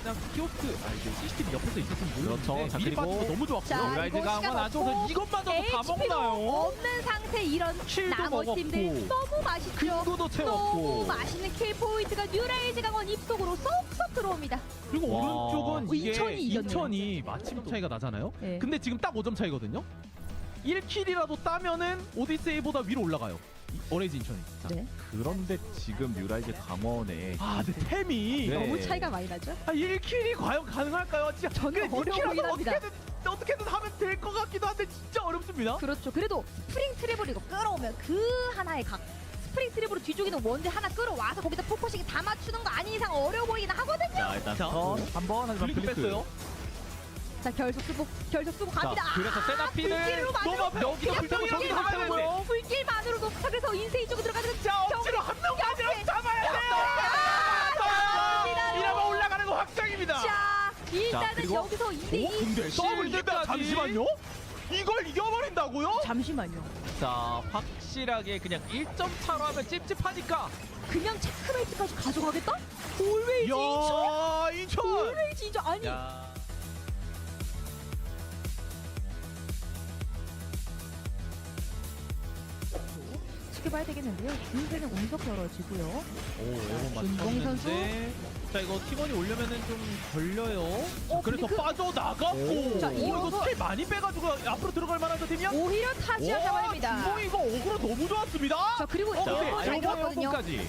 그냥 키오스크 이제 CCTV 옆에서 있었으면 모르겠는데 그렇죠. 자, 미리 그리고 빠진 거 너무 좋았고요. 자, 유라이즈가 한건 아주 이것마저도 다 먹나요? 없는 상태 이런 킬도 나머지 팀들 먹었고, 너무 맛있죠. 근거도 채웠고. 너무 맛있는 킬 포인트가 뉴라이즈 강원 입속으로 쏙쏙 들어옵니다. 그리고 와. 오른쪽은 이게 인천이 이겼네요. 인천이 마침 차이가 나잖아요. 네. 근데 지금 딱 5점 차이거든요. 1킬이라도 따면은 오디세이보다 위로 올라가요. 어레이즈 인천이. 자. 네. 그런데 지금 뉴라이즈 강원에 근데 템이 네. 너무 차이가 많이 나죠? 1킬이 과연 가능할까요? 진짜 저는 근데 어려워 2킬이라도 보이긴 합니다. 어떻게든 하면 될 것 같기도 한데 진짜 어렵습니다. 그렇죠. 그래도 스프링 트랩을 이거 끌어오면 그 하나의 각 스프링 트랩으로 뒤쪽에 있는 원딜 하나 끌어와서 거기다 포커싱이 다 맞추는 거 아닌 이상 어려워 보이긴 하거든요. 자 일단 자, 한번 하지만 블리크 뺐어요. 자 결속 쓰고 갑니다. 그래서 세다피는 너무 앞에 여기가 불타고 저기가 불타고요. 불길만으로도 그래서 인세이 쪽으로 들어가는 자 억지로 한 명까지는 잡아야 돼요. 이러면 올라가는 거 확정입니다. 자 일단은 그리고- 여기서 2대2 근데 실드까지. 잠시만요. 이걸 이겨버린다고요? 잠시만요. 자 확실하게 그냥 1점 차로 하면 찝찝하니까 그냥 체크메이트까지 가져가겠다? 올웨이즈 인천? 야 인천. 올웨이즈 인천 아니 야 지켜봐야 되겠는데요. 인생은 운석 열어지고요. 오 이건 준봉 맞췄는데 자 이거 팀원이 오려면은 좀 걸려요. 그래서 근데 빠져나갔고 자, 이거 이어서- 스킬 많이 빼가지고 앞으로 들어갈 만한 팀이야? 오히려 타지아 잡아냅니다. 준봉 이거 어그로 너무 좋았습니다. 자 그리고 근데 이거 잘 들었거든요. 까지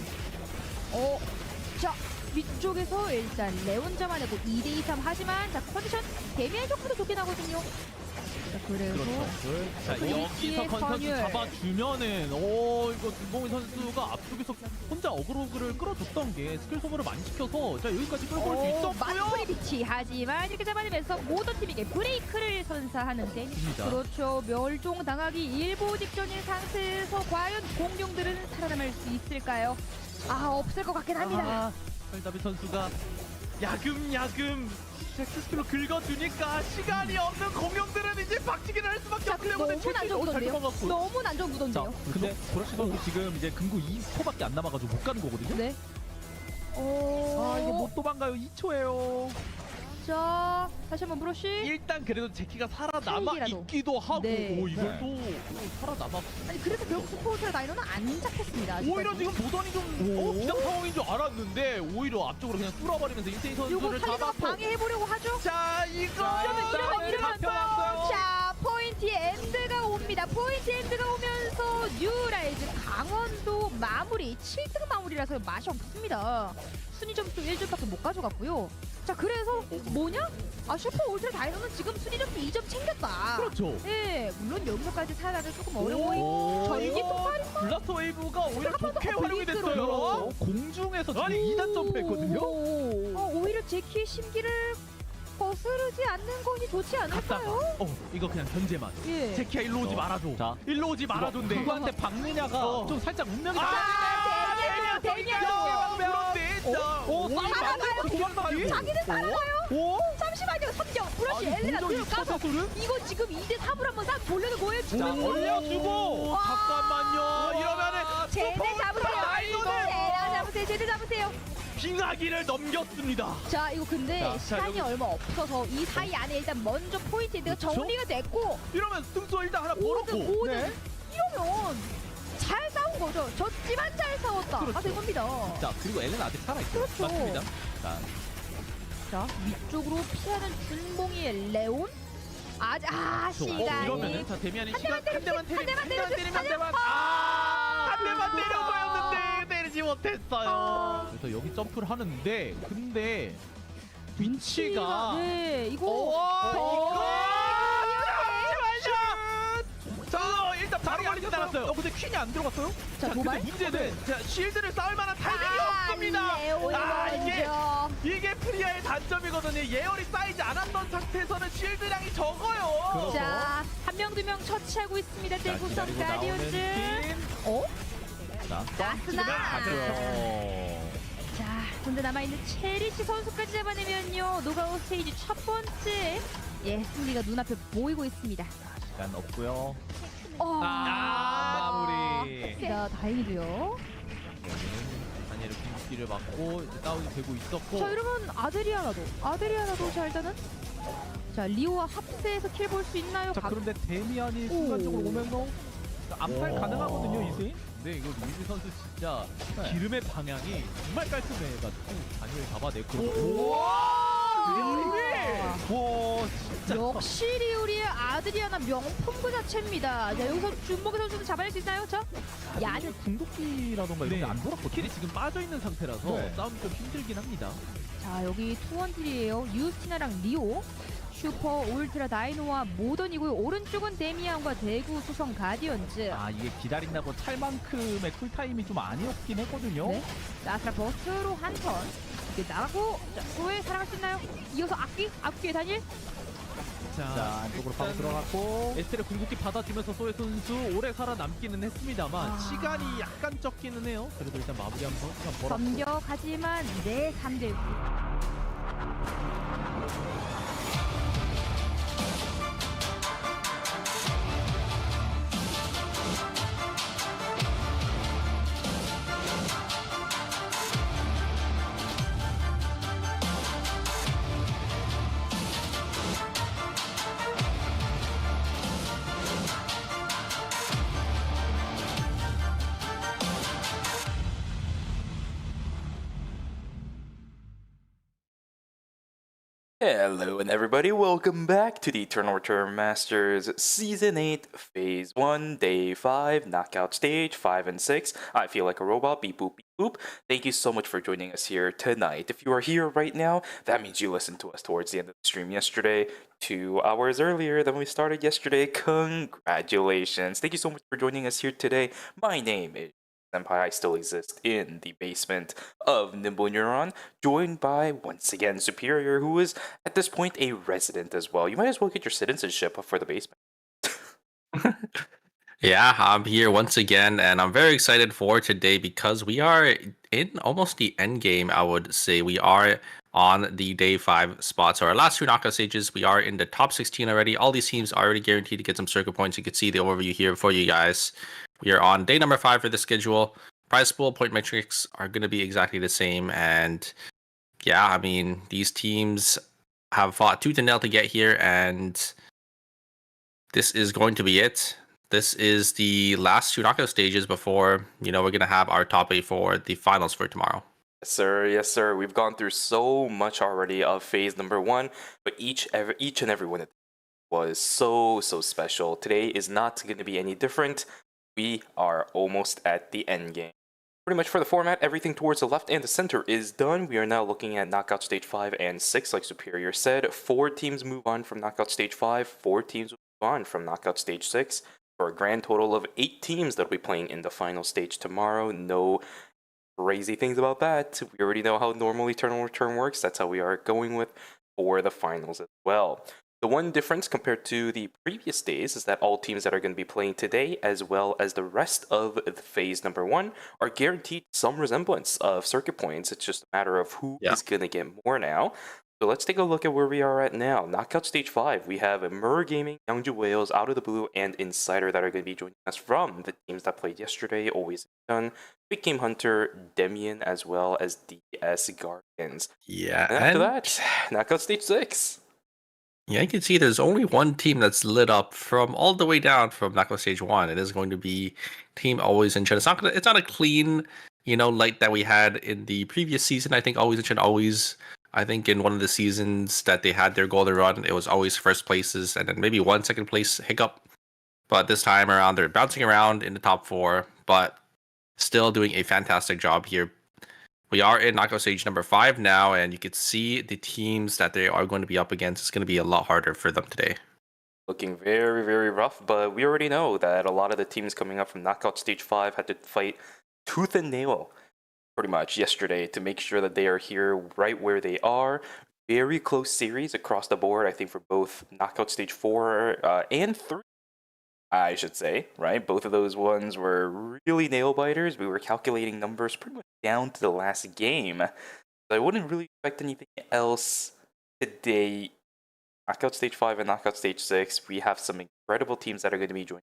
자 위쪽에서 일단 레온 잡아내고 2대2-3 하지만 자 컨디션 데미안 쇼크도 좋긴 하거든요. 자 그래서 자 그리고 여기서 위치의 컨 선수 선율. 잡아주면은 이거 준봉이 선수가 앞쪽에서 혼자 어그로를 끌어줬던 게 스킬 소모를 많이 시켜서 자 여기까지 끌고 올 수 있었고요. 맞불이 비치 하지만 이렇게 잡아내면서 모든 팀에게 브레이크를 선사하는데 입니다. 그렇죠. 멸종 당하기 일보 직전인 상태에서 과연 공룡들은 살아남을 수 있을까요? 없을 것 같긴 합니다. 펠다비 선수가 야금야금 잭스스로 긁어주니까 시간이 없는 공룡들은 이제 박치기를 할 수밖에 자, 없기 때문에 너무 난정구던데요? 자, 너무 난정구던데요? 근데 도라시 선수 지금 이제 금구 2초밖에 안 남아가지고 못 가는 거거든요. 네. 이게 못 도망가요. 2초예요. 자, 다시 한번 브러쉬. 일단 그래도 제키가 살아남아 타이기라도. 있기도 하고 네. 이걸 또 살아남아 아니 그래서 결국 스포츠라 다이너는 안 잡혔습니다. 오히려 아직까지. 지금 도전이 좀 비상 상황인 줄 알았는데 오히려 앞쪽으로 그냥 뚫어버리면서 인세이 요거 선수를 살리다가 잡았고 방해해보려고 하죠. 자 이거 이러면 자 포인트 엔드가 옵니다. 포인트 엔드가 오면서 뉴라이즈 강원도 마무리 7등 마무리라서 맛이 없습니다. 순위 점수 1점밖에 못 가져갔고요. 자 그래서 뭐냐? 슈퍼 울트라 다이너는 지금 순위 점수 2점 챙겼다. 그렇죠. 예, 물론 여기서까지 살아가는 조금 어려워. 오, 전기 이거 폭발이 블라스터 웨이브가 오히려 한번 좋게 더 활용이 블리크로. 됐어요. 공중에서 지금 아니, 2단 점프했거든요. 오히려 제키의 심기를 거스르지 않는 것이 좋지 않을까요? 이거 그냥 견제만. 예. 제키야 일로 오지 말아줘. 자. 일로 오지 말아줘인데. 누구한테 박느냐가 좀 살짝 운명이 대면! 그런데 살아가요. 자기는 살아가요. 잠시만요. 3점. 브러쉬 엘레나 들어가서 이거 지금 2대3으로 한번 싹 돌려는 거예요. 자, 주는 거. 올려주고 잠깐만요. 이러면은 제대 잡으세요. 제대 잡으세요. 빙하기를 넘겼습니다. 자 이거 근데 자, 시간이 여기. 얼마 없어서 이 사이 안에 일단 먼저 포인트가 정리가 됐고 이러면 등수 일단 하나 5등 벌었고. 네. 이러면 잘 싸운 거죠. 졌지만 잘 싸웠다. 그렇죠. 된 겁니다. 자 그리고 엘렌 아직 살아있어요. 그렇죠. 맞습니다. 자 위쪽으로 피하는 준봉이의 레온 시간이 이러면은 자 데미안이 한 시간 대만 한 대만 때려주세요. 때리면 한 대만 한 대만 때려보였는데 때리지 못했어요. 그래서 여기 점프를 하는데 근데 위치가 네 이거 자 일단 바로 걸리지 않았어요. 근데 퀸이 안 들어갔어요? 자, 도발? 근데 문제는 자 쉴드를 쌓을 만한 타이밍이 없습니다. 이게 프리아의 단점이거든요. 예열이 쌓이지 않았던 상태에서는 쉴드량이 적어요. 자, 한 명, 두 명 처치하고 있습니다. 대구성 기다리고 나오는 가디언즈. 자, 나스나. 가죠. 자, 근데 남아있는 체리치 선수까지 잡아내면요. 노가웃 스테이지 첫 번째. 승리가 눈앞에 보이고 있습니다. 시간 없고요. 마무리. 다행이고요. 아니 이렇게 궁극기를 맞고 이제 다운이 되고 있었고. 자 이러면 아데리아나도 자 일단은 자 리오와 합세해서 킬 볼 수 있나요? 자 그런데 데미안이 순간적으로 오면서 암살 오. 가능하거든요 이세인. 근데 이거 루이즈 선수 진짜 기름의 방향이 정말 깔끔해가지고 단위를 잡아냈고. 와 진짜. 역시 리오리의 아드리아나 명품 그 자체입니다. 자 여기서 준목의 선수는 잡아낼 수 있나요? 자 야는 궁극기라던가 이런 게 안 돌았거든요. 킬이 지금 빠져 있는 상태라서 네. 싸움이 좀 힘들긴 합니다. 자 여기 투원딜이에요. 유스티나랑 리오 슈퍼 울트라 다이노와 모던이고요. 오른쪽은 데미안과 대구 수성 가디언즈. 아 이게 기다린다고 찰 만큼의 쿨타임이 좀 아니었긴 했거든요. 네. 나스라 버스로 한 턴. 이게 나가고 자 소에 살아갈 수 있나요? 이어서 앞뒤의 단일. 자 안쪽으로 일단 파고 들어갔고. 에스텔의 궁극기 받아주면서 소혜 선수 오래 살아남기는 했습니다만 아. 시간이 약간 적기는 해요. 그래도 일단 마무리하면서 시간 벌었고. 넘겨가지만 네 3대 Hello and everybody, welcome back to the Eternal Return Masters Season 8, Phase 1, Day 5, Knockout Stage 5 and 6. I feel like a robot, beep boop beep boop. Thank you so much for joining us here tonight. If you are here right now, that means you listened to us towards the end of the stream yesterday, 2 hours earlier than we started yesterday. Congratulations. Thank you so much for joining us here today. My name is Senpai. I still exist in the basement of Nimble Neuron, joined by, once again, Superior, who is, at this point, a resident as well. You might as well get your citizenship for the basement. Yeah, I'm here once again, and I'm very excited for today because we are in almost the end game, I would say. We are on the day 5 spot. So our last 2 knockout stages, we are in the top 16 already. All these teams are already guaranteed to get some circle points. You can see the overview here for you guys. We are on day number 5 for the schedule. Prize pool, point metrics are going to be exactly the same. And yeah, I mean, these teams have fought tooth and nail to get here, and this is going to be it. This is the last 2 knockout stages before, we're going to have our top 8 for the finals for tomorrow. Yes, sir. Yes, sir. We've gone through so much already of phase number 1, but each and every one of them was so special. Today is not going to be any different. We are almost at the end game. Pretty much for the format, everything towards the left and the center is done. We are now looking at Knockout Stage 5 and 6, like Superior said. 4 teams move on from Knockout Stage 5. 4 teams move on from Knockout Stage 6. For a grand total of 8 teams that will be playing in the final stage tomorrow. No crazy things about that. We already know how normal Eternal Return works. That's how we are going with for the finals as well. The one difference compared to the previous days is that all teams that are going to be playing today, as well as the rest of phase number 1, are guaranteed some resemblance of circuit points. It's just a matter of who is going to get more now. So let's take a look at where we are at now. Knockout Stage 5, we have Murr Gaming, Youngju Wales, Out of the Blue, and Insider that are going to be joining us from the teams that played yesterday, Always Done, Big Game Hunter, Demian, as well as DS Guardians. Yeah. And after that, Knockout Stage 6. Yeah, you can see there's only one team that's lit up from all the way down from Knockout Stage 1. It is going to be Team Always in Chen. It's not a clean, light that we had in the previous season. I think Always in Chen I think in one of the seasons that they had their golden run, it was always first places and then maybe 1 second place hiccup. But this time around, they're bouncing around in the top 4, but still doing a fantastic job here. We are in knockout stage number 5 now, and you can see the teams that they are going to be up against. It's going to be a lot harder for them today. Looking very, very rough, but we already know that a lot of the teams coming up from knockout stage 5 had to fight tooth and nail pretty much yesterday to make sure that they are here right where they are. Very close series across the board, I think, for both knockout stage 4 and 3. I should say, right? Both of those ones were really nail biters. We were calculating numbers pretty much down to the last game. So I wouldn't really expect anything else today. Knockout Stage 5 and Knockout Stage 6, we have some incredible teams that are going to be joining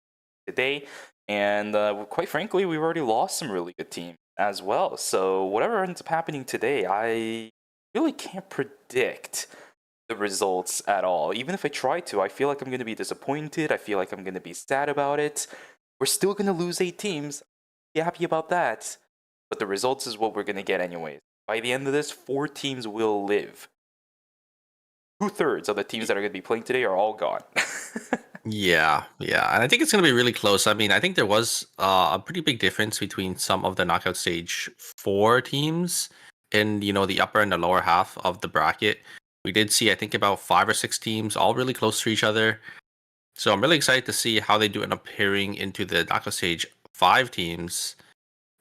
today. And quite frankly, we've already lost some really good teams. as well. So whatever ends up happening today, I really can't predict the results at all. Even if I try to, I feel like I'm going to be disappointed. I feel like I'm going to be sad about it. We're still going to lose 8 teams. Be happy about that. But the results is what we're going to get anyways. By the end of this, 4 teams will live. 2/3 of the teams that are going to be playing today are all gone. Yeah, and I think it's going to be really close. I mean, I think there was a pretty big difference between some of the knockout stage 4 teams in, the upper and the lower half of the bracket. We did see, I think, about 5 or 6 teams all really close to each other. So I'm really excited to see how they do end up pairing into the knockout stage 5 teams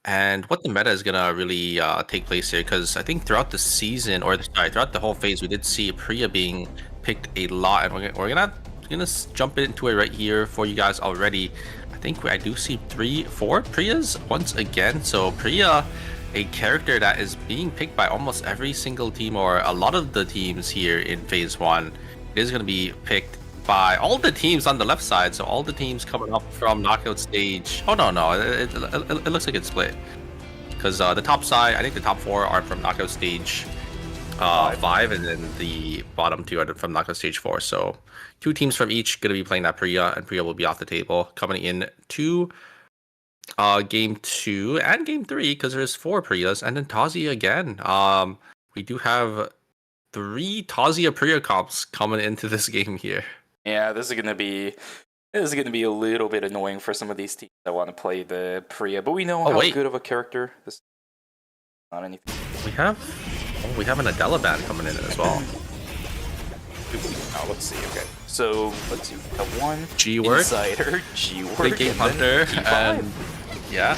and what the meta is going to really take place here. Because I think throughout the season, or sorry, throughout the whole phase, we did see Priya being picked a lot. And we're gonna jump into it right here for you guys already. I think I do see 3-4 Priyas once again. So Priya, a character that is being picked by almost every single team, or a lot of the teams here in phase 1, is going to be picked by all the teams on the left side. So all the teams coming up from knockout stage. Oh no, it looks like it's split, because the top side, I think the top 4 are from knockout stage 5, and then the bottom 2 are from knockout stage 4. So 2 teams from each going to be playing that Priya, and Priya will be off the table coming in to game 2 and game 3, because there's 4 Priyas, and then Tazi again. We do have 3 Tazia Priya comps coming into this game here. Yeah, this is gonna be a little bit annoying for some of these teams that want to play the Priya, but we know how good of a character this is. Not anything. We have an Adela band coming in as well. Let's see. Okay, so let's see. We have 1 G-Work, Insider, G-Work, Big Game Hunter, and yeah,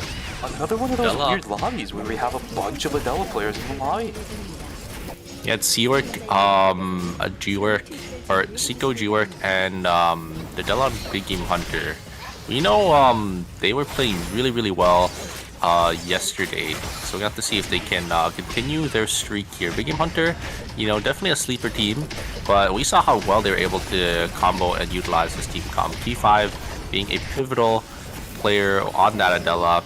another one of those Adela. weird lobbies where we have a bunch of Adela players in the lobby. Yeah, it's C-Work, a G-Work, or Seiko G-Work, and the Adela Big Game Hunter. We know they were playing really, really well yesterday, so we're gonna have to see if they can continue their streak here. Big Game Hunter, definitely a sleeper team, but we saw how well they were able to combo and utilize this team comp. T5 being a pivotal player on that Adela.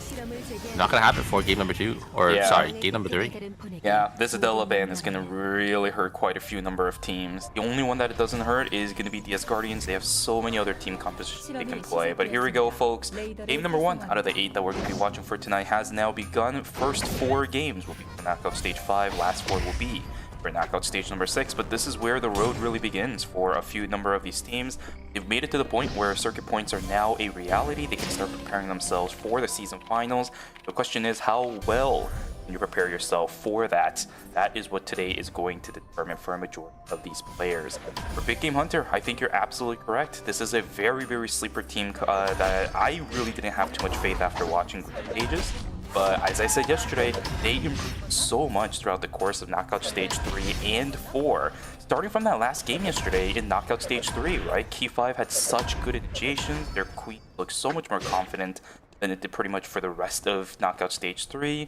Not gonna happen for game number 2, or sorry, game number 3. Yeah, this Adela ban is gonna really hurt quite a few number of teams. The only one that it doesn't hurt is gonna be DS Guardians. They have so many other team compositions they can play. But here we go, folks. Game number 1 out of the 8 that we're gonna be watching for tonight has now begun. First 4 games will be for knockout stage 5. Last 4 will be for knockout stage number 6, but this is where the road really begins for a few number of these teams. They've made it to the point where circuit points are now a reality. They can start preparing themselves for the season finals. The question is, how well can you prepare yourself for that? That is what today is going to determine for a majority of these players. For Big Game Hunter, I think you're absolutely correct. This is a very, very sleeper team that I really didn't have too much faith after watching group stages. But as I said yesterday, they improved so much throughout the course of knockout stage 3 and 4. Starting from that last game yesterday in knockout stage 3, right? Key 5 had such good initiations. Their queen looked so much more confident than it did pretty much for the rest of knockout stage 3.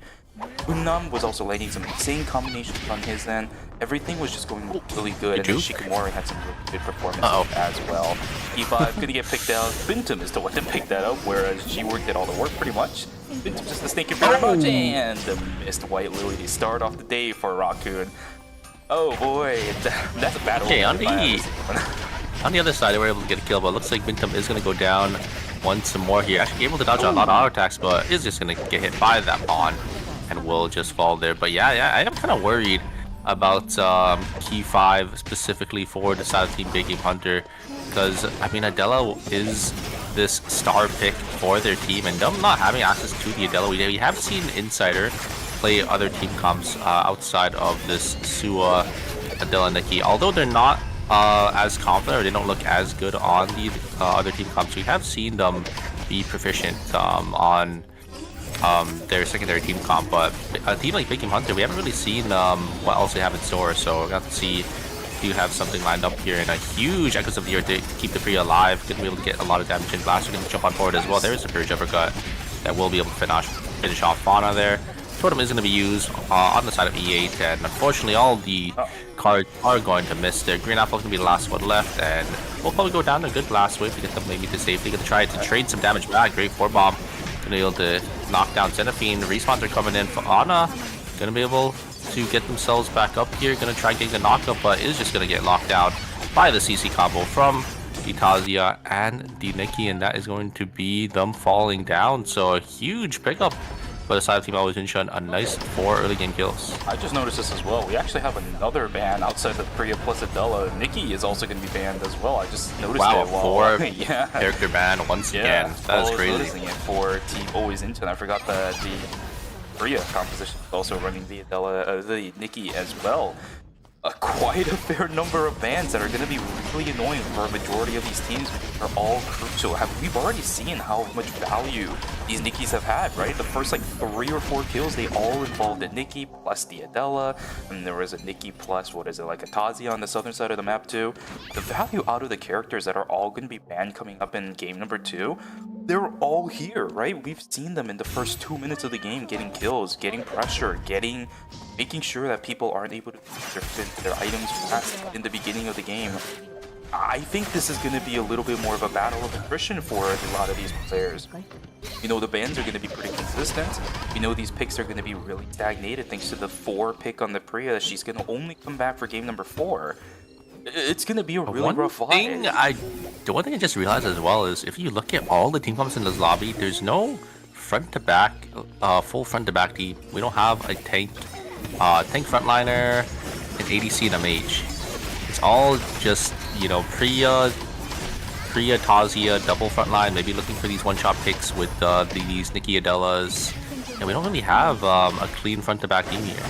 Unnam was also landing some insane combinations on his end. Everything was just going really good, and then Shikamori had some really good performances as well. E5 gonna get picked out. Bintum is the one that picked that up, whereas G-Work did all the work pretty much. Bintum just thank you very much, and the missed White Lily to start off the day for Raccoon. Oh boy, that's a battle. Okay, on the other side, they were able to get a kill, but it looks like Bintum is gonna go down once more here. Actually able to dodge a lot of auto attacks, but is just gonna get hit by that pawn and will just fall there. But yeah, I am kind of worried about Key 5 specifically for the side of Team Big Game Hunter, because I mean Adela is this star pick for their team, and them not having access to the Adela, we have seen Insider play other team comps outside of this Sua, Adela, and Nikki. Although they're not as confident, or they don't look as good on the other team comps, we have seen them be proficient on their secondary team comp. But a team like Big Game Hunter, we haven't really seen what else they have in store, so we're gonna have to see if you have something lined up here. And a huge Echoes of the Earth to keep the Priya alive, gonna be able to get a lot of damage in. Blaster gonna jump on forward as well. There is a Purge Uppercut that will be able to finish off Fauna there. Totem is going to be used on the side of E8, and unfortunately all the cards are going to miss there. Green Apple is going to be the last one left, and we'll probably go down a good blast wave to get them maybe to safety. Going to try to trade some damage back. Great 4-bomb. Going been able to knock down Xenophine. Respawns are coming in for Ana. Gonna be able to get themselves back up here. Gonna try getting the knockup, but is just gonna get locked down by the CC combo from Decisive and the Nikki, and that is going to be them falling down. So a huge pickup for the side of Team Always Incheon. A nice 4 early game kills. I just noticed this as well. We actually have another ban outside of Priya plus Adela. Nikki is also going to be banned as well. I just noticed Wow, it. 4 yeah. character ban once again. That is I was crazy. noticing it for Team Always Incheon. I forgot that the Priya composition is also running the Adela, the Nikki as well. Quite a fair number of bans that are going to be really annoying for a majority of these teams. They're all crucial. We've already seen how much value these Nikkis have had, right? The first like 3 or 4 kills, they all involved a Nikki plus the Adela, and there was a Nikki plus, what is it, like a Tazi on the southern side of the map too. The value out of the characters that are all going to be banned coming up in game number 2, they're all here, right? We've seen them in the first 2 minutes of the game getting kills, getting pressure, making sure that people aren't able to use their items fast in the beginning of the game. I think this is going to be a little bit more of a battle of attrition for a lot of these players. You know, the bans are going to be pretty consistent. You know, these picks are going to be really stagnated thanks to the 4 pick on the Priya. She's going to only come back for game number 4. It's going to be a really rough fight. The one thing I just realized as well is if you look at all the team comps in this lobby, there's no front to back, full front to back team. We don't have a tank frontliner, an ADC, and a mage. It's all just, you know, Priya, Tazia, double frontline, maybe looking for these one-shot picks with these Nikki Adelas. And we don't really have a clean front to back team here.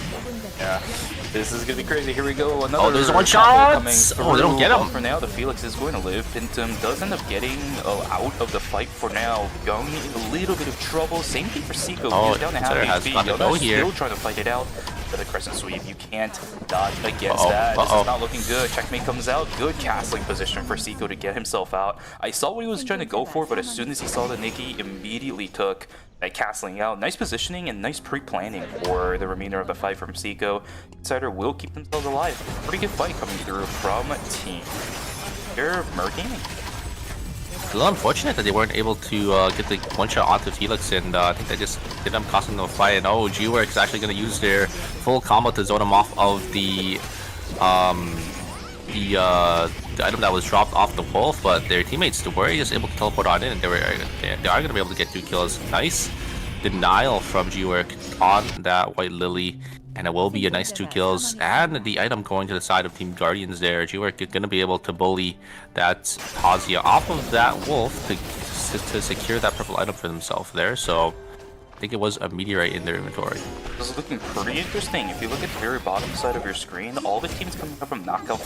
Yeah. This is gonna be crazy. Here we go. Another there's one shot. Oh, they don't get him. For now, the Felix is going to live. Pintum does end up getting out of the fight for now. Young in a little bit of trouble. Same thing for Seiko. He's down to half HP. Young still trying to fight it out. But the crescent sweep, you can't dodge against that. This is not looking good. Checkmate comes out. Good castling position for Seiko to get himself out. I saw what he was trying to go for, but as soon as he saw the Nikki, immediately took that castling out. Nice positioning and nice pre-planning for the remainder of the fight from Seiko. Insider will keep themselves alive. Pretty good fight coming through from Team. They're Gaming. It's a little unfortunate that they weren't able to get the one shot onto Felix, and I think that just did them costing them a fight. And G-Work is actually going to use their full combo to zone him off of the item that was dropped off the wolf, but their teammates were just able to teleport on in, and they are going to be able to get 2 kills. Nice denial from G-Work on that White Lily, and it will be a nice 2 kills, and the item going to the side of Team Guardians there. G-Work is going to be able to bully that Tazia off of that wolf to secure that purple item for themselves there, so I think it was a meteorite in their inventory. This is looking pretty interesting. If you look at the very bottom side of your screen, all the teams coming up from knockout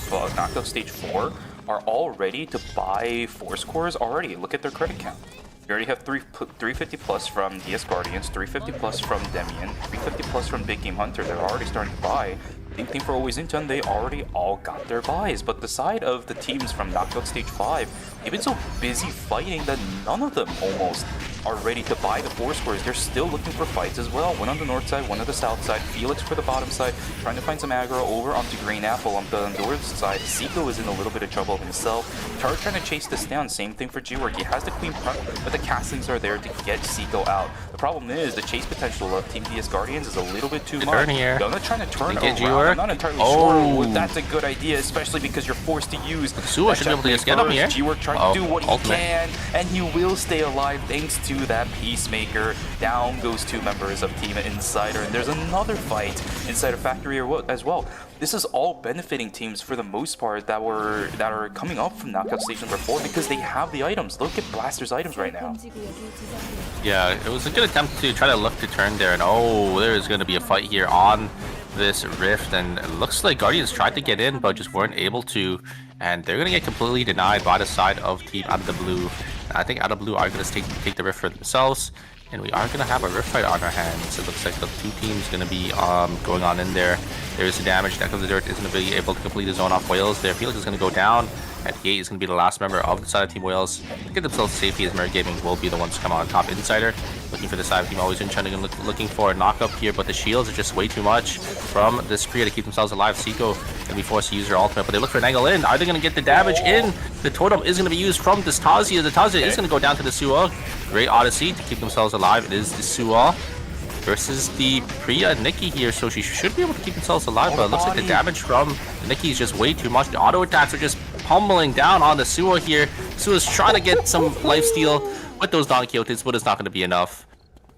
stage 4 are all ready to buy force cores already. Look at their credit count. We already have 350 plus from DS Guardians, 350 plus from Demian, 350 plus from Big Game Hunter. They're already starting to buy. Same thing for Always Incheon, they already all got their buys. But the side of the teams from Knockout Stage 5, they've been so busy fighting that none of them almost are ready to buy the force cores. They're still looking for fights as well. One on the north side, one on the south side. Felix for the bottom side, trying to find some aggro over onto Green Apple on the north side. Seiko is in a little bit of trouble himself. Tar trying to chase this down. Same thing for G-Work. He has the queen front, but the castings are there to get Seiko out. The problem is the chase potential of Team DS Guardians is a little bit too much. Here. I'm not trying to turn around. G-Work? I'm not entirely sure that's a good idea, especially because you're forced to use Sua should be able to just get him here. G-Work trying to do what he can, and he will stay alive thanks to that Peacemaker. Down goes 2 members of Team Insider, and there's another fight inside of Factory as well. This is all benefiting teams for the most part that are coming up from knockout stage number 4 because they have the items. Look at Blaster's items right now. Yeah, it was a good attempt to try to look to turn there, and there's going to be a fight here on this rift, and it looks like Guardians tried to get in but just weren't able to, and they're going to get completely denied by the side of Team Out of the Blue. I think Out of Blue are going to take the rift for themselves, and we are going to have a rift fight on our hands. It looks like the 2 teams going to be going on in there. There's the damage. Deck of the Dirt isn't going to be able to complete the zone off whales there. Felix is going to go down, And Ye is going to be the last member of the side of Team Wales to get themselves safety, as Mirror Gaming will be the ones to come out on top. Insider looking for the side of Team Always in, trying to looking for a knockup here, but the shields are just way too much from this Priya to keep themselves alive. Seiko going to be forced to use her ultimate, but they look for an angle in. Are they going to get the damage in? The totem is going to be used from this Tazia. The Tazia is going to go down to the Suwa. Great Odyssey to keep themselves alive. It is the Suwa versus the Priya Nikki here, so she should be able to keep themselves alive, but it looks like the damage from Nikki is just way too much. The auto attacks are just pummeling down on the Suwa here. Suwa's trying to get some lifesteal with those Don Quixotes, but it's not going to be enough.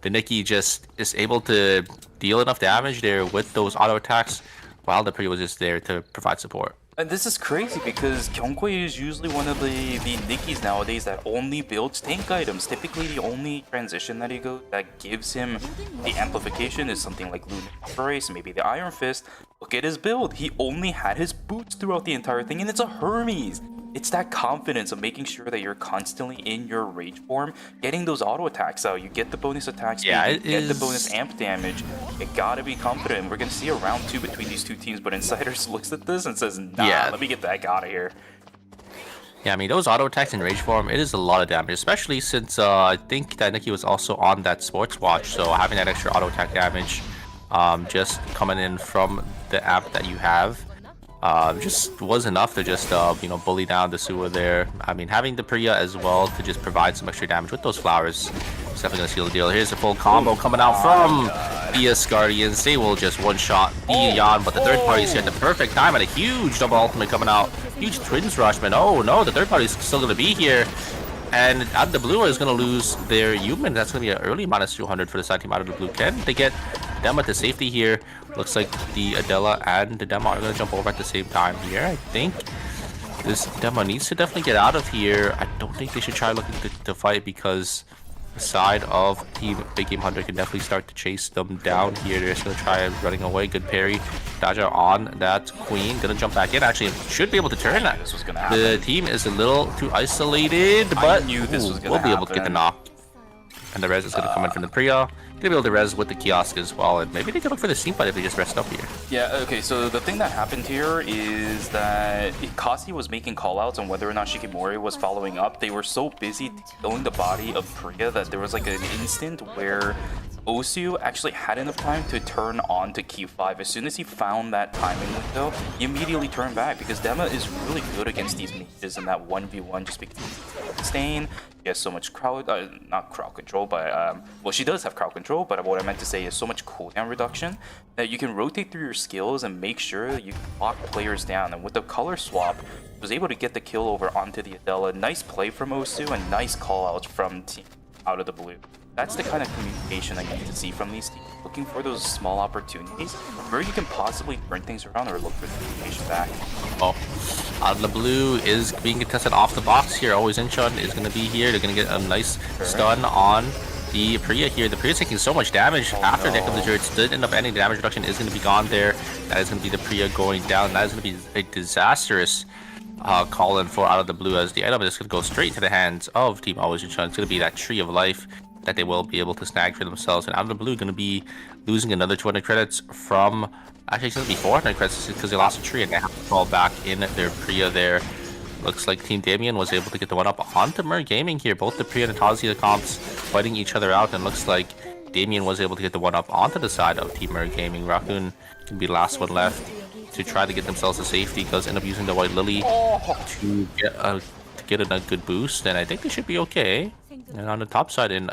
The Nikki just is able to deal enough damage there with those auto attacks, while the Priya was just there to provide support. And this is crazy because Kyungkwae is usually one of the Nikkis nowadays that only builds tank items. Typically, the only transition that he goes that gives him the amplification is something like Lunar Embrace, maybe the Iron Fist. Look at his build. He only had his boots throughout the entire thing, and it's a Hermes. It's that confidence of making sure that you're constantly in your rage form, getting those auto attacks out. You get the bonus attack speed, you get the bonus amp damage. You gotta be confident. We're gonna see a round 2 between these two teams, but Insiders looks at this and says, nah, let me get the heck out of here. Yeah, I mean, those auto attacks in rage form, it is a lot of damage, especially since I think that Nikki was also on that sports watch, so having that extra auto attack damage just coming in from the app that you have just was enough to just you know, bully down the Suwa there. I mean, having the Priya as well to just provide some extra damage with those flowers is definitely gonna seal the deal. Here's a full combo coming out from the Asgardians. They will just one-shot Beyond, but the third party's here at the perfect time, and a huge double ultimate coming out. Huge twins rush, man. Oh no, the third party's still gonna be here. And out of the blue is going to lose their human. That's going to be an early minus 200 for the side team out of the blue. Can they get Dema to safety here? Looks like the Adela and the Dema are going to jump over at the same time here. I think this Dema needs to definitely get out of here. I don't think they should try looking to fight, because the side of Team Big Game Hunter can definitely start to chase them down here. They're just going to try running away. Good parry. Daja on that Queen. Going to jump back in. Actually, should be able to turn that. This was gonna happen. The team is a little too isolated, but I knew this was gonna we'll be able to get the knock. And the res is going to come in from the Priya. Going to be able to res with the kiosk as well. And maybe they could look for the steam fight if they just rest up here. Yeah, okay, so the thing that happened here is that Kasi was making callouts on whether or not Shikimori was following up. They were so busy killing the body of Priya that there was like an instant where Osu actually had enough time to turn on to Q5. As soon as he found that timing window, he immediately turned back, because Dema is really good against these mages in that 1v1 just because he's Stain. She has so much crowd, not crowd control, but well, she does have crowd control, but what I meant to say is so much cooldown reduction that you can rotate through your skills and make sure that you lock players down. And with the color swap, was able to get the kill over onto the Adela. Nice play from Osu and nice call outs from team out of the blue. That's the kind of communication I need to see from these teams. Looking for those small opportunities where you can possibly turn things around or look for the communication back. Oh, the blue is being contested off the box here. Always Inchun is going to be here. They're going to get a nice stun on the Priya here. The Priya's taking so much damage after Deck of the Jurors did end up ending. The damage reduction is going to be gone there. That is going to be the Priya going down. That is going to be a disastrous call in for out of the blue, as the item is going to go straight to the hands of Team Always Inchun. It's going to be that Tree of Life that they will be able to snag for themselves. And out of the blue, going to be losing another 200 credits from, actually it's going to be 400 credits because they lost a tree and they have to fall back in their Priya there. Looks like Team Damien was able to get the one up onto Mer Gaming here. Both the Priya and Tazia comps fighting each other out, and looks like Damien was able to get the one up onto the side of Team Mer Gaming. Raccoon can be the last one left to try to get themselves to safety. Does end up using the White Lily to get a good boost, and I think they should be okay. And on the top side in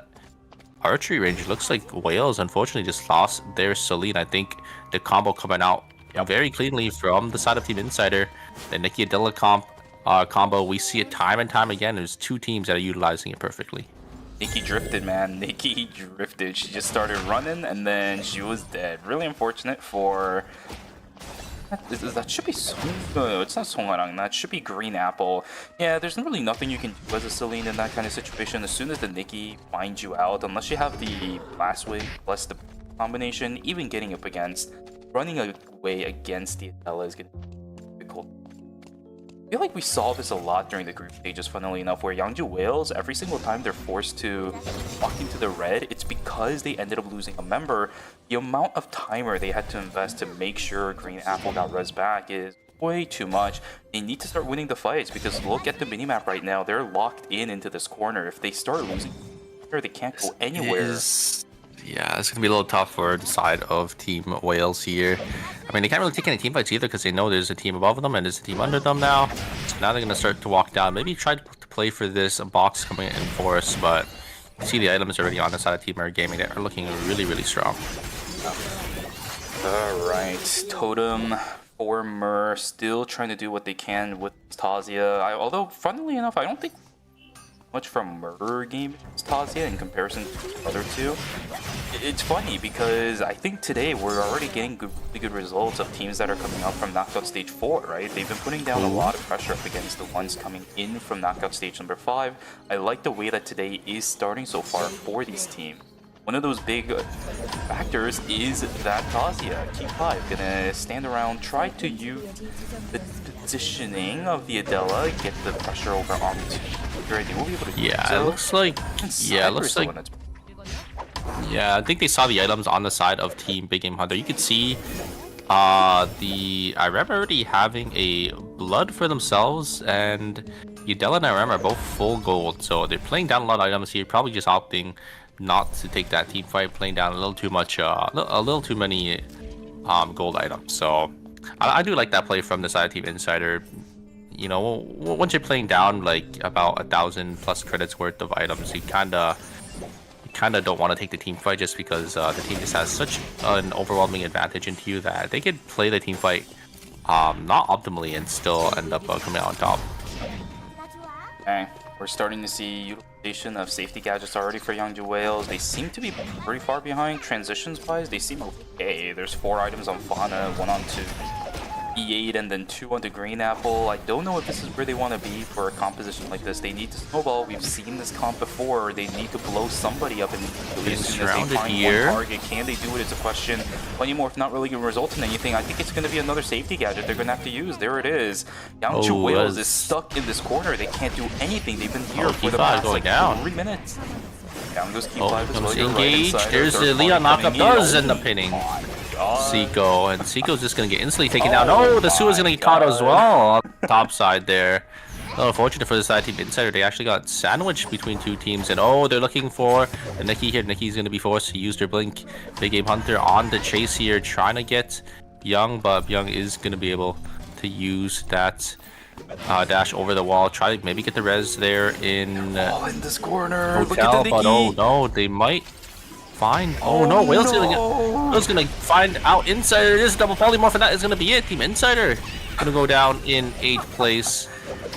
archery range, it looks like Wales unfortunately just lost their Celine. I think the combo coming out very cleanly from the side of Team Insider. The Nikki Adela combo, we see it time and time again. There's two teams that are utilizing it perfectly. Nikki drifted, man. Nikki drifted. She just started running and then she was dead. Really unfortunate for... That should be it's not Songarang, that should be Green Apple. Yeah, there's really nothing you can do as a Celine in that kind of situation. As soon as the Nikki finds you out, unless you have the Blast Wave plus the combination, even getting up against, running away against the Adela is going to be difficult. I feel like we saw this a lot during the group stages, funnily enough, where Yangju Whales, every single time they're forced to walk into the red, it's because they ended up losing a member. The amount of timer they had to invest to make sure Green Apple got res back is way too much. They need to start winning the fights because look at the minimap right now. They're locked in into this corner. If they start losing, they can't go anywhere. Yeah, it's gonna be a little tough for the side of Team Wales here. I mean, they can't really take any team fights either because they know there's a team above them and there's a team under them now. So now they're gonna start to walk down. Maybe try to play for this box coming in force, but you see the items already on the side of Team Gaming that are looking really, really strong. Alright, Totem for Mer still trying to do what they can with Tasia. Although, funnily enough, I don't think much from Murder Game Tasia in comparison to the other two. It's funny because I think today we're already getting really good results of teams that are coming up from Knockout Stage 4, right? They've been putting down a lot of pressure up against the ones coming in from Knockout Stage number 5. I like the way that today is starting so far for these teams. One of those big factors is that Tasia, T5, gonna stand around, try to use the positioning of the Adela, get the pressure over onto. They will be able to do Yeah, so. it looks like. Yeah, it looks like. Yeah, I think they saw the items on the side of Team Big Game Hunter. You could see IREM already having a blood for themselves, and Udella and IREM are both full gold, so they're playing down a lot of items here, probably just opting not to take that team fight, playing down a little too much, a little too many gold items. So I do like that play from the side of Team Insider. You know, once you're playing down like about 1,000 plus credits worth of items, you kind of don't want to take the team fight just because the team just has such an overwhelming advantage into you that they could play the team fight not optimally and still end up coming out on top. Okay, we're starting to see utilization of safety gadgets already for Young Wales. They seem to be pretty far behind transitions wise. They seem okay. There's 4 items on Fauna, 1 on 2 E8 and then 2 on the Green Apple. I don't know if this is where they want to be for a composition like this. They need to snowball. We've seen this comp before. They need to blow somebody up immediately as soon as they find one target. Can they do it? It's a question. Polymorph not really going to result in anything. I think it's going to be another safety gadget they're going to have to use. There it is. Young Wales is stuck in this corner. They can't do anything. They've been here for the past like 3 minutes. Down goes Key5 as well. Engage. There's the Leon knockup. Does end up pinning Seiko, and Seiko's just gonna get instantly taken down. Oh, the Sua's gonna get caught as well on the top side there. Oh, unfortunate for the side Team Insider, they actually got sandwiched between 2 teams, and oh, they're looking for the Nikki here. Nikki's gonna be forced to use their blink. Big Game Hunter on the chase here, trying to get Young, but Young is gonna be able to use that dash over the wall. Try to maybe get the res there in this corner. Hotel, look at the Nikki. but oh no, they might find. Oh no, Wales gonna find out Insider. It is double polymorph, and that is gonna be it. Team Insider gonna go down in 8th place.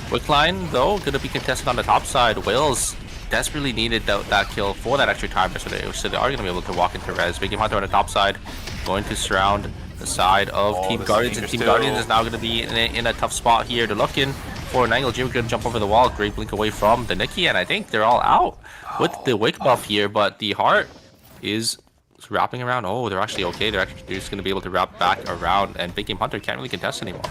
Wickline though gonna be contested on the top side. Wales desperately needed that kill for that extra timer, so they are gonna be able to walk into res. Big Game Hunter on the top side, going to surround the side of Team Guardians, and Team Guardians is now gonna be in a tough spot here. They're looking for an angle. Jimmy gonna jump over the wall. Great blink away from the Nikki, and I think they're all out with the Wick buff here, but the heart is wrapping around. Oh, they're actually okay. They're just going to be able to wrap back around, and Big Game Hunter can't really contest anymore.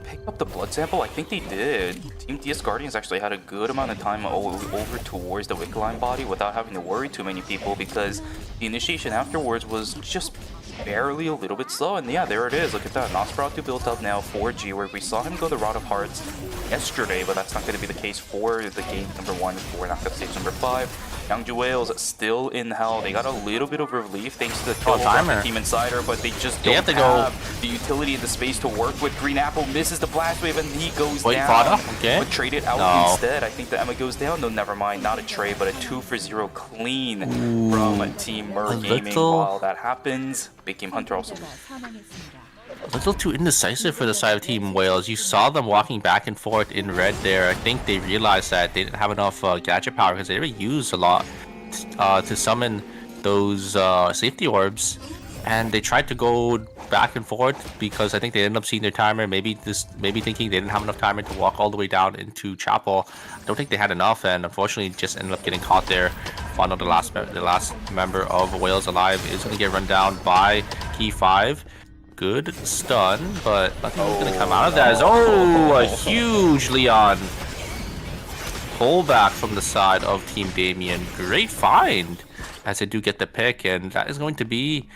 Pick up the blood sample? I think they did. Team DS Guardians actually had a good amount of time over towards the Wickline body without having to worry too many people because the initiation afterwards was just barely a little bit slow. And yeah, there it is. Look at that. Nosferatu built up now for G, where we saw him go the route of hearts yesterday, but that's not going to be the case for the game number 1 for knockout stage number 5. Young Wales still in hell. They got a little bit of relief thanks to the kill from the Team Insider, but they just don't have the utility and the space to work with. Green Apple misses the blast wave and he goes down. Okay. But trade it out instead. I think the Emma goes down. No, never mind. Not a trade, but a 2-for-0 clean from Team Mer Gaming. While that happens, Big Game Hunter also. A little too indecisive for the side of Team Wales. You saw them walking back and forth in red there. I think they realized that they didn't have enough gadget power because they already used a lot to summon those safety orbs, and they tried to go back and forth because I think they ended up seeing their timer. Maybe thinking they didn't have enough timer to walk all the way down into Chapel. I don't think they had enough, and unfortunately just ended up getting caught there. Final, the last member of Wales alive is going to get run down by Key5. Good stun, but nothing is going to come out of that. A huge Leon pullback from the side of Team Damien. Great find as they do get the pick, and that is going to be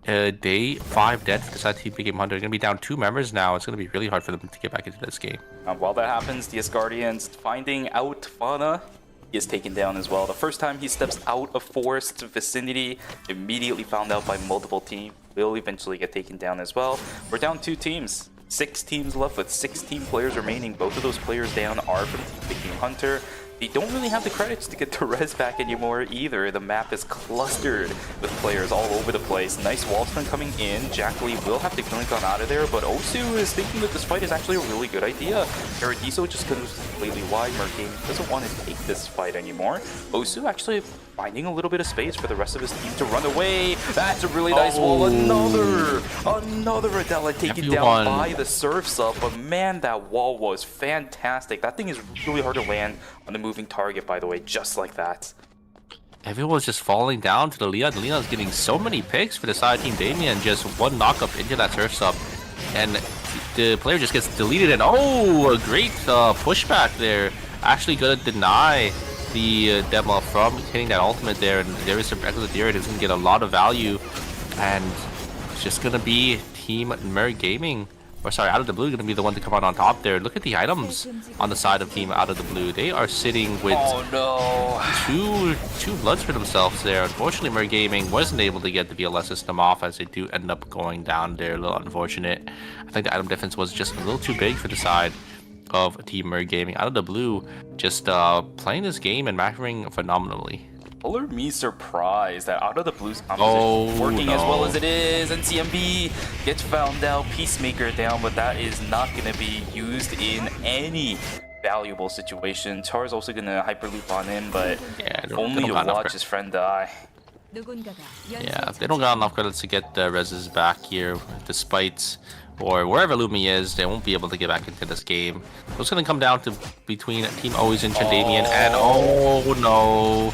day 5 dead for the side team Big Game Hunter. They're going to be down 2 members now. It's going to be really hard for them to get back into this game. While that happens, the Asgardians finding out Fauna. He is taken down as well. The first time he steps out of forest vicinity, immediately found out by multiple teams. Will eventually get taken down as well. We're down 2 teams. 6 teams left with 16 players remaining. Both of those players down are from Team Big Game Hunter. They don't really have the credits to get the res back anymore either. The map is clustered with players all over the place. Nice wall stun coming in. Jack Lee will have to blink on out of there, but Osu is thinking that this fight is actually a really good idea. Paradiso just goes completely wide. Mergame doesn't want to take this fight anymore. Osu actually finding a little bit of space for the rest of his team to run away. That's a really nice wall. Another Adela taken down by the Surfs Up. But man, that wall was fantastic. That thing is really hard to land on the moving target, by the way, just like that. Everyone was just falling down to the Leon. The Leon's getting so many picks for the side team Damien. Just one knock up into that Surf's Up. And the player just gets deleted. And oh, a great pushback there. Actually gonna deny the demo from hitting that ultimate there, and there is some Echo the Deer who's gonna get a lot of value, and it's just gonna be Team Merg Gaming, or sorry, Out of the Blue, gonna be the one to come out on top there. Look at the items on the side of Team Out of the Blue. They are sitting with two bloods for themselves there. Unfortunately, Merg Gaming wasn't able to get the VLS system off, as they do end up going down there. A little unfortunate. I think the item difference was just a little too big for the side of Team Merg Gaming. Out of the Blue, just playing this game and mattering phenomenally. Color me surprised that Out of the Blue's composition working as well as it is. NCMB gets found out, Peacemaker down, but that is not going to be used in any valuable situation. Char's also going to hyperloop on him, but only to watch his friend die. Yeah, they don't got enough credits to get the reses back here, despite, or wherever Lumi is, they won't be able to get back into this game. So it's going to come down to between Team O's and Damien, and oh no,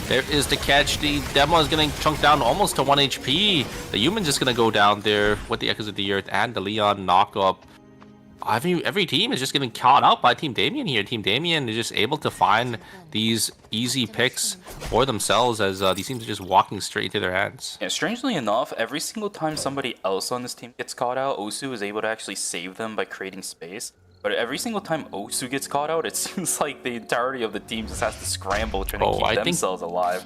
there is the catch. The demo is getting chunked down almost to 1 HP. The human's just going to go down there with the Echoes of the Earth and the Leon knock up. Every team is just getting caught out by Team Damien here. Team Damien is just able to find these easy picks for themselves, as these teams are just walking straight into their hands. Yeah, strangely enough, every single time somebody else on this team gets caught out, Osu is able to actually save them by creating space. But every single time Osu gets caught out, it seems like the entirety of the team just has to scramble trying to keep themselves alive.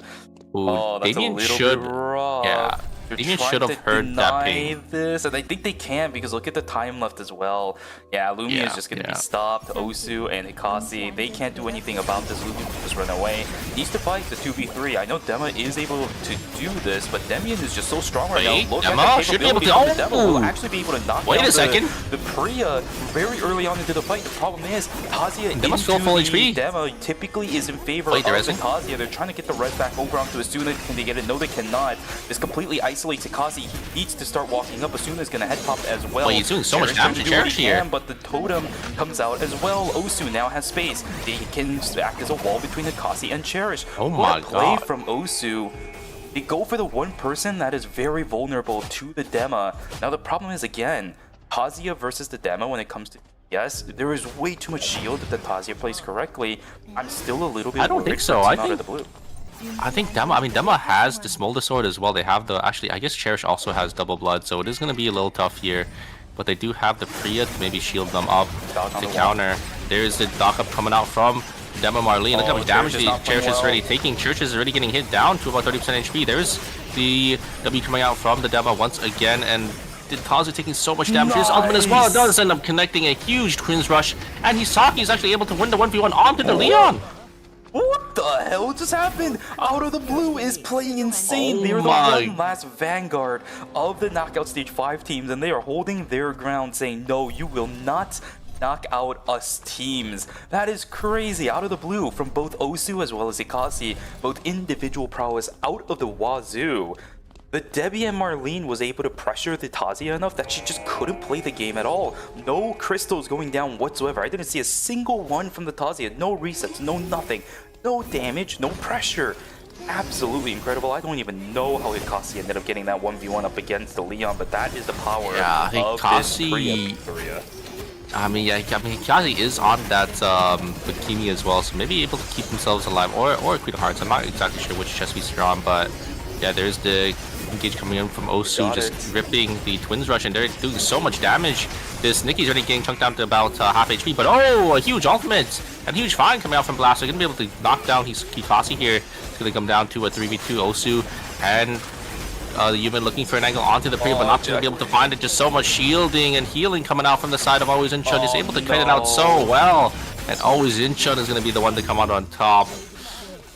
Ooh, that's Damien a little bit rough. Yeah. Damien should have heard that ping. This, and I think they can, because look at the time left as well. Yeah, Lumi is just going to be stopped. Osu and Hikasi, they can't do anything about this. Lumi will just run away. Needs to fight the 2v3. I know Dema is able to do this, but Demian is just so strong right now. Look at the capability of the Dema. Will actually be able to knock down the Priya very early on into the fight. The problem is, Kazuya into the Dema typically is in favor of the Kazuya. They're trying to get the res back over onto Asuna. Can they get it? No, they cannot. It's completely isolates Hikasi. He needs to start walking up. Asuna's gonna head pop as well. He's doing so much damage to Cherish here. But the totem comes out as well. Osu now has space. They can act as a wall between Hikasi and Cherish. Oh my god. Play from Osu. They go for the one person that is very vulnerable to the Dema. Now the problem is, again, Kazuya versus the Dema when it comes to yes, there is way too much shield that Kazuya plays correctly. I'm still a little bit I don't think so. I think Dema has the Smolder Sword as well. They have the, actually, I guess Cherish also has double blood, so it is going to be a little tough here. But they do have the Priya to maybe shield them up to counter. There's the Dock Up coming out from Dema Marlene. Look how much damage Cherish is already taking. Cherish is already getting hit down to about 30% HP. There's the W coming out from the Dema once again, and the Kazu taking so much damage. His ultimate as well does end up connecting a huge Twins Rush, and Hisaki is actually able to win the 1v1 onto the Leon. What the hell just happened? Out of the Blue is playing insane. They're the one last vanguard of the Knockout Stage 5 teams, and they are holding their ground, saying, no, you will not knock out us teams. That is crazy. Out of the Blue from both Osu as well as Hikasi, both individual prowess out of the wazoo. But Debbie and Marlene was able to pressure the Tazia enough that she just couldn't play the game at all. No crystals going down whatsoever. I didn't see a single one from the Tazia. No resets, no nothing. No damage, no pressure. Absolutely incredible. I don't even know how Hikasi ended up getting that 1v1 up against the Leon, but that is the power of Hikasi. Hikasi is on that bikini as well, so maybe able to keep themselves alive, or Queen of Hearts. I'm not exactly sure which chest piece they're on, but yeah, there's the engage coming in from Osu, Got just it. ripping the Twins Rush, and they're doing so much damage. This Nicki's already getting chunked down to about half HP, but oh, a huge ultimate and huge fine coming out from Blast. They're going to be able to knock down Kikasi here. It's going to come down to a 3v2 Osu, and you've been looking for an angle onto the Priya, but not going to be able to find it. Just so much shielding and healing coming out from the side of Always Inchun. He's able to kite it out so well, and Always Inchun is going to be the one to come out on top.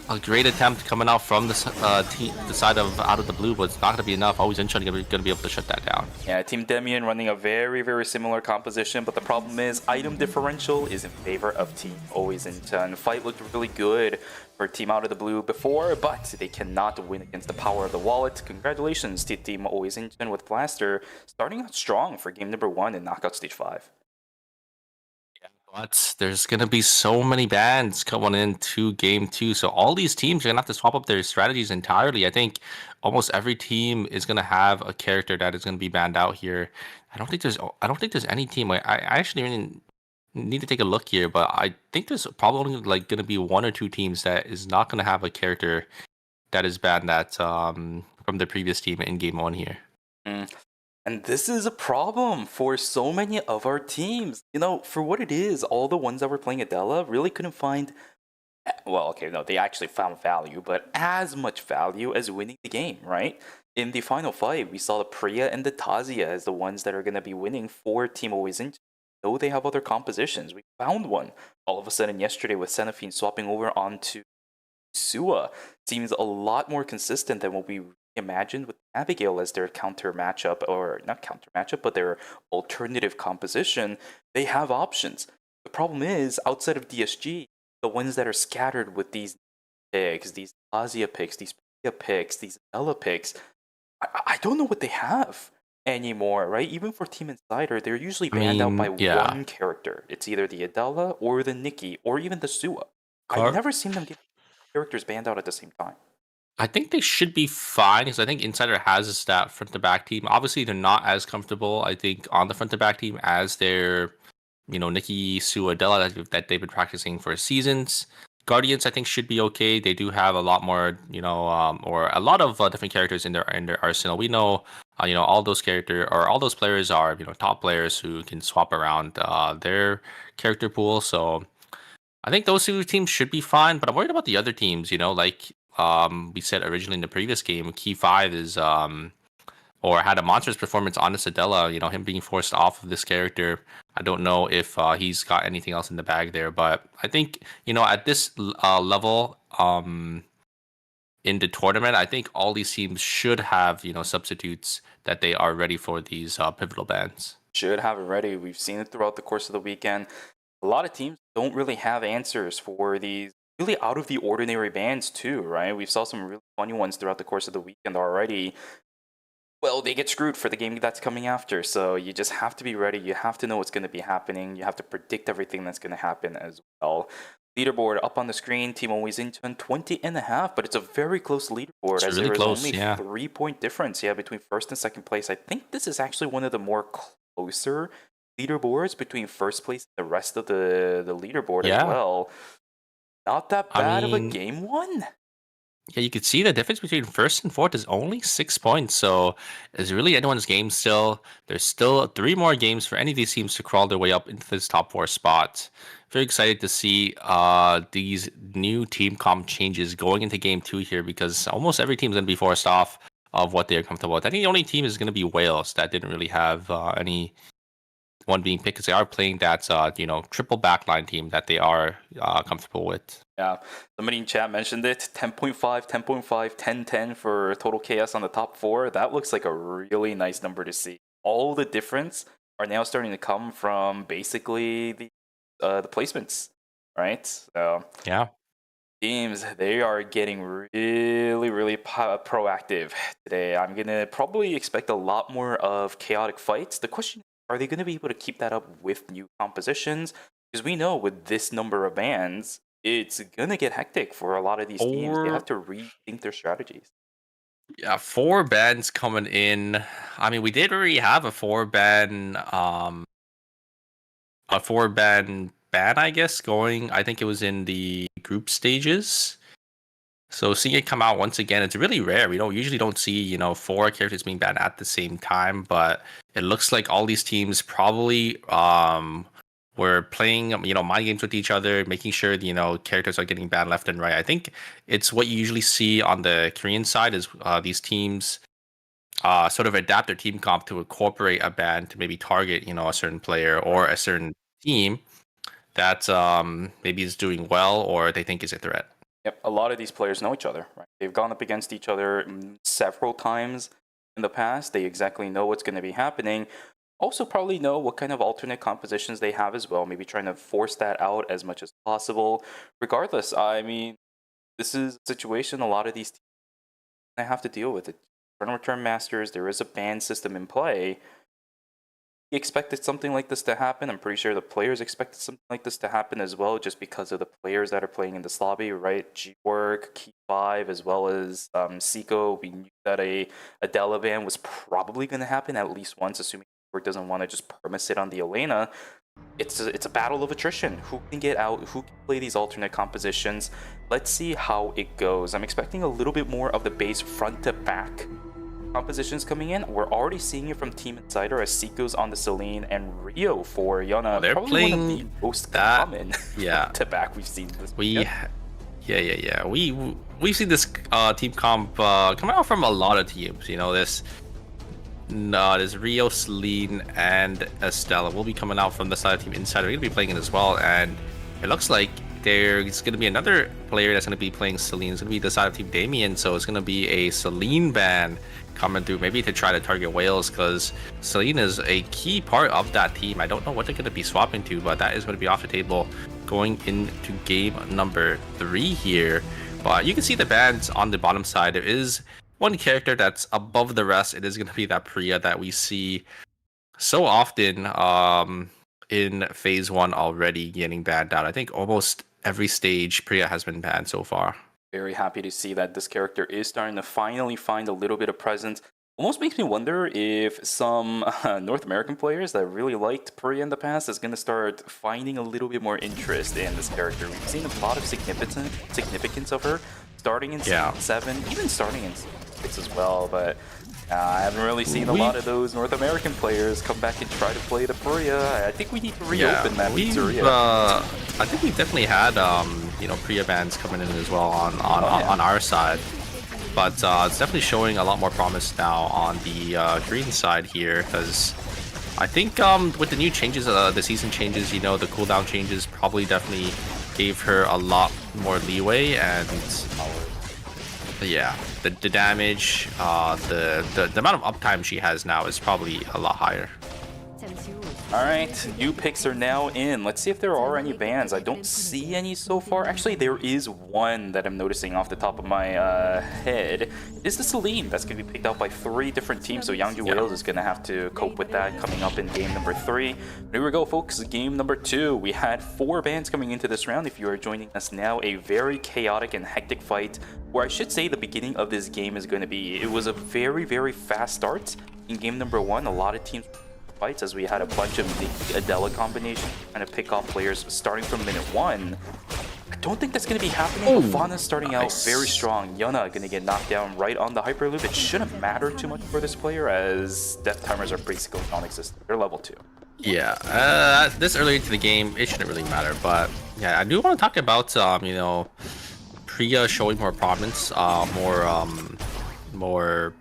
A great attempt coming out from the side of Out of the Blue, but it's not going to be enough. Always Inchun going to be able to shut that down. Yeah, Team Demian running a very, very similar composition, but the problem is item differential is in favor of Team Always Inchun. Fight looked really good for Team Out of the Blue before, but they cannot win against the power of the wallet. Congratulations to Team Always Inchun with Blaster, starting out strong for game number 1 in Knockout Stage 5. But there's going to be so many bans coming into game 2. So all these teams are going to have to swap up their strategies entirely. I think almost every team is going to have a character that is going to be banned out here. I don't think there's any team. I actually really need to take a look here, but I think there's probably like going to be 1 or 2 teams that is not going to have a character that is banned that from the previous team in game 1 here. And this is a problem for so many of our teams. You know, for what it is, all the ones that were playing Adela really couldn't find, well, okay, no, they actually found value, but as much value as winning the game, right? In the final fight, we saw the Priya and the Tazia as the ones that are going to be winning for Team Always Inchun. Though they have other compositions, we found one all of a sudden yesterday with Xenophine swapping over onto Sua. Seems a lot more consistent than what we imagined with Abigail as their counter matchup, or not counter matchup, but their alternative composition. They have options. The problem is, outside of DSG, the ones that are scattered with these picks, these Asia picks, these Priya picks, these Ella picks, I don't know what they have anymore, right? Even for Team Insider, they're usually banned out by one character. It's either the Adela or the Nikki or even the Sua. I've never seen them get characters banned out at the same time. I think they should be fine because I think Insider has that front to back team. Obviously, they're not as comfortable, I think, on the front to back team as their, Nikki, Sue, Adela that they've been practicing for seasons. Guardians, I think, should be okay. They do have a lot more, or a lot of different characters in their arsenal. We know, all those players are, top players who can swap around their character pool. So I think those 2 teams should be fine. But I'm worried about the other teams. Like we said originally in the previous game, Key 5 is or had a monstrous performance on this Adela. Him being forced off of this character. I don't know if he's got anything else in the bag there, but I think at this level in the tournament, I think all these teams should have substitutes that they are ready for these pivotal bans. Should have it ready. We've seen it throughout the course of the weekend. A lot of teams don't really have answers for these really out of the ordinary bans too, right? We saw some really funny ones throughout the course of the weekend already. Well, they get screwed for the game that's coming after, so you just have to be ready. You have to know what's going to be happening. You have to predict everything that's going to happen as well. Leaderboard up on the screen, Team Always Inchun 20.5, but it's a very close leaderboard. It's as really there is close, only yeah. 3-point difference, between first and second place. I think this is actually one of the more closer leaderboards between first place and the rest of the leaderboard as well. Not that bad of a game 1. Yeah, you could see the difference between first and fourth is only 6 points. So it's really anyone's game still. There's still 3 more games for any of these teams to crawl their way up into this top 4 spot. Very excited to see these new team comp changes going into game 2 here, because almost every team's going to be forced off of what they're comfortable with. I think the only team is going to be Wales that didn't really have any one being picked, because they are playing that triple backline team that they are comfortable with. Yeah, somebody in chat mentioned it. 10.5, 10.5, 10.10 for total chaos on the top 4. That looks like a really nice number to see. All the difference are now starting to come from basically the placements, right? So yeah, teams, they are getting really proactive today. I'm gonna probably expect a lot more of chaotic fights. The question: are they going to be able to keep that up with new compositions? Because we know with this number of bans, it's going to get hectic for a lot of these teams. They have to rethink their strategies. Yeah, 4 bans coming in. I mean, we did already have a 4-ban ban, I guess, going. I think it was in the group stages. So seeing it come out once again, it's really rare. We usually don't see, 4 characters being banned at the same time, but it looks like all these teams probably were playing, mind games with each other, making sure, characters are getting banned left and right. I think it's what you usually see on the Korean side is these teams sort of adapt their team comp to incorporate a ban to maybe target, a certain player or a certain team that maybe is doing well or they think is a threat. Yep, a lot of these players know each other, right? They've gone up against each other several times in the past. They exactly know what's going to be happening. Also probably know what kind of alternate compositions they have as well. Maybe trying to force that out as much as possible. Regardless, I mean, this is a situation a lot of these teams have to deal with. It. Tournament Return Masters, there is a ban system in play. He expected something like this to happen. I'm pretty sure the players expected something like this to happen as well, just because of the players that are playing in this lobby, right? G-Work, Key5, as well as Seiko. We knew that a Adela ban was probably going to happen at least once, assuming G-Work doesn't want to just perma-sit on the Elena. It's a battle of attrition. Who can get out? Who can play these alternate compositions? Let's see how it goes. I'm expecting a little bit more of the base front to back compositions coming in. We're already seeing it from Team Insider as Seiko's on the Celine and Rio for Yana. Oh, they're probably playing one of the most that, common to back we've seen this. Yeah. We've seen this team comp coming out from a lot of teams. This Rio, Celine, and Estella will be coming out from the side of Team Insider. We're gonna be playing it as well, and it looks like there's going to be another player that's going to be playing Celine. It's going to be the side of Team Damien, so it's going to be a Celine ban coming through, maybe to try to target Wales, because Celine is a key part of that team. I don't know what they're going to be swapping to, but that is going to be off the table going into game number 3 here. But you can see the bans on the bottom side. There is one character that's above the rest. It is going to be that Priya that we see so often in phase 1 already getting banned out. I think almost every stage Priya has been banned so far. Very happy to see that this character is starting to finally find a little bit of presence. Almost makes me wonder if some North American players that really liked Priya in the past is going to start finding a little bit more interest in this character. We've seen a lot of significance of her starting in Season 7, even starting in Season 6 as well, but I haven't really seen a lot of those North American players come back and try to play the Priya. I think we need to reopen that pizzeria. I think we've definitely had Priya bans coming in as well on our side, but it's definitely showing a lot more promise now on the green side here, because I think with the new changes, the season changes, the cooldown changes probably definitely gave her a lot more leeway, and yeah, the damage, the amount of uptime she has now is probably a lot higher. Alright, new picks are now in. Let's see if there are any bans. I don't see any so far. Actually, there is one that I'm noticing off the top of my head. It is the Celine that's going to be picked out by 3 different teams, so Yangju Wales is going to have to cope with that coming up in game number 3. Here we go, folks. Game number 2. We had 4 bans coming into this round. If you are joining us now, a very chaotic and hectic fight, where I should say the beginning of this game is going to be. It was a very, very fast start in game number 1. A lot of teams fights as we had a bunch of Nikki Adela combinations trying to pick off players starting from minute 1. I don't think that's going to be happening. Fana's starting out very strong. Yuna going to get knocked down right on the Hyperloop. It shouldn't matter too much for this player as death timers are basically non-existent. They're level 2. Yeah, this early into the game, it shouldn't really matter. But yeah, I do want to talk about Priya showing more prominence, more.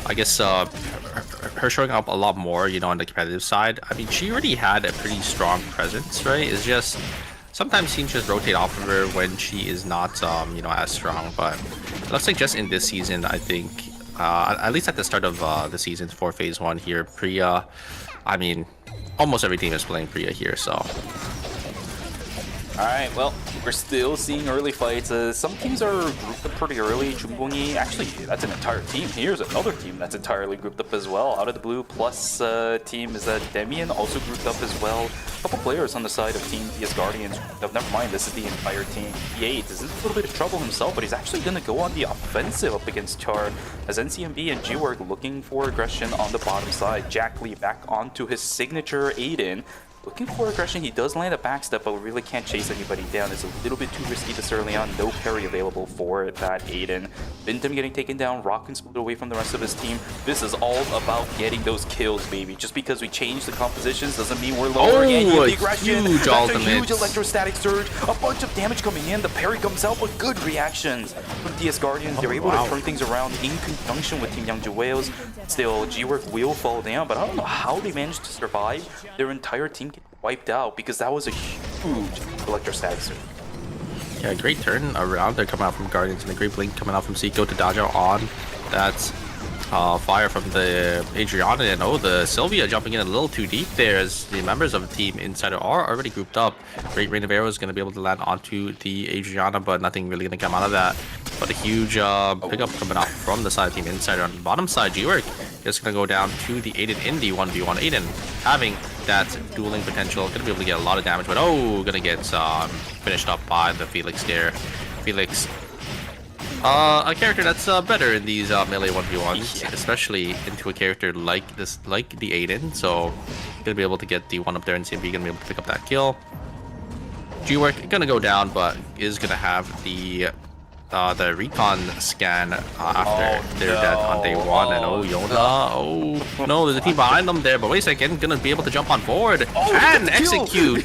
I guess her showing up a lot more, on the competitive side. I mean, she already had a pretty strong presence, right? It's just sometimes teams just rotate off of her when she is not, as strong. But it looks like just in this season, I think, at least at the start of the season for phase 1 here, Priya, I mean, almost every team is playing Priya here, so. Alright, well, we're still seeing early fights. Some teams are grouped up pretty early. Jungbongi, actually, that's an entire team. Here's another team that's entirely grouped up as well. Out of the blue, plus team is Demian, also grouped up as well. A couple players on the side of Team DS Guardians. Never mind, this is the entire team. E8 is in a little bit of trouble himself, but he's actually going to go on the offensive up against Char, as NCMB and G-Work looking for aggression on the bottom side. Jack Lee back onto his signature Aiden. looking for aggression. He does land a backstep, but really can't chase anybody down. It's a little bit too risky this early on. No parry available for that Aiden. Vintum getting taken down. Rock can split away from the rest of his team. This is all about getting those kills, baby. Just because we changed the compositions doesn't mean we're lowering any of the aggression. Huge That's a ultimate. huge electrostatic surge. A bunch of damage coming in. The parry comes out with good reactions from DS Guardians. They're able to turn things around in conjunction with Team Youngju Whales. Still, G-Work will fall down, but I don't know how they managed to survive. Their entire team get wiped out because that was a huge electrostatic surge. Yeah, great turn around. They're coming out from Guardians and a great blink coming out from Seiko to dodge out on that fire from the Adriana. And the Sylvia jumping in a little too deep there as the members of the team Insider are already grouped up. Great rain of arrows is going to be able to land onto the Adriana, but nothing really going to come out of that. But a huge pickup coming out from the side of Team Insider. On the bottom side, G-Work is going to go down to the Aiden in the 1v1. Aiden having that dueling potential, going to be able to get a lot of damage, but going to get finished up by the Felix there. Felix, a character that's better in these melee 1v1s, especially into a character like this, like the Aiden. So going to be able to get the one up there and see if he can be able to pick up that kill. G-Work going to go down, but is going to have the recon scan after they're dead on day one. And Yona, no, there's a team behind them there, but wait a second, gonna be able to jump on board and execute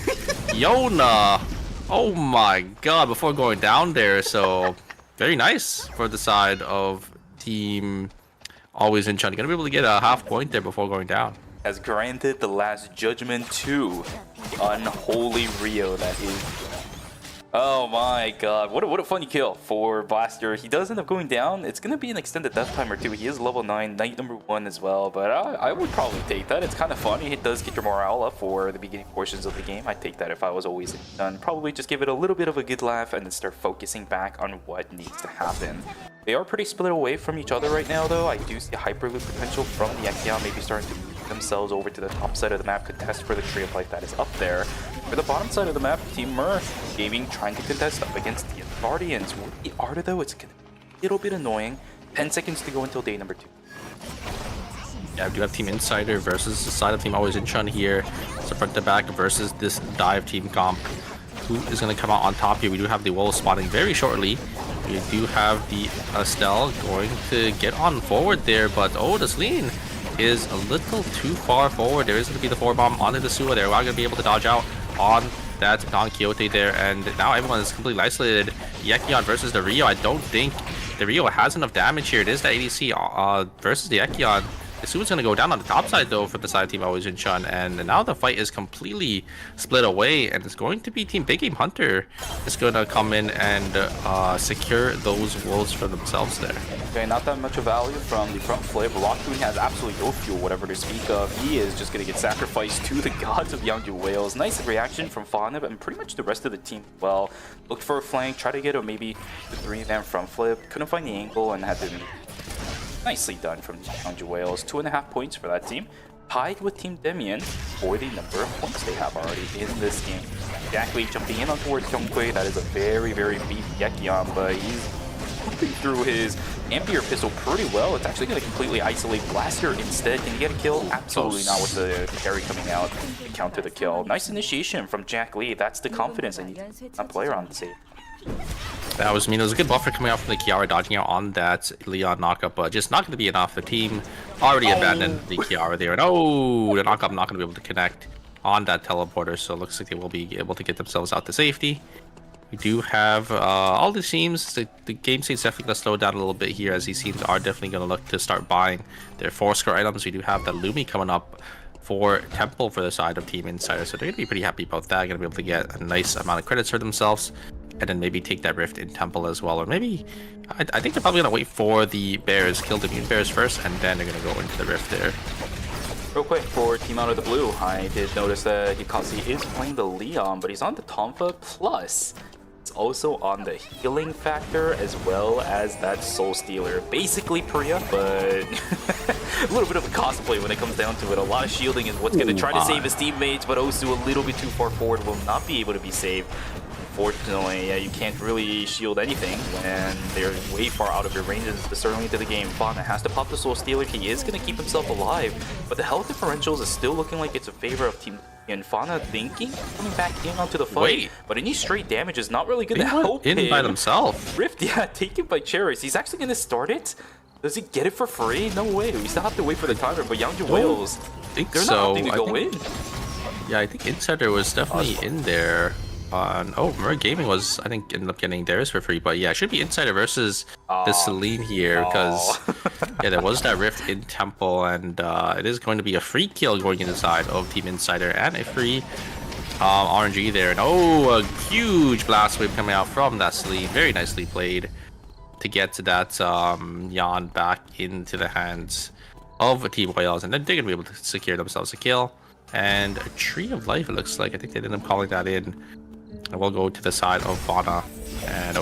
Yona. Oh my god, before going down there. So very nice for the side of Team Always in Chun. Gonna be able to get a half point there before going down. Has granted the last judgment to Unholy Rio, that is. Oh my god, what a funny kill for Blaster. He does end up going down. It's going to be an extended death timer too. He is level 9, Knight number 1 as well, but I would probably take that. It's kind of funny. It does get your morale up for the beginning portions of the game. I'd take that if I was always done. Probably just give it a little bit of a good laugh and then start focusing back on what needs to happen. They are pretty split away from each other right now though. I do see Hyperloop potential from the Ekion, maybe starting to move themselves over to the top side of the map, contest for the Tree of Life that is up there. For the bottom side of the map, Team Mer Gaming trying to contest up against the Guardians. With the Arda though, it's gonna be a little bit annoying. 10 seconds to go until day number 2. Yeah, we do have Team Insider versus the side of Team Always in Chun here. So front to back versus this dive team comp. Who is going to come out on top here? We do have the Wolves spawning very shortly. We do have the Estelle going to get on forward there, but the Celine is a little too far forward. There is going to be the 4-bomb onto the Sua there. We're not going to be able to dodge out on that Don Quixote there, and now everyone is completely isolated. Ekion versus the Rio. I don't think the Rio has enough damage here. It is the ADC versus the Ekion. The Sua's going to go down on the top side though for the side of Team Always in Chun, and now the fight is completely split away, and it's going to be Team Big Game Hunter is going to come in and secure those wolves for themselves there. Okay, not that much of value from the front flip. Raccoon has absolutely no fuel, whatever to speak of. He is just going to get sacrificed to the gods of Youngju Whales. Nice reaction from Fauna, and pretty much the rest of the team. Well, looked for a flank, try to get a maybe the 3-man front flip. Couldn't find the angle and had to. Nicely done from Youngju Whales. 2.5 points for that team. Tied with Team Demian for the number of points they have already in this game. Jack Lee jumping in on towards Kyungkui. That is a very, very beefy Ekion, but he's moving through his Ampere pistol pretty well. It's actually going to completely isolate Blaster instead. Can he get a kill? Absolutely not, with the carry coming out to counter the kill. Nice initiation from Jack Lee. That's the confidence I need a player on the save. That was mean. It was a good buffer coming out from the Kiara, dodging out on that Leon knockup, but just not going to be enough. The team already abandoned the Kiara there, and the knockup not going to be able to connect on that teleporter, so it looks like they will be able to get themselves out to safety. We do have all the teams. The game state's definitely going to slow down a little bit here, as these teams are definitely going to look to start buying their 4-score items. We do have the Lumi coming up for Temple for the side of Team Insider, so they're going to be pretty happy about that. Going to be able to get a nice amount of credits for themselves, and then maybe take that rift in Temple as well. Or maybe, I think they're probably going to wait for the Bears, kill the Immune Bears first, and then they're going to go into the rift there. Real quick for Team Out of the Blue, I did notice that Hikasi is playing the Leon, but he's on the Tonfa Plus. It's also on the healing factor as well as that Soul Stealer. Basically Priya, but a little bit of a cosplay when it comes down to it. A lot of shielding is what's going to try to save his teammates, but Osu a little bit too far forward, will not be able to be saved. unfortunately, yeah, you can't really shield anything when they're way far out of your range. It's early into the game. Fauna has to pop the Soul Stealer. He is going to keep himself alive, but the health differentials is still looking like it's in favor of Team. And Fauna thinking coming back in onto the fight, Wait. but any straight damage is not really going They to went help in him. by themselves. Rift, yeah, taken by Cherish. He's actually going to start it. Does he get it for free? No way. We still have to wait for the timer. But Yangju Whales, they're not opting to go in. Yeah, I think Insider was definitely in there. Mer Gaming was, I think, ended up getting theirs for free. But yeah, it should be Insider versus the Celine here because yeah, there was that rift in Temple, and it is going to be a free kill going inside of Team Insider and a free RNG there. And a huge blast wave coming out from that Celine. Very nicely played to get to that Yan back into the hands of Team Whales, and then they're gonna be able to secure themselves a kill. And a Tree of Life, it looks like. I think they ended up calling that in. And we'll go to the side of Fauna. And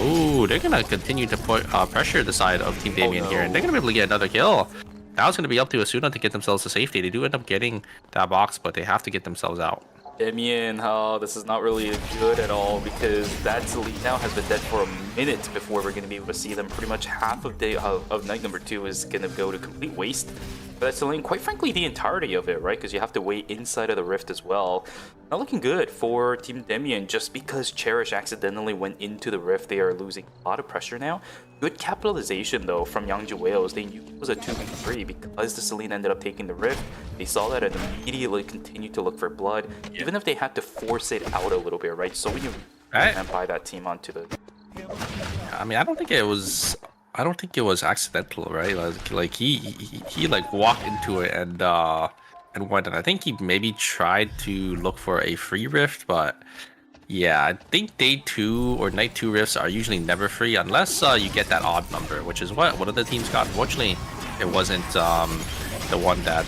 they're gonna continue to put pressure the side of Team Damien here, and they're gonna be able to get another kill. Now it's gonna be up to Asuna to get themselves to safety. They do end up getting that box, but they have to get themselves out. Damien, this is not really good at all because that Celine now has been dead for a minute before we're going to be able to see them. Pretty much half of night number 2 is going to go to complete waste. But that Celine, quite frankly, the entirety of it, right? Because you have to wait inside of the rift as well. Not looking good for Team Damien just because Cherish accidentally went into the rift. They are losing a lot of pressure now. Good capitalization though from Yangju Whales. They knew it was a 2v3 because the Celine ended up taking the rift. They saw that and immediately continued to look for blood, even if they had to force it out a little bit, right? So when you buy that team onto the. I mean, I don't think it was accidental, right? Like he like walked into it and went. And I think he maybe tried to look for a free rift, but. Yeah, I think day 2 or night 2 rifts are usually never free unless you get that odd number, which is what one of the teams got. Unfortunately, it wasn't the one that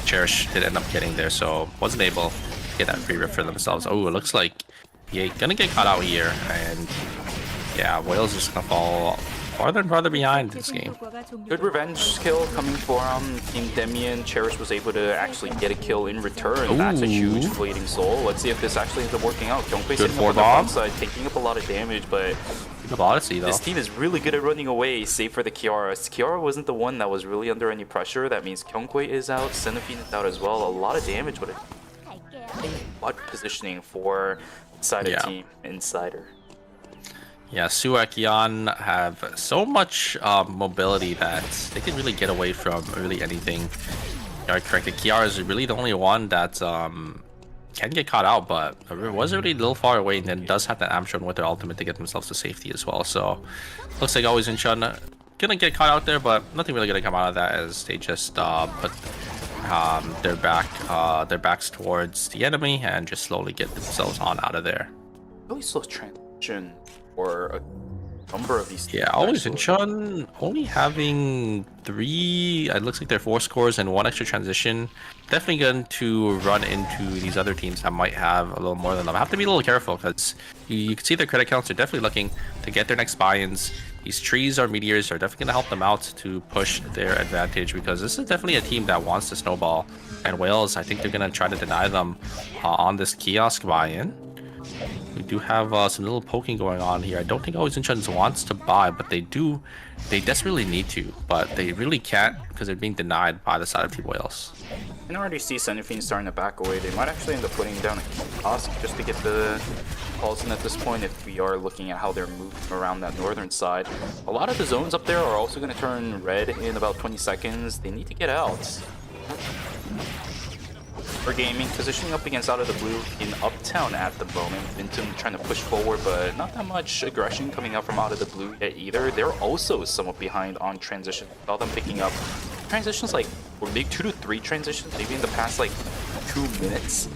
Cherish did end up getting there, so wasn't able to get that free rift for themselves. It looks like he's gonna get caught out here, and yeah, Wales is gonna fall farther and farther behind this game. Good revenge kill coming from Team Damien. Cherish was able to actually get a kill in return. That's a huge fleeting soul. Let's see if this actually ends up working out. Kyungkwei sitting up on the front side, taking up a lot of damage, but this team is really good at running away, save for the Kiara. Kiara wasn't the one that was really under any pressure. That means Kyungkwei is out, Senefine is out as well. A lot of damage, but what positioning for Team Insider. Yeah, Suak Yan have so much mobility that they can really get away from really anything. You are correct. Kiara is really the only one that can get caught out, but it was really a little far away, and then does have that Amshon with their ultimate to get themselves to safety as well. So looks like always Incheon gonna get caught out there, but nothing really gonna come out of that as they just put their backs towards the enemy and just slowly get themselves on out of there. Really slow transition for a number of these teams. Yeah, always Incheon only having 3, it looks like they're 4 scores and 1 extra transition. Definitely going to run into these other teams that might have a little more than them. I have to be a little careful because you can see their credit counts are definitely looking to get their next buy-ins. These trees or meteors are definitely going to help them out to push their advantage because this is definitely a team that wants to snowball. And Wales, I think they're going to try to deny them on this kiosk buy-in. We do have some little poking going on here. I don't think Always Incheon wants to buy, but they desperately need to, but they really can't because they're being denied by the side of Team Wales. I can already see Senefine starting to back away. They might actually end up putting down a kiosk just to get the calls in at this point if we are looking at how they're moving around that northern side. A lot of the zones up there are also going to turn red in about 20 seconds. They need to get out. For gaming, positioning up against Out of the Blue in Uptown at the moment. Vintum trying to push forward, but not that much aggression coming out from Out of the Blue yet either. They're also somewhat behind on transition. Saw them picking up transitions like, or maybe 2 to 3 transitions, maybe in the past like 2 minutes.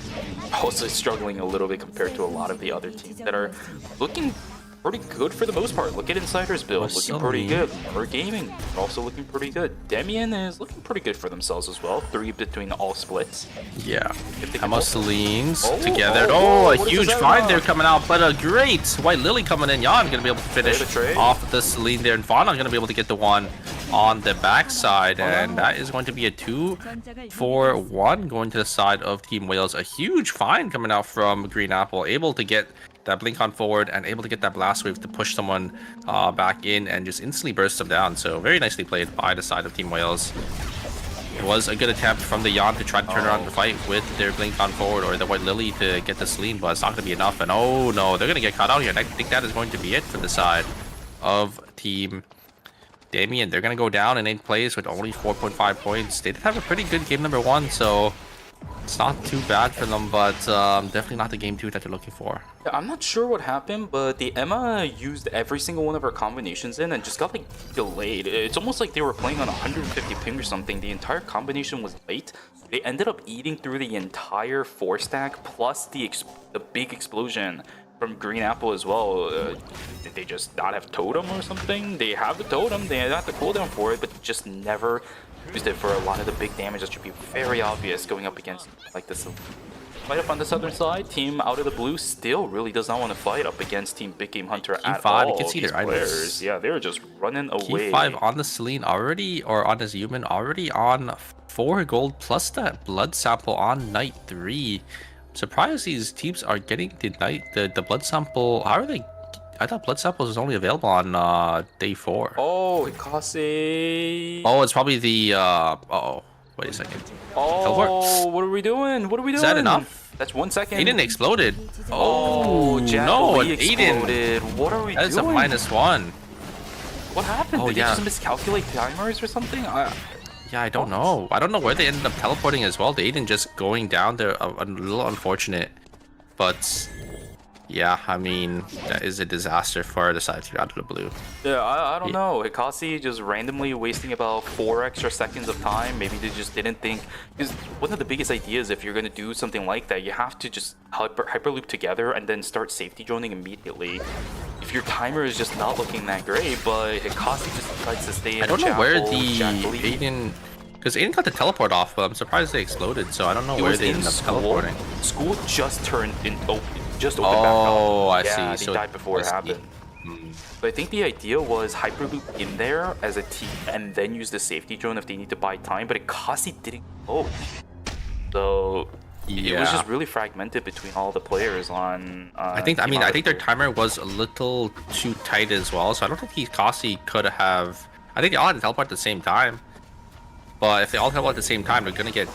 Also struggling a little bit compared to a lot of the other teams that are looking pretty good for the most part. Look at Insider's build, looking pretty good. Mer Gaming also looking pretty good. Damien is looking pretty good for themselves as well. 3 between all splits. Yeah. Celine together. A huge find there coming out, but a great White Lily coming in. Yan gonna be able to finish off the Celine there, and Fauna gonna be able to get the one on the backside, and that is going to be a 2-4-1 going to the side of Team Wales. A huge find coming out from Green Apple, able to get that blink on forward and able to get that blast wave to push someone back in and just instantly burst them down. So very nicely played by the side of Team Wales. It was a good attempt from the Yon to try to turn around the fight with their blink on forward or the White Lily to get the Celine, but it's not going to be enough. And oh no, they're going to get caught out here. And I think that is going to be it for the side of Team Damien. They're going to go down in 8th place with only 4.5 points. They did have a pretty good game number 1, so it's not too bad for them, but definitely not the game 2 that they're looking for. Yeah, I'm not sure what happened, but the Emma used every single one of her combinations in and just got like delayed. It's almost like they were playing on 150 ping or something. The entire combination was late. They ended up eating through the entire 4-stack plus the big explosion from Green Apple as well. Did they just not have totem or something? They have the totem, they have the cooldown for it, but just never used it for a lot of the big damage that should be very obvious going up against like this. Fight up on the southern side, team out of the blue still really does not want to fight up against Team Big Game Hunter at all. You can see their players. Yeah, they're just running away. Key 5 on the Celine already, or on his human already on 4 gold plus that blood sample on night 3. I'm surprised these teams are getting the blood sample. How are they? I thought blood samples was only available on day 4. Oh, Hikase. Oh, it's probably the uh-oh. Wait a second. Oh, Teleport. what are we doing? What are we doing? Is that enough? That's 1 second. Aiden exploded. Oh, no, Aiden exploded. What are we That is doing? a -1. What happened? Oh, Did yeah. they just miscalculate timers or something? Yeah, I don't know. I don't know where they ended up teleporting as well. The Aiden just going down there, a little unfortunate. But yeah, I mean, that is a disaster for the side out of the blue. Yeah, I don't know. Hikase just randomly wasting about 4 extra seconds of time. Maybe they just didn't think. Because one of the biggest ideas, if you're going to do something like that, you have to just hyperloop together and then start safety droning immediately. If your timer is just not looking that great, but Hikase just decides to stay in I don't know where the Jacqueline. Aiden... Because Aiden got the teleport off, but I'm surprised they exploded, so I don't know It where was they in ended up school. teleporting. School just turned in just opened back up. Oh, I Yeah, see. they died before it happened. Hmm. But I think the idea was hyperloop in there as a team and then use the safety drone if they need to buy time, but Hikase didn't go. So it was just really fragmented between all the players on I think their timer was a little too tight as well, so I don't think Hikase could have... I think they all had to teleport at the same time. But if they all teleport at the same time, they're gonna get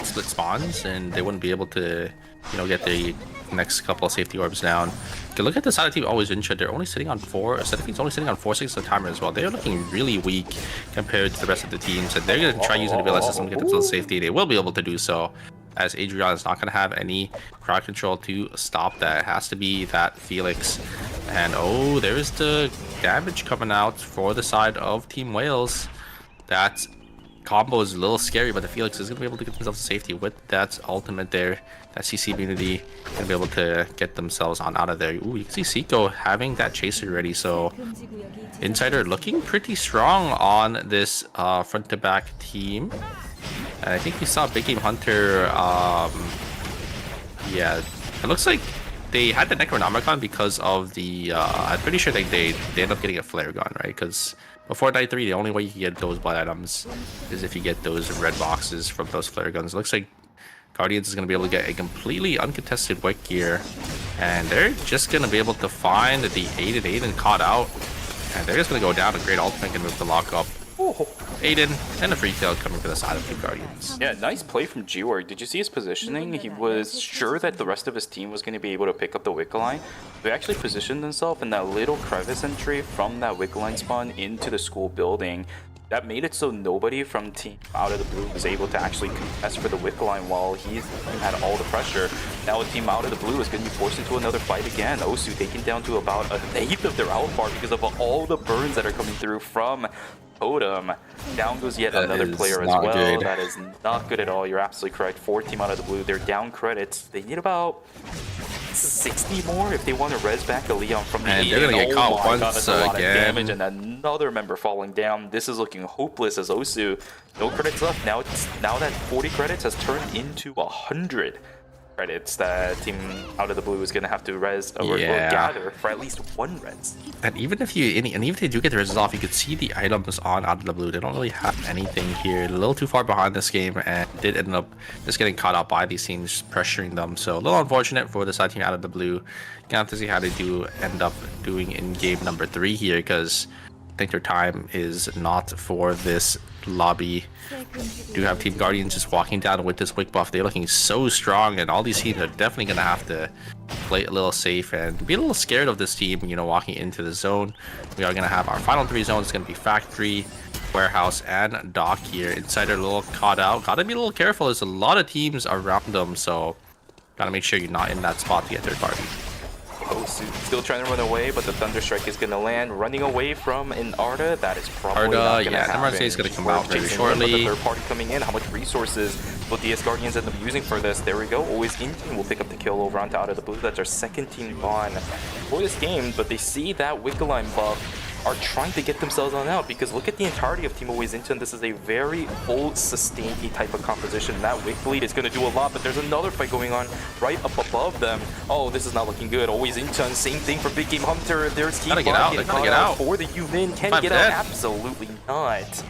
split spawns, and they wouldn't be able to, you know, get the next couple of safety orbs down. Okay, look at the side of team always injured. They're only sitting on 4. Cetifine's only sitting on 4/6 of the timer as well. They're looking really weak compared to the rest of the teams, and they're gonna try using the BLS system to get themselves safety. They will be able to do so, as Adrian is not gonna have any crowd control to stop that. It has to be that Felix. And oh, there's the damage coming out for the side of Team Wales. That combo is a little scary, but the Felix is going to be able to get themselves to safety with that ultimate there. That CC immunity going to be able to get themselves on out of there. Ooh, you can see Seiko having that chaser ready, so Insider looking pretty strong on this front-to-back team. And I think we saw Big Game Hunter, yeah, it looks like they had the Necronomicon because of the, I'm pretty sure they end up getting a flare gun, right? Because before night 3, the only way you can get those blood items is if you get those red boxes from those flare guns. It looks like Guardians is going to be able to get a completely uncontested wick gear, and they're just going to be able to find the 8 and caught out, and they're just going to go down. A great ultimate can move the lock up. Aiden and a free tail coming for the side of the Guardians. Yeah, nice play from G-Work. Did you see his positioning? He was sure that the rest of his team was going to be able to pick up the wick line. They actually positioned themselves in that little crevice entry from that wick line spawn into the school building. That made it so nobody from team out of the blue was able to actually contest for the wick line while he had all the pressure. Now a team out of the blue is going to be forced into another fight again. Osu taken down to about 1/8 of their outbar because of all the burns that are coming through from Totem. Down goes yet another player as well. Good. That is not good at all. You're absolutely correct. 4 team out of the blue. They're down credits. They need about 60 more if they want to res back a Leon from the And they're gonna get caught once that's a lot of again. damage, and another member falling down. This is looking hopeless as Osu. No credits left. Now that 40 credits has turned into 100. credits that Team Out of the Blue is going to have to res or gather for at least one res. And even if even if they do get the reses off, you could see the items on Out of the Blue. They don't really have anything here. A little too far behind this game, and did end up just getting caught out by these teams pressuring them. So a little unfortunate for the side team Out of the Blue. Gonna have to see how they do end up doing in game number 3 here, because I think their time is not for this lobby. Do have Team Guardians just walking down with this wick buff. They're looking so strong, and all these teams are definitely gonna have to play a little safe and be a little scared of this team, you know, walking into the zone. We are gonna have our final 3 zones. It's gonna be factory, warehouse, and dock here. Insider a little caught out. Gotta be a little careful. There's a lot of teams around them, so gotta make sure you're not in that spot to get third party. Oh, still trying to run away, but the Thunder Strike is going to land. Running away from an Arda, that is probably not going to happen. Arda, yeah, is going to come out very shortly. The third party coming in. How much resources will DS Guardians end up using for this? There we go. Always in team will pick up the kill over onto Out of the Blue. That's our second team gone for this game, but they see that Wickeline buff, are trying to get themselves on out, because look at the entirety of Team Always Into, and this is a very full sustained type of composition. That Wick Bleed is going to do a lot, but there's another fight going on right up above them. Oh, this is not looking good. Always Into, same thing for Big Game Hunter. There's Team Gotta get out. They gotta get out for the Yumin. Can get out? Absolutely not.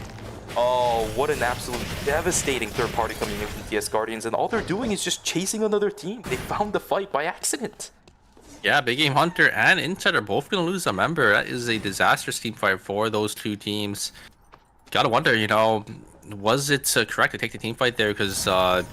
Oh, what an absolute devastating third party coming in from DS Guardians, and all they're doing is just chasing another team. They found the fight by accident. Yeah, Big Game Hunter and Insider both gonna lose a member. That is a disastrous team fight for those two teams. Gotta wonder, you know, was it correct to take the team fight there? Because I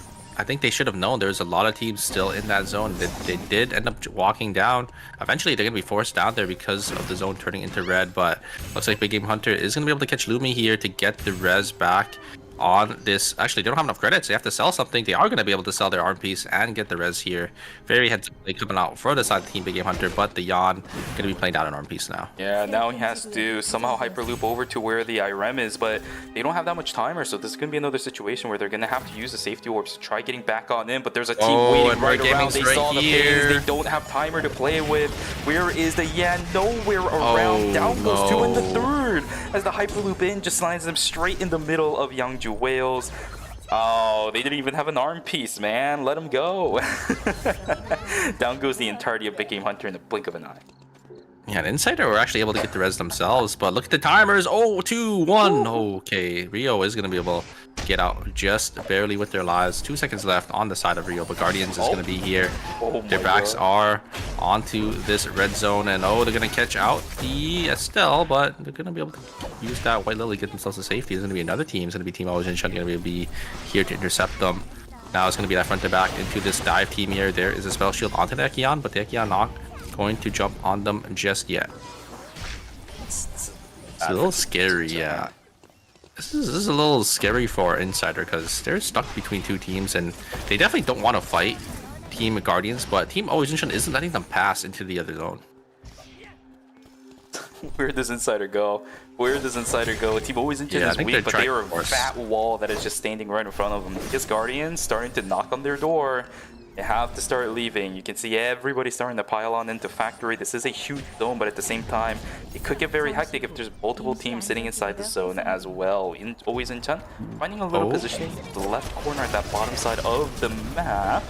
think they should have known there's a lot of teams still in that zone. They did end up walking down. Eventually, they're gonna be forced down there because of the zone turning into red. But looks like Big Game Hunter is gonna be able to catch Lumi here to get the res back on this. Actually, they don't have enough credits. They have to sell something. They are going to be able to sell their arm piece and get the res here. Very heads up play coming out for the side team Big Game Hunter, but the Yon going to be playing down an arm piece now. Yeah, now he has to somehow hyperloop over to where the IRM is, but they don't have that much timer, so this is going to be another situation where they're going to have to use the safety orbs to try getting back on in, but there's a team waiting right around. They saw the pings. They don't have timer to play with. Where is the Yan? Nowhere around. Down goes 2 in the third as the hyperloop in just lands them straight in the middle of Yangju Whales. Oh, they didn't even have an arm piece, man. Let them go. Down goes the entirety of Big Game Hunter in the blink of an eye. Yeah, and Insider were actually able to get the res themselves, but look at the timers. Oh, 2-1. Okay, Rio is going to be able to get out just barely with their lives. 2 seconds left on the side of Rio, but Guardians is going to be here. Their backs are onto this red zone, and oh, they're going to catch out the Estelle, but they're going to be able to use that White Lily, get themselves to safety. There's going to be another team. It's going to be Team Always Inshan going to be here to intercept them. Now it's going to be that front to back into this dive team here. There is a spell shield onto the Ekion, but the Ekion not going to jump on them just yet. It's a little scary, yeah. This is a little scary for Insider because they're stuck between two teams and they definitely don't want to fight Team Guardians, but Team Always Inshan isn't letting them pass into the other zone. Where does Insider go? Where does Insider go? Team Always Inshan is weak, but they are a fat wall that is just standing right in front of them. This Guardians starting to knock on their door. They have to start leaving. You can see everybody starting to pile on into factory. This is a huge zone, but at the same time, it could get very hectic if there's multiple teams sitting inside the zone as well. Always Inshan finding a little positioning in the left corner at that bottom side of the map.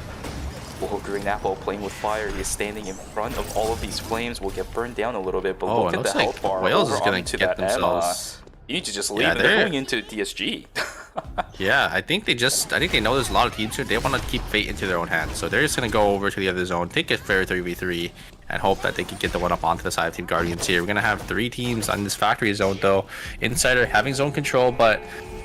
Whoa, Green Apple playing with fire. He is standing in front of all of these flames. Will get burned down a little bit, but look at the health bar. Wales is going to get themselves. You need to just leave. They're going into DSG. Yeah, I think they know there's a lot of teams here. They want to keep fate into their own hands, so they're just gonna go over to the other zone, take a fair 3v3, and hope that they can get the one up onto the side of Team Guardians here. We're gonna have 3 teams on this factory zone though. Insider having zone control, but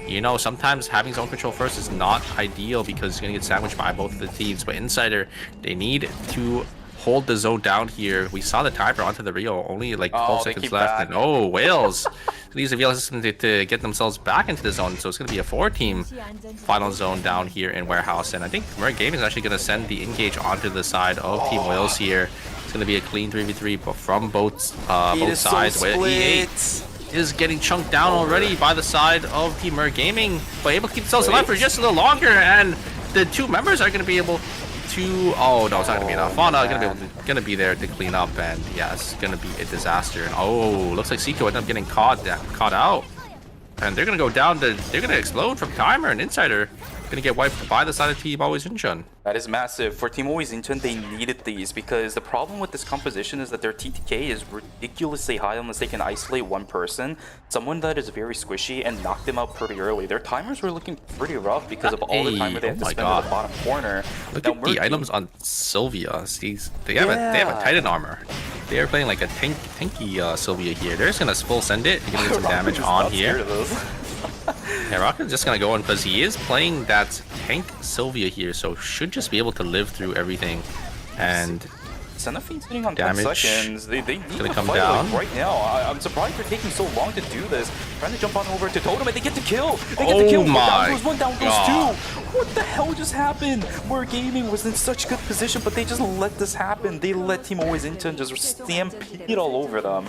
you know, sometimes having zone control first is not ideal because you're gonna get sandwiched by both of the teams. But Insider, they need to hold the zone down here. We saw the timer onto the Rio, only like 12 seconds left, and oh, Wales needs a VL system to get themselves back into the zone. So it's going to be a 4-team final zone down here in Warehouse, and I think Merc Gaming is actually going to send the engage onto the side of Team Wales here. It's going to be a clean 3v3, but from both sides. So E8 is getting chunked down already by the side of Team Merc Gaming, but able to keep themselves alive for just a little longer, and the 2 members are going to be able to, oh no, it's not gonna be enough. Fauna gonna be there to clean up, and yeah, it's gonna be a disaster. And oh, looks like Seiko ended up getting caught out, and they're gonna go down to, they're gonna explode from timer and Insider. gonna get wiped by the side of Team Always Incheon. That is massive. For Team Always Incheon, they needed these because the problem with this composition is that their TTK is ridiculously high unless they can isolate one person, someone that is very squishy, and knock them out pretty early. Their timers were looking pretty rough because of all the timer they had to spend in the bottom corner. Look at the items on Sylvia. They have a Titan armor. They are playing like a tanky Sylvia here. They're just gonna full send it. You're gonna get some damage on here. Yeah, Rocket's just gonna go in because he is playing that tank Sylvia here, so should just be able to live through everything. And Senaphine's sitting on 10 damage seconds. They need gonna to come fight down. like right now. I'm surprised they're taking so long to do this. Trying to jump on over to Totem and they get the kill. They get the kill. My down goes one, down goes God. two. What the hell just happened? Where Gaming was in such good position, but they just let this happen. They let Team Always Incheon just stampede all over them.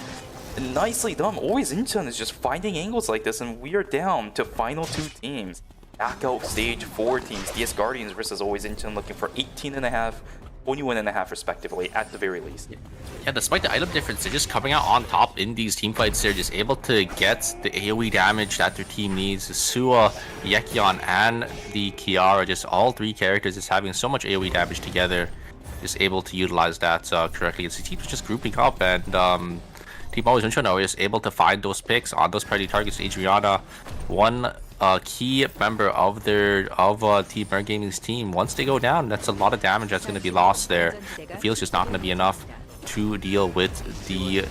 And nicely done. Always Incheon is just finding angles like this, and we are down to final two teams. Knockout stage 4 teams. DS Guardians versus Always Incheon, looking for 18.5, 21.5 respectively, at the very least. yeah, despite the item difference, they're just coming out on top in these team fights. They're just able to get the AoE damage that their team needs. Sua, Yekion, and the Kiara, just all three characters just having so much AoE damage together. Just able to utilize that correctly. It's the teams just grouping up, and Team Always Incheon is able to find those picks on those priority targets. Adriana, one key member of Team Mer Gaming's team. Once they go down, that's a lot of damage that's going to be lost there. It feels just not going to be enough to deal with the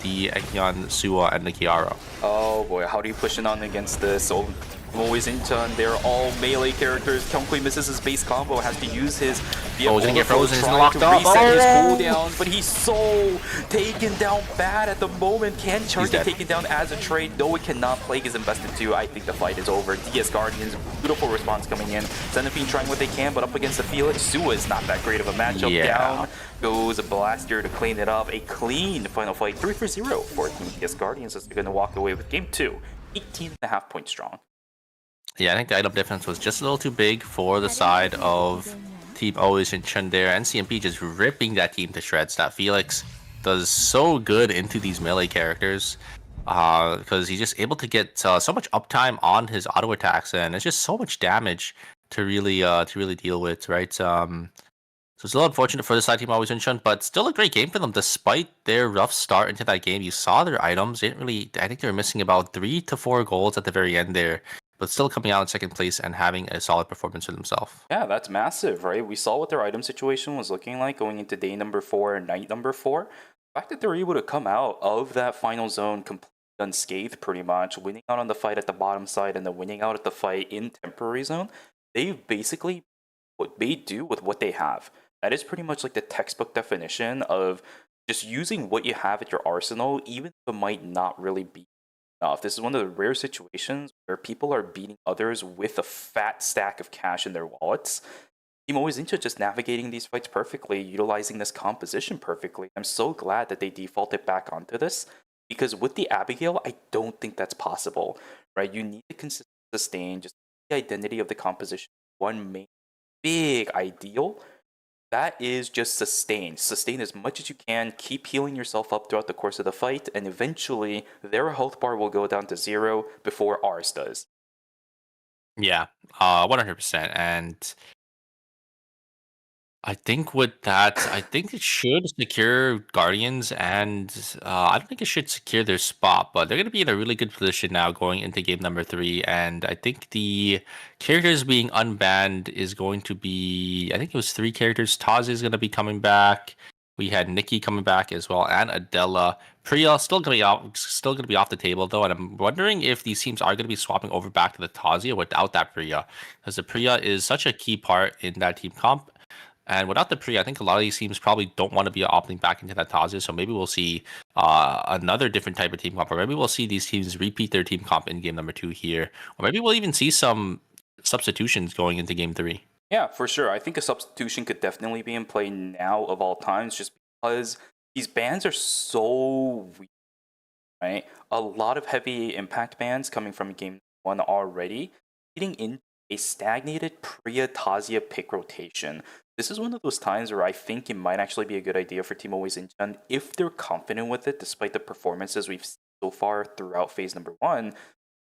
Ekion, Sua, and the Kiara. Oh boy, how do you push it on against this? Always Incheon, they're all melee characters. Kyungkui misses his base combo, has to use his he's gonna get frozen, he's trying to locked up. reset his cooldown, but he's so taken down bad at the moment. Can Charge get taken down as a trade? No, it cannot. Plague is invested too. I think the fight is over. DS Guardians, beautiful response coming in. Zenithine trying what they can, but up against the Felix, Sua is not that great of a matchup. Down goes a Blaster to clean it up. A clean final fight, 3-0 for Team DS Guardians as they're going to walk away with game 2, 18.5 points strong. Yeah, I think the item difference was just a little too big for the side of Team Always Incheon there. And CMP just ripping that team to shreds. That Felix does so good into these melee characters because he's just able to get so much uptime on his auto attacks, and it's just so much damage to really deal with, right? So it's a little unfortunate for the side Team Always Incheon, but still a great game for them despite their rough start into that game. You saw their items; they didn't really. I think they were missing about 3 to 4 goals at the very end there, but still coming out in second place and having a solid performance for themselves. Yeah, that's massive, right? We saw what their item situation was looking like going into day number 4 and night number 4. The fact that they were able to come out of that final zone completely unscathed, pretty much, winning out on the fight at the bottom side and then winning out at the fight in temporary zone, they've basically what they do with what they have. That is pretty much like the textbook definition of just using what you have at your arsenal, even if it might not really be enough. This is one of the rare situations where people are beating others with a fat stack of cash in their wallets. Team Always Incheon just navigating these fights perfectly, utilizing this composition perfectly. I'm so glad that they defaulted back onto this, because with the Abigail, I don't think that's possible, right? You need to consistently sustain just the identity of the composition. One main big ideal, that is just sustain. Sustain as much as you can, keep healing yourself up throughout the course of the fight, and eventually their health bar will go down to 0 before ours does. Yeah, 100%. And I think with that, I think it should secure Guardians, and I don't think it should secure their spot, but they're going to be in a really good position now going into game number 3. And I think the characters being unbanned is going to be, I think it was 3 characters. Taz is going to be coming back. We had Nikki coming back as well, and Adela. Priya still going to be off the table though, and I'm wondering if these teams are going to be swapping over back to the Tazia without that Priya, because the Priya is such a key part in that team comp. And without the Priya, I think a lot of these teams probably don't want to be opting back into that Tazia. So maybe we'll see another different type of team comp, or maybe we'll see these teams repeat their team comp in game number 2 here, or maybe we'll even see some substitutions going into game 3. Yeah, for sure. I think a substitution could definitely be in play now of all times, just because these bans are so weak, right? A lot of heavy impact bans coming from game 1 already, leading into a stagnated Priya Tazia pick rotation. This is one of those times where I think it might actually be a good idea for Team Always Incheon, if they're confident with it, despite the performances we've seen so far throughout phase number 1,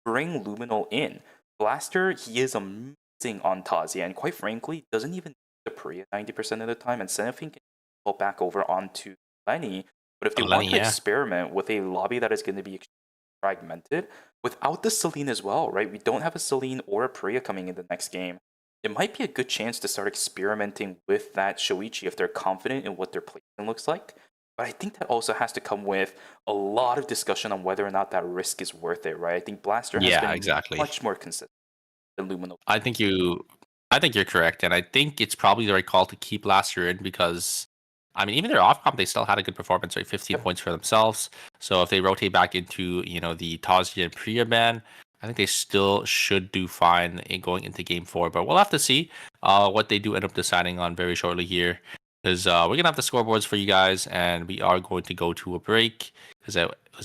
bring Luminal in. Blaster, he is amazing insisting on Tazi, and quite frankly, doesn't even need the Priya 90% of the time, and Seraphine can go back over onto Lenny. But if they want to experiment with a lobby that is going to be fragmented, without the Celine as well, right? We don't have a Celine or a Priya coming in the next game. It might be a good chance to start experimenting with that Shoichi if they're confident in what their placement looks like. But I think that also has to come with a lot of discussion on whether or not that risk is worth it, right? I think Blaster has been much more consistent than Lumino. I think you're correct, and I think it's probably the right call to keep Blaster in because, I mean, even their off comp, they still had a good performance, right? 15 points for themselves. So if they rotate back into, the Tazi and Priya ban, I think they still should do fine in going into game 4. But we'll have to see what they do end up deciding on very shortly here. Because we're going to have the scoreboards for you guys, and we are going to go to a break. Because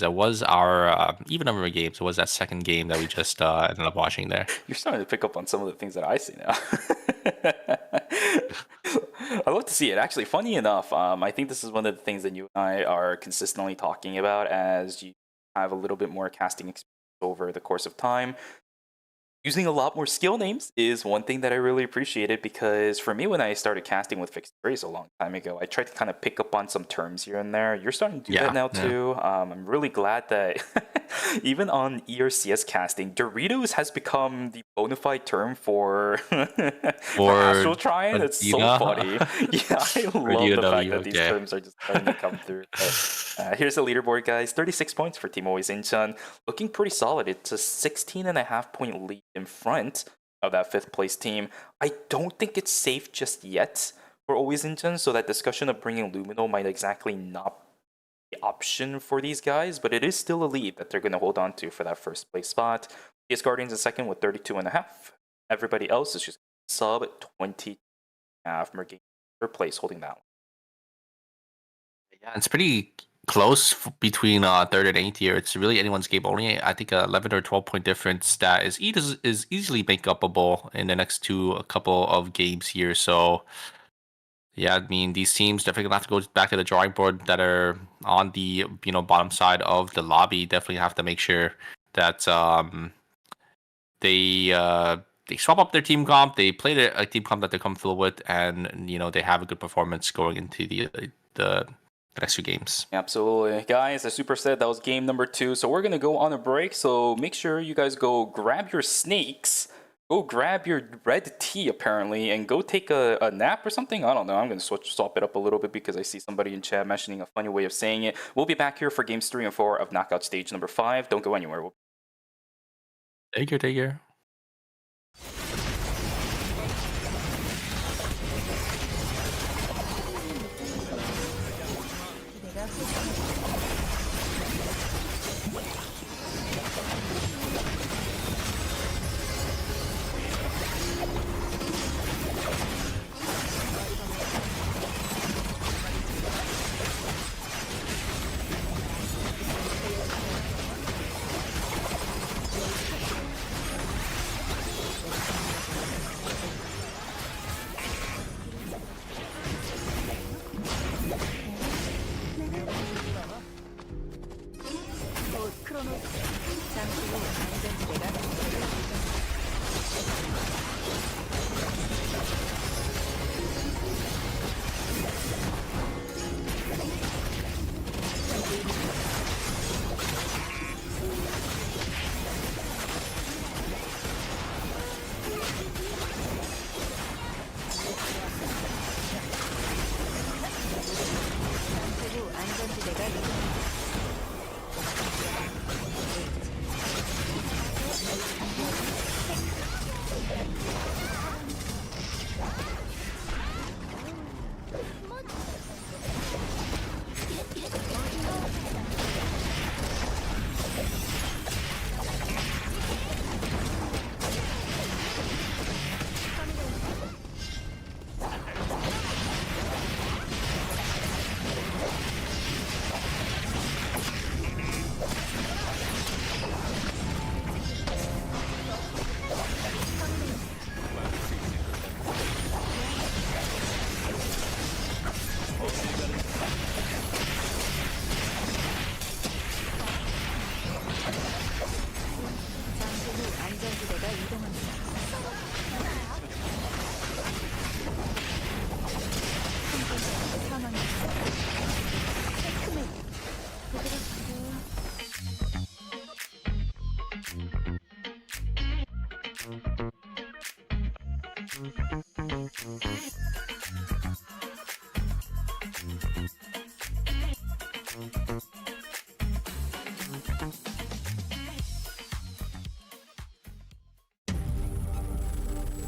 that was our even number of games. It was that second game that we just ended up watching there. You're starting to pick up on some of the things that I see now. I love to see it. Actually, funny enough, I think this is one of the things that you and I are consistently talking about as you have a little bit more casting experience over the course of time. Using a lot more skill names is one thing that I really appreciated, because for me, when I started casting with Fixed Race a long time ago, I tried to kind of pick up on some terms here and there. You're starting to do that now too. I'm really glad that even on ERCS casting, Doritos has become the bona fide term for Astral Trine. It's so funny. Yeah, I love the fact that these terms are just starting to come through. But, here's the leaderboard, guys. 36 points for Team Always Inchan. Looking pretty solid. It's a 16.5 point lead in front of that 5th place team. I don't think it's safe just yet for Always Inchan, so that discussion of bringing Lumino might exactly not be the option for these guys, but it is still a lead that they're going to hold on to for that 1st place spot. PS Guardians in 2nd with 32.5. Everybody else is just sub 20.5. Mergame 3rd place holding that one. Yeah, it's pretty close between 3rd and 8th here. It's really anyone's game. Only I think 11 or 12 point difference that is easily make upable in the next a couple of games here. So yeah, I mean, these teams definitely gonna have to go back to the drawing board that are on the bottom side of the lobby. Definitely have to make sure that they swap up their team comp. They play a team comp that they're comfortable with, and they have a good performance going into the next 2 games. Absolutely. Guys, as Super said, that was game number 2. So we're going to go on a break. So make sure you guys go grab your snakes, go grab your red tea, apparently, and go take a nap or something. I don't know. I'm going to swap it up a little bit because I see somebody in chat mentioning a funny way of saying it. We'll be back here for games 3 and 4 of knockout stage number 5. Don't go anywhere. Take care.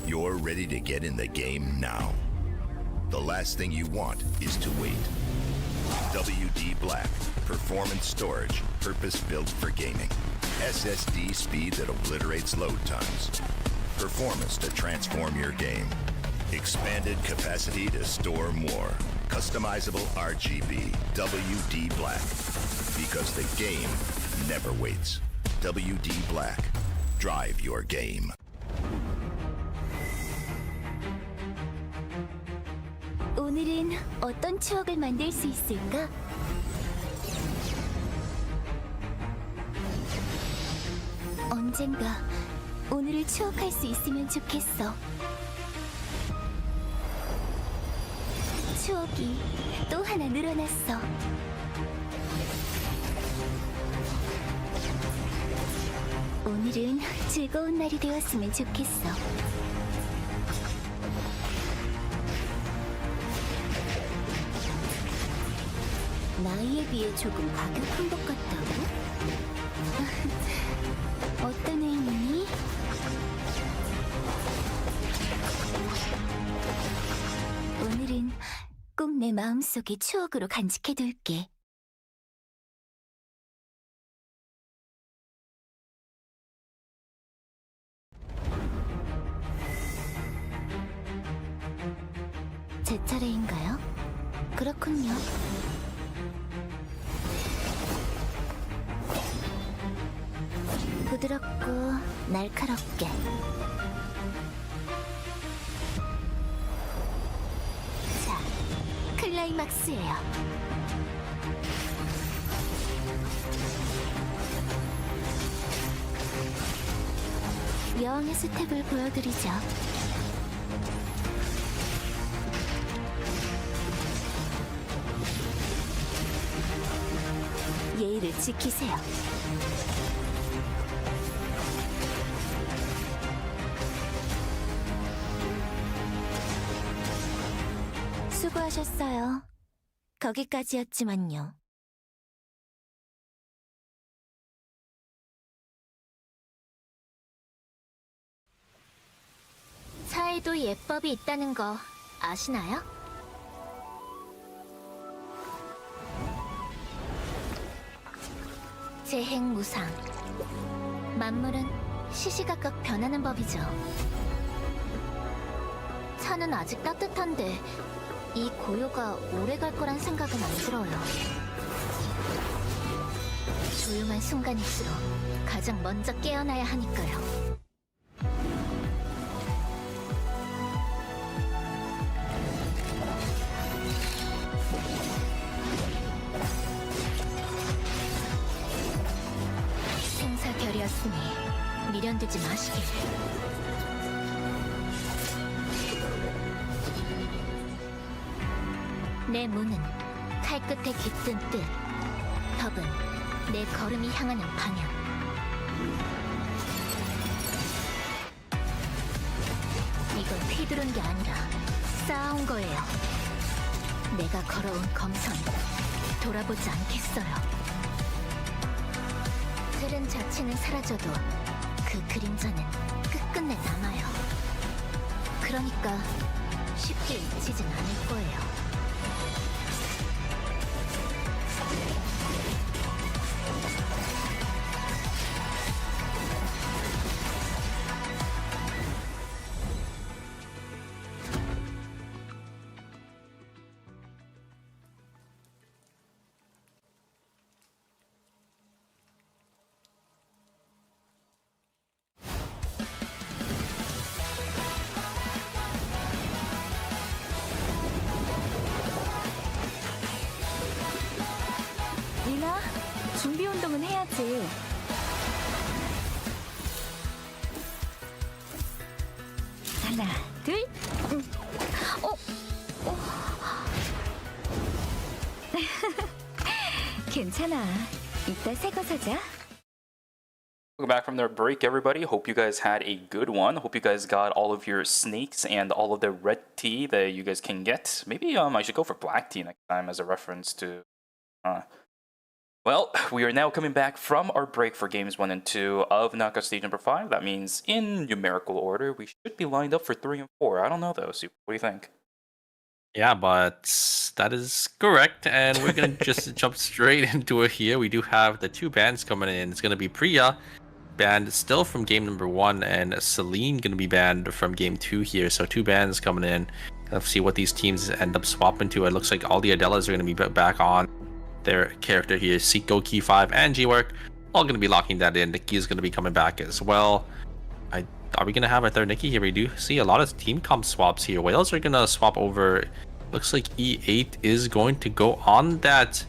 You're ready to get in the game now. The last thing you want is to wait. WD Black, performance storage, purpose-built for gaming. SSD speed that obliterates load times. Performance to transform your game. Expanded capacity to store more. Customizable RGB. WD Black. Because the game never waits. WD Black. Drive your game. 오늘은 어떤 추억을 만들 수 있을까? 언젠가 오늘을 추억할 수 있으면 좋겠어. 추억이 또 하나 늘어났어. 오늘은 즐거운 날이 되었으면 좋겠어. 나이에 비해 조금 과격한 것 같다고? 어떤 의미니? 오늘은 꼭 내 마음속에 추억으로 간직해둘게. 제 차례인가요? 그렇군요. 부드럽고 날카롭게. 자, 클라이막스예요. 여왕의 스텝을 보여드리죠. 예의를 지키세요. 수고하셨어요. 거기까지였지만요. 사에도 예법이 있다는 거 아시나요? 재행무상. 만물은 시시각각 변하는 법이죠. 차는 아직 따뜻한데 이 고요가 오래 갈 거란 생각은 안 들어요. 조용한 순간일수록 가장 먼저 깨어나야 하니까요. 생사결이었으니 미련되지 마시길. 내 문은 칼끝에 깃든 뜻, 덕은 내 걸음이 향하는 방향. 이건 휘두른 게 아니라 쌓아온 거예요. 내가 걸어온 검선 돌아보지 않겠어요. 틀은 자체는 사라져도 그 그림자는 끝끝내 남아요. 그러니까 쉽게 잊히진 않을 거예요. 준비 운동은 해야지. 하나, 둘. 괜찮아. 이따 새 거 사자. Welcome back from the break, everybody. Hope you guys had a good one. Hope you guys got all of your snakes and all of the red tea that you guys can get. Maybe I should go for black tea next time as a reference to Well, we are now coming back from our break for games 1 and 2 of Knockout Stage number 5. That means in numerical order, we should be lined up for 3 and 4. I don't know though, Super. What do you think? Yeah, but that is correct, and we're gonna just jump straight into it here. We do have the 2 bans coming in. It's gonna be Priya, banned still from game number 1, and Celine gonna be banned from game 2 here. So 2 bans coming in. Let's see what these teams end up swapping to. It looks like all the Adelas are gonna be back on their character here. Seiko, Key 5, and G-Work all gonna be locking that in. Nikki is gonna be coming back as well. Are we gonna have a third Nikki here? We do see a lot of team comp swaps here. Wales are gonna swap over. Looks like E8 is going to go on that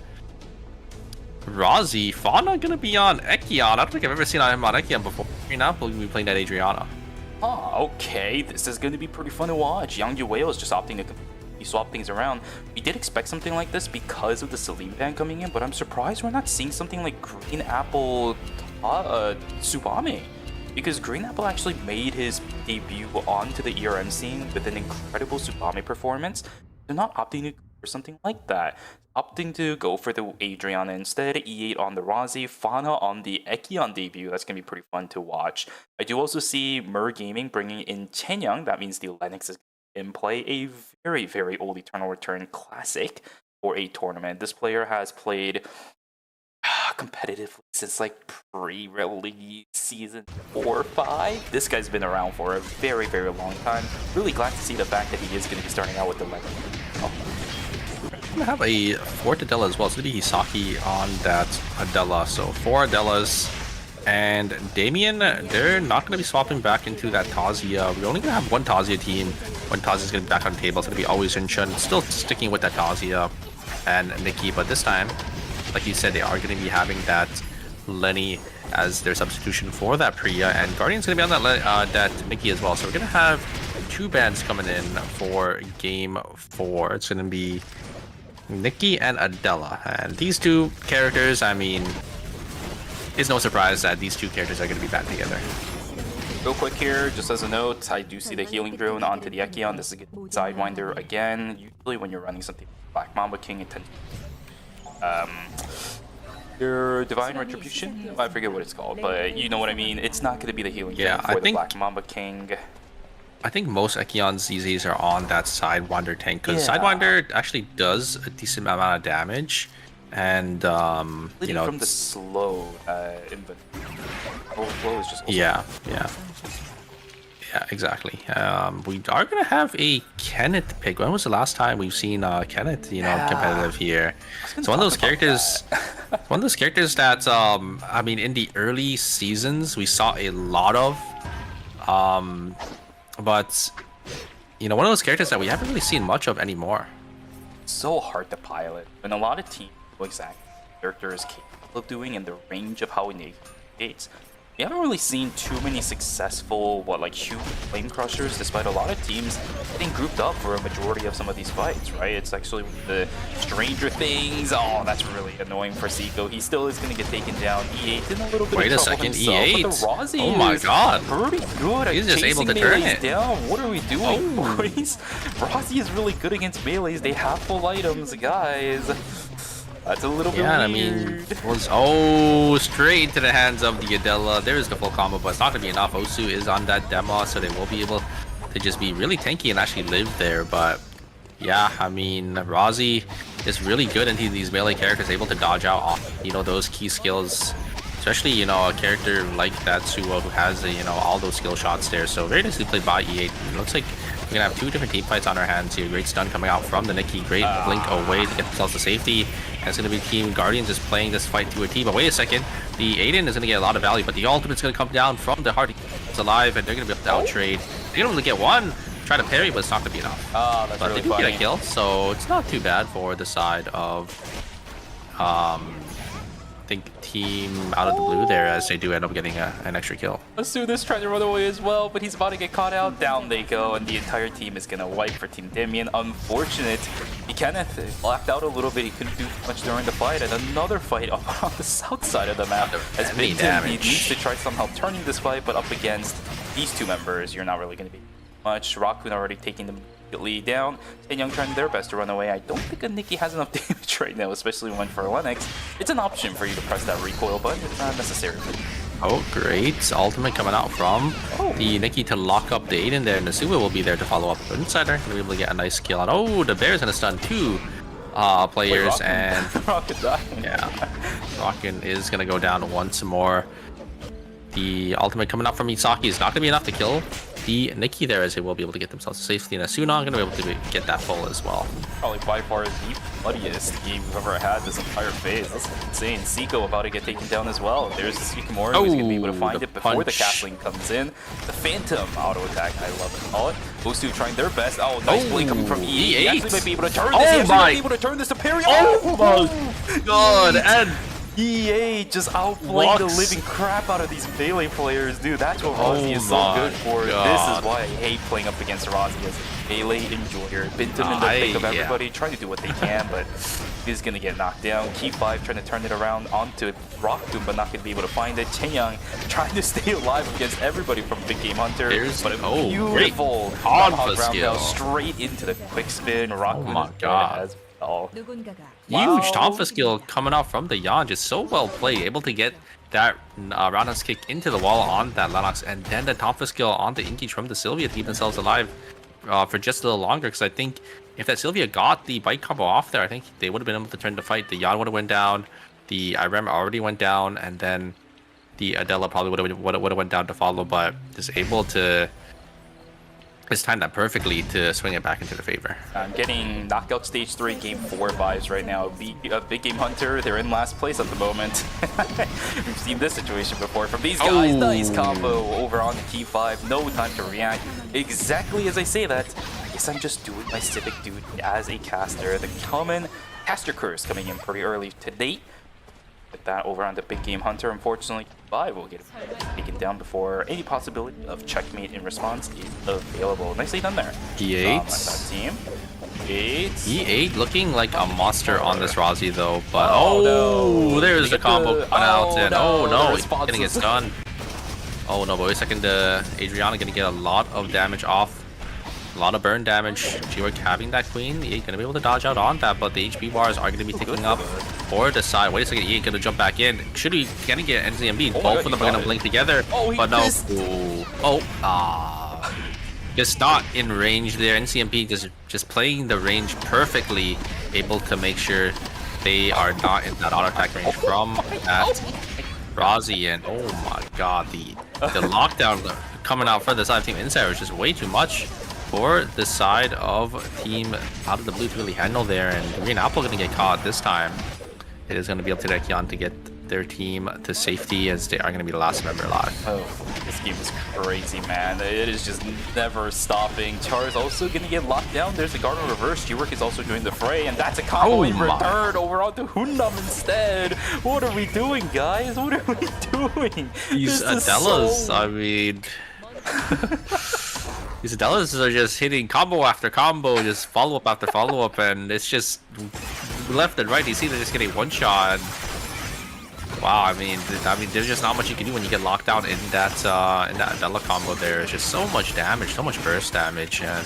Razi. Fauna gonna be on Ekion. I don't think I've ever seen him on Ekion before. Right now we'll be playing that Adriana. Oh, okay. This is going to be pretty fun to watch. Yang Yuweo is just opting to completely swap things around. We did expect something like this because of the Celine ban coming in, but I'm surprised we're not seeing something like Green Apple Tsubame. Because Green Apple actually made his debut onto the ERM scene with an incredible Tsubame performance. They're not opting to go for something like that. Opting to go for the Adriana instead, E8 on the Razi, Fauna on the Ekion debut. That's going to be pretty fun to watch. I do also see Mer Gaming bringing in Chenyang. That means the Lennox is in play. A very, very old Eternal Return classic for a tournament. This player has played competitively since like pre-release season 4 or 5. This guy's been around for a very, very long time. Really glad to see the fact that he is going to be starting out with the Lennox. I'm gonna have a 4th Adela as well. It's gonna be Hisaki on that Adela. So 4 Adelas. And Damien, they're not gonna be swapping back into that Tazia. We're only gonna have one Tazia team when Tazia's gonna be back on the table. It's gonna be always Inchun. Still sticking with that Tazia and Nikki, but this time, like you said, they are gonna be having that Lenny as their substitution for that Priya, and Guardian's gonna be on that Nikki as well. So we're gonna have 2 bans coming in for game 4. It's gonna be Nikki and Adela, and these 2 characters, I mean, it's no surprise that these 2 characters are going to be banned together. Real quick here, just as a note, I do see the healing drone onto the Ekion. This is a good Sidewinder again. Usually when you're running something like Black Mamba King, it tends your Divine Retribution? I forget what it's called, but you know what I mean. It's not going to be the healing drone for the Black Mamba King. I think most Ekions these days are on that Sidewinder tank, because Sidewinder actually does a decent amount of damage, and you know, from the slow overflow is just yeah, exactly. We are gonna have a Kenneth pick. When was the last time we've seen Kenneth, you know, competitive here? It's one of those characters. One of those characters that I mean, in the early seasons we saw a lot of. But, you know, one of those characters that we haven't really seen much of anymore. So hard to pilot. And a lot of teams know exactly what the character is capable of doing and the range of how he navigates. We haven't really seen too many successful, huge flame crushers, despite a lot of teams getting grouped up for a majority of some of these fights, right? It's actually the Stranger Things. Oh, that's really annoying for Seiko. He still is going to get taken down. E8 in a little bit of trouble himself. E8? But the Razi oh my god. Pretty good at He's just able to turn it down. What are we doing, boys? Razi is really good against melees. They have full items, guys. That's a little bit weird. I mean, was straight into the hands of the Adela. There is the full combo, but it's not going to be enough. Osu is on that demo, so they will be able to just be really tanky and actually live there. But yeah, I mean, Razi is really good into these melee characters, able to dodge out, you know, those key skills. Especially, you know, a character like that Suo who has, you know, all those skill shots there. So very nicely played by E8. It looks like we're gonna have 2 different team fights on our hands here. Great stun coming out from the Nikki. Great blink away to get themselves to safety. And it's gonna be Team Guardians just playing this fight to a T. But wait a second, the Aiden is gonna get a lot of value, but the ultimate's gonna come down from the heart. It's alive, and they're gonna be able to out trade. They're gonna only get 1. Try to parry, but it's not gonna be enough. Oh, that's but really they do funny. get a kill, so it's not too bad for the side of I think Team Out of the Blue there, as they do end up getting an extra kill. Osu is trying to run away as well, but he's about to get caught out. Down they go, and the entire team is gonna wipe for Team Damien. Unfortunate. Kenneth blacked out a little bit. He couldn't do much during the fight, and another fight up on the south side of the map. As Big Tim, he needs to try somehow turning this fight, but up against these 2 members, you're not really gonna be much. Rakun already taking them immediately down. Young trying their best to run away. I don't think a Nikki has enough damage right now, especially when for Lennox. It's an option for you to press that recoil button. It's not necessary. Oh, great. Ultimate coming out from the Nikki to lock up the Aiden there. Nasuwa will be there to follow up. Insider going to be able to get a nice kill on. Oh, the Bear's going to stun 2 players. Wait, and Rocket dying. yeah, Rockin is going to go down once more. The ultimate coming out from Misaki is not going to be enough to kill the Nikki there, as they will be able to get themselves to safety. And Asuna going to be able to get that full as well. Probably by far the bloodiest game we've ever had this entire phase. That's insane. Seiko about to get taken down as well. There's Yukimura who's going to be able to find it before the castling comes in. The Phantom auto attack, I love it. Call it. Bosu trying their best. Oh, nice play coming from E8. He actually might be able to turn this. He actually might be able to turn this to parry. Oh my god! And EA just outplaying the living crap out of these melee players, dude. That's what Rozzy is so good for. God. This is why I hate playing up against Rozzy as a melee enjoyer. Bintum in the thick of everybody, trying to do what they can, but he's gonna get knocked down. Key 5 trying to turn it around onto Rockdoom, but not gonna be able to find it. Chenyang trying to stay alive against everybody from Big Game Hunter. But a beautiful roundhouse straight into the quick spin. Rockdoom my god. Huge Tonfa skill coming out from the Yan, just so well played, able to get that roundhouse kick into the wall on that Lennox, and then the Tonfa skill on the Inky from the Sylvia to keep themselves alive for just a little longer, because I think if that Sylvia got the bite combo off there, I think they would have been able to turn the fight. The Yan would have went down, the Irem already went down, and then the Adela probably would have went down to follow, but just able to timed that perfectly to swing it back into the favor. I'm getting knockout stage 3 game 4 vibes right now. Big Game Hunter, they're in last place at the moment. We've seen this situation before from these guys. Nice combo over on the key 5. No time to react. Exactly as I say that, I guess I'm just doing my civic duty as a caster. The common caster curse coming in pretty early to date. With that over on the Big Game Hunter, unfortunately, 5 will get taken down before any possibility of checkmate in response is available. Nicely done there. E8. That team. E8 looking like a monster on this Rozzy though, but no. There's the combo coming out, and he's getting it done. Oh no, but wait a second, Adriana gonna get a lot of damage off. A lot of burn damage. G-Work having that queen. E8 gonna be able to dodge out on that, but the HP bars are gonna be ticking up for the side. Wait a second, E8 gonna jump back in. Should be gonna get NZMB. Both of them are gonna blink together, but no. Just not in range there. NCMP just playing the range perfectly, able to make sure they are not in that auto attack range from that Rozzy. And oh my god, the lockdown coming out for the side of Team Insider is just way too much for the side of Team Out of the Blue to really handle there. And Green Apple gonna get caught this time. It is gonna be up to Dekian to get their team to safety, as they are gonna be the last member alive. Oh, this game is crazy, man. It is just never stopping. Char is also gonna get locked down. There's a guard in reverse. G-Work is also joining the fray, and that's a combo in return over onto Hundam instead. What are we doing, guys? What are we doing? These Adelas, I mean... These Adelas are just hitting combo after combo, just follow-up after follow-up, and it's just left and right. You see they're just getting one-shot. Wow, I mean, there's just not much you can do when you get locked down in that Adela combo there. It's just so much damage, so much burst damage, and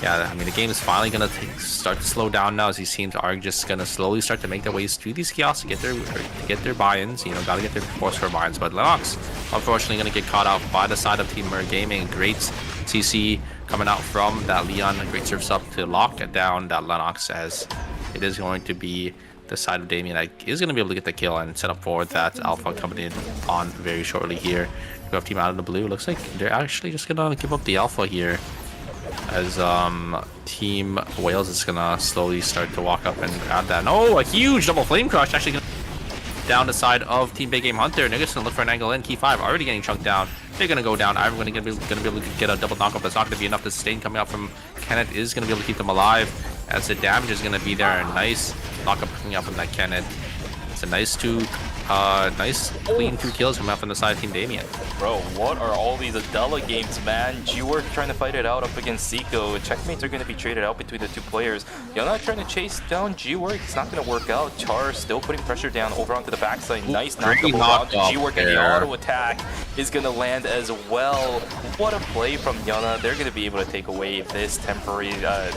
yeah, I mean, the game is finally gonna start to slow down now, as these teams are just gonna slowly start to make their ways through these kiosks to get their buy-ins. You know, gotta get their force for buy-ins. But Lennox, unfortunately, gonna get caught out by the side of Team Mer Gaming. Great CC coming out from that Leon. Great surfs up to lock down that Lennox, as it is going to be the side of Damien that is going to be able to get the kill and set up for that Alpha coming in on very shortly here. We have Team Out of the Blue. Looks like they're actually just going to give up the Alpha here, as Team Wales is going to slowly start to walk up and grab that. And, oh, a huge double flame crush actually going down the side of Team Big Game Hunter. They're just going to look for an angle in. Key 5 already getting chunked down. They're going to go down. I'm going to be able to get a double knockup. That's not going to be enough. The sustain coming out from Kenneth is going to be able to keep them alive, as the damage is going to be there. A nice knockup coming out from that Kenneth. It's a nice nice clean 2 kills coming out from the side of Team Damien. Bro, what are all these Adela games, man? G-Work trying to fight it out up against Zico. Checkmates are going to be traded out between the two players. Yana trying to chase down G-Work. It's not going to work out. Char still putting pressure down over onto the backside. Nice knockdown onto G-Work, and the auto attack is going to land as well. What a play from Yana. They're going to be able to take away this temporary, not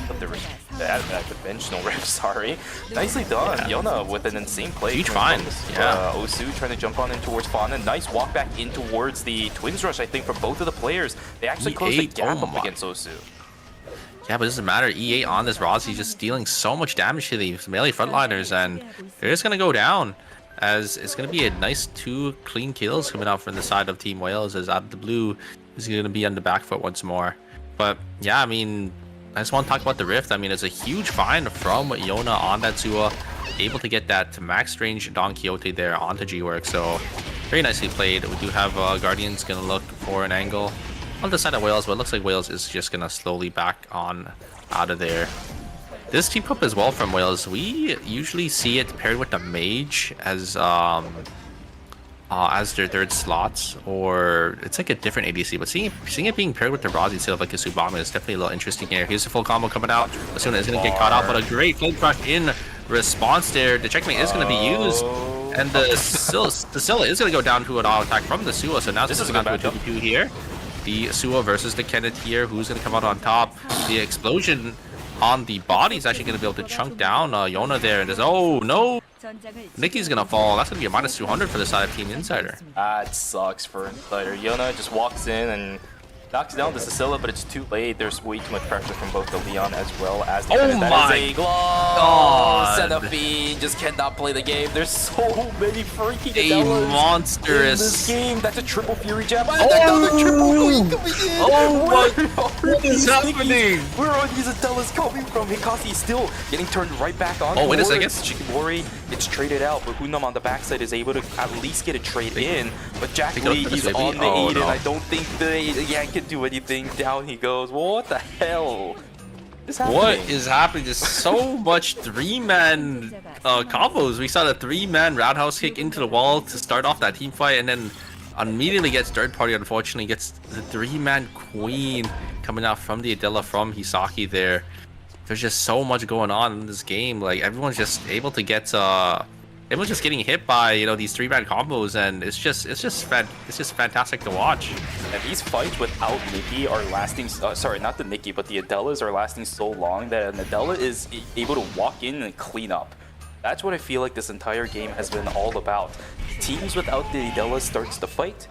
temporary, but the conventional rift, sorry. Nicely done. Yana with an insane play. Huge find. Osu trying to jump on in towards Fauna. Nice walk back in towards the Twins Rush, I think, from both of the players. They actually closed the gap up against Osu. Yeah, but it doesn't matter. E8 on this Rossi just dealing so much damage to these melee frontliners, and they're just going to go down. As it's going to be a nice 2 clean kills coming out from the side of Team Wales, as Out of the Blue is going to be on the back foot once more. But yeah, I mean, I just want to talk about the Rift. I mean, it's a huge find from Yona on that Zua, able to get that max range Don Quixote there onto G-Work. So very nicely played. We do have Guardians going to look for an angle on the side of Wales, but it looks like Wales is just going to slowly back on out of there. This team up as well from Wales, we usually see it paired with the Mage as their third slots, or it's like a different ADC, but seeing it being paired with the Rossi instead of like a Subama is definitely a little interesting here. Here's the full combo coming out. Asuna is going to get caught out, but a great flame crush in response there. The checkmate is going to be used, and the Scylla is going to go down to an auto attack from the Sua, so now this is going to 2v2 here. The Sua versus the Kenneth here, who's going to come out on top. The explosion on the body is actually going to be able to chunk down Yona there, and there's, oh no! Nicky's gonna fall. That's gonna be a minus 200 for the side of Team Insider. That sucks for Insider. Yona just walks in and knocks down the Cecilia, but it's too late. There's way too much pressure from both the Leon as well as the That is a God. Centipede just cannot play the game. There's so many freaking a monstrous in this game. That's a triple Fury jab. Another triple Queen coming in. What is happening? Where are these Adelas coming from? Hikasi is still getting turned right back on. Oh, wait a second. Shikimori gets traded out, but Hunam on the backside is able to at least get a trade in. But Jack Lee, he's on the 8, and I don't think the Yan can do anything. Down he goes. What the hell is happening? What is happening? There's so much 3-man combos. We saw the 3-man roundhouse kick into the wall to start off that team fight, and then immediately gets third party. Unfortunately, gets the 3-man queen coming out from the Adela from Hisaki there. There's just so much going on in this game. Like, everyone's just able to get everyone's just getting hit by, you know, these 3-man combos, and it's just fantastic to watch. And these fights without Nikki are lasting, sorry, not the Nikki, but the Adelas are lasting so long that an Adela is able to walk in and clean up. That's what I feel like this entire game has been all about. Teams without the Adela starts the fight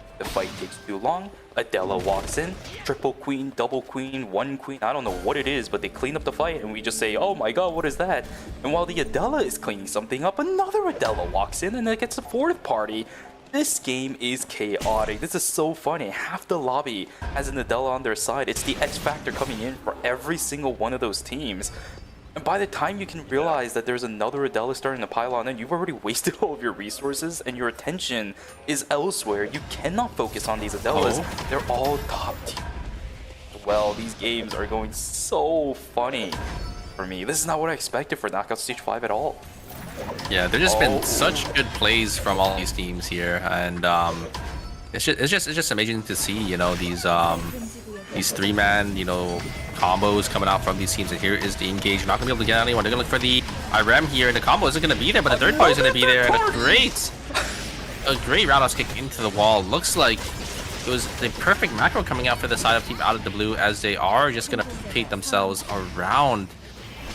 takes too long, Adela walks in, triple queen, double queen, 1 queen, I don't know what it is, but they clean up the fight and we just say, oh my god, what is that? And while the Adela is cleaning something up, another Adela walks in and it gets a 4th party. This game is chaotic. This is so funny. Half the lobby has an Adela on their side. It's the X factor coming in for every single one of those teams. And by the time you can realize that there's another Adela starting to pile on in, you've already wasted all of your resources and your attention is elsewhere. You cannot focus on these Adelas. They're all top tier. Well, these games are going so funny for me. This is not what I expected for Knockout Stage 5 at all. Yeah, there's just been such good plays from all these teams here, and it's just amazing to see, you know, these 3-man, you know, combos coming out from these teams. And here is the engage. Not gonna be able to get anyone. They're gonna look for the IREM here, and the combo isn't gonna be there, but the third party is gonna be there, and a great roundhouse kick into the wall. Looks like it was the perfect macro coming out for the side of Team Out of the Blue, as they are just gonna rotate themselves around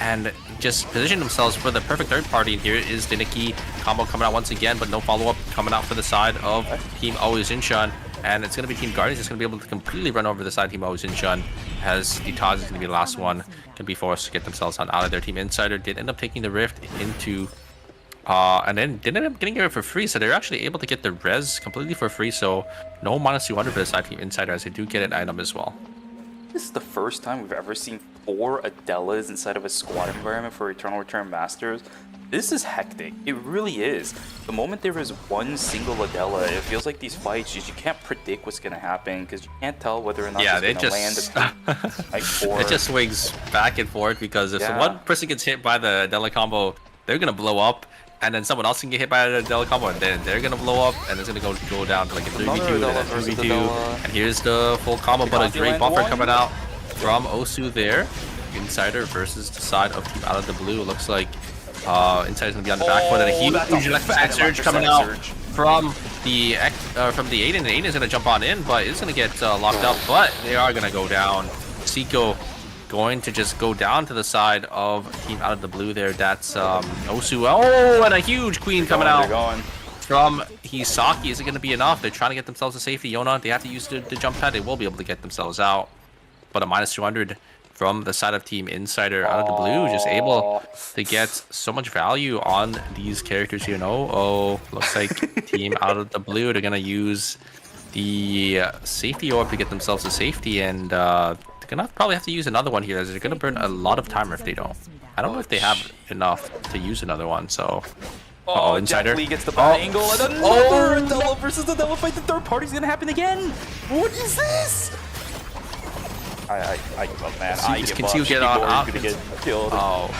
and just position themselves for the perfect third party. And here is the Nikki combo coming out once again, but no follow-up coming out for the side of Team Always Inshan. And it's going to be Team Guardians that's going to be able to completely run over the side Team Always Inshan, as the Taz is going to be the last one, can be forced to get themselves out of their Team Insider. Did end up taking the Rift into, and then did end up getting it for free, so they're actually able to get the res completely for free, so no minus 200 for the side Team Insider, as they do get an item as well. This is the first time we've ever seen 4 Adelas inside of a squad environment for Eternal Return Masters. This is hectic. It really is. The moment there is one single Adela, it feels like these fights, you can't predict what's going to happen, because you can't tell whether or not it's going to land. It just swings back and forth, because if one person gets hit by the Adela combo, they're going to blow up. and then someone else can get hit by a Adele combo, and then they're gonna blow up, and it's gonna go down to like a 3v2, then a 3v2, and here's the full combo, but a great buffer coming out from Osu there. Insider versus the side of Team Out of the Blue. Looks like Insider's gonna be on the back foot, and a huge electric surge coming out from the 8, and the 8 is gonna jump on in, but it's gonna get locked up, but they are gonna go down. Seiko going to just go down to the side of Team Out of the Blue there. That's Osu. Oh, and a huge queen coming out from Hisaki. Is it going to be enough? They're trying to get themselves to safety. Yona, they have to use the jump pad. They will be able to get themselves out. But a minus 200 from the side of Team Insider Out of the Blue. Just able to get so much value on these characters, you know. Oh, looks like Team Out of the Blue, they're going to use the safety orb to get themselves to safety, and gonna probably have to use another one here, as they're gonna burn a lot of timer if they don't. I don't know if they have enough to use another one, so... Insider. Lee gets the bad angle, and another Adela versus Adela fight. The third party's gonna happen again. What is this? I give up, man. I give up. Get on up. Gonna get killed. Oh.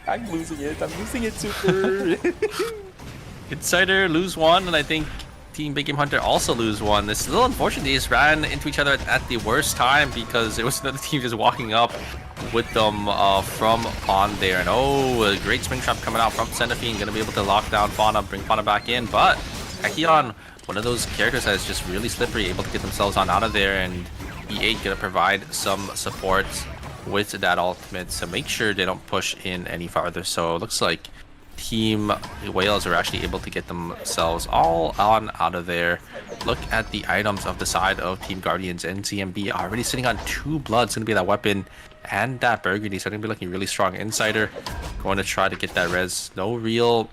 I'm losing it, super. Insider lose one, and I think Team Big Game Hunter also lose one. This is a little unfortunate. They just ran into each other at the worst time, because there was another team just walking up with them from Fawn there. And oh, a great spring trap coming out from Cenifine, gonna be able to lock down Fauna, bring Fauna back in. But Akion, one of those characters that is just really slippery, able to get themselves on out of there, and E8 gonna provide some support with that ultimate to make sure they don't push in any farther. So it looks like Team Whales are actually able to get themselves all on out of there. Look at the items of the side of Team Guardians, and ZMB already sitting on 2 blood. It's going to be that weapon and that Burgundy, so they're going to be looking really strong. Insider going to try to get that res. No real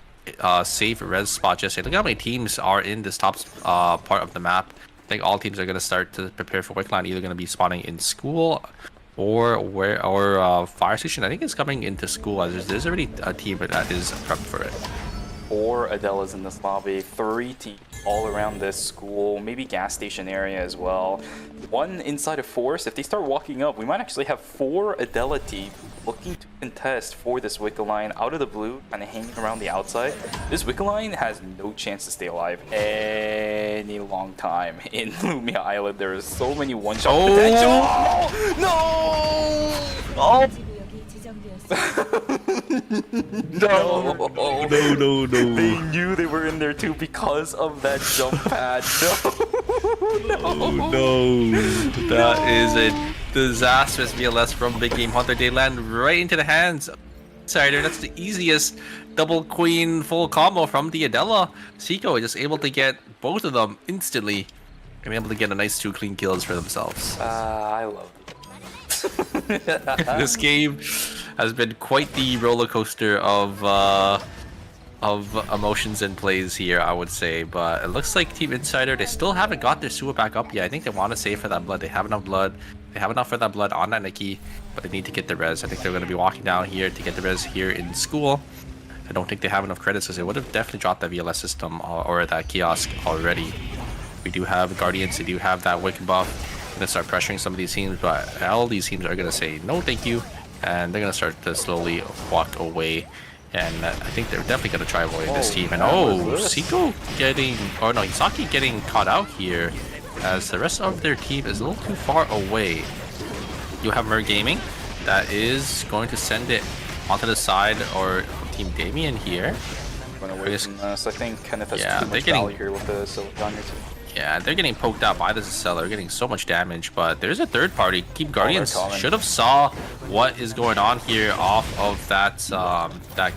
safe res spot just yet. Look how many teams are in this top part of the map. I think all teams are going to start to prepare for Wickline, either going to be spawning in school or fire station. I think it's coming into school, as there's already a team that is prepped for it. 4 Adelas in this lobby, 3 teams all around this school, maybe gas station area as well. 1 inside of Forest. If they start walking up, we might actually have 4 Adela teams looking to contest for this Wicca line. Out of the blue, kind of hanging around the outside. This Wicca line has no chance to stay alive any long time in Lumia Island. There is so many one-shot potential. No! Oh! No. They knew they were in there too because of that jump pad. No. That is a disastrous VLS from Big Game Hunter. They land right into the hands of Insider. That's the easiest double queen full combo from the Adela. Seiko is just able to get both of them instantly and able to get a nice 2 clean kills for themselves. I love it. This game has been quite the roller coaster of emotions and plays here, I would say. But it looks like Team Insider, they still haven't got their sewer back up yet. I think they want to save for that blood. They have enough blood. They have enough for that blood on that Nikki, but they need to get the res. I think they're going to be walking down here to get the res here in school. I don't think they have enough credits, because they would have definitely dropped that VLS system or that kiosk already. We do have Guardians. They do have that Wicked buff. Gonna start pressuring some of these teams, but all these teams are gonna say no thank you, and they're gonna start to slowly walk away. And I think they're definitely gonna try avoid this team. And Seiko getting, or no, Hisaki getting caught out here, as the rest of their team is a little too far away. You have Mer Gaming that is going to send it onto the side, or Team Damien here. I think Kenneth has too much getting value here with the Silicon here too. Yeah, they're getting poked out by the seller, getting so much damage, but there's a third party. Team Guardians should have saw what is going on here off of that that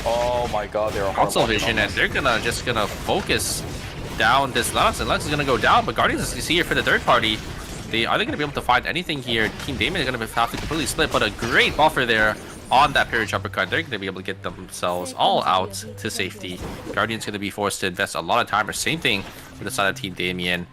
oh my god, they're console vision, and they're just gonna focus down this Lance, and Lance is gonna go down, but Guardians is here for the third party. Are they gonna be able to find anything here? Team Damon is gonna have to completely split, but a great buffer there on that Parriage Uppercut. They're gonna be able to get themselves all out to safety. Guardians gonna be forced to invest a lot of time, or same thing for the side of Team Damien.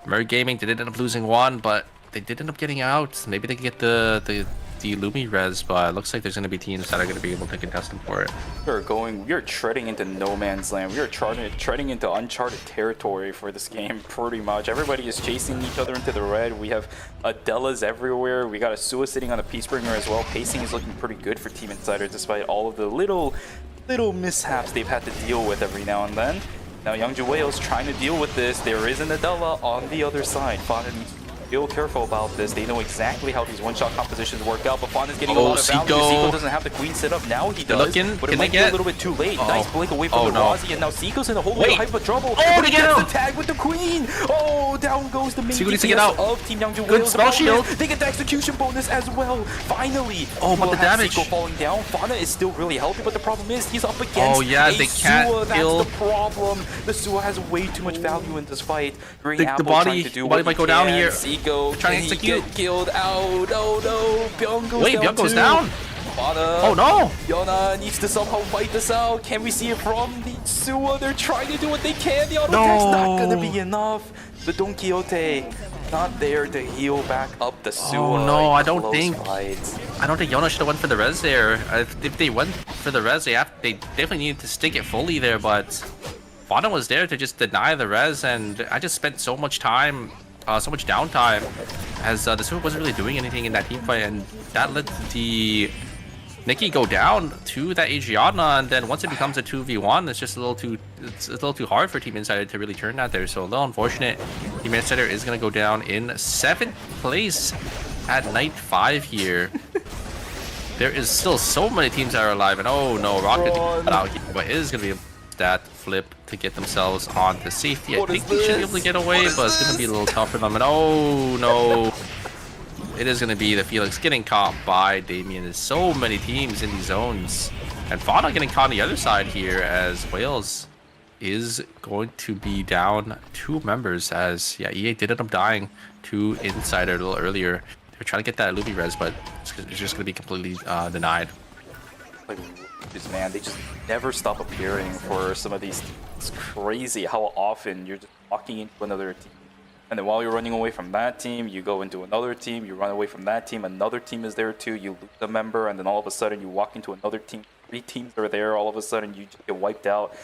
Mer Gaming, they did end up losing one, but they did end up getting out. Maybe they can get the the Lumi res, but it looks like there's going to be teams that are going to be able to contest them for it. We are treading into no man's land. We are treading into uncharted territory for this game, pretty much. Everybody is chasing each other into the red. We have Adelas everywhere. We got a Sua sitting on the Peacebringer as well. Pacing is looking pretty good for Team Insider, despite all of the little mishaps they've had to deal with every now and then. Now Youngju Whale's trying to deal with this. There is an Adela on the other side. Fana needs to be real careful about this. They know exactly how these one-shot compositions work out, but Fana's getting a lot of value. Seiko doesn't have the queen set up. Now he does, but it might be a little bit too late. Nice blink away from the Razi, and now Seiko's in a whole lot of trouble. Oh, he gets the tag with the queen! Oh, down goes the main DPS of Team Youngju Good Whale's spell shield. They get the execution bonus as well. Finally! Oh, but the damage. Seiko falling down. Fana is still really healthy, but the problem is he's up against they can't Sua. kill. That's the problem. The Sua has way too much value in this fight. Green The Apple body trying to do what might go down here. Seiko, Trying to can he get killed out? Oh no, Byung goes Wait, down Byung goes too. down? Fana, Oh no! Yona needs to somehow fight this out. Can we see it from the Sua? They're trying to do what they can. The auto attack's not gonna be enough. The Don Quixote not there to heal back up the Sua. Oh no, I don't think Fight. Yona should have went for the res there. If they went for the res, they definitely needed to stick it fully there, but Fana was there to just deny the res, and I just spent so much time, so much downtime, as the Sua wasn't really doing anything in that team fight, and that let the Nikki go down to that Adriana, and then once it becomes a 2v1, it's just a little too hard for Team Insider to really turn that there. So a little unfortunate. Team Insider is gonna go down in 7th place at night 5 here. There is still so many teams that are alive, and oh no, Rocket out here, but it is gonna be that flip to get themselves onto safety. I think they should be able to get away, but it's gonna be a little tough for them. And oh no, it is gonna be the Felix getting caught by Damien. There's so many teams in these zones, and Fauna getting caught on the other side here, as Wales is going to be down 2 members, as EA did end up dying to Insider a little earlier. They're trying to get that Luby res, but it's just gonna be completely denied. Like, man, they just never stop appearing for some of these teams. It's crazy how often you're just walking into another team, and then while you're running away from that team, you go into another team, you run away from that team, another team is there too, you lose a member, and then all of a sudden you walk into another team, 3 teams are there, all of a sudden you just get wiped out.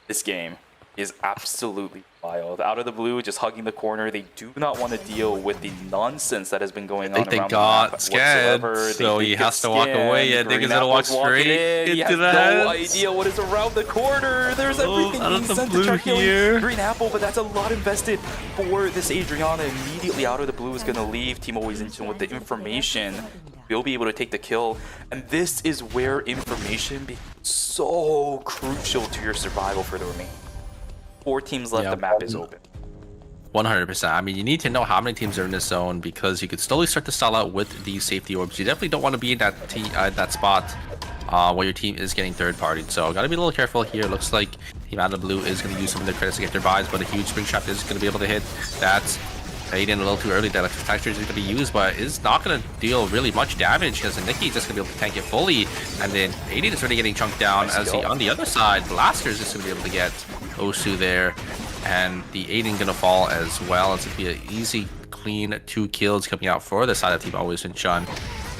This game is absolutely wild. Out of the blue, just hugging the corner. They do not want to deal with the nonsense that has been going on around the map got scanned, whatsoever. so he has to walk away, and they're gonna walk straight He has into the no heads. idea what is around the corner. There's everything out being of the sent blue to try killing here. Green Apple, but that's a lot invested for this Adriana. Immediately out of the blue is gonna leave Team Always Into with the information. You'll be able to take the kill, and this is where information becomes so crucial to your survival for the remaining 4 teams left. The map is open. 100%. I mean, you need to know how many teams are in this zone, because you could slowly start to stall out with these safety orbs. You definitely don't want to be in that spot where your team is getting third-partied. So gotta be a little careful here. Looks like Team Out of Blue is going to use some of their credits to get their buys, but a huge spring trap is going to be able to hit. That's Aiden a little too early. That electric is going to be used, but is not going to deal really much damage, because Nikki is just going to be able to tank it fully, and then Aiden is really getting chunked down. As he, on the other side, Blaster is just going to be able to get Osu there, and the Aiden gonna fall as well. It's gonna be an easy, clean 2 kills coming out for the side of Team Always and Shun.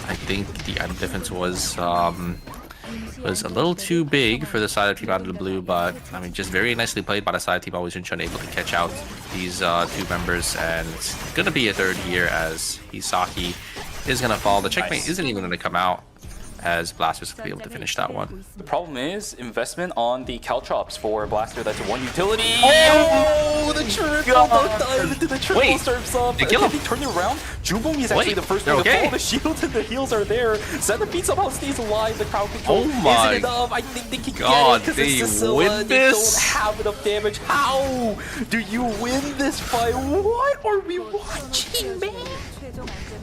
I think the item difference was a little too big for the side of Team Out of the Blue, but I mean, just very nicely played by the side of Team Always and Shun, able to catch out these 2 members, and it's gonna be a 3rd here as Hisaki is gonna fall. The checkmate isn't even gonna come out, as Blaster's gonna be able to finish that one. The problem is investment on the Caltrops for Blaster. That's 1 utility. Oh, the triple dive into the triple surfs up. They kill him. Can he turn it around? Jubong is actually the first one to fall. The shields and the heals are there. Centipede somehow stays alive. The crowd control isn't enough. I think they can get it because it's Sicilla. They don't have enough damage. How do you win this fight? What are we watching, man?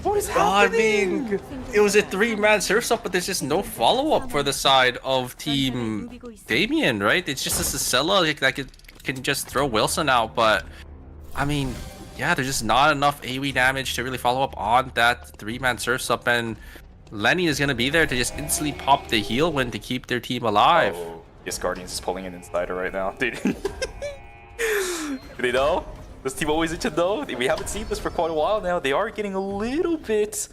What is happening? I mean, it was a 3-man surf's up, but there's just no follow-up for the side of Team Damien, right? It's just a Cicilla that can just throw Wilson out, but I mean, yeah, there's just not enough AoE damage to really follow up on that 3-man surf's up, and Lenny is gonna be there to just instantly pop the heal win to keep their team alive. Oh, yes, Guardians is pulling an Insider right now, dude. Do they know? This team always into though. We haven't seen this for quite a while now. They are getting a little bit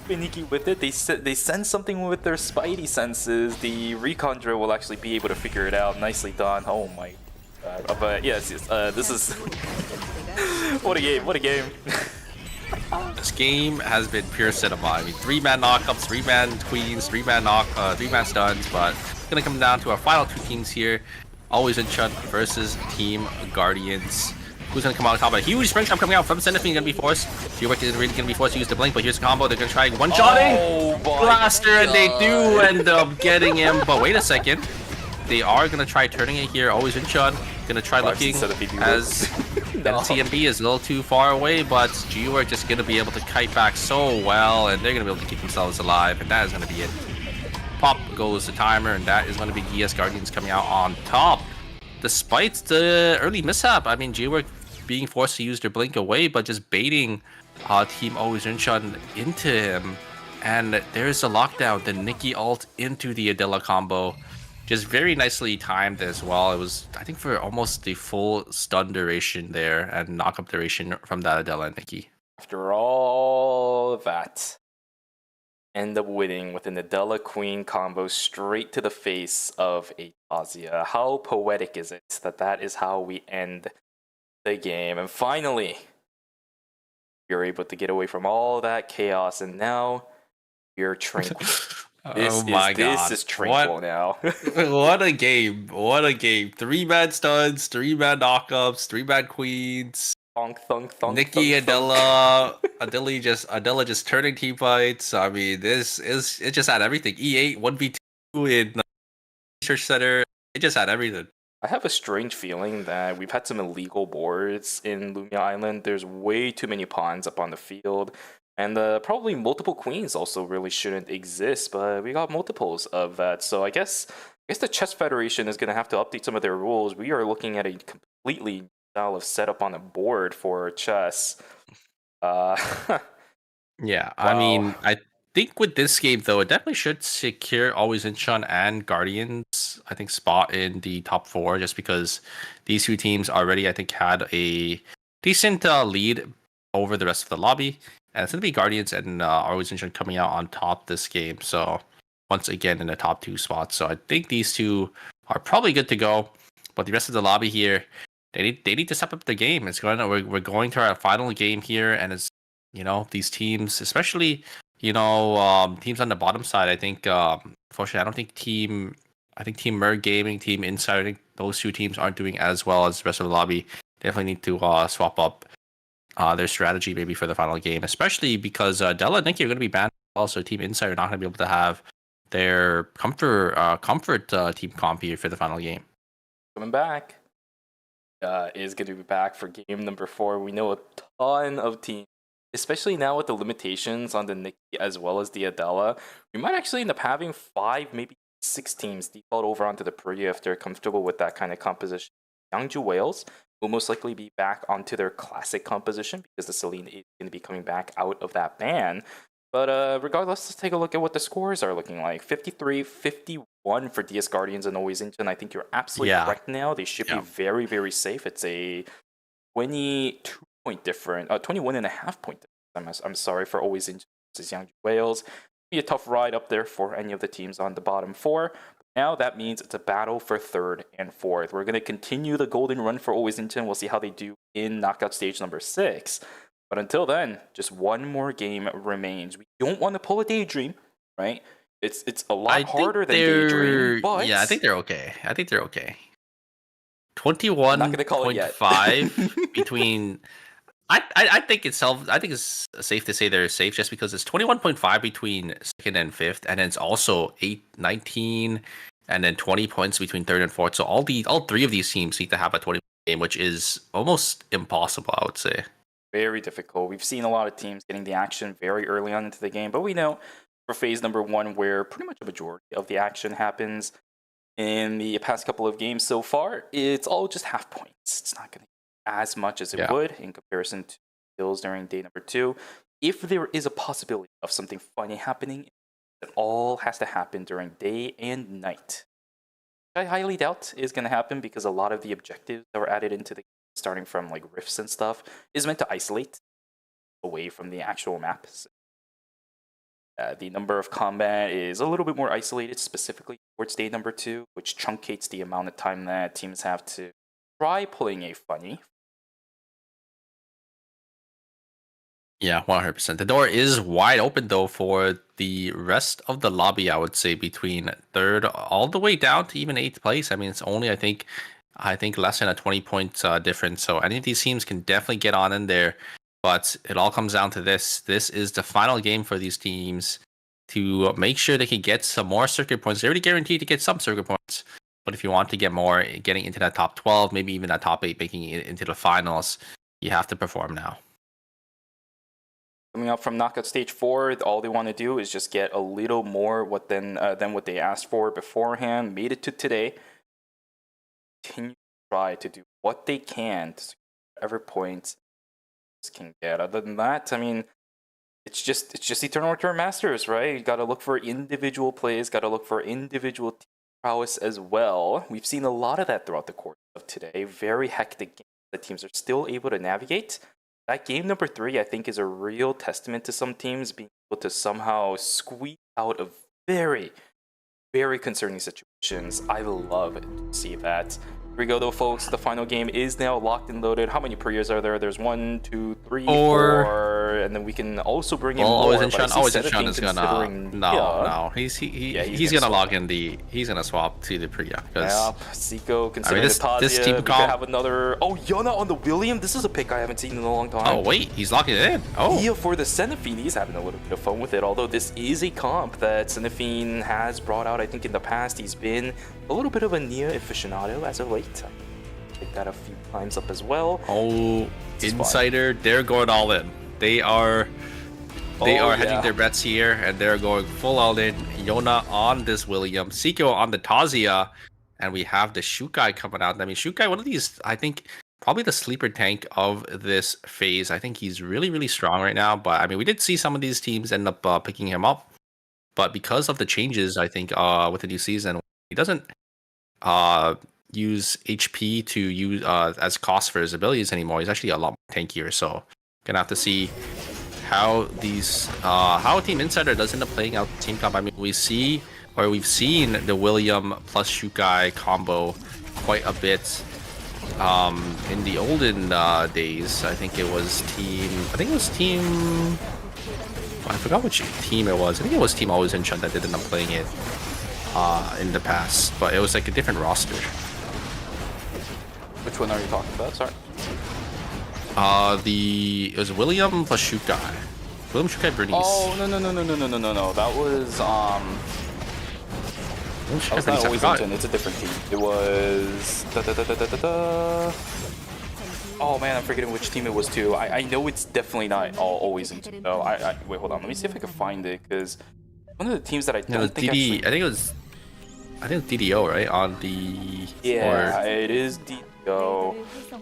finicky with it. They sense something with their spidey senses. The recon drill will actually be able to figure it out. Nicely done. Oh my god. But yes, this is what a game. What a game. This game has been pure cinema. I mean, 3-man knockups, 3-man queens, 3-man stuns, but it's gonna come down to our final two teams here. Always in Chun versus Team Guardians. Who's gonna come out on top? A huge spring jump coming out from Centipede gonna be forced. G-Work is really gonna be forced to use the blink, but here's a combo. They're gonna try one-shotting Blaster, and they do end up getting him. But wait a second. They are gonna try turning it here. Always in Chun. Gonna try looking as TMB is a little too far away, but G-Work just gonna be able to kite back so well, and they're gonna be able to keep themselves alive, and that is gonna be it. Pop goes the timer, and that is gonna be ES Guardians coming out on top. Despite the early mishap, I mean, G-Work being forced to use their blink away, but just baiting Team Always Inchun into him. And there's the lockdown, the Nikki ult into the Adela combo. Just very nicely timed as well. It was, I think, for almost the full stun duration there and knock-up duration from that Adela and Nikki. After all that, end up winning with an Adela Queen combo straight to the face of a Tasia. How poetic is it that that is how we end the game? And finally, you're able to get away from all that chaos, and now you're tranquil. Oh my god. This is tranquil now. What a game. What a game. 3-man stuns, 3-man knockups, 3-man queens. Thunk, thunk, thunk, Nikki, thunk, Adela, Adela just turning team fights. I mean, it just had everything. E8, 1v2 in Research Center. It just had everything. I have a strange feeling that we've had some illegal boards in Lumia Island. There's way too many pawns up on the field. And probably multiple queens also really shouldn't exist, but we got multiples of that. So I guess the Chess Federation is going to have to update some of their rules. We are looking at a completely style of setup on the board for chess. Yeah, Wow. I mean, I think with this game, though, it definitely should secure Always Incheon and Guardians, I think, spot in the top 4, just because these two teams already, I think, had a decent lead over the rest of the lobby. And it's going to be Guardians and Always Incheon coming out on top this game. So, once again, in the top 2 spots. So, I think these two are probably good to go. But the rest of the lobby here, they need to step up the game. We're going to our final game here, and it's, you know, these teams, especially, you know, teams on the bottom side. I think, unfortunately, I don't think Team Merg Gaming, Team Insider, I think those two teams aren't doing as well as the rest of the lobby. Definitely need to swap up their strategy maybe for the final game, especially because Della and Nikki are going to be banned. Also, Team Insider are not going to be able to have their comfort team comp here for the final game. Coming back. Is going to be back for game number 4. We know a ton of teams, especially now with the limitations on the Nikki as well as the Adela. We might actually end up having 5, maybe 6 teams default over onto the Priya if they're comfortable with that kind of composition. Yangju Whales will most likely be back onto their classic composition because the Celine is going to be coming back out of that ban. But regardless, let's take a look at what the scores are looking like. 53-51 for DS Guardians and Always Incheon. I think you're absolutely correct now. They should be very, very safe. It's a 22-point difference, 21.5-point difference. I'm sorry for Always Incheon versus Yangju Whales. Be a tough ride up there for any of the teams on the bottom 4. Now that means it's a battle for 3rd and 4th. We're going to continue the golden run for Always Incheon. We'll see how they do in knockout stage number 6. But until then, just one more game remains. We don't want to pull a Daydream, right? It's a lot harder than Daydream, but yeah, I think they're okay. 21.5 between. I think it's safe to say they're safe just because it's 21.5 between 2nd and 5th, and then it's also 19, and then 20 points between 3rd and 4th. So all 3 of these teams need to have a 20 game, which is almost impossible, I would say. Very difficult. We've seen a lot of teams getting the action very early on into the game, but we know for phase number 1, where pretty much a majority of the action happens in the past couple of games so far, it's all just half points. It's not going to be as much as it would in comparison to kills during day number 2. If there is a possibility of something funny happening, it all has to happen during day and night. I highly doubt is going to happen because a lot of the objectives that were added into the game starting from like rifts and stuff, is meant to isolate away from the actual map. The number of combat is a little bit more isolated, specifically towards day number 2, which truncates the amount of time that teams have to try pulling a funny. Yeah, 100%. The door is wide open though for the rest of the lobby. I would say between 3rd all the way down to even 8th place. I mean, it's only I think less than a 20-point difference. So any of these teams can definitely get on in there. But it all comes down to this. This is the final game for these teams to make sure they can get some more circuit points. They're already guaranteed to get some circuit points. But if you want to get more, getting into that top 12, maybe even that top 8, making it into the finals, you have to perform now. Coming up from knockout stage 4, all they want to do is just get a little more than what they asked for beforehand. Made it to today. Continue to try to do what they can to secure whatever points can get. Other than that, I mean, it's just Eternal Return Masters, right? You got to look for individual plays, got to look for individual team prowess as well. We've seen a lot of that throughout the course of today. Very hectic games that teams are still able to navigate. That game number 3, I think, is a real testament to some teams being able to somehow squeeze out of very, very concerning situations. I love to see that. Here we go, though, folks. The final game is now locked and loaded. How many prayers are there? There's 1, 2, 3, 4, and then we can also bring in more. Always in Sean is gonna no. He's gonna log in he's gonna swap to the Priya because Zico considering this team we could have another. Oh, Yona on the William. This is a pick I haven't seen in a long time. Oh wait, he's locking it in. Oh, yeah, for the Cenefine, he's having a little bit of fun with it. Although this is a comp that Cenefine has brought out. I think in the past he's been a little bit of a Nia aficionado as of late. Picked that a few times up as well. Oh, Insider, they're going all in. They are hedging their bets here, and they're going full all in. Yona on this William, Seiko on the Tazia, and we have the Shukai coming out. I mean, Shukai, one of these, I think, probably the sleeper tank of this phase. I think he's really, really strong right now. But I mean, we did see some of these teams end up picking him up, but because of the changes, I think with the new season, he doesn't use HP to use as cost for his abilities anymore. He's actually a lot more tankier. So gonna have to see how these how Team Insider does end up playing out team comp. I mean, we've seen the William plus Shukai combo quite a bit in the olden days. I think it was team. I forgot which team it was. I think it was Team Always in Chun that did end up playing it in the past, but it was like a different roster. Which one are you talking about? Sorry. It was William plus Shukai. William Shukai Bernice. Oh no! That was that was not Always in Chun. It's a different team. It was Oh man, I'm forgetting which team it was too. I know it's definitely not Always in Chun. No, wait, hold on. Let me see if I can find it, because one of the teams that I don't think actually... I think it's DDO, right? On the... Yeah, it is DDO.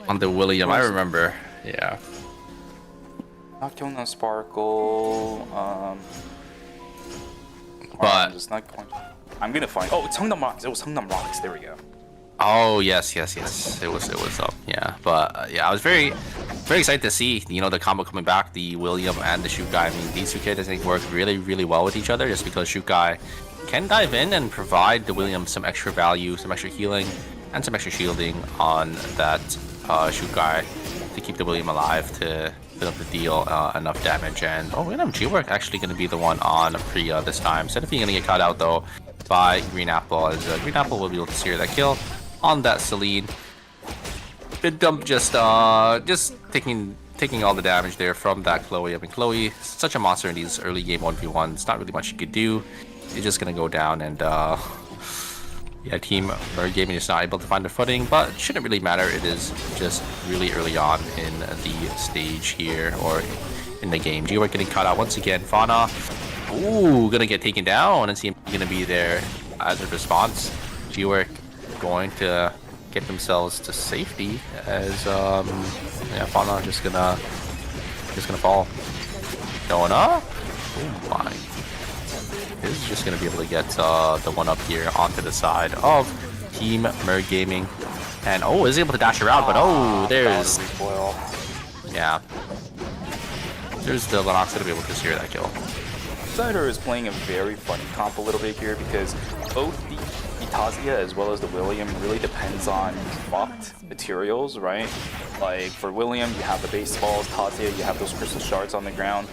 On the William, I remember. Yeah. Not killing on Sparkle. But... I'm just not going... I'm gonna find... Oh, it's Hungnam Rocks. It was Hungnam Rocks. There we go. Oh yes. It was up. Yeah, but yeah, I was very excited to see the combo coming back, the William and the Shukai. I mean, these two characters I think work really well with each other, just because Shukai can dive in and provide the William some extra value, some extra healing, and some extra shielding on that Shukai to keep the William alive to build up the deal enough damage. And we're gonna have G-Work actually gonna be the one on Priya this time. Instead of being gonna get caught out though by Green Apple, as Green Apple will be able to secure that kill on that Celine. Good dump, just taking all the damage there from that Chloe. I mean, Chloe, such a monster in these early game 1v1s. Not really much you could do. You're just gonna go down, and yeah, Team Gaming is not able to find their footing, but it shouldn't really matter. It is just really early on in the stage here, or in the game. G-Work getting caught out once again. Fauna, ooh, gonna get taken down, and see him gonna be there as a response. G-Work going to get themselves to safety, as yeah, Fauna just gonna fall. Going up. Oh my. Is just gonna be able to get the one up here onto the side of Team Gaming, And oh, is able to dash around, but oh, there's recoil. yeah. There's the Lennox gonna be able to secure that kill. Cider is playing a very funny comp a little bit here because both the Tazia as well as the William really depends on dropped materials, right? Like for William, you have the baseballs, Tazia, you have those crystal shards on the ground.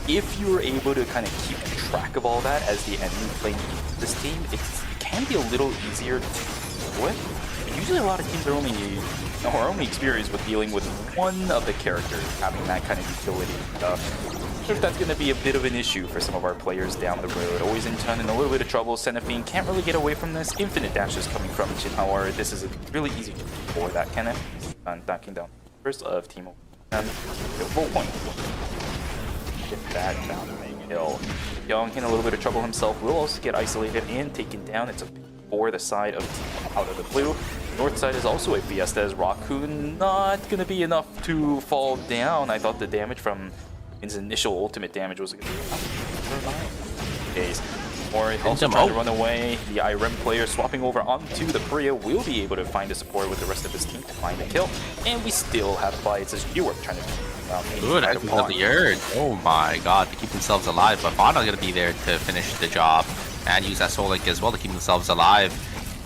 If you're able to kind of keep track of all that as the enemy playing this team, it can be a little easier to deal with. Usually a lot of teams are only experienced with dealing with one of the characters having that kind of utility. I'm sure that's going to be a bit of an issue for some of our players down the road. Always in turn in a little bit of trouble. Seraphine can't really get away from this. Infinite dashes coming from Chinhauer. This is a really easy for that Kenneth. Knocking down first of Team and full point. Get that down to kill. Young in a little bit of trouble himself. Will also get isolated and taken down. It's a for the side of Team out of the blue. North side is also a Fiesta as Rakun not going to be enough to fall down. I thought the damage from his initial ultimate damage was going to be days. Or also trying to run away. The IREM player swapping over onto the Priya will be able to find a support with the rest of his team to find a kill. And we still have fights as you are trying to good, I think the urge. Oh my god, to keep themselves alive. But Fana's going to be there to finish the job and use that Soul Link as well to keep themselves alive.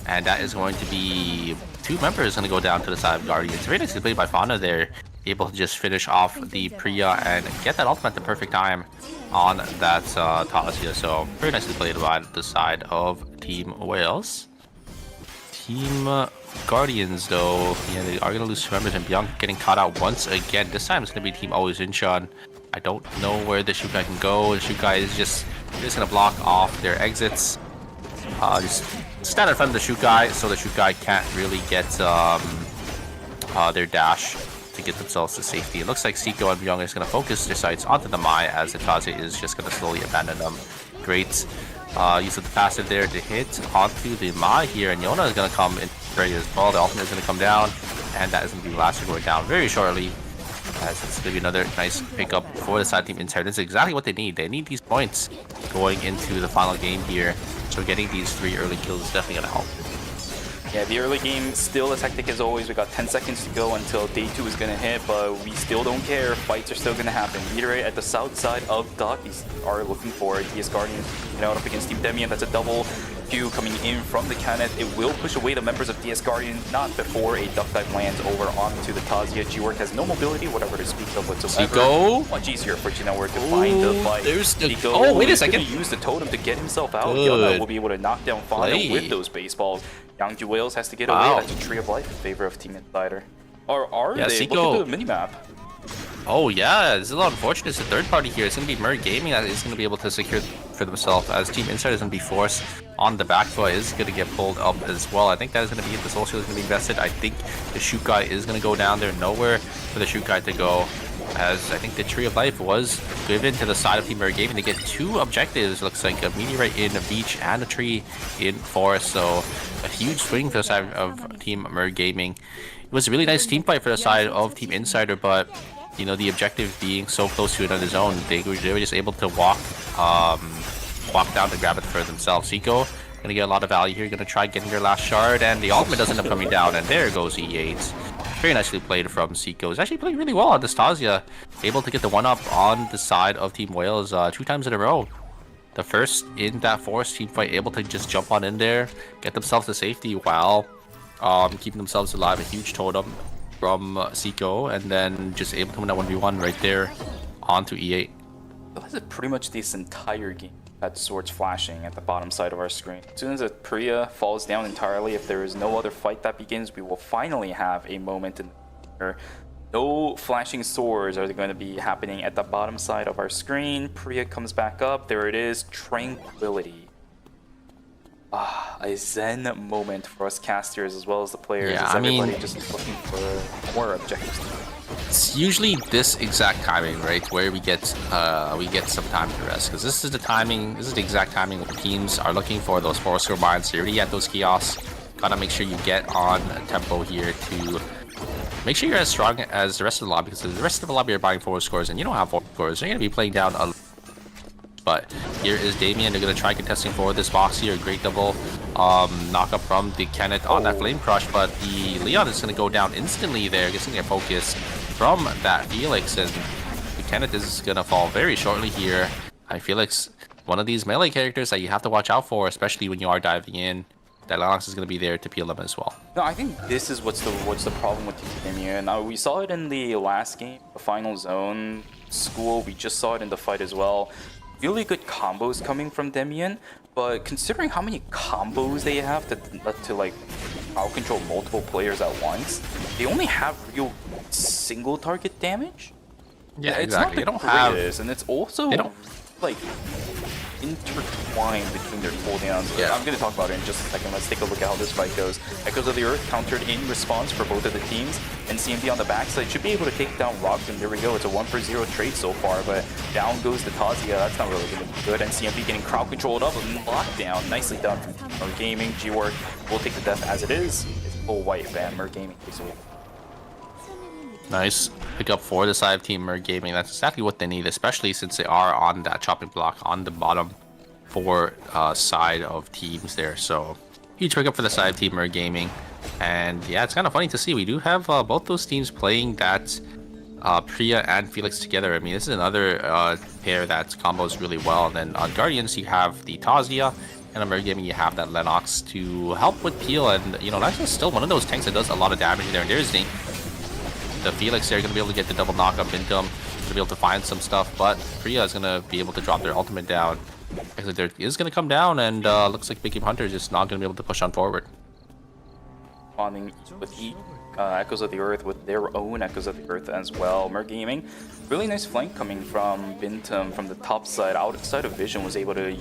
And that is going to be 2 members going to go down to the side of Guardians. Very nicely played by Fana there. Able to just finish off the Priya and get that ultimate at the perfect time on that Tasia. So very nicely played by the side of Team Wales. Team Guardians though, yeah, they are going to lose 2 members and Bianca getting caught out once again. This time it's going to be Team Always Incheon. I don't know where the Shukai can go. The Shukai is just going to block off their exits. Just stand in front of the Shukai so the Shukai can't really get their dash to get themselves to safety. It looks like Seiko and Byung is going to focus their sights onto the Mai as the Taze is just going to slowly abandon them. Great use of the passive there to hit onto the Mai here, and Yona is going to come in great as well. The ultimate is going to come down, and that is going to be the last to go down very shortly. As it's going to be another nice pickup for the side team inside. This is exactly what they need. They need these points going into the final game here. So getting these 3 early kills is definitely going to help. Yeah, the early game still as hectic as always. We got 10 seconds to go until day 2 is going to hit, but we still don't care. Fights are still going to happen. Meteorite at the south side of Duck. These are looking for DS Guardian, up against Team Demian. That's a double Q coming in from the Kenneth. It will push away the members of DS Guardian, not before a duck dive lands over onto the Tazia. G-Work has no mobility, whatever to speak of whatsoever. Seiko. Much easier for G-Network to find the fight. There's the... Seiko oh, wait a second. Is gonna use the totem to get himself out. Yona will be able to knock down Fana with those baseballs. Yangju Wales has to get away. That's a Tree of Life in favor of Team Insider. Or are they? Seiko. Look at the minimap. Oh yeah, it's a little unfortunate. It's the third party here. It's going to be Merc Gaming that is going to be able to secure for themselves, as Team Insider is going to be forced on the back foot. Is going to get pulled up as well. I think that is going to be it. The Soul Shield is going to be invested. I think the Shukai is going to go down there. Nowhere for the Shukai to go, as I think the Tree of Life was given to the side of Team Merc Gaming to get 2 objectives. Looks like a meteorite in a beach and a tree in forest. So a huge swing for the side of Team Merc Gaming. It was a really nice team fight for the side of Team Insider, but the objective being so close to another zone, they were just able to walk down to grab it for themselves. Seiko gonna get a lot of value here, gonna try getting their last shard, and the ultimate doesn't end up coming down, and there goes E8. Very nicely played from Seiko. He's actually playing really well on Dystasia, able to get the 1-up on the side of Team Wales 2 times in a row. The first in that forest team fight, able to just jump on in there, get themselves to safety while keeping themselves alive. A huge totem from Seiko, and then just able to win that 1v1 right there onto E8. This is pretty much this entire game. Had swords flashing at the bottom side of our screen. As soon as a Priya falls down entirely, if there is no other fight that begins, we will finally have a moment in the no flashing swords are going to be happening at the bottom side of our screen. Priya comes back up. There it is. Tranquility. A zen moment for us casters as well as the players. Yeah, as everybody just looking for more objectives. It's usually this exact timing, right, where we get some time to rest, because this is the timing. This is the exact timing where the teams are looking for those 4-score mines. You're already at those kiosks. Gotta make sure you get on tempo here to make sure you're as strong as the rest of the lobby, because the rest of the lobby are buying 4 scores and you don't have 4 scores. You're gonna be playing down a but here is Damien. They're going to try contesting for this box here. Great double knockup from the Kenneth on that Flame Crush, but the Leon is going to go down instantly there, getting their focus from that Felix, and the Kenneth is going to fall very shortly here. Felix, one of these melee characters that you have to watch out for, especially when you are diving in. That Lennox is going to be there to peel them as well. No, I think this is what's the problem with Team Damien. Now, we saw it in the last game, the final zone school. We just saw it in the fight as well. Really good combos coming from Damien, but considering how many combos they have to like out control multiple players at once, they only have real single target damage. Yeah, it's exactly. not the greatest, and it's also like intertwined between their cooldowns. Yeah. I'm going to talk about it in just a second. Let's take a look at how this fight goes. Echoes of the Earth countered in response for both of the teams, and CMD on the backside should be able to take down Rockton. There we go. It's a 1-for-0 trade so far, but down goes the Tazia. That's not really going to be good, and CMD getting crowd controlled up and lockdown. Nicely done from Mer Gaming. G-Work will take the death as it is. It's full white ban. Mer Gaming takes away. Nice pick up for the side of Team Mer Gaming. That's exactly what they need, especially since they are on that chopping block on the bottom for side of teams there. So huge pick up for the side of Team Mer Gaming. And yeah, it's kind of funny to see. We do have both those teams playing that Priya and Felix together. I mean, this is another pair that combos really well. And then on Guardians, you have the Tazia, and on Mer Gaming, you have that Lennox to help with peel. And you know, that's just still one of those tanks that does a lot of damage there. And there's the Felix there, going to be able to get the double knockup into him, to be able to find some stuff, but Priya is going to be able to drop their ultimate down. Actually, there is going to come down, and looks like Big Game Hunter is just not going to be able to push on forward. Responding with Echoes of the Earth with their own Echoes of the Earth as well. Mer Gaming, really nice flank coming from Bintum from the top side. Outside of Vision was able to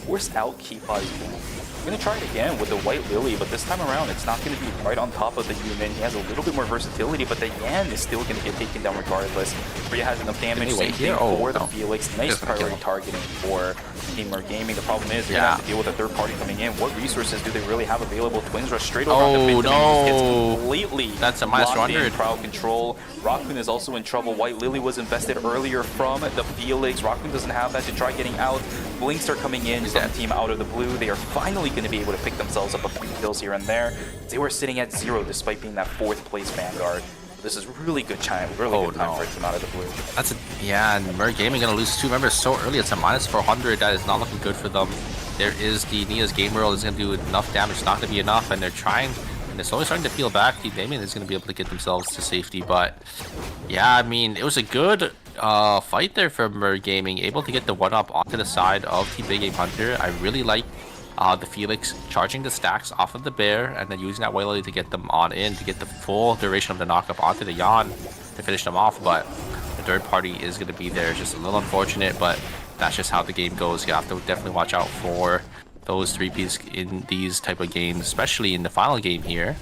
force out Kipa's boom. I'm going to try it again with the White Lily, but this time around it's not going to be right on top of the human. He has a little bit more versatility, but the Yan is still going to get taken down regardless. Priya has enough damage. Same thing for the Felix. Nice priority targeting for Team Mer Gaming. The problem is they're going to have to deal with a third party coming in. What resources do they really have available? Twins rush straight over on the Bintum. No. Gets completely That's a minus locked in 100. crowd control. Raccoon is also in trouble. White Lily was invested earlier from the Felix. Raccoon doesn't have that to try getting out. Blinks are coming in from team out of the blue. They are finally going to be able to pick themselves up a few kills here and there. They were sitting at 0 despite being that 4th place Vanguard. This is really good time, good time for a team out of the blue. Yeah, and Mer Gaming going to lose 2 members so early. It's a minus 400. That is not looking good for them. There is the Nia's Game World is going to do enough damage, not going to be enough, and they're trying. And they're slowly starting to peel back. Team Damien is going to be able to get themselves to safety, but yeah, I mean, it was a good fight there for Mer Gaming, able to get the 1-up onto the side of Team Big Game Hunter. I really like the Felix charging the stacks off of the bear and then using that White Lily to get them on in to get the full duration of the knockup onto the Yan to finish them off. But the third party is going to be there. Just a little unfortunate, but that's just how the game goes. You have to definitely watch out for those 3Ps in these type of games, especially in the final game here.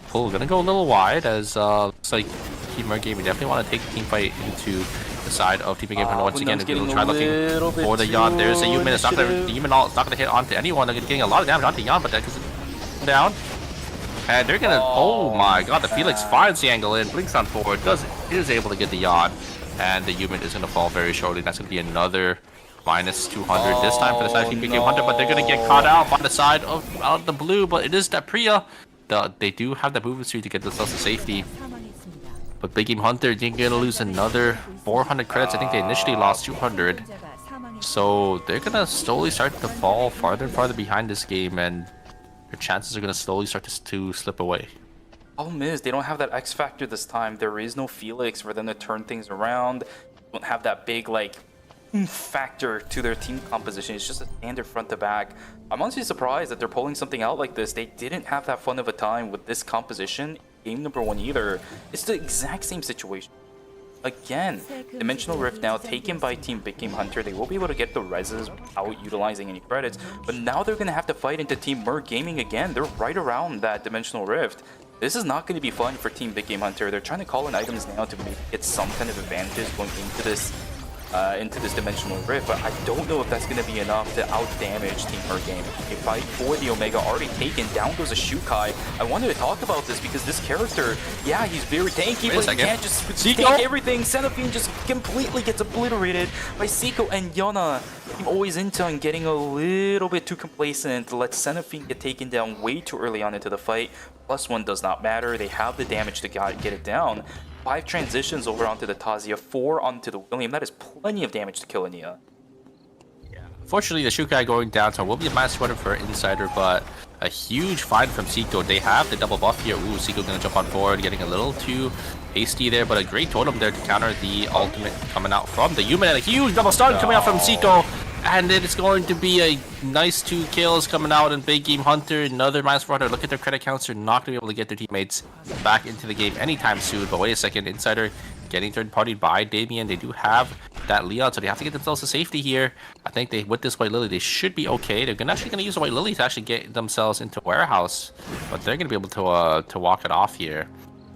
Pull gonna go a little wide as looks like Team Mer Gaming definitely want to take the team fight into the side of Team Big Game Hunter once again. They'll try looking for the Yan. There's a human. It's not gonna hit onto anyone. They're getting a lot of damage onto Yan, but that goes down. And they're gonna oh my god, the Felix finds the angle in, blinks on forward, is able to get the Yan, and the human is gonna fall very shortly. That's gonna be another minus 200 this time for the side of Team Big Game Hunter, but they're gonna get caught out by the side of out of the blue. But it is that Priya. They do have that movement speed to get themselves to safety. But Big Game Hunter, they're gonna lose another 400 credits. I think they initially lost 200. So they're gonna slowly start to fall farther and farther behind this game, and their chances are gonna slowly start to slip away. Problem is, they don't have that X factor this time. There is no Felix for them to turn things around. They don't have that big like factor to their team composition. It's just a standard front to back. I'm honestly surprised that they're pulling something out like this. They didn't have that fun of a time with this composition game number 1 either. It's the exact same situation. Again, Dimensional Rift now taken by Team Big Game Hunter. They will be able to get the reses without utilizing any credits, but now they're going to have to fight into Team Mer Gaming again. They're right around that Dimensional Rift. This is not going to be fun for Team Big Game Hunter. They're trying to call in items now to maybe get some kind of advantage going into this into this dimensional rift, but I don't know if that's going to be enough to out-damage Team Game. A fight for the Omega already taken. Down goes a Shukai. I wanted to talk about this because this character, yeah, he's very tanky, but he can't just tank everything. Xenophine just completely gets obliterated by Seiko and Yona. Team always into and getting a little bit too complacent. Let Xenophine get taken down way too early on into the fight. +1 does not matter. They have the damage to get it down. 5 transitions over onto the Tazia, 4 onto the William. That is plenty of damage to kill Ania. Fortunately, the Shukai going down, so will be a -1 for Insider, but a huge find from Seiko. They have the double buff here. Ooh, Seiko gonna jump on forward, getting a little too hasty there, but a great totem there to counter the ultimate coming out from the human, and a huge double stun coming out from Seiko. And then it's going to be a nice 2 kills coming out in Big Game Hunter. Another -400. Look at their credit counts. They're not going to be able to get their teammates back into the game anytime soon. But wait a second. Insider getting third-partied by Damien. They do have that Leon, so they have to get themselves to safety here. I think they, with this White Lily, they should be okay. They're actually going to use the White Lily to actually get themselves into Warehouse. But they're going to be able to walk it off here.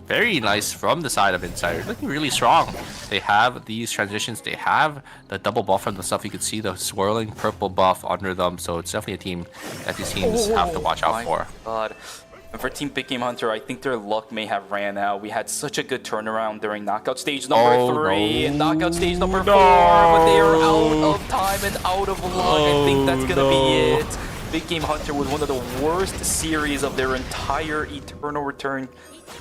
Very nice from the side of Insider. Looking really strong. They have these transitions. They have the double buff from the stuff. You can see the swirling purple buff under them. So it's definitely a team that these teams have to watch out for. God. And for Team Big Game Hunter, I think their luck may have ran out. We had such a good turnaround during knockout stage number 3 and knockout stage number 4, but they are out of time and out of luck. I think that's going to be it. Big Game Hunter was one of the worst series of their entire Eternal Return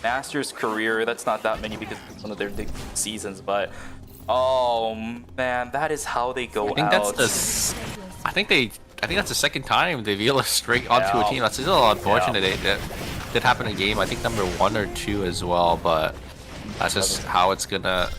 Masters career. That's not that many because it's one of their big seasons, but oh man, that is how they go out. I think that's the second time they veal straight onto a team. That's still unfortunate. That did happen in a game. I think number 1 or 2 as well, but that's just how it's gonna.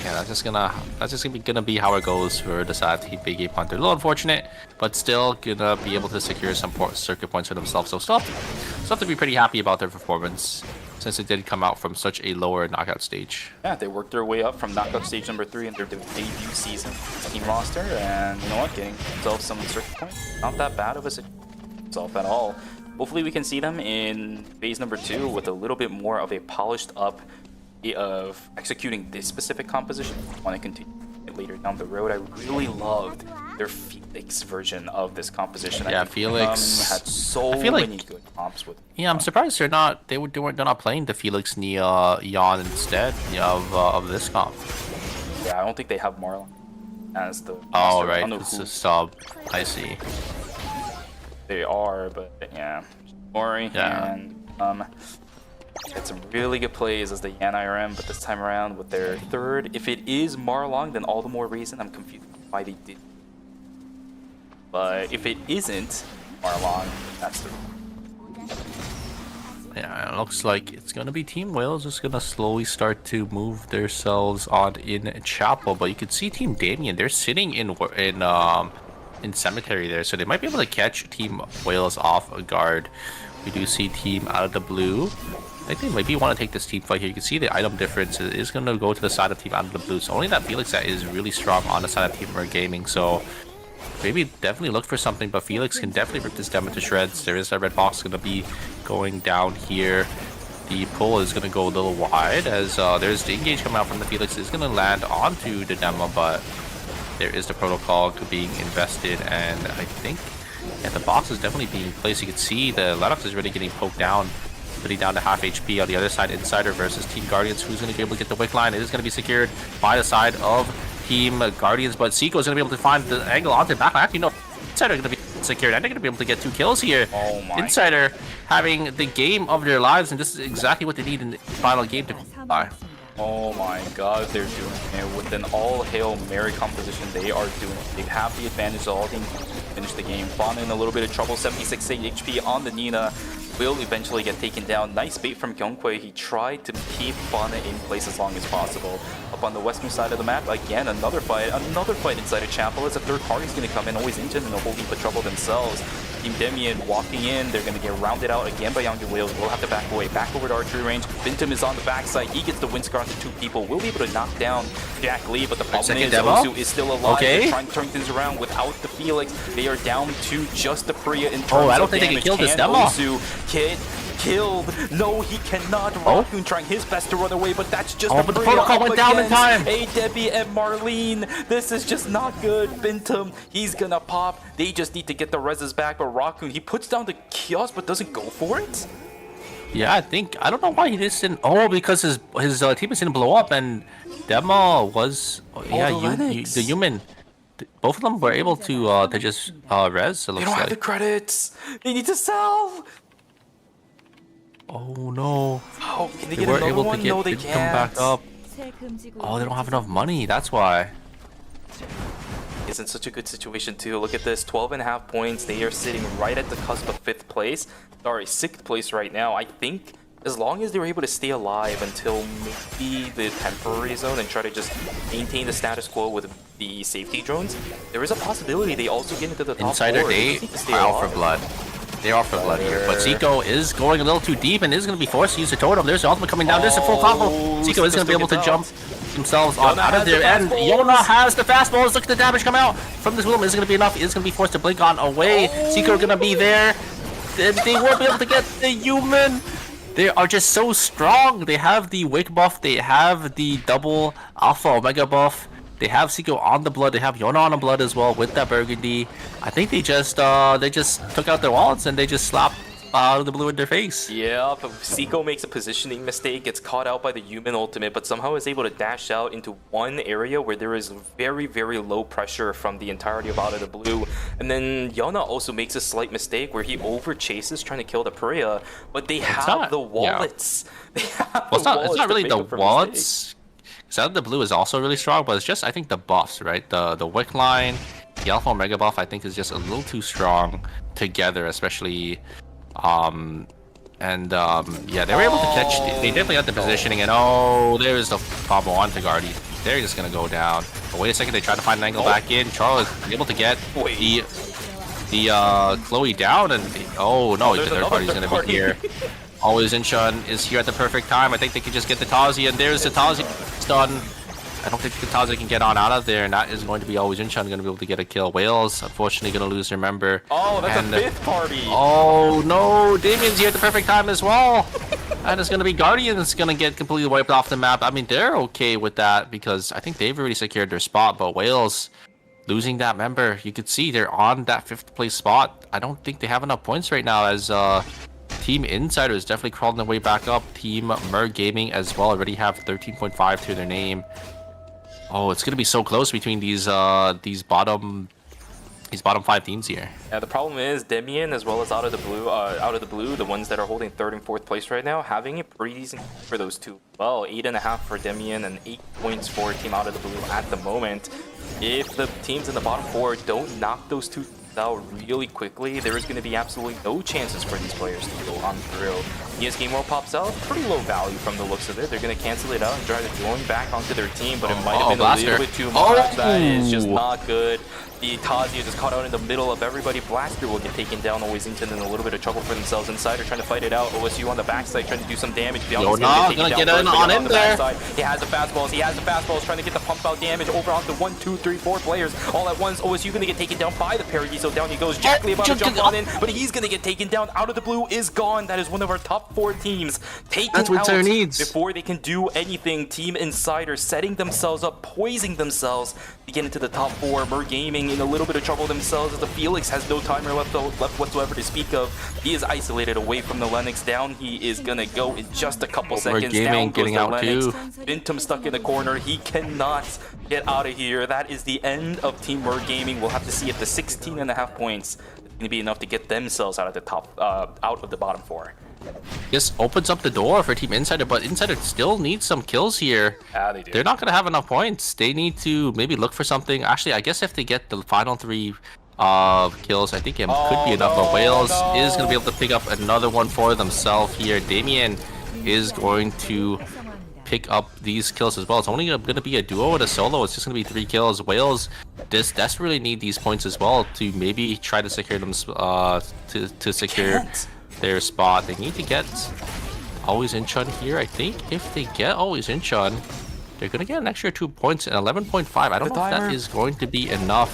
Yeah, that's just gonna be how it goes for the side team Big Game Hunter. A little unfortunate, but still gonna be able to secure some circuit points for themselves. So still have to be pretty happy about their performance, since it did come out from such a lower knockout stage. Yeah, they worked their way up from knockout stage number 3 in their debut season team roster, and you know what, getting themselves some circuit points, not that bad of a situation at all. Hopefully we can see them in phase number 2 with a little bit more of a polished up of executing this specific composition. I want to continue it later down the road. I really loved their Felix version of this composition. Yeah, I think Felix had so many good comps with. Yeah, I'm surprised they're not playing the Felix Neon instead of this comp. Yeah, I don't think they have Marlon as the. Oh right, it's a sub. I see. They are, but yeah, Mori and had some really good plays as the Yan IRM, but this time around with their third, if it is Marlon, then all the more reason. I'm confused why they did. But if it isn't Marlon, that's the. Yeah, it looks like it's gonna be Team Wales just gonna slowly start to move themselves on in Chapel, but you can see Team Damien. They're sitting in Cemetery there, so they might be able to catch Team Wales off guard. We do see Team Out of the Blue. I think they maybe want to take this team fight here. You can see the item difference is going to go to the side of Team Out of the Blue. So only that Felix that is really strong on the side of Team Gaming. So maybe definitely look for something, but Felix can definitely rip this demo to shreds. There is that red box going to be going down here. The pull is going to go a little wide as there's the engage coming out from the Felix. It's going to land onto the demo, but there is the protocol being invested, and I think the box is definitely being placed. You can see the Lennox is really getting poked down, really down to half HP. On the other side, Insider versus Team Guardians. Who's going to be able to get the wick line? It is going to be secured by the side of Team Guardians, but Seiko is going to be able to find the angle onto the back. Actually, no, Insider is going to be secured, and they're going to be able to get 2 kills here. Oh my. Insider having the game of their lives, and this is exactly what they need in the final game to qualify. Oh my god, they're doing it with an all Hail Mary composition. They are doing it. They have the advantage of all teams to finish the game. Fauna in a little bit of trouble, 76 HP on the Nina. Will eventually get taken down. Nice bait from Gyeongkwae. He tried to keep Fauna in place as long as possible. Up on the western side of the map, again, another fight inside of Chapel. As a third party's going to come in, always into in a whole heap of trouble themselves. Team Damien walking in, they're going to get rounded out again by Young Wales. Will have to back away, back over to archery range. Bintum is on the backside. He gets the wind scar onto 2 people. Will be able to knock down Jack Lee, but the problem is Ozu is still alive. They're trying to turn things around without the Felix. They are down to just the Priya in terms of I don't think they can kill this demo. Ozu killed. No, he cannot. Raccoon trying his best to run away, but that's just but the protocol went down in time. Hey, Debbie and Marlene, this is just not good. Bintum, he's gonna pop. They just need to get the reses back, but Raccoon, he puts down the kiosk but doesn't go for it. Yeah, I don't know why he didn't. Oh, because his teammates didn't blow up, and Demo was the human. Both of them were able to just res. It looks they don't have the credits. They need to sell. Oh no! How can they They get were another able one? to get No, they come can't. back up. Oh, they don't have enough money. That's why. Is in such a good situation too. Look at this, 12.5 points. They are sitting right at the cusp of 5th place. Sorry, 6th place right now. I think as long as they're able to stay alive until maybe the temporary zone and try to just maintain the status quo with the safety drones, there is a possibility they also get into the top Insider, 4. they are out for blood. They're out for blood here. But Zico is going a little too deep and is going to be forced to use the totem. There's the ultimate coming down. There's the full combo. Zico is going to be able to jump themselves on out of there. And Yona has the fastballs. Look at the damage coming out from this Willem. Is going to be enough. Is going to be forced to blink on away. Zico going to be there. They won't be able to get the human. They are just so strong. They have the Wake buff. They have the double Alpha Omega buff. They have Zico on the blood. They have Yona on the blood as well with that Burgundy. I think they just took out their wallets and they just slapped the blue in their face. Yeah, but Zico makes a positioning mistake, gets caught out by the human ultimate, but somehow is able to dash out into one area where there is very, very low pressure from the entirety of Out of the Blue. And then Yona also makes a slight mistake where he over chases trying to kill the Priya, but they have the wallets. Yeah. They have it's not really the wallets. Out of the Blue is also really strong, but it's just I think the buffs, right? The Wick line, the Alpha Omega buff, I think is just a little too strong together, especially. Yeah, they were able to catch. They definitely got the positioning, and oh, there's the combo on Guardi. They're just gonna go down. But wait a second, they try to find an angle back in. Charles is able to get the Chloe down, and oh no, the third party's gonna be here. Always Inchun is here at the perfect time. I think they can just get the Tazi, and there's the Tazi. It's done. I don't think the Tazi can get on out of there, and that is going to be Always Inchun going to be able to get a kill. Wales, unfortunately, going to lose their member. Oh, that's a 5th party. Oh no, Damien's here at the perfect time as well. And it's going to be Guardian that's going to get completely wiped off the map. I mean, they're okay with that because I think they've already secured their spot, but Wales losing that member, you could see they're on that 5th place spot. I don't think they have enough points right now as Team Insider is definitely crawling their way back up. Team Mer Gaming as well already have 13.5 to their name. Oh, it's gonna be so close between these bottom 5 teams here. Yeah, the problem is Demian as well as Out of the Blue, the ones that are holding 3rd and 4th place right now, having it pretty decent for those two. Well, 8.5 for Demian and 8 points for Team Out of the Blue at the moment. If the teams in the bottom 4 don't knock those two out really quickly, there is going to be absolutely no chances for these players to go on through. ES Game World pops out, pretty low value from the looks of it. They're going to cancel it out and try to join back onto their team, but it might have been a little bit too much. That is just not good. The Tazi just caught out in the middle of everybody. Blaster will get taken down. Always in a little bit of trouble for themselves. Insider trying to fight it out. OSU on the backside trying to do some damage. Yo, gonna get in on in there. He has the fastballs. He has the fastballs trying to get the pump out damage over onto 1, 2, 3, 4 players all at once. OSU gonna get taken down by the parody. So down he goes. Jack Lee about to jump on in, but he's gonna get taken down. Out of the Blue is gone. That is one of our top 4 teams taken That's what out needs. before they can do anything. Team Insider setting themselves up, poising themselves to get into the top 4. Mer Gaming in a little bit of trouble themselves as the Felix has no timer left whatsoever to speak of. He is isolated away from the Lennox. Down he is gonna go in just a couple seconds. Gaming Down goes getting the out Lennox. too. Bintum stuck in the corner. He cannot get out of here. That is the end of Team Mer Gaming. We'll have to see if the 16.5 points is going to be enough to get themselves out of the top, out of the bottom 4. This opens up the door for Team Insider, but Insider still needs some kills here. Yeah, they do. They're not going to have enough points. They need to maybe look for something. Actually, I guess if they get the final 3 kills, I think it could be enough. But Wales is going to be able to pick up another one for themselves here. Damien is going to pick up these kills as well. It's only going to be a duo and a solo. It's just going to be 3 kills. Wales desperately need these points as well to maybe try to secure them to secure their spot. They need to get Always Inchun here. I think if they get Always Inchun, they're going to get an extra 2 points and 11.5. I don't know if that is going to be enough.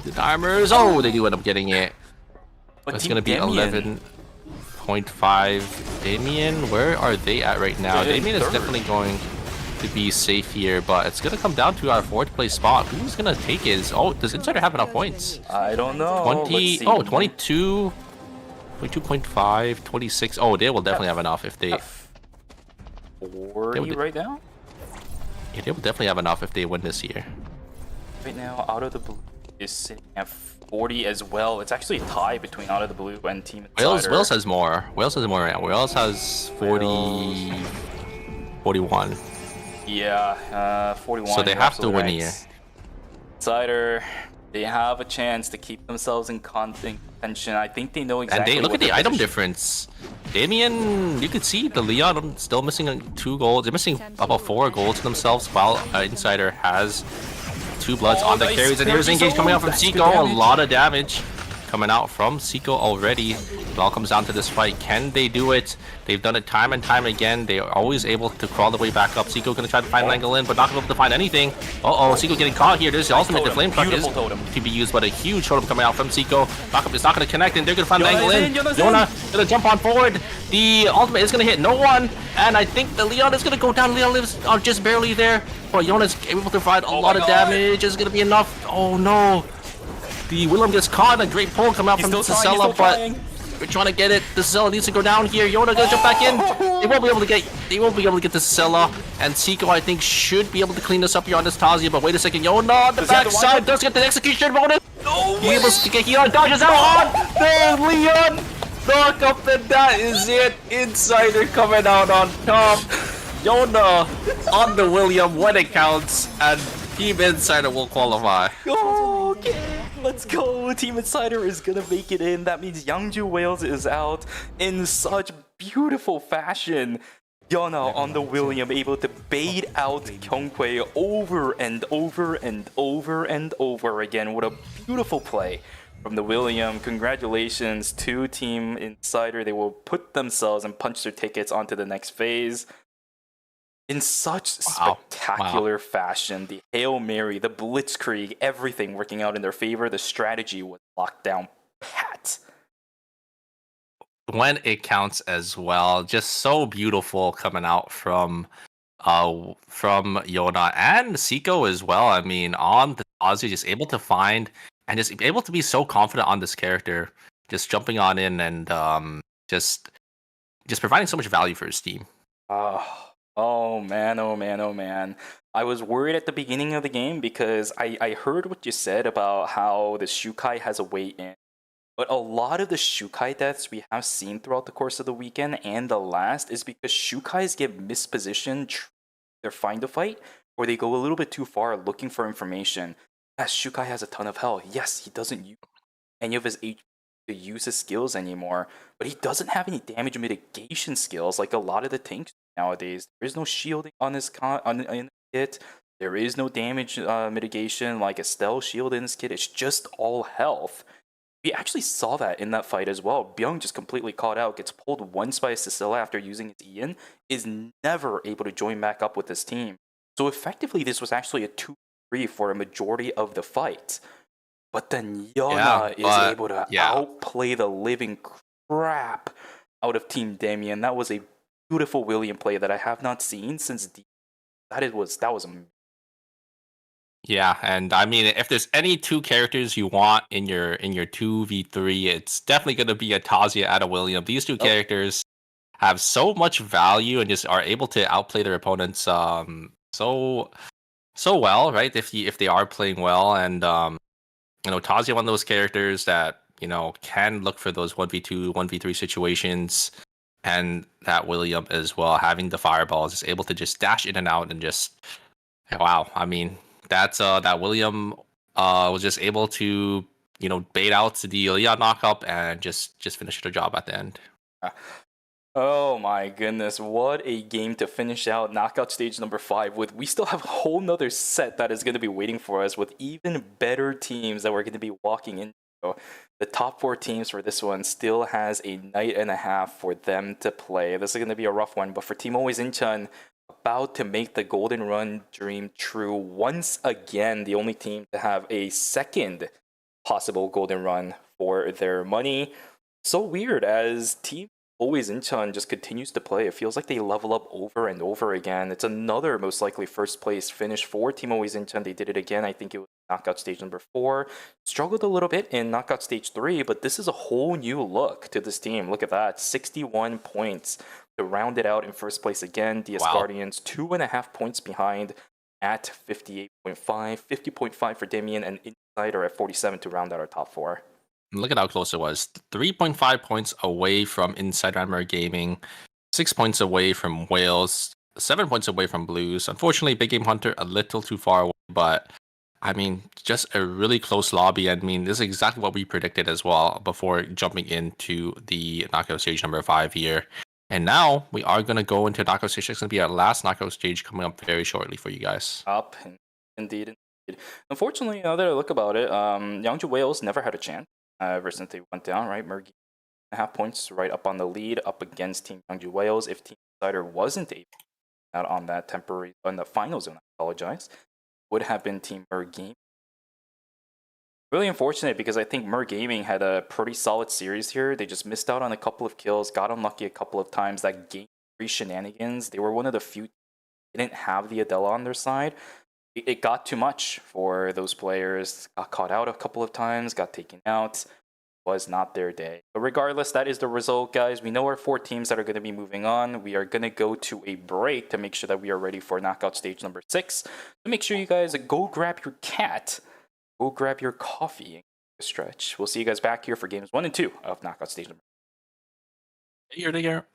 The timers, oh, they do end up getting it. But it's going to be 11 8.5. Damien, where are they at right now? Damien is definitely going to be safe here, but it's going to come down to our 4th place spot. Who's going to take it? Does Insider have enough points? I don't know. 22, 22.5, 26. Oh, they will definitely have enough if they... 40 right now? Yeah, they will definitely have enough if they win this year. Right now, Out of the Blue is sitting at 40 as well. It's actually a tie between Out of the Blue and Team Insider. Wales has more. Wales has more right now. Wales has 40... 41. Yeah, 41. So they have to win here. Insider, they have a chance to keep themselves in contention. I think they know exactly. And look at the item difference. Damien, you could see the Leon still missing 2 golds. They're missing about 4 golds themselves, while Insider has 2 bloods on the carries. And here's Engage coming out from Seiko. A lot of damage coming out from Seiko already. It all comes down to this fight. Can they do it? They've done it time and time again. They are always able to crawl the way back up. Seiko gonna try to find an angle in, but not gonna be able to find anything. Uh-oh, Seiko getting caught here. There's the ultimate. The flame truck is to be used, but a huge totem coming out from Seiko. Knockup is not gonna connect, and they're gonna find an angle in. Yona gonna jump on forward. The ultimate is gonna hit no one, and I think the Leon is gonna go down. Leon lives just barely there, but Yona's able to provide a lot of damage. Is gonna be enough. Oh no. The William gets caught, a great pull coming out from Cicella, but we're trying to get it. The Cicella needs to go down here. Yona gonna jump back in. They won't be able to get the Cicella, and Seiko I think should be able to clean this up here on this Tazia, but wait a second. Yona on the backside does get the execution bonus. No way. He able to get Leon dodges out on the Leon. Knock up, and that is it. Insider coming out on top. Yona on the William when it counts, and Team Insider will qualify. Okay, let's go. Team Insider is gonna make it in. That means Yangju Wales is out in such beautiful fashion. Yona on the William, able to bait out Kyungkwae over and over and over and over again. What a beautiful play from the William. Congratulations to Team Insider. They will put themselves and punch their tickets onto the next phase. In such spectacular fashion, the Hail Mary, the Blitzkrieg, everything working out in their favor. The strategy was locked down pat. When it counts as well, just so beautiful coming out from Yona and Seiko as well. I mean, on the Ozzy, just able to find and just able to be so confident on this character, just jumping on in and just providing so much value for his team. Oh man, oh man, oh man. I was worried at the beginning of the game because I heard what you said about how the Shukai has a way in. But a lot of the Shukai deaths we have seen throughout the course of the weekend and the last is because Shukais get mispositioned, they're fine to fight, or they go a little bit too far looking for information. Yes, Shukai has a ton of health. Yes, he doesn't use any of his HP to use his skills anymore, but he doesn't have any damage mitigation skills like a lot of the tanks nowadays. There is no shielding on his in kit. There is no damage mitigation like a stealth shield in his kit. It's just all health. We actually saw that in that fight as well. Byung just completely caught out, gets pulled once by Cicilla after using his Ian, is never able to join back up with his team. So effectively, this was actually a 2-3 for a majority of the fight. But then Yona is able to outplay the living crap out of Team Damien. That was a beautiful William play that I have not seen since that was amazing. Yeah, and I mean, if there's any 2 characters you want in your 2v3, it's definitely going to be a Tazia and a William. These 2 characters have so much value and just are able to outplay their opponents so well, right? If they are playing well, and Tazia, one of those characters that can look for those 1v2, 1v3 situations, and that William as well, having the fireballs, is able to just dash in and out and just wow. I mean, that's that William was just able to bait out the Leon knockup and just finish the job at the end. Oh my goodness, what a game to finish out knockout stage number 5 with. We still have a whole nother set that is going to be waiting for us with even better teams that we're going to be walking into. The top 4 teams for this one still has a night and a half for them to play. This is going to be a rough one, but for Team Always Incheon, about to make the Golden Run dream true once again, the only team to have a second possible Golden Run for their money. So weird, as Team Always Incheon just continues to play. It feels like they level up over and over again. It's another most likely first place finish for Team Always Incheon. They did it again. I think it was knockout stage number 4. Struggled a little bit in knockout stage 3, but this is a whole new look to this team. Look at that, 61 points to round it out in first place again. DS Wow. Guardians 2.5 points behind at 58.5, 50.5 for Damien, and Insider at 47 to round out our top 4. Look at how close it was. 3.5 points away from Inside Armor Gaming, 6 points away from Wales, 7 points away from Blues. Unfortunately, Big Game Hunter a little too far away, but I mean, just a really close lobby. I mean, this is exactly what we predicted as well before jumping into the knockout stage number 5 here. And now we are going to go into knockout stage. It's going to be our last knockout stage coming up very shortly for you guys. Up, indeed. Unfortunately, now that I look about it, Yeongju Wales never had a chance ever since they went down, right? Mergi 1.5 points right up on the lead, up against Team Yeongju Wales. If Team Insider wasn't able out on that temporary, on the final zone, I apologize, would have been Team Mer Gaming. Really unfortunate because I think Mer Gaming had a pretty solid series here. They just missed out on a couple of kills, got unlucky a couple of times. That game 3 shenanigans, they were one of the few that didn't have the Adela on their side. It got too much for those players. Got caught out a couple of times, got taken out. Was not their day. But regardless, that is the result, guys. We know our 4 teams that are going to be moving on. We are going to go to a break to make sure that we are ready for knockout stage number 6. So make sure you guys go grab your cat, go grab your coffee, and stretch. We'll see you guys back here for games 1 and 2 of knockout stage number. Here.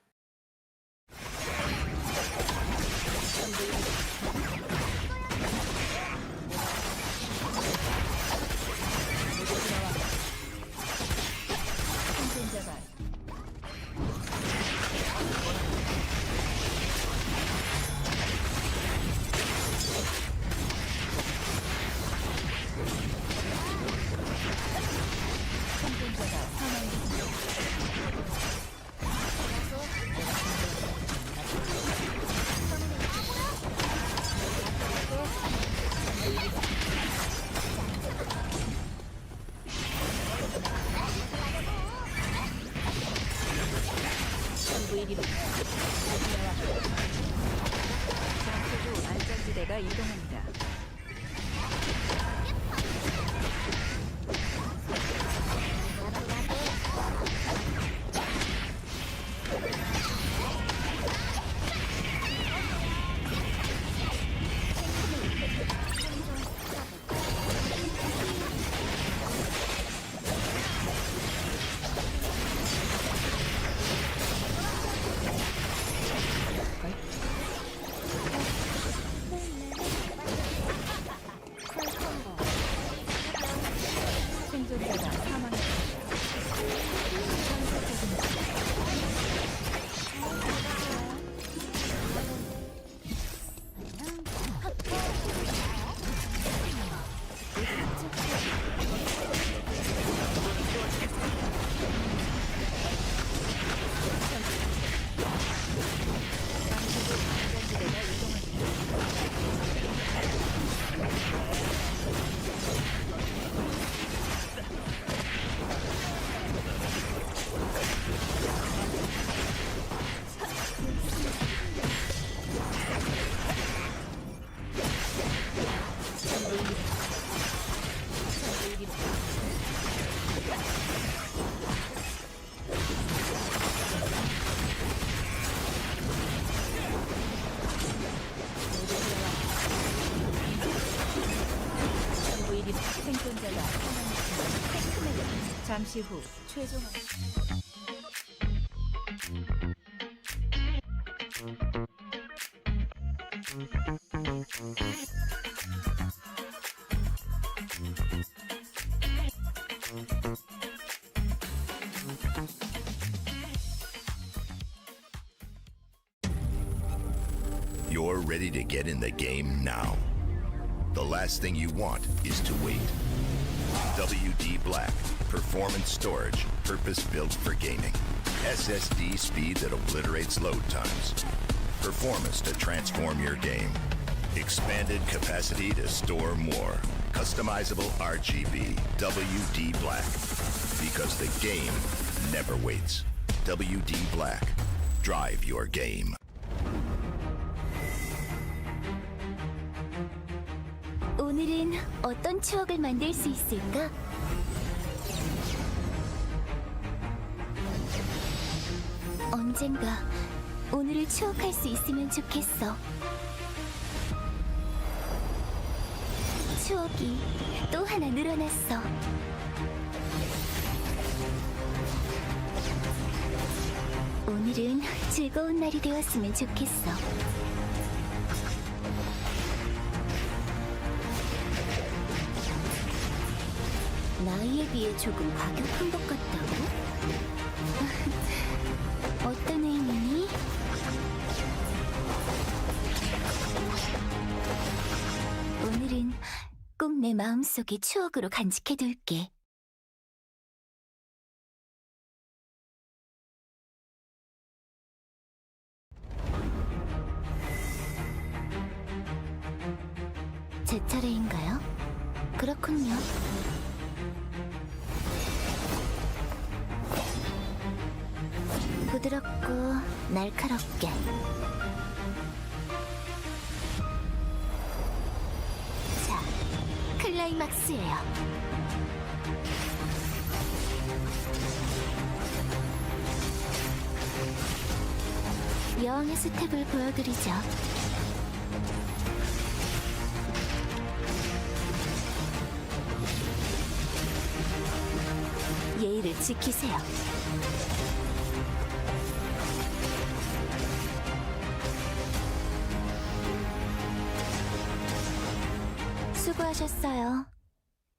안전지대가 이동합니다. 생존자가 사망했습니다. 생존자가 사망했습니다. 잠시 후 최종 You're ready to get in the game now. The last thing you want is to wait. WD Black, performance storage, purpose-built for gaming. SSD speed that obliterates load times. Performance to transform your game. Expanded capacity to store more. Customizable RGB. WD Black. Because the game never waits. WD Black. Drive your game. 오늘은 어떤 추억을 만들 수 있을까? 언젠가 오늘을 추억할 수 있으면 좋겠어. 추억이 또 하나 늘어났어. 오늘은 즐거운 날이 되었으면 좋겠어. 나이에 비해 조금 과격한 것 같다고? 어떤 의미니? 오늘은 꼭 내 마음속에 추억으로 간직해둘게. 제 차례인가요? 그렇군요. 부드럽고 날카롭게. 자, 클라이막스예요. 여왕의 스텝을 보여드리죠. 예의를 지키세요. 수고하셨어요.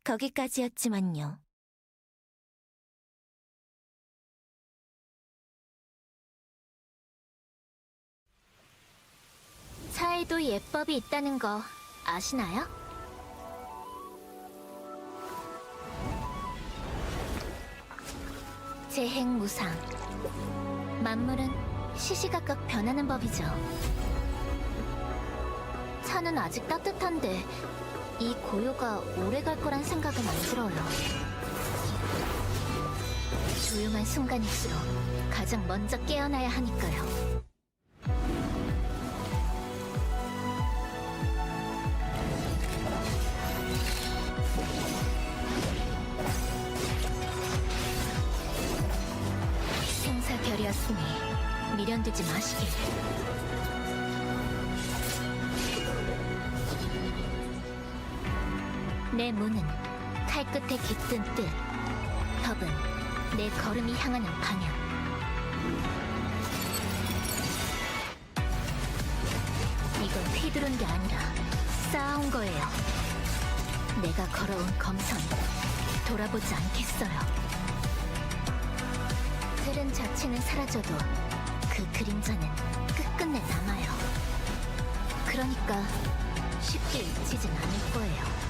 거기까지였지만요. 차에도 예법이 있다는 거 아시나요? 재행무상. 만물은 시시각각 변하는 법이죠. 차는 아직 따뜻한데 이 고요가 오래 갈 거란 생각은 안 들어요. 조용한 순간일수록 가장 먼저 깨어나야 하니까요. 생사결이었으니 미련되지 마시길. 내 문은 칼끝에 깃든 뜻, 법은 내 걸음이 향하는 방향. 이건 휘두른 게 아니라 쌓아온 거예요. 내가 걸어온 검선 돌아보지 않겠어요. 틀은 자체는 사라져도 그 그림자는 끝끝내 남아요. 그러니까 쉽게 잊히진 않을 거예요.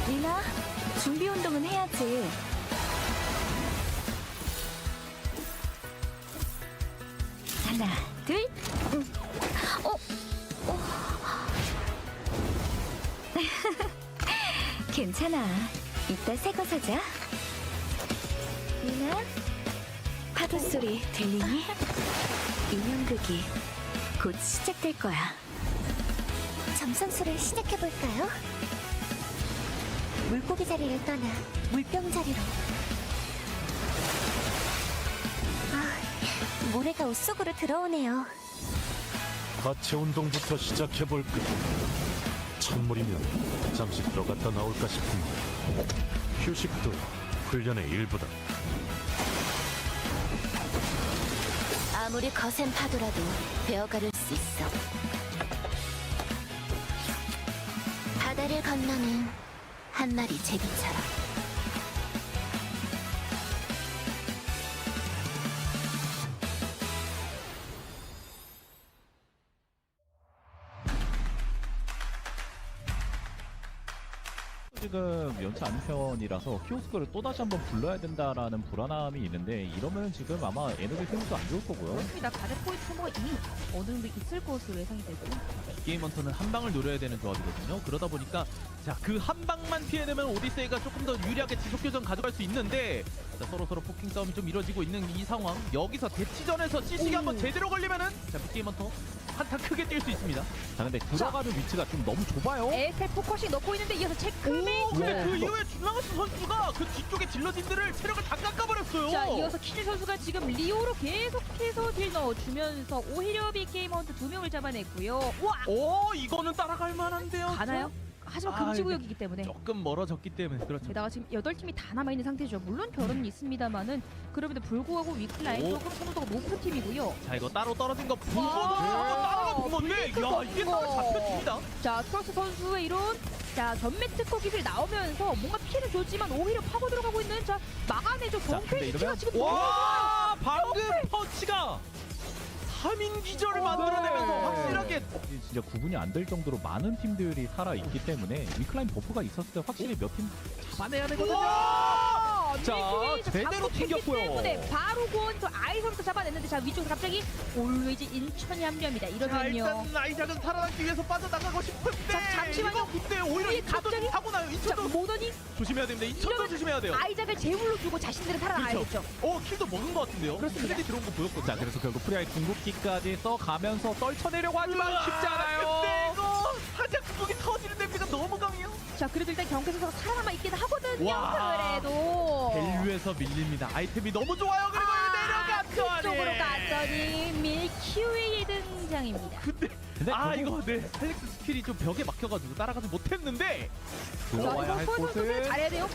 리나, 준비 운동은 해야지. 하나, 둘. 괜찮아. 이따 새 거 사자. 리나, 파도 소리 들리니? 인형극이 곧 시작될 거야. 점성술을 시작해볼까요? 물고기 자리를 떠나 물병 자리로. 모래가 옷 속으로 들어오네요. 하체 운동부터 시작해볼까? 찬물이면 잠시 들어갔다 나올까 싶은데 휴식도 훈련의 일부다. 아무리 거센 파도라도 베어가를 수 있어. 바다를 건너는 한 마리 제비처럼. 지금 연치 않은 편이라서 키오스크를 또다시 한번 불러야 된다라는 불안함이 있는데 이러면 지금 아마 에너지 생각도 안 좋을 거고요. 그렇습니다. 가드 포인트 소모가 이미 어느 정도 있을 것으로 예상이 되고요. 게임 헌터는 한 방을 노려야 되는 조합이거든요. 그러다 보니까 자, 그 한 방만 피해내면 오디세이가 조금 더 유리하게 지속교전 가져갈 수 있는데 자, 서로 포킹 싸움이 좀 이루어지고 있는 이 상황. 여기서 대치전에서 CC가 한번 제대로 걸리면은 자, 게임 헌터 한타 크게 뛸 수 있습니다. 자, 근데 들어가는 위치가 좀 너무 좁아요. 에셀 포커싱 넣고 있는데 이어서 체크메이트. 근데 그 이후에 중앙수 선수가 그 뒤쪽에 질러진들을 체력을 다 깎아버렸어요. 자, 이어서 키즈 선수가 지금 리오로 계속해서 딜 넣어주면서 오히려 빅게임 헌트 2명을 잡아냈고요. 와! 오, 이거는 따라갈 만한데요. 가나요? 하지만 아, 금지구역이기 때문에 조금 멀어졌기 때문에 그렇죠. 게다가 지금 8팀이 다 남아있는 상태죠. 물론 결혼은 있습니다만은 그럼에도 불구하고 위클라인 오. 조금 선호도가 높은 팀이고요. 자, 이거 따로 떨어진 거 보고도 와. 따라가 본 건데 블리크 야, 이게 따로 선거. 잡혔습니다. 자, 트럭스 선수의 이런 자 전매 특허 기술이 나오면서 뭔가 피해를 줬지만 오히려 파고 들어가고 있는 자 막아내죠. 자, 근데 경페이지가 이러면 지금 와, 방금 펀치가 3인 기절을 만들어내면서 네. 확실하게 진짜 구분이 안 될 정도로 많은 팀들이 살아 있기 때문에 위클라인 버프가 있었을 때 확실히 몇 팀 잡아내야 되거든요. 와! 자, 밀크웨이즈 제대로 잡고 튕겼고요. 있기 때문에 바로 구원 저 아이선부터 잡아냈는데 자 위쪽에서 갑자기 올웨이즈 인천이 합류합니다. 자, 이러면요. 일단 아이작은 살아남기 위해서 빠져나가고 싶은데 자, 잠시만요. 이거 근데 오히려 우리 인천도 갑자기- 사고 나요. 자, 인천도 모더니 조심해야 됩니다. 인천도 이러면 조심해야 돼요. 아이작을 제물로 주고 자신들은 살아나야겠죠. 킬도 먹은 것 같은데요. 그렇습니다. 크레딧 들어온 거 보였거든요. 자, 그래서 결국 프리아의 궁극기까지 써가면서 떨쳐내려고 하지만 쉽지 않아요. 근데 이거 하작 그쪽이 터지는 데미가 너무 강해요. 자, 그래도 일단 경쾌 선수가 살아남아 있긴 하거든요. 와. 그래도 밸류에서 밀립니다. 아이템이 너무 좋아요. 그리고 내려갔더니 그쪽으로 갔더니 밀키웨이의 등장입니다. 근데 이거 펠릭스 스킬이 좀 벽에 막혀가지고 따라가지 못했는데 자, 들어와야 할 이거 소울 선수 곳은 잘해야 돼요.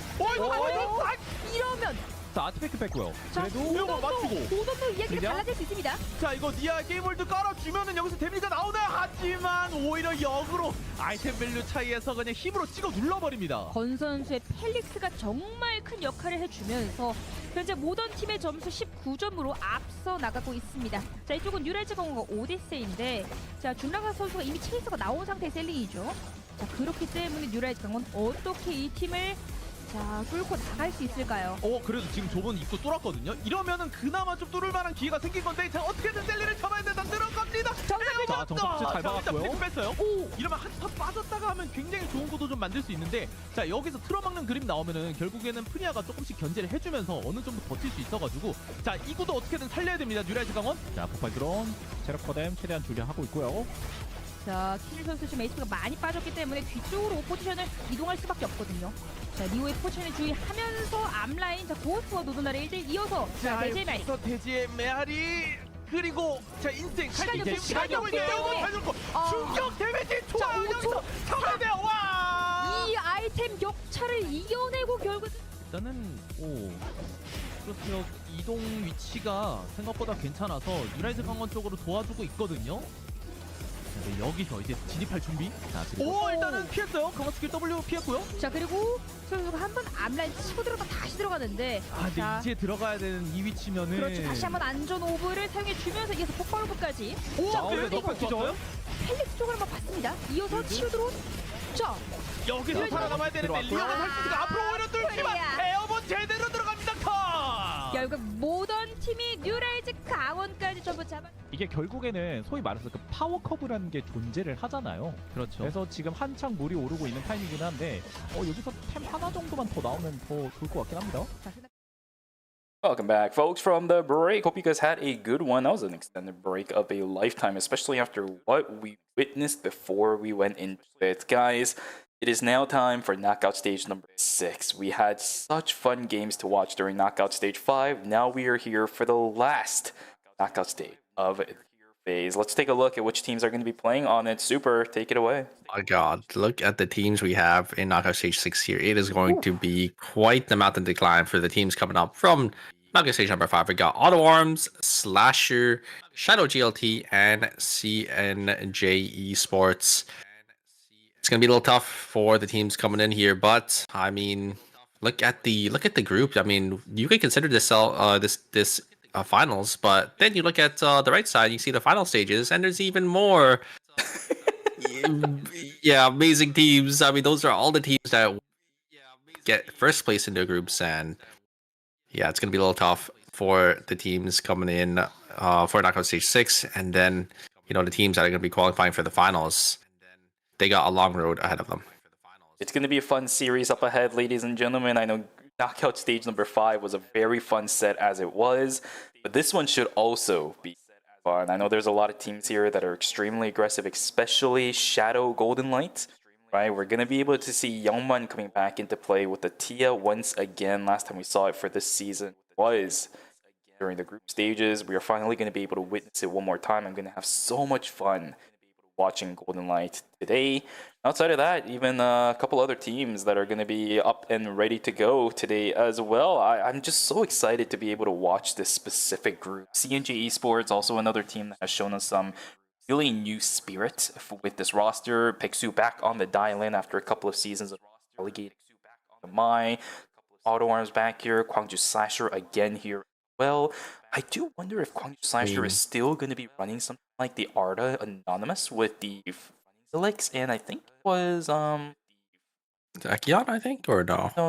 이러면 자, 아티팩트 뺐고요. 자, 그래도 이거 맞추고. 모던도 이야기가 그냥? 달라질 수 있습니다. 자, 이거 니아 게임월드 깔아주면은 여기서 데미가 나오나요? 하지만 오히려 역으로 아이템 밸류 차이에서 그냥 힘으로 찍어 눌러버립니다. 건 선수의 펠릭스가 정말 큰 역할을 해주면서 현재 모던 팀의 점수 19점으로 앞서 나가고 있습니다. 자, 이쪽은 뉴랄즈 강호가 오데세인데 자, 준라가 선수가 이미 체이서가 나온 상태의 셀링이죠. 자, 그렇기 때문에 뉴랄즈 강호는 어떻게 이 팀을 자, 뚫고 나갈 수 있을까요? 그래도 지금 좁은 입구 뚫었거든요. 이러면은 그나마 좀 뚫을 만한 기회가 생긴 건데 자, 어떻게든 셀리를 잡아야 된다. 들어갑니다. 정상적인 자, 정상적으로 잘 막았고요. 일단 뺐어요. 이러면 한타 빠졌다가 하면 굉장히 좋은 구도 좀 만들 수 있는데 자, 여기서 틀어막는 그림 나오면은 결국에는 프리아가 조금씩 견제를 해주면서 어느 정도 버틸 수 있어가지고 자, 이 구도 어떻게든 살려야 됩니다. 뉴라이즈 강원. 자, 폭발 드론 체력 커뎀 최대한 줄여하고 있고요. 자, 키릴 선수 지금 HP가 많이 빠졌기 때문에 뒤쪽으로 포지션을 이동할 수밖에 없거든요. 자, 리오의 포지션에 주의하면서 앞라인 자, 고스트와 노도나를 1대1 이어서 자, 대제의 말이 여기서 돼지의 메아리 그리고 자, 인생 시간이 칼 없어요. 시간이 없기 때문에 때문에. 충격 데미지 좋아요. 자, 여기서 잡아야 돼요. 와! 이 아이템 격차를 이겨내고 결국 일단은 그렇죠. 이동 위치가 생각보다 괜찮아서 뉴라이즈 강원 쪽으로 도와주고 있거든요. 네, 여기서 이제 진입할 준비. 자, 그리고 일단은 피했어요. 강화 스킬 W 피했고요. 자, 그리고 선수가 한번 앞라인 치고 들어가 다시 들어가는데 근데 자, 이제 들어가야 되는 이 위치면은 그렇죠. 다시 한번 안전 오브를 사용해 주면서 이어서 폭발 오브까지 자, 근데 그리고 너무 좋아요? 펠릭스 쪽을 한번 봤습니다. 이어서 치유 드론 자, 여기서 뉴라이즈 살아남아야 되는데 들어왔고요. 리오가 살 수 있으니까 앞으로 오히려 뚫지만 프리아. 에어본 제대로 들어갑니다. 컷! 결국 모던 팀이 뉴라이즈 강원까지 전부 잡아 이게 결국에는 소위 말해서 그 파워 커브라는 게 존재를 하잖아요. 그렇죠. 그래서 지금 한창 물이 오르고 있는 타이밍이긴 한데 여기서 템 하나 정도만 더 나오면 더 좋을 것 같긴 합니다. 자, Welcome back, folks, from the break. Hope you guys had a good one. That was an extended break of a lifetime, especially after what we witnessed before we went into it. Guys, it is now time for knockout stage number 6. We had such fun games to watch during knockout stage 5. Now we are here for the last knockout stage of the phase. Let's take a look at which teams are going to be playing on it. Super, take it away. My God, look at the teams we have in Knockout Stage 6 here. It is going to be quite the mountain to climb for the teams coming up from Knockout Stage number 5. We got Auto Arms, Slasher, Shadow GLT, and CNJ Esports. It's going to be a little tough for the teams coming in here, but I mean, look at the group. I mean, you could consider this finals, but then you look at the right side, you see the final stages, and there's even more. Yeah, amazing teams. I mean, those are all the teams that get first place in their groups, and yeah, it's gonna be a little tough for the teams coming in for knockout stage 6, and then the teams that are gonna be qualifying for the finals, they got a long road ahead of them. It's going to be a fun series up ahead, ladies and gentlemen. I know knockout stage number 5 was a very fun set as it was, but this one should also be fun. I know there's a lot of teams here that are extremely aggressive, especially Shadow Golden Light. Right, we're going to be able to see Youngman coming back into play with the Tia once again. Last time we saw it for this season was during the group stages. We are finally going to be able to witness it one more time. I'm going to have so much fun watching Golden Light today. Outside of that, even a couple other teams that are going to be up and ready to go today as well. I'm just so excited to be able to watch this specific group. CNJ Esports, also another team that has shown us some really new spirit with this roster. Pixu back on the dial-in after a couple of seasons of relegating on the Mai. Auto Arms back here. Gwangju Slasher again here as well. I do wonder if Gwangju Slasher is still going to be running something like the Arda Anonymous with the Felix, and I think it was Akion, I think, or no? No.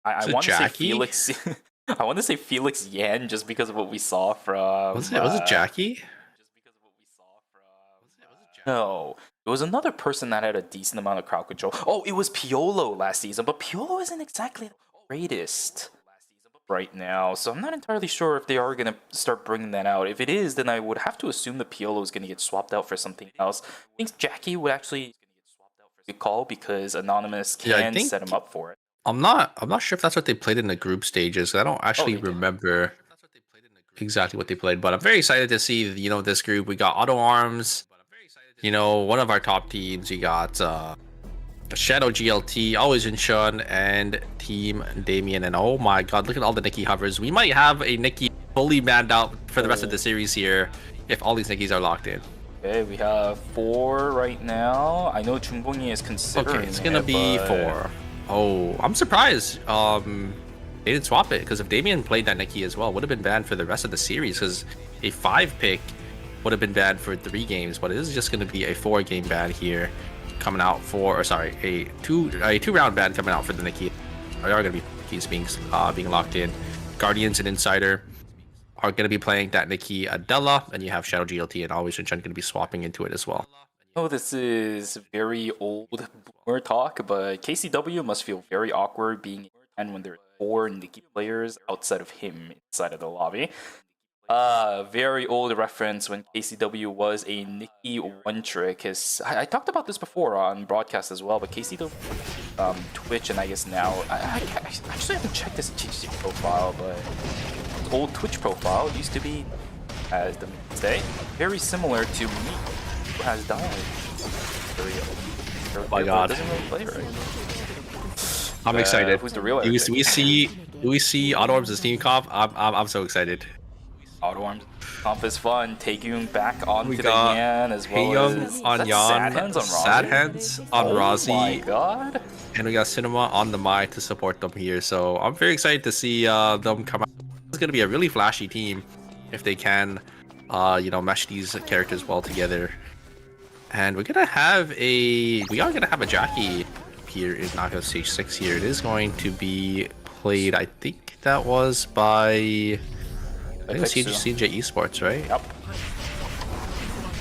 I want to say Felix. I want to say Felix Yan just because of what we saw from. Was it Jackie? No, it was another person that had a decent amount of crowd control. Oh, it was Piolo last season, but Piolo isn't exactly the greatest right now, so I'm not entirely sure if they are going to start bringing that out. If it is, then I would have to assume that Piolo is going to get swapped out for something else. I think Jackie would actually be called because Anonymous can set him up for it. I'm not sure if that's what they played in the group stages. I don't actually remember exactly what they played, but I'm very excited to see this group. We got Auto Arms, one of our top teams. We got Shadow GLT, always in Shun, and Team Damien. And oh my god, look at all the Nikki hovers. We might have a Nikki fully manned out for the rest of the series here if all these Nikkis are locked in. Okay, we have 4 right now. I know Junbongi is considering. Okay, it's gonna be 4. Oh, I'm surprised they didn't swap it, because if Damien played that Nikki as well, would have been banned for the rest of the series, because a 5 pick would have been banned for 3 games, but it is just going to be a 4 game ban here coming out for, or sorry, a 2 round ban coming out for the Nikki. There are going to be keys being locked in. Guardians and Insider are going to be playing that Nikki Adela, and you have Shadow GLT and Always Shin-chan going to be swapping into it as well. Oh, this is very old boomer talk, but KCW must feel very awkward being in when there are 4 Nikki players outside of him inside of the lobby. Very old reference when KCW was a Nikki one-trick. I talked about this before on broadcast as well, but KCW, Twitch, and I guess now, I actually haven't checked this GC profile, but his old Twitch profile used to be, as the say, very similar to me, who has died. Oh my god. Doesn't really play right. I'm excited. Who's the real Do we see Auto Arms as team comp? I'm so excited. Auto Arms comp is fun. Taegyung back onto the Yan as well as on Yan, Sad Hands on Razi. Oh my god. And we got Cinema on the Mai to support them here. So I'm very excited to see them come out. It's going to be a really flashy team if they can, mesh these characters well together. And we are gonna have a Jackie here in knockout stage 6 here. It is going to be played, I think that was by CNJ Esports, right? Yep.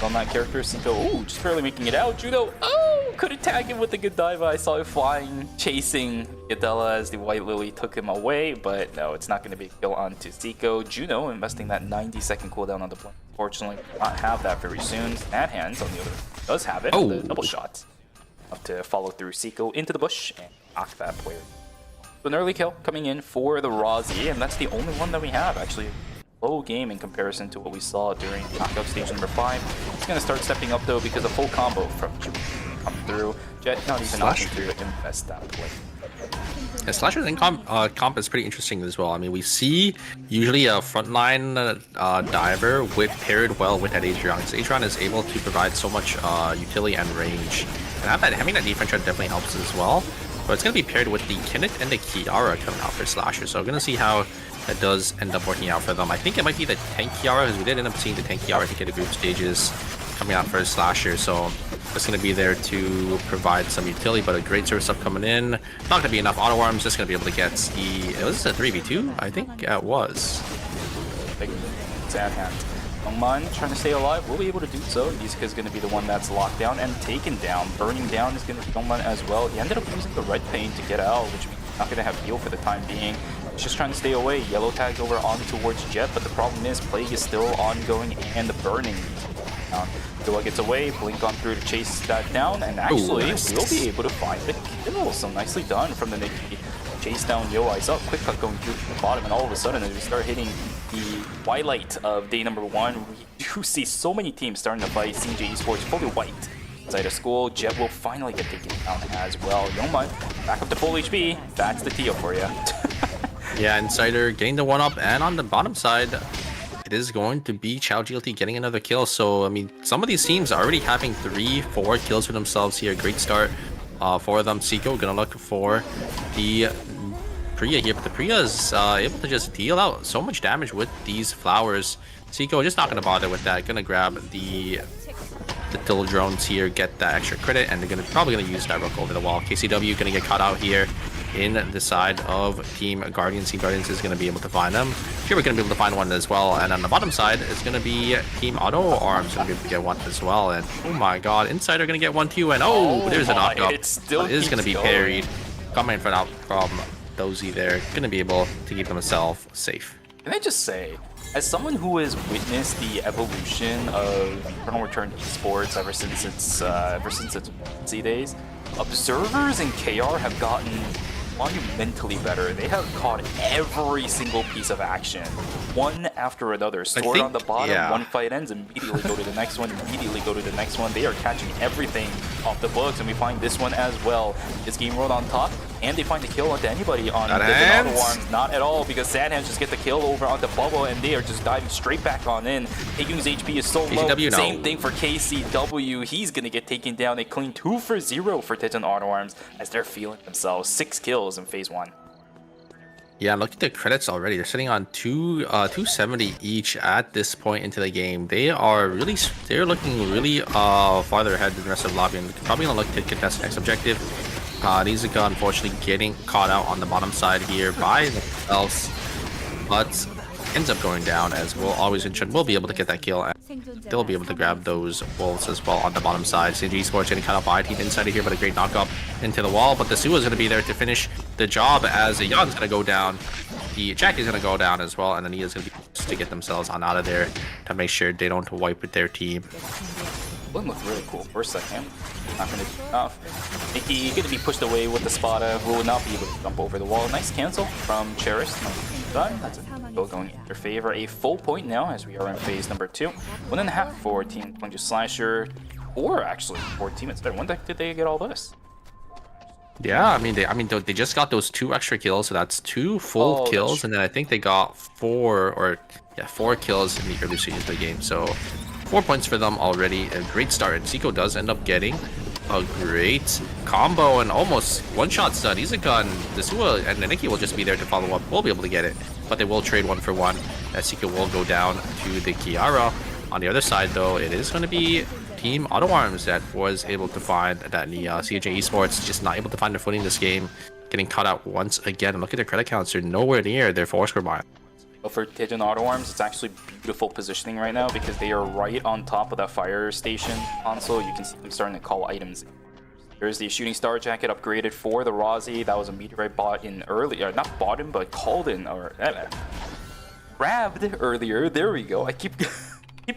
On that character, Sito, oh, just barely making it out. Judo, oh, couldn't tag him with a good dive. I saw it flying, chasing Yadella as the White Lily took him away, but no, it's not going to be a kill onto Zico. Juno investing that 90-second cooldown on the blink. Unfortunately, will not have that very soon. Mad Hands, on the other, does have it. The double shot. Have to follow through Zico into the bush and knock that player. So an early kill coming in for the Razi, and that's the only one that we have, actually. Low game in comparison to what we saw during knockout stage number 5. It's going to start stepping up though because a full combo from Juno coming through. Jet not even opting to invest that play. Yeah, Slasher's in comp is pretty interesting as well. I mean, we see usually a frontline diver paired well with that Adrian. So Adrian is able to provide so much utility and range. And having that defense shot definitely helps as well. But it's going to be paired with the Kinect and the Kiara coming out for Slasher. So we're going to see how that does end up working out for them. I think it might be the tank Kiara, because we did end up seeing the tank Kiara to get the group stages coming out for his slasher, so it's going to be there to provide some utility, but a great service up coming in. Not going to be enough auto arms, just going to be able to get the... Was this a 3v2? I think it was. Big sad hand. Youngman trying to stay alive, will be able to do so. Izuka is going to be the one that's locked down and taken down. Burning down is going to be Youngman as well. He ended up using the red pain to get out, which means he's not going to have heal for the time being. He's just trying to stay away. Yellow tags over on towards Jet, but the problem is Plague is still ongoing and the burning. Dua gets away, Blink on through to chase that down, and actually we'll be able to find the kill. So nicely done from the Nikki. Chase down Yo. I saw a quick cut going through the bottom, and all of a sudden as we start hitting the twilight of day number 1, we do see so many teams starting to fight. CJ Esports fully white inside of school. Jet will finally get taken down as well. Youngman back up to full HP. That's the Tio for you. Yeah, Insider getting the 1-up, and on the bottom side, it is going to be Chow GLT getting another kill. So, I mean, some of these teams are already having 3-4 kills for themselves here. Great start for them. Seiko gonna look for the Priya here, but the Priya is able to just deal out so much damage with these flowers. Seiko just not gonna bother with that. Gonna grab the Till drones here, get that extra credit, and they're probably gonna use that rook over the wall. KCW gonna get caught out here in the side of Team Guardians. Team Guardians is going to be able to find them. Here we're going to be able to find one as well. And on the bottom side, it's going to be Team Auto Arms going to be able to get one as well. And oh my god, Insider going to get one too. And there's a knockup. It is going to be parried. Coming from Dozy there. Going to be able to keep himself safe. Can I just say, as someone who has witnessed the evolution of Eternal Return esports ever since its infancy days, observers in KR have gotten monumentally better. They have caught every single piece of action, one after another. Sword on the bottom, one fight ends, immediately go to the next one, immediately go to the next one. They are catching everything off the books, and we find this one as well. This game road on top, and they find the kill onto anybody on the auto arms. Not at all, because Sad Hands just get the kill over onto Bubba, and they are just diving straight back on in. Taegung's HP is so low. Same thing for KCW. He's going to get taken down. A clean 2 for 0 for Titan Auto Arms as they're feeling themselves. 6 kills in phase 1. Yeah, look at the credits already. They're sitting on 270 each at this point into the game. They're looking really farther ahead than the rest of the lobby, and probably gonna look to contest the next objective. Nizuka unfortunately getting caught out on the bottom side here by themselves, but ends up going down, as we'll be able to get that kill, and they'll be able to grab those wolves as well on the bottom side. CG Esports getting caught out by Team Insider here, but a great knock up into the wall, but the Sua is going to be there to finish the job, as the Yan's going to go down, the Jackie's going to go down as well, and the Nia's going to be to get themselves on out of there to make sure they don't wipe with their team. One looked really cool for a second. Not going to do enough. Nikki going to be pushed away with the Spada, who will not be able to jump over the wall. Nice cancel from Cherish. That's a goal going in their favor. A full point now as we are in phase number 2. 1.5 for Team Plunge Slasher, or actually 4 teammates there. When the heck did they get all this? Yeah, I mean they just got those 2 extra kills, so that's 2 full kills, and then I think they got 4 kills in the early stages of the game. So 4 points for them already. A great start, and Seiko does end up getting a great combo and almost one-shot stun. Izuka and the Sua and the Nikki will just be there to follow up. We'll be able to get it, but they will trade 1 for 1. As Seiko will go down to the Kiara. On the other side, though, it is going to be Team Auto Arms that was able to find that Nia. CJ Esports just not able to find their footing this game, getting caught out once again. And look at their credit counts; they're nowhere near their 4-score mark. For Titan Auto Arms, it's actually beautiful positioning right now because they are right on top of that fire station console. You can see them starting to call items. There's the Shooting Star Jacket upgraded for the Rozzy. That was a meteorite bought in earlier, not bought in, but called in, or grabbed earlier. There we go. I keep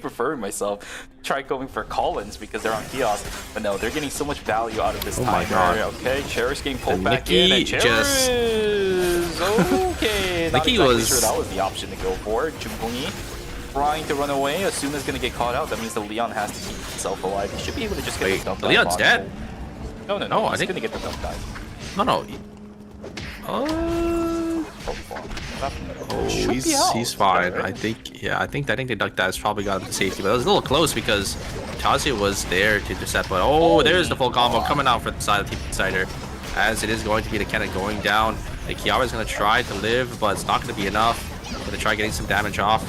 referring myself. Try going for call-ins because they're on kiosk, but no, they're getting so much value out of this time. Okay, Cherish getting pulled back in, and Cherish okay. Not exactly sure that was the option to go for. Junpungyi trying to run away. Asuma's gonna get caught out. That means the Leon has to keep himself alive. He should be able to just get the dump dive. Leon's dead? No, he's gonna get the dump dive. No. He's fine. Right? I think the duck dive's probably got him to safety, but it was a little close because Tazi was there to intercept. But there's the full combo coming out for the side of Team Insider, as it is going to be the cannon going down. The Kiara's going to try to live, but it's not going to be enough. Going to try getting some damage off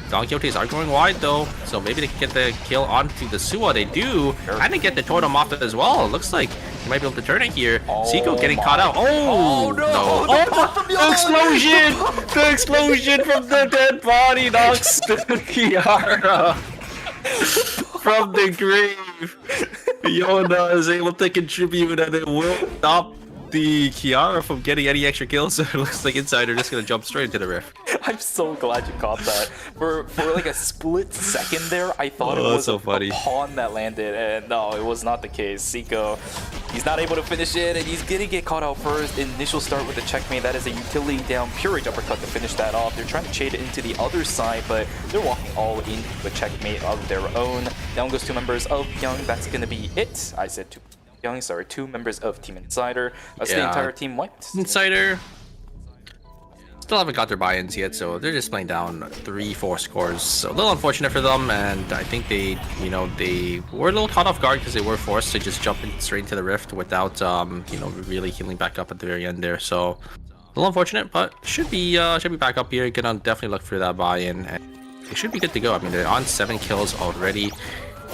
Don Quixotes are going wide though, so maybe they can get the kill onto the Suwa. They do, and they get the totem off as well. It looks like they might be able to turn it here. Seiko getting caught out. Oh, no! Oh, the explosion! The explosion from the dead body knocks the Kiara from the grave. Yona is able to contribute, and it will stop the Kiara from getting any extra kills. So it looks like Insider just gonna jump straight into the rift. I'm so glad you caught that. For like a split second there, I thought it was so funny. a pawn that landed, and no, it was not the case. Seiko, he's not able to finish it, and he's gonna get caught out first. Initial start with the checkmate. That is a utility down, pure rage uppercut to finish that off. They're trying to trade it into the other side, but they're walking all into a checkmate of their own. Down goes 2 members of Young. That's gonna be it. I said 2 Young, sorry, 2 members of Team Insider. That's the entire team wiped. Insider still haven't got their buy-ins yet, so they're just playing down 3-4 scores. So a little unfortunate for them, and I think they, you know, they were a little caught off guard because they were forced to just jump in straight into the rift without, you know, really healing back up at the very end there. So a little unfortunate, but should be back up here. Gonna definitely look for that buy-in, and they should be good to go. I mean, they're on 7 kills already.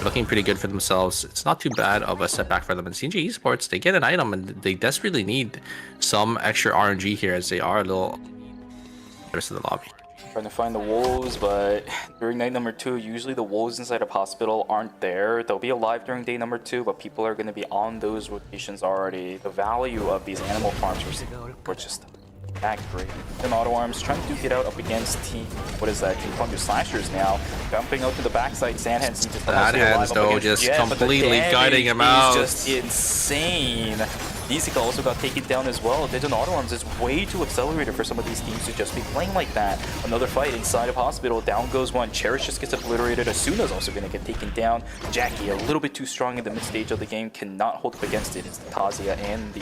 Looking pretty good for themselves. It's not too bad of a setback for them. And CNG Esports, they get an item, and they desperately need some extra RNG here, as they are a little the rest of the lobby. Trying to find the wolves, but during night number 2, usually the wolves inside of hospital aren't there. They'll be alive during day number 2, but people are going to be on those rotations already. The value of these animal farms were just that great. And Auto Arms trying to duke it out up against Team, what is that, Team Thunder Slashers now. Jumping out to the backside, Sandhands just Sandhands though, just Jet, completely guiding him out. Just insane. Isika also got taken down as well. Digital Auto Arms is way too accelerated for some of these teams to just be playing like that. Another fight inside of Hospital. Down goes one. Cherish just gets obliterated. Asuna's also going to get taken down. Jackie, a little bit too strong in the mid-stage of the game, cannot hold up against it. It's the Tazia and the...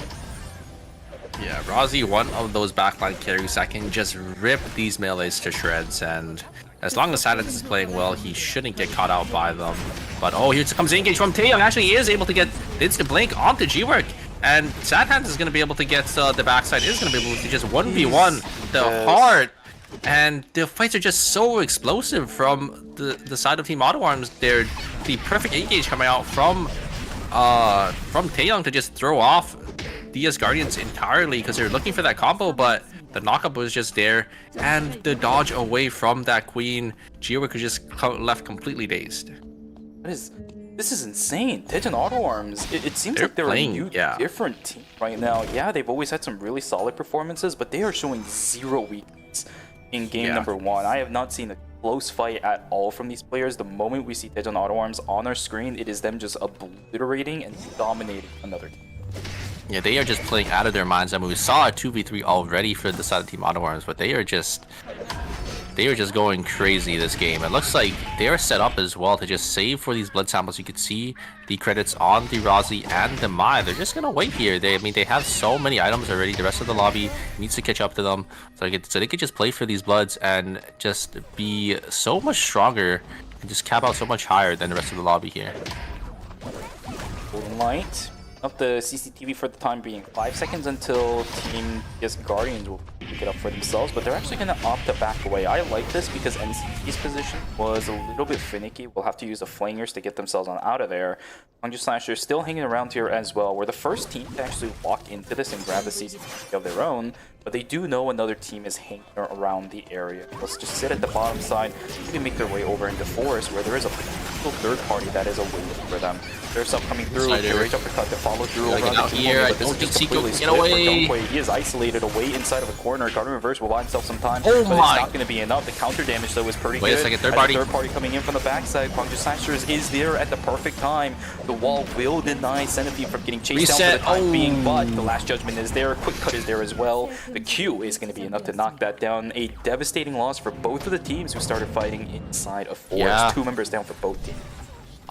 Yeah, Razi, one of those backline carries that can just rip these melees to shreds, and as long as Sadness is playing well, he shouldn't get caught out by them. But oh, here comes the engage from Taeyong. Actually, he is able to get the instant blink onto G-Work, and Sadhands is going to be able to get the backside, is going to be able to just 1v1 the heart. And the fights are just so explosive from the side of Team Auto Arms. They're the perfect engage coming out from Taeyong to just throw off Diaz Guardians entirely, because they're looking for that combo, but the knockup was just there, and the dodge away from that queen. Geowick was just left completely dazed. This is insane. Digital Auto Arms, it seems like they're playing a new, different team right now. Yeah, they've always had some really solid performances, but they are showing 0 weakness in game number 1. I have not seen a close fight at all from these players. The moment we see Digital Auto Arms on our screen, it is them just obliterating and dominating another team. Yeah, they are just playing out of their minds. I mean, we saw a 2v3 already for the side of Team Auto Arms, but they are just going crazy this game. It looks like they are set up as well to just save for these blood samples. You could see the credits on the Razi and the Mai. They're just gonna wait here. I mean, they have so many items already. The rest of the lobby needs to catch up to them, so they could just play for these bloods and just be so much stronger and just cap out so much higher than the rest of the lobby here. Golden Light. Up the CCTV for the time being. 5 seconds until Team Guardians will pick it up for themselves, but they're actually going to opt to back away. I like this because NCT's position was a little bit finicky. We'll have to use the Flangers to get themselves on out of there. Hungry Slashers still hanging around here as well. We're the first team to actually walk into this and grab the CCTV of their own, but they do know another team is hanging around the area. Let's just sit at the bottom side. They can make their way over into Forest, where there is a potential third party that is awaiting for them. There's some coming through. Rage uppercut to follow through over out here. I don't think Seiko can get away. He is isolated away inside of a corner. Garden Reverse will buy himself some time, oh but it's not going to be enough. The counter damage though is pretty good. Wait a second, third party coming in from the backside. Hungry Slashers is there at the perfect time. The wall will deny Centipede from getting chased down for the time being, but the Last Judgment is there. Quick Cut is there as well. The Q is going to be enough to knock that down. A devastating loss for both of the teams who started fighting inside of Forest. 2 members down for both teams.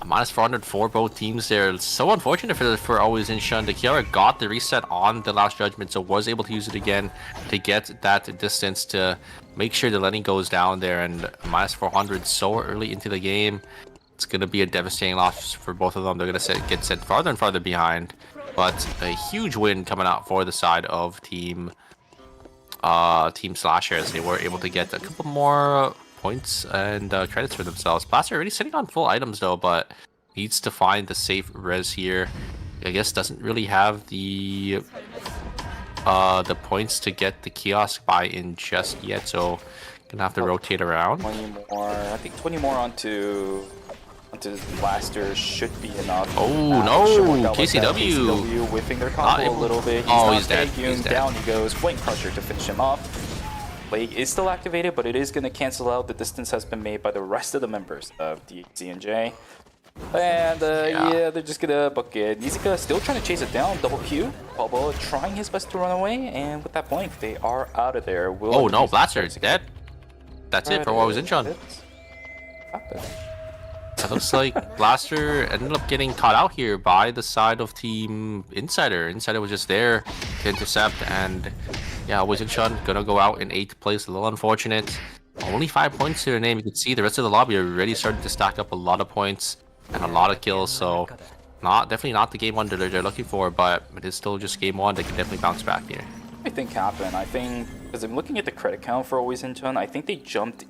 Minus 400 for both teams there. So unfortunate for Always in Shun. The Kiara got the reset on the Last Judgment, so was able to use it again to get that distance to make sure the Lenny goes down there. And minus 400 so early into the game, it's going to be a devastating loss for both of them. They're going to get sent farther and farther behind. But a huge win coming out for the side of Team Slashers. They were able to get a couple more points and credits for themselves. Blaster already sitting on full items though, but needs to find the safe res here. I guess doesn't really have the points to get the kiosk buy-in just yet, so gonna have to rotate around. 20 more. I think 20 more onto Blaster should be enough. Oh no! KCW whiffing their combo a little bit. He's dead. He's dead. Down he goes. Flame Crusher to finish him off. Plague is still activated, but it is going to cancel out. The distance has been made by the rest of the members of DZNJ. And yeah, they're just gonna book it. Nizuka still trying to chase it down. Double Q. Bobo trying his best to run away, and with that blink, they are out of there. Oh no, Blaster is dead. That's it for what was Incheon. It looks like Blaster ended up getting caught out here by the side of Team Insider. Insider was just there to intercept, and yeah, was Incheon gonna go out in 8th place. A little unfortunate. Only 5 points to their name. You can see the rest of the lobby are already starting to stack up a lot of points and a lot of kills. So definitely not the game one that they're looking for, but it is still just game one. They can definitely bounce back here. I think happened. I think because I'm looking at the credit count for Always Incheon, I think they jumped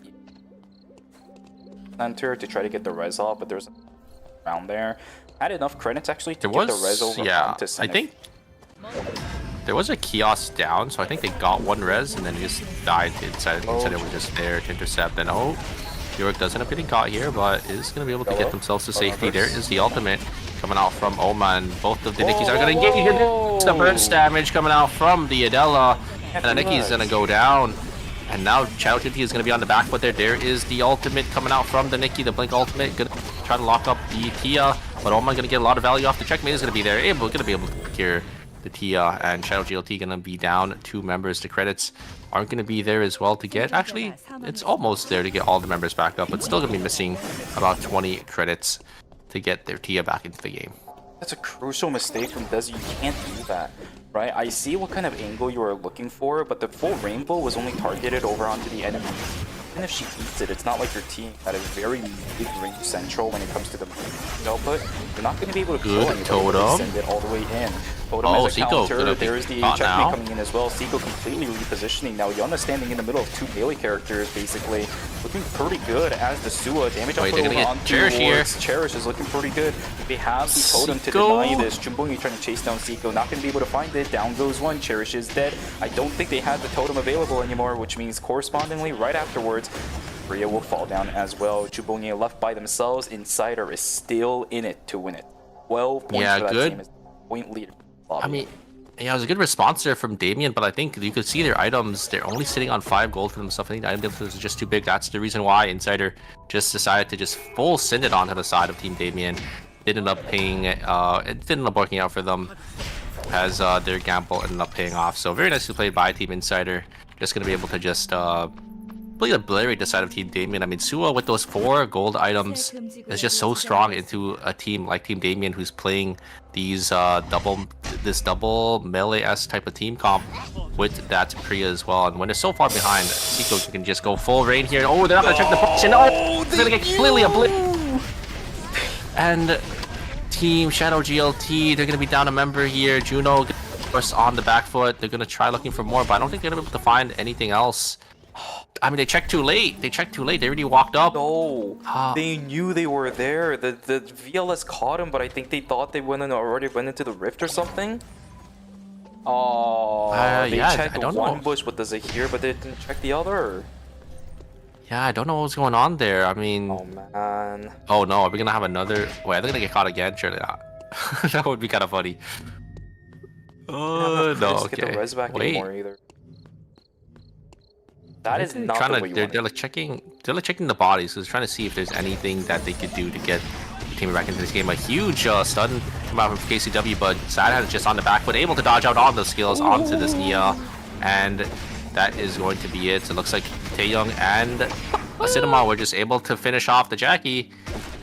Center to try to get the res off, but there's around there. Had enough credits actually to get the res over onto Senec. I think there was a kiosk down, so I think they got one res and then he just died inside. Instead it was just there to intercept. And York does end up getting caught here, but is going to be able to get themselves to safety. There is the ultimate coming out from Oman. Both of the Nickies are going to engage. The burst damage coming out from the Adela, and the Nicki's going to go down. And now Shadow GLT is going to be on the back foot there. There is the ultimate coming out from the Nikki, the Blink ultimate. Going to try to lock up the Tia, but Oman going to get a lot of value off. The checkmate is going to be there. Going to be able to secure the Tia, and Shadow GLT going to be down 2 members. The credits aren't going to be there as well to get. Actually, it's almost there to get all the members back up, but still going to be missing about 20 credits to get their Tia back into the game. That's a crucial mistake from Desi. You can't do that, right? I see what kind of angle you are looking for, but the full rainbow was only targeted over onto the enemy. Even if she beats it, it's not like your team that is very mid-range central when it comes to the output. You're not going to be able to kill anybody and send it all the way in. Totem as a counter, there is the checkmate coming in as well. Seiko completely repositioning. Now Yona standing in the middle of 2 Bailey characters, basically. Looking pretty good as the Sua. Damage output over onto Cherish is looking pretty good. They have the totem to deny this. Jumbungi trying to chase down Seiko. Not going to be able to find it. Down goes one. Cherish is dead. I don't think they have the totem available anymore, which means correspondingly, right afterwards, Rhea will fall down as well. Jumbungi left by themselves. Insider is still in it to win it. 12 points for that team. Is point leader. I mean, yeah, it was a good response there from Damien, but I think you could see their items. They're only sitting on 5 gold for themselves. I think the item difference is just too big. That's the reason why Insider just decided to just full send it onto the side of Team Damien. It ended up paying. It didn't end up working out for them, as their gamble ended up paying off. So very nicely played by Team Insider. Just gonna be able to just really obliterate the side of Team Damien. I mean, Sua with those 4 gold items is just so strong into a team like Team Damien, who's playing these double melee-esque type of team comp with that Priya as well. And when they're so far behind, Seiko can just go full rain here. Oh, they're not gonna check the position. Oh, they're gonna get completely obliterated. And Team Shadow GLT, they're gonna be down a member here. Juno, of course, on the back foot. They're gonna try looking for more, but I don't think they're gonna be able to find anything else. I mean, they checked too late. They already walked up. No, they knew they were there. The VLS caught him, but I think they thought they already went into the rift or something. Oh, they checked one bush with the Zahir, but they didn't check the other. Yeah, I don't know what's going on there. I mean... Oh, man. Oh, no. Are we going to have another... Wait, are they going to get caught again? Surely not. That would be kind of funny. Oh, no, okay. Get the res back anymore either. That is not the way you want they're like checking the bodies, so they're trying to see if there's anything that they could do to get the team back into this game. A huge stun come out from KCW, but Sad is just on the back foot, able to dodge out all the skills onto this Nia, and that is going to be it. So it looks like Taeyong and Cinema were just able to finish off the Jackie,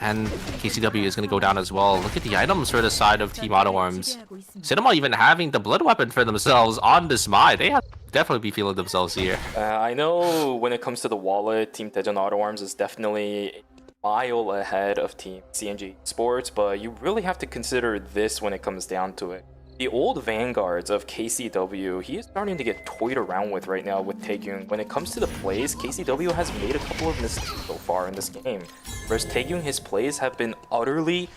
and KCW is going to go down as well. Look at the items for the side of Team Auto Arms. Cinema even having the blood weapon for themselves on this Mai. They have definitely be feeling themselves here. I know when it comes to the wallet, Team Daejeon Auto Arms is definitely a mile ahead of Team CNG Sports, but you really have to consider this when it comes down to it. the old vanguards of KCW, he is starting to get toyed around with right now with Taegyung. When it comes to the plays, KCW has made a couple of mistakes so far in this game. Whereas Taegyung, his plays have been utterly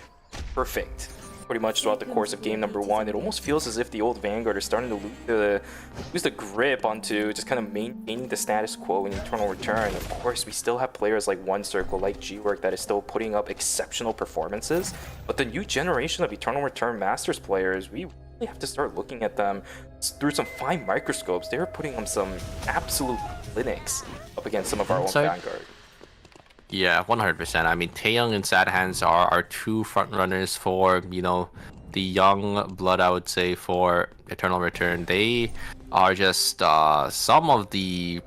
perfect pretty much throughout the course of game number 1. It almost feels as if the old Vanguard are starting to lose the grip onto just kind of maintaining the status quo in Eternal Return. Of course, we still have players like One Circle, like G-Work, that is still putting up exceptional performances. But the new generation of Eternal Return Masters players, we really have to start looking at them through some fine microscopes. They're putting on some absolute clinics up against some of our own Vanguard. Yeah, 100%. I mean, Taeyong and Sad Hands are our two front runners for, you know, the young blood, I would say, for Eternal Return. They are just some of the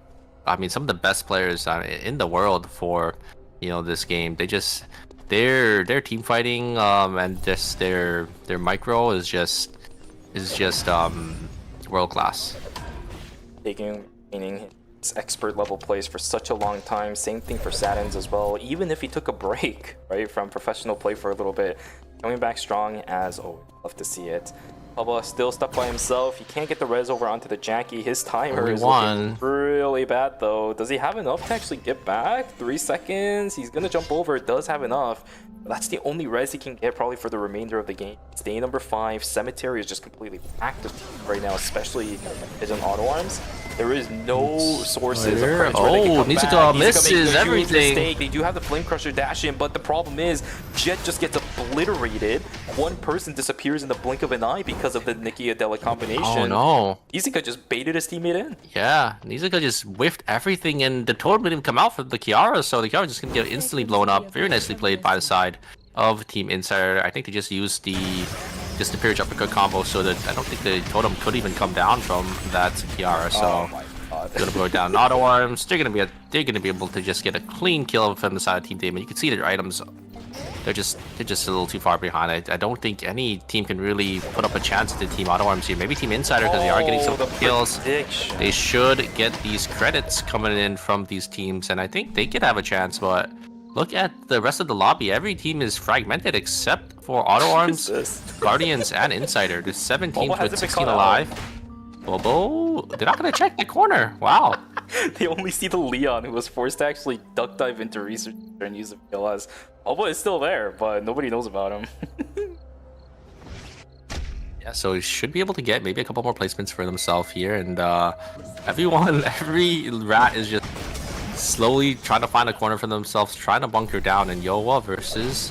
best players in the world for, you know, this game. They just their team fighting and just their micro is just world class. Taking expert level plays for such a long time. Same thing for Satins as well. Even if he took a break, right, from professional play for a little bit, coming back strong as always. Love to see it. Bubba still stuck by himself. He can't get the res over onto the Jackie. His timer is looking really bad though. Does he have enough to actually get back? 3 seconds. He's gonna jump over. Does have enough. But that's the only res he can get probably for the remainder of the game. It's day number 5. Cemetery is just completely active right now, especially his own auto arms. There is no sources of crunch where they can come back. Nizuka misses everything. They do have the Flame Crusher dash in, but the problem is Jet just gets obliterated. One person disappears in the blink of an eye because of the Nikki Adela combination. Oh no. Nizuka just baited his teammate in. Yeah, Nizuka just whiffed everything and the totem didn't even come out for the Kiara, so the Kiara just gonna get instantly blown up. Very nicely played by the side of Team Insider. I think they just used the Peerage uppercut combo so that I don't think the totem could even come down from that Kiara. So they're gonna blow down auto arms. They're gonna be able to just get a clean kill from the side of Team Damon. You can see their items. They're just a little too far behind. I don't think any team can really put up a chance to Team Auto Arms here. Maybe Team Insider because they are getting some kills. They should get these credits coming in from these teams, and I think they could have a chance. But look at the rest of the lobby. Every team is fragmented except for Auto Arms, Guardians, and Insider. There's 7 teams with 16 alive. Bobo, they're not gonna check the corner. Wow. They only see the Leon, who was forced to actually duck dive into research and use the PLS. Bobo is still there, but nobody knows about him. Yeah, so he should be able to get maybe a couple more placements for himself here, and every rat is just slowly trying to find a corner for themselves, trying to bunker down. And Yowa versus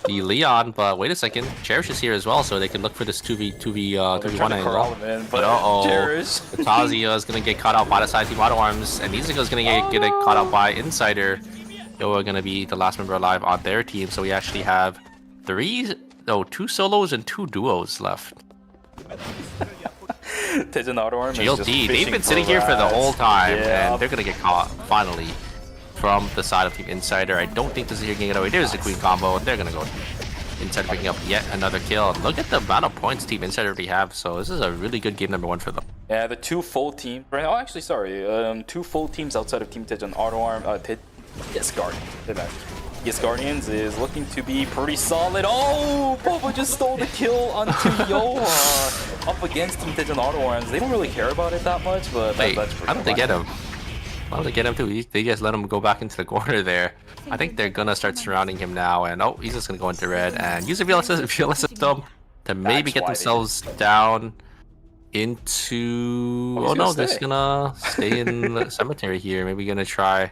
the Leon, but wait a second, Cherish is here as well, so they can look for this 2v1 angle. But Cherish, Tazia is gonna get caught out by the side Team Auto Arms, and Nizuka is gonna get caught out by Insider. Yowa gonna be the last member alive on their team, so we actually have 2 solos and 2 duos left. Tejan Auto Arms GLD, they've been sitting here for the whole time, and they're gonna get caught finally from the side of Team Insider. I don't think this is here getting it away. There's a Queen combo, and they're gonna go Insider picking up yet another kill. And look at the amount of points Team Insider already have, so this is a really good game number 1 for them. Yeah, the 2 full teams. Right? Oh, actually, sorry. 2 full teams outside of Team Tejan Auto Arm. Yes, Guardians. Yes, Guardians is looking to be pretty solid. Oh, Bobo just stole the kill onto Yoha up against Team Tejan Auto Arms. They don't really care about it that much, but Wait, that's pretty how did they get him? How did they get him too? They just let him go back into the corner there. I think they're gonna start surrounding him now, and oh, he's just gonna go into red and use a VLS system to maybe get themselves down into. Oh no, they're just gonna stay in the cemetery here. Maybe gonna try to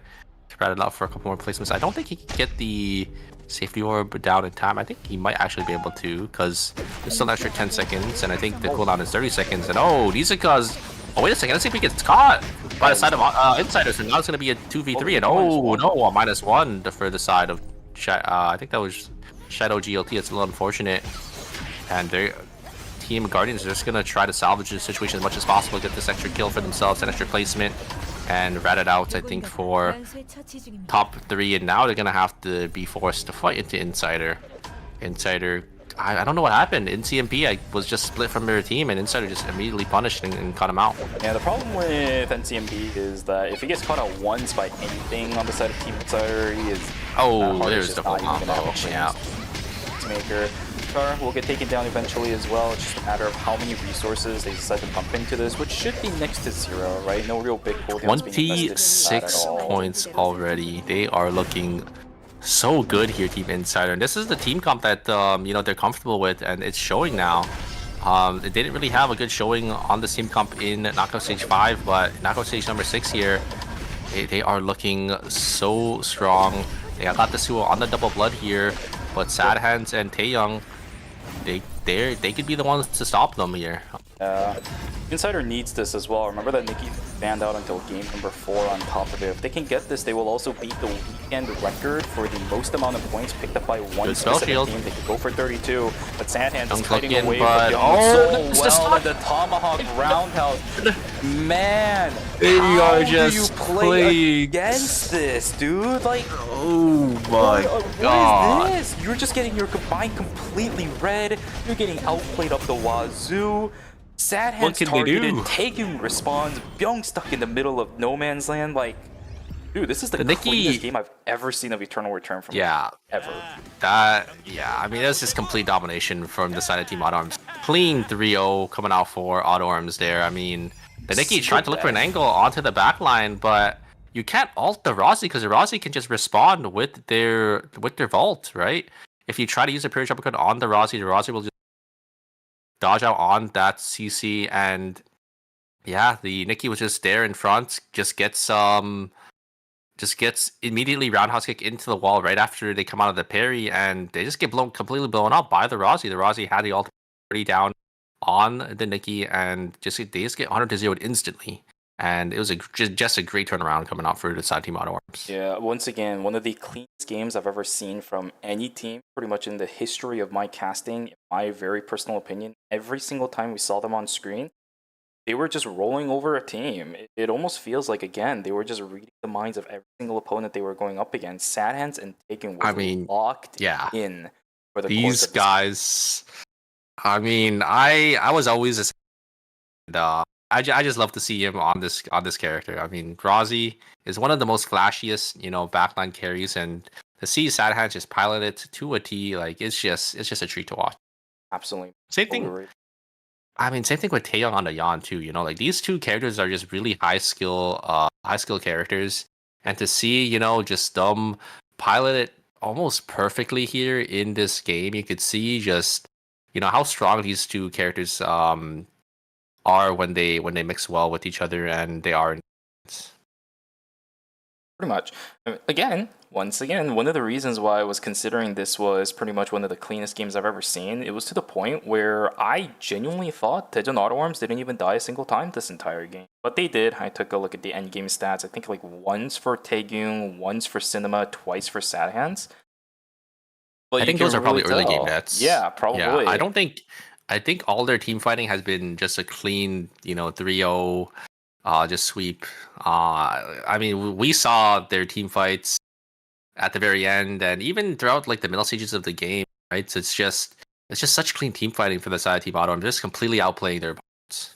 spread it out for a couple more placements. I don't think he can get the safety orb down in time. I think he might actually be able to, because there's still an extra 10 seconds, and I think the cooldown is 30 seconds. And oh, Nizuka's. Oh, wait a second. Let's see if he gets caught by the side of Insider. So now it's going to be a 2v3. And oh, no, a -1 for the side of I think that was Shadow GLT. It's a little unfortunate. And their Team Guardians are just going to try to salvage the situation as much as possible, get this extra kill for themselves, an extra placement, and rat it out, I think, for top 3. And now they're going to have to be forced to fight into Insider. Insider, I don't know what happened. NCMP was just split from their team, and Insider just immediately punished and cut him out. Yeah, the problem with NCMP is that if he gets caught out once by anything on the side of Team Insider, he is... Oh, there's the full combo. Yeah. Maker. Star will get taken down eventually as well. It's just a matter of how many resources they decide to pump into this, which should be next to 0, right? No real big cooldowns being invested in that at 26 all. points already. They are looking so good here, Team Insider. And this is the team comp that they're comfortable with, and it's showing now. They didn't really have a good showing on the team comp in Knockout Stage 5, but Knockout Stage number 6 here, they are looking so strong. They got the Suo on the double blood here, but Sad Hands and Taeyong, they could be the ones to stop them here. Insider needs this as well. Remember that Nikki banned out until game number 4 on top of it. If they can get this, they will also beat the weekend record for the most amount of points picked up by one specific team. They could go for 32, but Sandhands is fighting away but so well in the Tomahawk roundhouse. Man, They how are do just you play playing. against this, dude? Like, Oh my god. what is this? You're just getting your combined completely red. You're getting outplayed up the wazoo. Sad Hands can they targeted, do? Taegyung responds, Byung stuck in the middle of no man's land. Like, dude, this is the Nikki- cleanest game I've ever seen of Eternal Return from Yeah, ever. I mean, that's just complete domination from the side of Team Auto Arms. Clean 3-0 coming out for Auto Arms there. I mean, the Nikki tried to look for an angle onto the back line, but you can't ult the Rossi because the Rossi can just respond with their vault, right? If you try to use a period uppercut on the Rossi will just dodge out on that CC, and yeah, the Nikki was just there in front, just gets immediately roundhouse kick into the wall right after they come out of the parry, and they just get completely blown up by the Rossi. The Rossi had the ult already down on the Nikki, and they just get 100 to 0 instantly. And it was just a great turnaround coming out for the side Team Auto Arms. Yeah, once again, one of the cleanest games I've ever seen from any team, pretty much in the history of my casting, in my very personal opinion. Every single time we saw them on screen, they were just rolling over a team. It almost feels like, again, they were just reading the minds of every single opponent they were going up against. Sad Hands and Taken were locked in for the course These of this guys, I mean, I was always I just love to see him on this character. I mean, Grazi is one of the most flashiest, backline carries, and to see Sad Hands just pilot it to a T, like it's just a treat to watch. Absolutely. Same thing. I mean, same thing with Taeyong on the Yan too. Like these two characters are just really high skill characters, and to see just them pilot it almost perfectly here in this game, you could see just how strong these two characters are when they mix well with each other, and they are. Pretty much. Once again, one of the reasons why I was considering this was pretty much one of the cleanest games I've ever seen. It was to the point where I genuinely thought Daejeon Auto Arms didn't even die a single time this entire game. But they did. I took a look at the endgame stats. I think like once for Taegyung, once for Cinema, twice for Sad Hands. But I think those are probably early game nets. Yeah, probably. Yeah, I think all their team fighting has been just a clean, 3-0, just sweep. I mean, we saw their team fights at the very end, and even throughout like the middle stages of the game, right? So it's just such clean team fighting for the side of Team Auto. I'm just completely outplaying their opponents.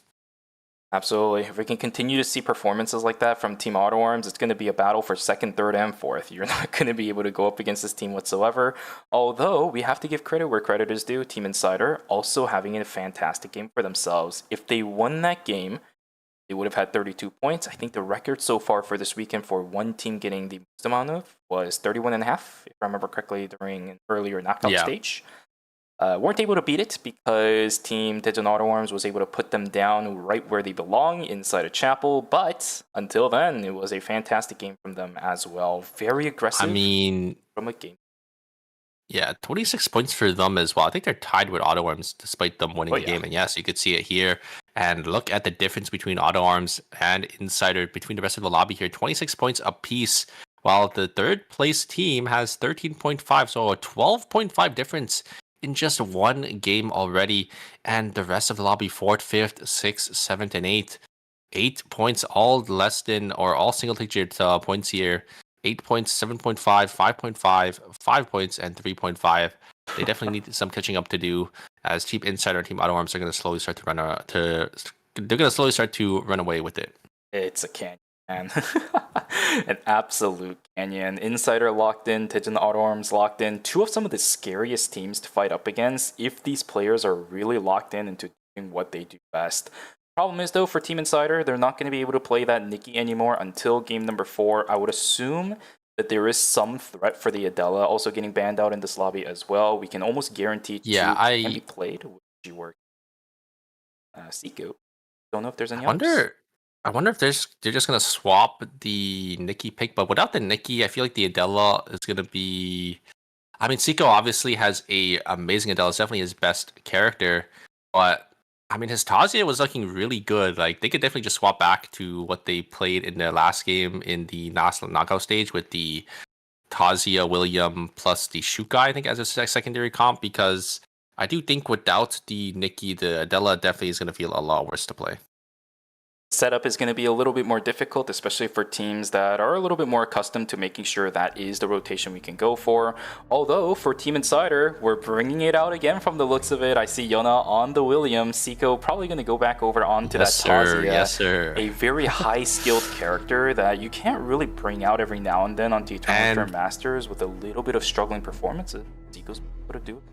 Absolutely. If we can continue to see performances like that from Team Auto Arms, it's going to be a battle for second, third, and fourth. You're not going to be able to go up against this team whatsoever. Although, we have to give credit where credit is due. Team Insider also having a fantastic game for themselves. If they won that game, they would have had 32 points. I think the record so far for this weekend for one team getting the most amount of was 31.5, if I remember correctly, during an earlier knockout stage. Weren't able to beat it because Team Daejeon Auto Arms was able to put them down right where they belong, inside a chapel. But until then, it was a fantastic game from them as well. Very aggressive. I mean, from a game. Yeah, 26 points for them as well. I think they're tied with Auto Arms despite them winning the game. And yes, you could see it here. And look at the difference between Auto Arms and Insider, between the rest of the lobby here. 26 points apiece, while the third place team has 13.5. So a 12.5 difference in just one game already. And the rest of the lobby, 4th, 5th, 6th, 7th, and 8th. 8 points, all less than, or all single-digit points here. 8 points, 7.5, 5.5, 5 points, and 3.5. They definitely need some catching up to do, as Team Insider and Team Auto Arms are going to slowly start to run away with it. It's a canyon. And an absolute canyon. Insider locked in, Tijan Auto Arms locked in. Two of some of the scariest teams to fight up against if these players are really locked in into doing what they do best. Problem is though, for Team Insider, they're not going to be able to play that Nikki anymore until game number 4. I would assume that there is some threat for the Adela also getting banned out in this lobby as well. We can almost guarantee two can be played with G-Work. Seiko. Don't know if there's any others. I wonder if they're just gonna swap the Nikki pick, but without the Nikki, I feel like the Adela is gonna be. I mean, Seiko obviously has a amazing Adela. It's definitely his best character, but I mean, his Tazia was looking really good. Like they could definitely just swap back to what they played in their last game in the knockout stage with the Tazia William plus the Shukai, I think, as a secondary comp, because I do think without the Nikki, the Adela definitely is gonna feel a lot worse to play. Setup is going to be a little bit more difficult, especially for teams that are a little bit more accustomed to making sure that is the rotation we can go for. Although, for Team Insider, we're bringing it out again from the looks of it. I see Yona on the William. Seiko probably going to go back over onto that Tazia. Yes, sir. A very high-skilled character that you can't really bring out every now and then onto Tournament Masters with a little bit of struggling performances. Seiko's able to do it.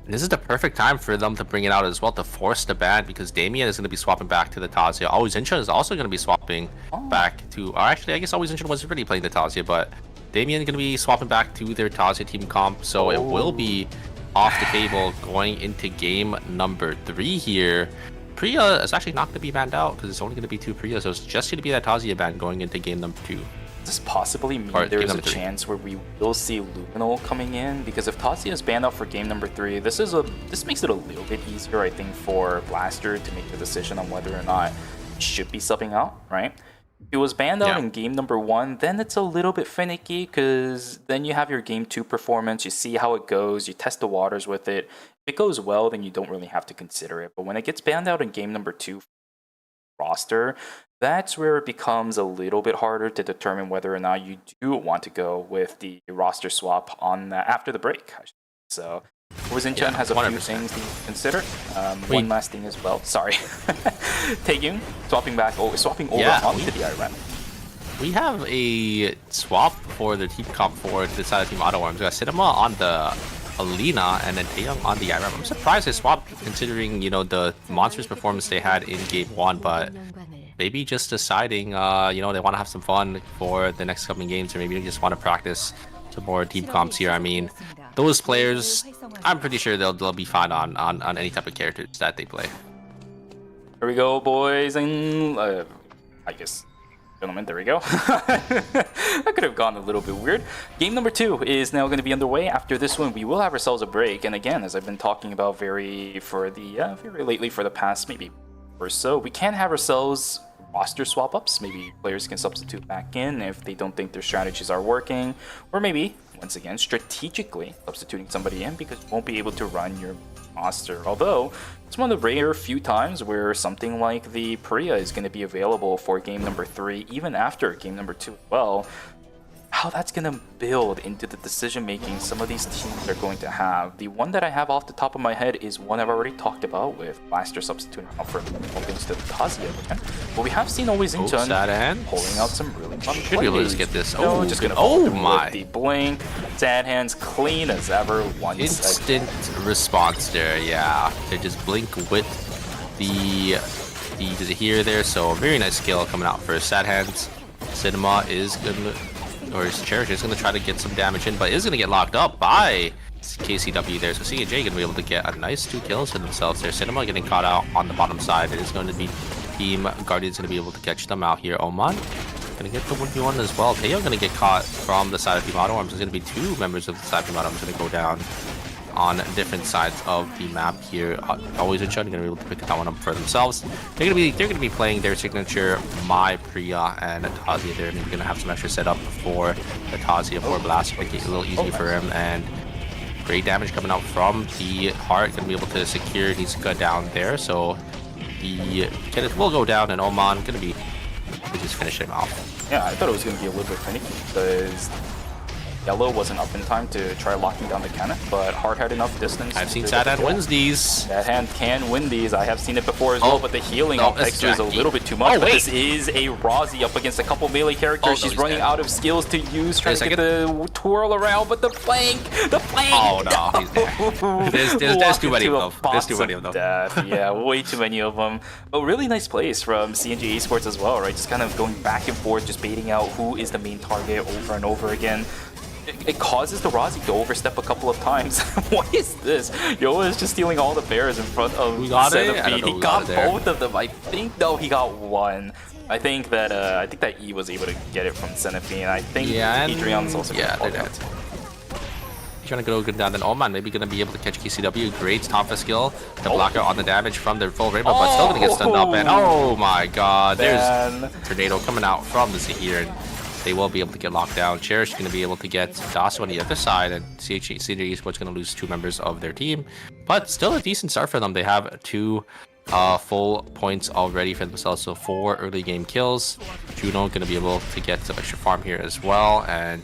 This is the perfect time for them to bring it out as well, to force the ban, because Damien is going to be swapping back to the Tazia. Always Incheon is also going to be swapping back to... Or actually, I guess Always Incheon was already playing the Tazia, but Damien is going to be swapping back to their Tazia team comp, so it will be off the table going into game number 3 here. Priya is actually not going to be banned out, because it's only going to be 2 Priya, so it's just going to be that Tazia ban going into game number 2. Does this possibly mean there's a chance where we will see Luminal coming in? Because if Tazia is banned out for game number 3, this makes it a little bit easier, I think, for Blaster to make the decision on whether or not he should be subbing out, right? If it was banned out in game number 1, then it's a little bit finicky, because then you have your game 2 performance, you see how it goes, you test the waters with it. If it goes well, then you don't really have to consider it. But when it gets banned out in game number 2 roster, that's where it becomes a little bit harder to determine whether or not you do want to go with the roster swap on after the break. So, Wizinchen has a 100%. Few things to consider. One last thing as well. Sorry, Taegyun swapping over onto the IRM. We have a swap for the team comp for the Decisive team Auto Arms. We got Cinema on the Alina and then Taeyong on the IRM. I'm surprised they swapped, considering the monstrous performance they had in game 1, but maybe just deciding they want to have some fun for the next coming games, or maybe they just want to practice some more team comps here. I mean, those players, I'm pretty sure they'll be fine on any type of characters that they play. Here we go, boys, and I guess gentlemen, there we go. That could have gone a little bit weird. Game number 2 is now going to be underway. After this one, we will have ourselves a break. And again, as I've been talking about very lately for the past maybe or so, we can have ourselves roster swap ups. Maybe players can substitute back in if they don't think their strategies are working, or maybe once again strategically substituting somebody in because you won't be able to run your roster. Although it's one of the rare few times where something like the Priya is going to be available for game number 3 even after game number 2 as well. How that's going to build into the decision making some of these teams are going to have. The one that I have off the top of my head is one I've already talked about with Blaster substituting out for against the Tazia. But we have seen Always Incheon pulling out some really fun plays. Should be able to get this. Just gonna follow with the blink. Sad Hands clean as ever. Instant response there. Yeah, they just blink with the here there. So very nice skill coming out for Sad Hands. Cinema is gonna, or his Cherish is gonna try to get some damage in, but is gonna get locked up by KCW there. So CJ gonna be able to get a nice 2 kills for themselves there. Cinema getting caught out on the bottom side. It is going to be Team Guardians gonna be able to catch them out here. Oman gonna get the 1v1 as well. Taeyong gonna get caught from the side of Team Auto Arms. There's gonna be 2 members of the side of Team Auto Arms gonna go down on different sides of the map here. Always Incheon gonna be able to pick that one up for themselves. They're gonna be playing their signature My Priya and Tazia there. Maybe gonna have some extra setup for the Tazia for Blast, make it a little easy for him. And great damage coming out from the Heart. Gonna be able to secure Nizuka down there. So the Kenneth will go down, and Oman gonna be just finish him off. Yeah, I thought it was gonna be a little bit finicky because Yellow wasn't up in time to try locking down the cannon, but Hard had enough distance. I've seen Sad Hand wins these. That hand can win these. I have seen it before as well, but the healing on that's Pexter is a Jackie. little bit too much. Oh, But wait. this is a Rozzy up against a couple melee characters. Oh, no, She's he's running dead. out of skills to use, trying Wait a to get the twirl around, but the flank! Oh no, he's there. There's too many of them. There's too many of them. Death. Yeah, way too many of them. But really nice plays from CNG Esports as well, right? Just kind of going back and forth, just baiting out who is the main target over and over again. It causes the Rozzy to overstep a couple of times. What is this? Yoa is just stealing all the bears in front of We got it? I don't Centipede. know He who got got it there. both of them. I think though he got one. I think that E was able to get it from Centipede. I think Yeah, and Adrian's also yeah, gonna they're fuck dead. up. He's trying to go good down. Then Oman maybe gonna be able to catch KCW. Great Tonfa skill to block out on the damage from their full rainbow, but still gonna get stunned up. And oh my god, there's Man. Tornado coming out from the Zahir, and they will be able to get locked down. Cherish going to be able to get Dasu on the other side, and CNG Esports going to lose 2 members of their team. But still a decent start for them. They have 2 full points already for themselves, so 4 early game kills. Juno going to be able to get some extra farm here as well, and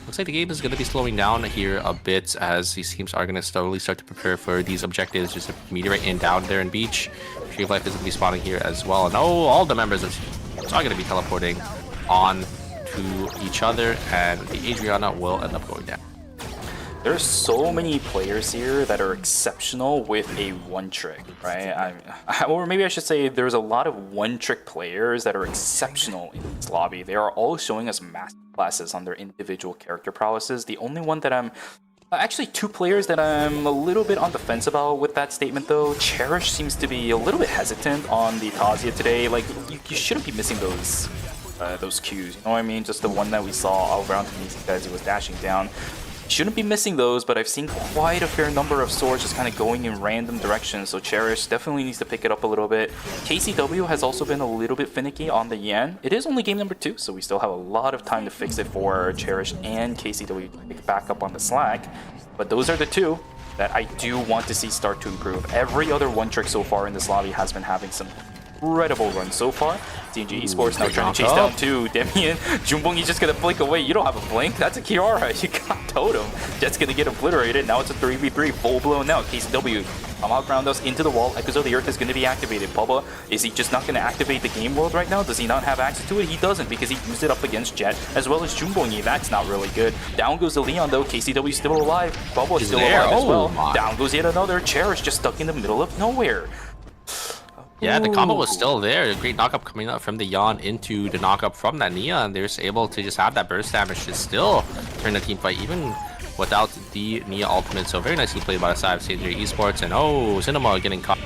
looks like the game is going to be slowing down here a bit as these teams are going to slowly start to prepare for these objectives. Just a meteorite in down there in Beach. Tree of Life is going to be spawning here as well, and oh, all the members of teams are going to be teleporting on to each other, and the Adriana will end up going down. There's so many players here that are exceptional with a one trick, right? Or maybe I should say there's a lot of one trick players that are exceptional in this lobby. They are all showing us master classes on their individual character prowesses. The only one that I'm actually 2 players that I'm a little bit on the fence about with that statement though. Cherish seems to be a little bit hesitant on the Tazia today. Like you shouldn't be missing those cues, you know what I mean? Just the one that we saw around Tunisia as he was dashing down. Shouldn't be missing those, but I've seen quite a fair number of swords just kind of going in random directions, so Cherish definitely needs to pick it up a little bit. KCW has also been a little bit finicky on the Yan. It is only game number 2, so we still have a lot of time to fix it for Cherish and KCW to pick back up on the slack. But those are the 2 that I do want to see start to improve. Every other one trick so far in this lobby has been having some incredible run so far. CNG Esports now trying to chase down 2. Demian, Junbong's just gonna blink away. You don't have a blink. That's a Kiara. You got Totem. Jet's gonna get obliterated. Now it's a 3v3. Full blown now. KCW come out ground us into the wall. Echoes of the Earth is gonna be activated. Pubba, is he just not gonna activate the game world right now? Does he not have access to it? He doesn't because he used it up against Jet as well as Junbongi. That's not really good. Down goes the Leon though. KCW still alive. Bubba is still alive as well. Down goes yet another. Cherish just stuck in the middle of nowhere. Yeah, the combo was still there. A great knockup coming out from the Yon into the knockup from that Nia, and they're just able to just have that burst damage to still turn the team fight even without the Nia ultimate. So very nicely played by the side of CNG Esports, and oh, Cinema getting caught.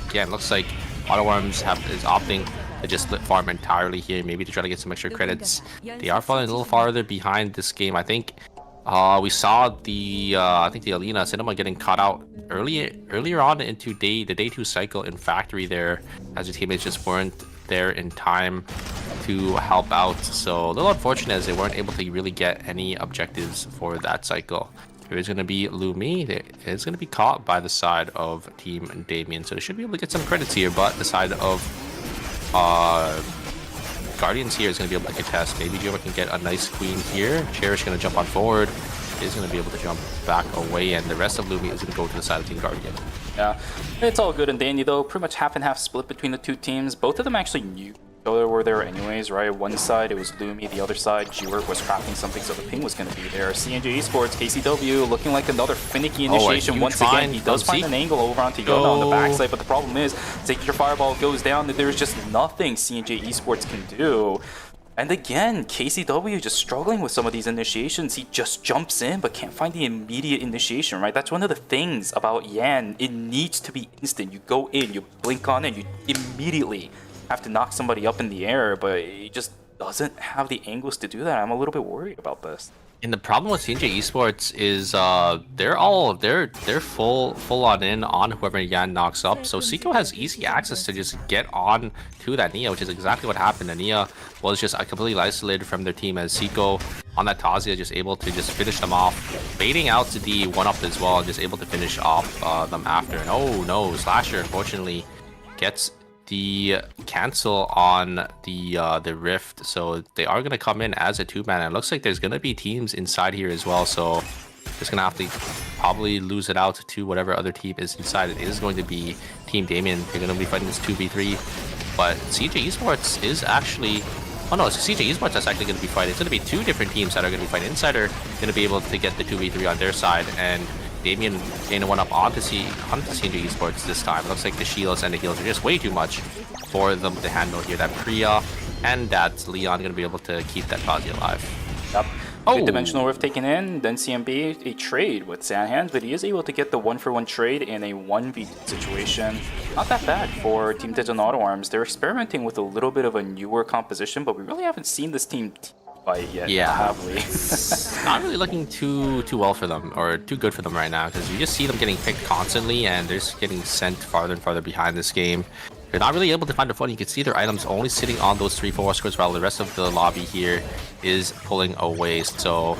Again, looks like Autoworms is opting to just split farm entirely here, maybe to try to get some extra credits. They are falling a little farther behind this game. I think we saw the Alina Cinema getting caught out earlier on into the day 2 cycle in factory there, as the teammates just weren't there in time to help out. So a little unfortunate as they weren't able to really get any objectives for that cycle. There is going to be Lumi. It's going to be caught by the side of Team Damien, so they should be able to get some credits here, but the side of Guardians here is going to be able to contest. Maybe Joma can get a nice queen here. Cherish going to jump on forward. Is going to be able to jump back away, and the rest of Lumi is going to go to the side of Team Guardian. Yeah, it's all good and dandy though. Pretty much half and half split between the 2 teams. Both of them actually knew each other were there anyways, right? One side it was Lumi, the other side Jiwurk was crafting something, so the ping was going to be there. CNG Esports, KCW looking like another finicky initiation once again. He does find an angle over onto Yona on the backside, but the problem is, Signature Fireball goes down, that there's just nothing CNG Esports can do. And again, KCW just struggling with some of these initiations. He just jumps in but can't find the immediate initiation, right? That's one of the things about Yan. It needs to be instant. You go in, you blink on it, you immediately have to knock somebody up in the air, but he just doesn't have the angles to do that. I'm a little bit worried about this. And the problem with CNG Esports is they're full on in on whoever Yan knocks up. So Seiko has easy access to just get on to that Nia, which is exactly what happened. The Nia was just completely isolated from their team as Seiko on that Tazia just able to just finish them off, baiting out to the 1-up as well, just able to finish off them after. And oh no, Slasher unfortunately gets the cancel on the Rift, so they are gonna come in as a 2-man. It looks like there's gonna be teams inside here as well, so just gonna have to probably lose it out to whatever other team is inside. It is going to be Team Damien. They're gonna be fighting this 2v3, but CJ Esports is actually, oh no, it's CJ Esports that's actually gonna be fighting. It's gonna be two different teams that are gonna be fighting. Insider gonna be able to get the 2v3 on their side, and Damien gained one up onto CJ Esports this time. It looks like the shields and the heals are just way too much for them to handle here. That Priya and that Leon gonna be able to keep that Kazi alive. Yep. Oh. Good dimensional rift taken in, then CMB a trade with Sanhans, but he is able to get the 1-for-1 trade in a 1v situation. Not that bad for Team Digital Auto Arms. They're experimenting with a little bit of a newer composition, but we really haven't seen this team fight yet, have we? Not really looking too well for them, or too good for them right now, because you just see them getting picked constantly, and they're just getting sent farther and farther behind this game. They're not really able to find a footing. You can see their items only sitting on those 3-4 scores, while the rest of the lobby here is pulling away. So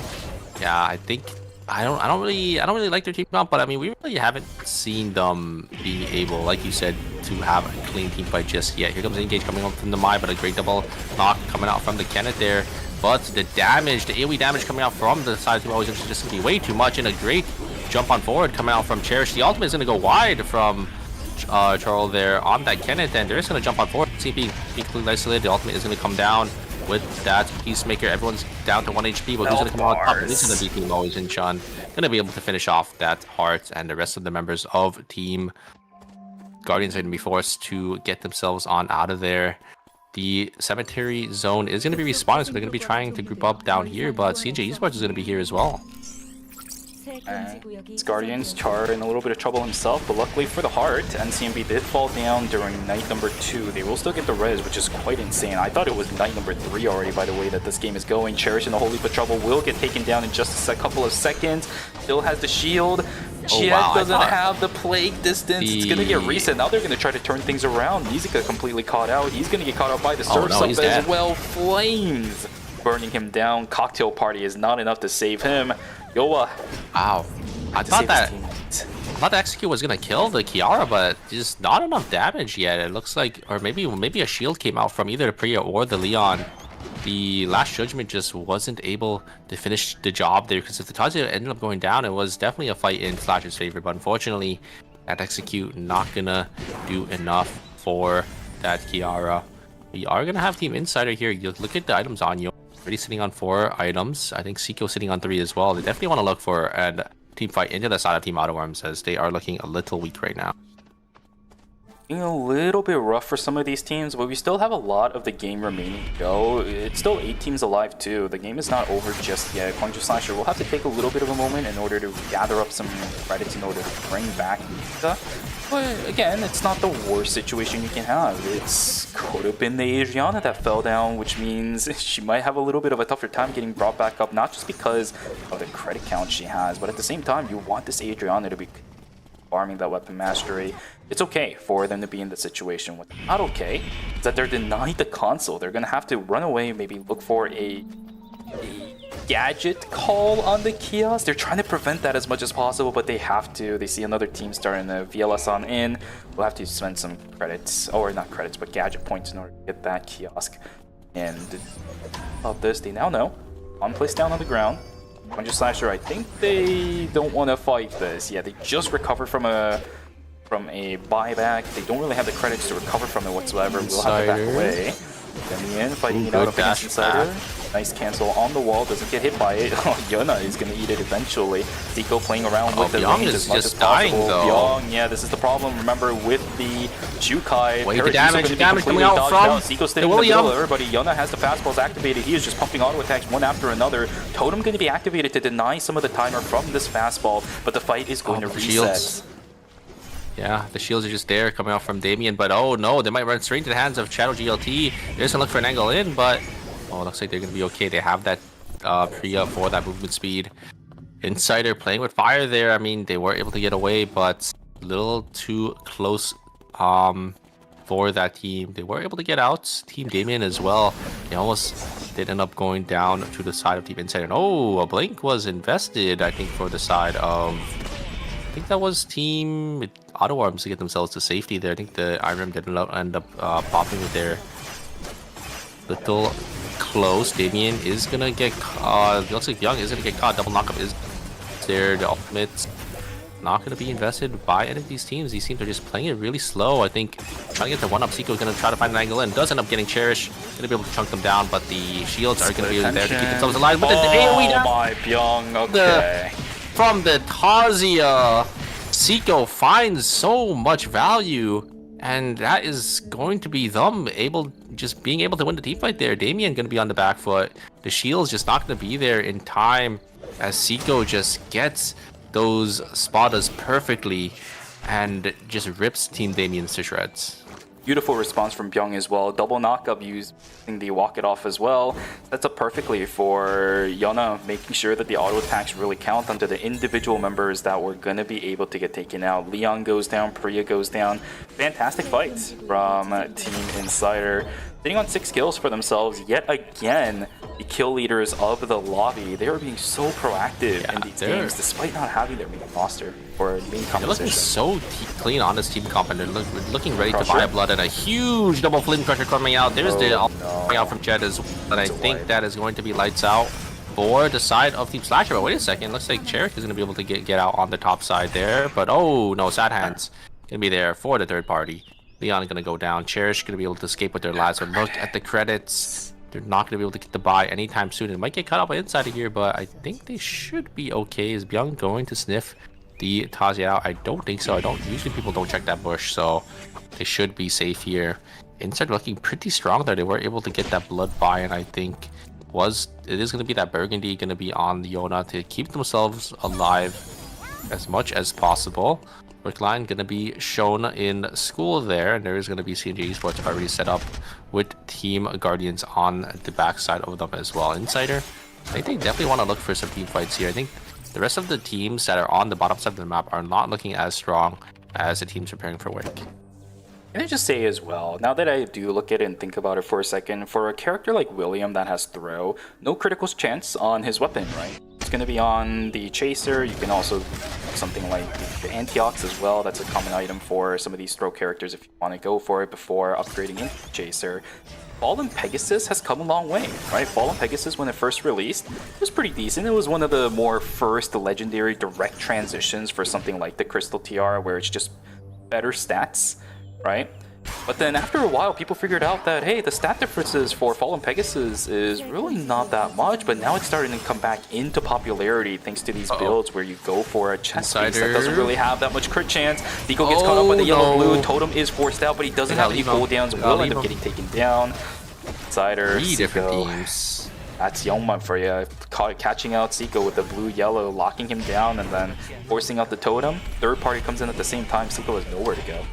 yeah, I think I don't really like their team comp, but I mean, we really haven't seen them being able, like you said, to have a clean team fight just yet. Here comes the engage coming up from the Mai, but a great double knock coming out from the Kenneth there. But the damage, the AoE damage coming out from the side of Team Always is just gonna be way too much, and a great jump on forward coming out from Cherish. The ultimate is gonna go wide from Charles there on that Kenneth, and they're just gonna jump on forward. See being completely isolated. The ultimate is gonna come down with that Peacemaker. Everyone's down to 1 HP, but who's gonna come out on top? And this is gonna be Team Always and Chun. Gonna be able to finish off that Heart, and the rest of the members of Team Guardians are gonna be forced to get themselves on out of there. The cemetery zone is gonna be respawning, so they're gonna be trying to group up down here, but CJ Esports is gonna be here as well. Guardians, Char in a little bit of trouble himself, but luckily for the Heart, NCMB did fall down during night number 2. They will still get the res, which is quite insane. I thought it was night number 3 already by the way that this game is going. Cherish in a whole heap of trouble will get taken down in just a couple of seconds. Still has the shield. Jet doesn't have the plague distance. It's gonna get reset. Now they're gonna try to turn things around. Nizuka completely caught out. He's gonna get caught out by the Surfs up as well. Flames burning him down. Cocktail Party is not enough to save him. Yoa. Wow. I thought the Execute was gonna kill the Kiara, but just not enough damage yet. It looks like, or maybe a shield came out from either the Priya or the Leon. The Last Judgment just wasn't able to finish the job there, because if the Kazuya ended up going down, it was definitely a fight in Slash's favor. But unfortunately, that Execute not gonna do enough for that Kiara. We are gonna have Team Insider here. You look at the items on you. Already sitting on 4 items. I think Seiko sitting on 3 as well. They definitely want to look for a team fight into the side of Team Auto Arms, as they are looking a little weak right now. Being a little bit rough for some of these teams, but we still have a lot of the game remaining to go. It's still 8 teams alive too. The game is not over just yet. Kwangju Slasher will have to take a little bit of a moment in order to gather up some credits in order to bring back Nizuka. But again, it's not the worst situation you can have. It's could have been the Adriana that fell down, which means she might have a little bit of a tougher time getting brought back up, not just because of the credit count she has, but at the same time, you want this Adriana to be farming that weapon mastery. It's okay for them to be in the situation. What's not okay is that they're denied the console. They're gonna have to run away, maybe look for a gadget call on the kiosk. They're trying to prevent that as much as possible, but they have to. They see another team starting to VLS on in. We'll have to spend some credits, or not credits, but gadget points in order to get that kiosk. And about this, they now know. One place down on the ground. Kwangju Slasher, I think they don't want to fight this. Yeah, they just recovered from a buyback. They don't really have the credits to recover from it whatsoever. We'll have to back away. Demian fighting it out up against Insider. Nice cancel on the wall, doesn't get hit by it. Oh, Yuna is going to eat it eventually. Zico playing around with the range as much as possible. Byung, yeah, this is the problem. Remember, with the Jukai, wait, the damage coming out from Zico staying in the middle of everybody. Yuna has the fastballs activated. He is just pumping auto attacks one after another. Totem going to be activated to deny some of the timer from this fastball, but the fight is going to reset. Shields. Yeah, the shields are just there coming out from Damien, but oh no, they might run straight into the hands of Shadow GLT. They're just gonna look for an angle in, but oh, it looks like they're gonna be okay. They have that Priya for that movement speed. Insider playing with fire there. I mean, they were able to get away, but a little too close for that team. They were able to get out. Team Damien as well. They almost did end up going down to the side of Team Insider. And oh, a blink was invested, I think, for the side of think that was Team Auto Arms to get themselves to safety there. I think the Iron didn't end up popping with their little close. Damien is gonna get looks like Young is gonna get caught. Double knockup is there. The ultimate's not gonna be invested by any of these teams. These teams are just playing it really slow. I think trying to get the one up. Seiko is gonna try to find an angle and does end up getting Cherish. Gonna be able to chunk them down, but the shields are gonna be there to keep themselves alive. But the AoE down. My Byung, okay. From the Tazia, Seiko finds so much value, and that is going to be them being able to win the team fight there. Damien gonna be on the back foot. The shield's just not gonna be there in time as Seiko just gets those spottas perfectly and just rips Team Damien to shreds. Beautiful response from Byung as well. Double knockup using the walk it off as well. Sets up perfectly for Yona, making sure that the auto attacks really count onto the individual members that were going to be able to get taken out. Leon goes down, Priya goes down. Fantastic fights from Team Insider. Sitting on 6 kills for themselves yet again. The kill leaders of the lobby, they are being so proactive in these games despite not having their main roster or main composition. They're looking so clean on this team comp, and they're looking ready to buy a blood, and a huge double flame crusher coming out. There's the coming out from Jed as well, and I think that is going to be lights out for the side of Team Slasher. But wait a second, looks like Cherrick is going to be able to get out on the top side there, but oh no, Sad Hands going to be there for the third party. Leon going to go down. Cherish going to be able to escape with their lives. But look at the credits. They're not going to be able to get the buy anytime soon. It might get cut off by inside of here, but I think they should be okay. Is Byung going to sniff the Tazia out? I don't think so. Usually people don't check that bush, so they should be safe here. Inside looking pretty strong there. They were able to get that blood buy, and I think it is going to be that Burgundy going to be on the Yona to keep themselves alive as much as possible. Wickline going to be shown in school there, and there is going to be CNG Esports already set up with Team Guardians on the backside of them as well. Insider, I think they definitely want to look for some team fights here. I think the rest of the teams that are on the bottom side of the map are not looking as strong as the teams preparing for Wick. Can I just say as well, now that I do look at it and think about it for a second, for a character like William that has throw, no critical chance on his weapon, right? It's going to be on the Chaser. You can also something like the Antiochs as well. That's a common item for some of these throw characters if you want to go for it before upgrading into the Chaser. Fallen Pegasus has come a long way, right? Fallen Pegasus, when it first released, it was pretty decent. It was one of the more first legendary direct transitions for something like the Crystal Tiara, where it's just better stats, right? But then after a while, people figured out that, hey, the stat differences for Fallen Pegasus is really not that much, but now it's starting to come back into popularity thanks to these builds where you go for a chest piece that doesn't really have that much crit chance. Nico gets caught up by the yellow-blue, Totem is forced out, but he doesn't have any cooldowns, will end up getting taken down. Insider, 3 different Seiko. teams. That's Youngman for you. Catching out Seiko with the blue-yellow, locking him down, and then forcing out the Totem. Third party comes in at the same time. Seiko has nowhere to go.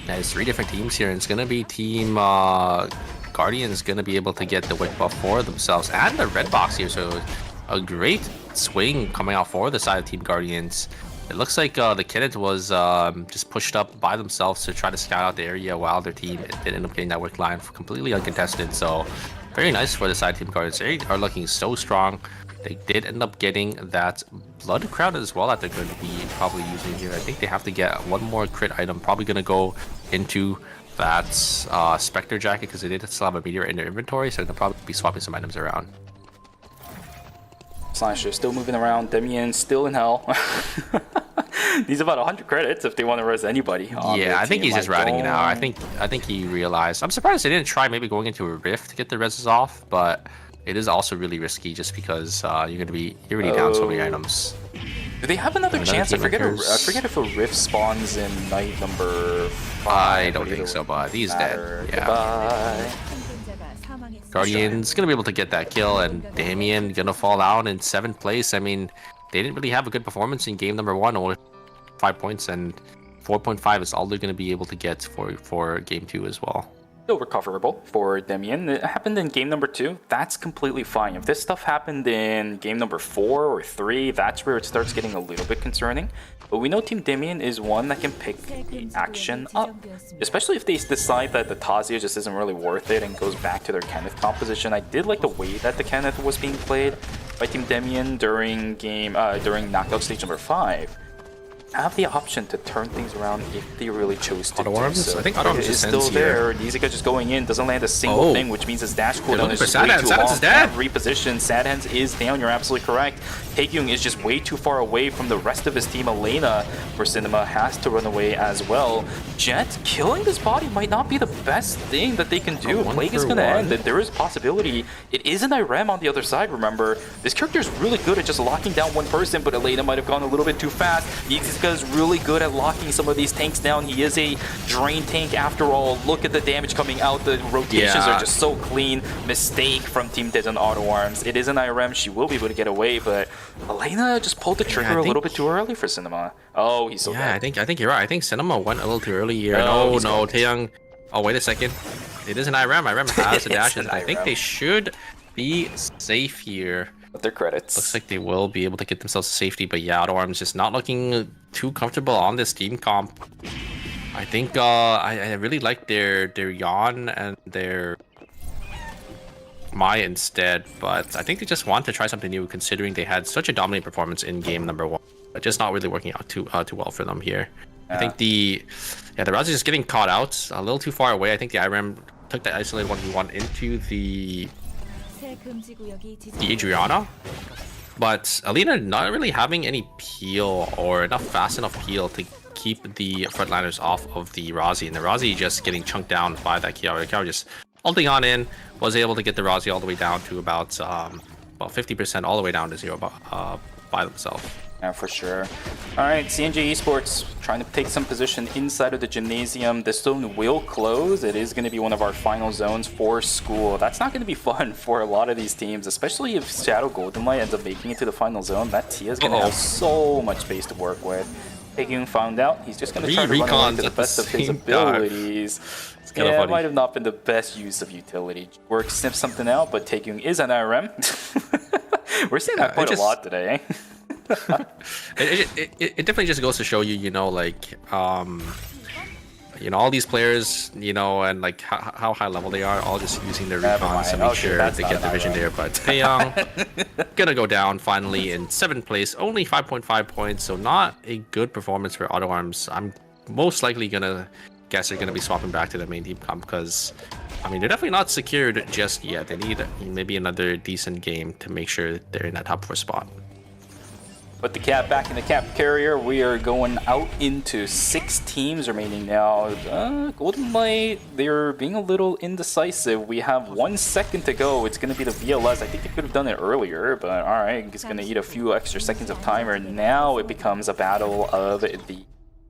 There's 3 different teams here, and it's going to be Team Guardians going to be able to get the Wick buff for themselves and the red box here, so a great swing coming out for the side of Team Guardians. It looks like the Kenneth was just pushed up by themselves to try to scout out the area while their team did end up getting that Wick line completely uncontested, so very nice for the side of Team Guardians. They are looking so strong. They did end up getting that blood crown as well that they're going to be probably using here. I think they have to get one more crit item, probably going to go into that Spectre jacket because they did still have a meteor in their inventory, so they'll probably be swapping some items around. Slasher still moving around. Demian still in hell. He's about 100 credits if they want to res anybody. Yeah, I think he's just ratting it out. I think he realized. I'm surprised they didn't try maybe going into a rift to get the reses off, but it is also really risky just because you're already down so many items. Do they have another chance? I forget if a rift spawns in night number 5. I don't think so, but he's dead. Yeah. Goodbye. Guardian's gonna be able to get that kill, and Damien gonna fall out in 7th place. I mean, they didn't really have a good performance in game number 1, only 5 points, and 4.5 is all they're gonna be able to get for game 2 as well. Still recoverable for Demian. It happened in game number 2. That's completely fine. If this stuff happened in game number 4 or 3, that's where it starts getting a little bit concerning. But we know Team Demian is one that can pick the action up, especially if they decide that the Tazia just isn't really worth it and goes back to their Kenneth composition. I did like the way that the Kenneth was being played by Team Demian during knockout stage number 5. have the option to turn things around if they really chose to do Auto-arms? so. I think auto-arms It is just still ends here. there. Nizica just going in, doesn't land a single Oh. thing, which means his dash cooldown looking is for just way Sadhan's. too Sadhan's long. is dead. Can't reposition. Sadhan's is down, you're absolutely correct. Taegyung is just way too far away from the rest of his team. Elena for Cinema has to run away as well. Jet killing this body might not be the best thing that they can do. one Plague is for going to one. end, and there is possibility. It is an Irem on the other side, remember. This character is really good at just locking down one person, but Elena might have gone a little bit too fast. Nizica is really good at locking some of these tanks down. He is a drain tank after all. Look at the damage coming out. The rotations Yeah. are just so clean. Mistake from Team Dead on Auto Arms. It is an IRM. She will be able to get away, but Elena just pulled the trigger a little bit too early for Cinema. Oh, he's so Yeah, dead. I think you're right. I think Cinema went a little too early here. No, No, he's no, gone. Taeyang. Oh, wait a second. It is an IRAM. IRAM has the It's dashes. an I think IRAM. they should be safe here. With their credits. Looks like they will be able to get themselves to safety, but yeah, Auto Arms just not looking too comfortable on this team comp. I think I really like their Yan and their Mai instead, but I think they just want to try something new considering they had such a dominant performance in game number 1. But just not really working out too well for them here. I think the Razi is just getting caught out a little too far away. I think the IRAM took that isolated 1v1 into the Adriana, but Alina not really having any peel or fast enough peel to keep the frontliners off of the Razi, and the Razi just getting chunked down by that Kiara. Kiara just ulting on in, was able to get the Razi all the way down to about 50%, all the way down to 0 by themselves. Yeah, for sure. Alright, CNJ Esports trying to take some position inside of the gymnasium. The zone will close. It is going to be one of our final zones for school. That's not going to be fun for a lot of these teams, especially if Shadow Goldenlight ends up making it to the final zone. That Tia is going to have so much space to work with. Taegyung found out. He's just going to try to run away to the best of his abilities. kinda Yeah, it funny. might have not been the best use of utility. Work sniff something out, but Taegyung is an IRM. We're saying that quite a lot today. it definitely just goes to show you, all these players, and like how high level they are, all just using their recons to make sure they get the vision there. But Taeyang gonna go down finally in 7th place, only 5.5 points, so not a good performance for Auto Arms. I'm most likely gonna guess they're gonna be swapping back to the main team comp because, they're definitely not secured just yet. They need maybe another decent game to make sure they're in that top 4 spot. Put the cap back in the cap carrier. We are going out into 6 teams remaining now. Golden Light, they're being a little indecisive. We have 1 second to go. It's going to be the VLS. I think they could have done it earlier, but alright. It's going to eat a few extra seconds of timer. Now it becomes a battle of the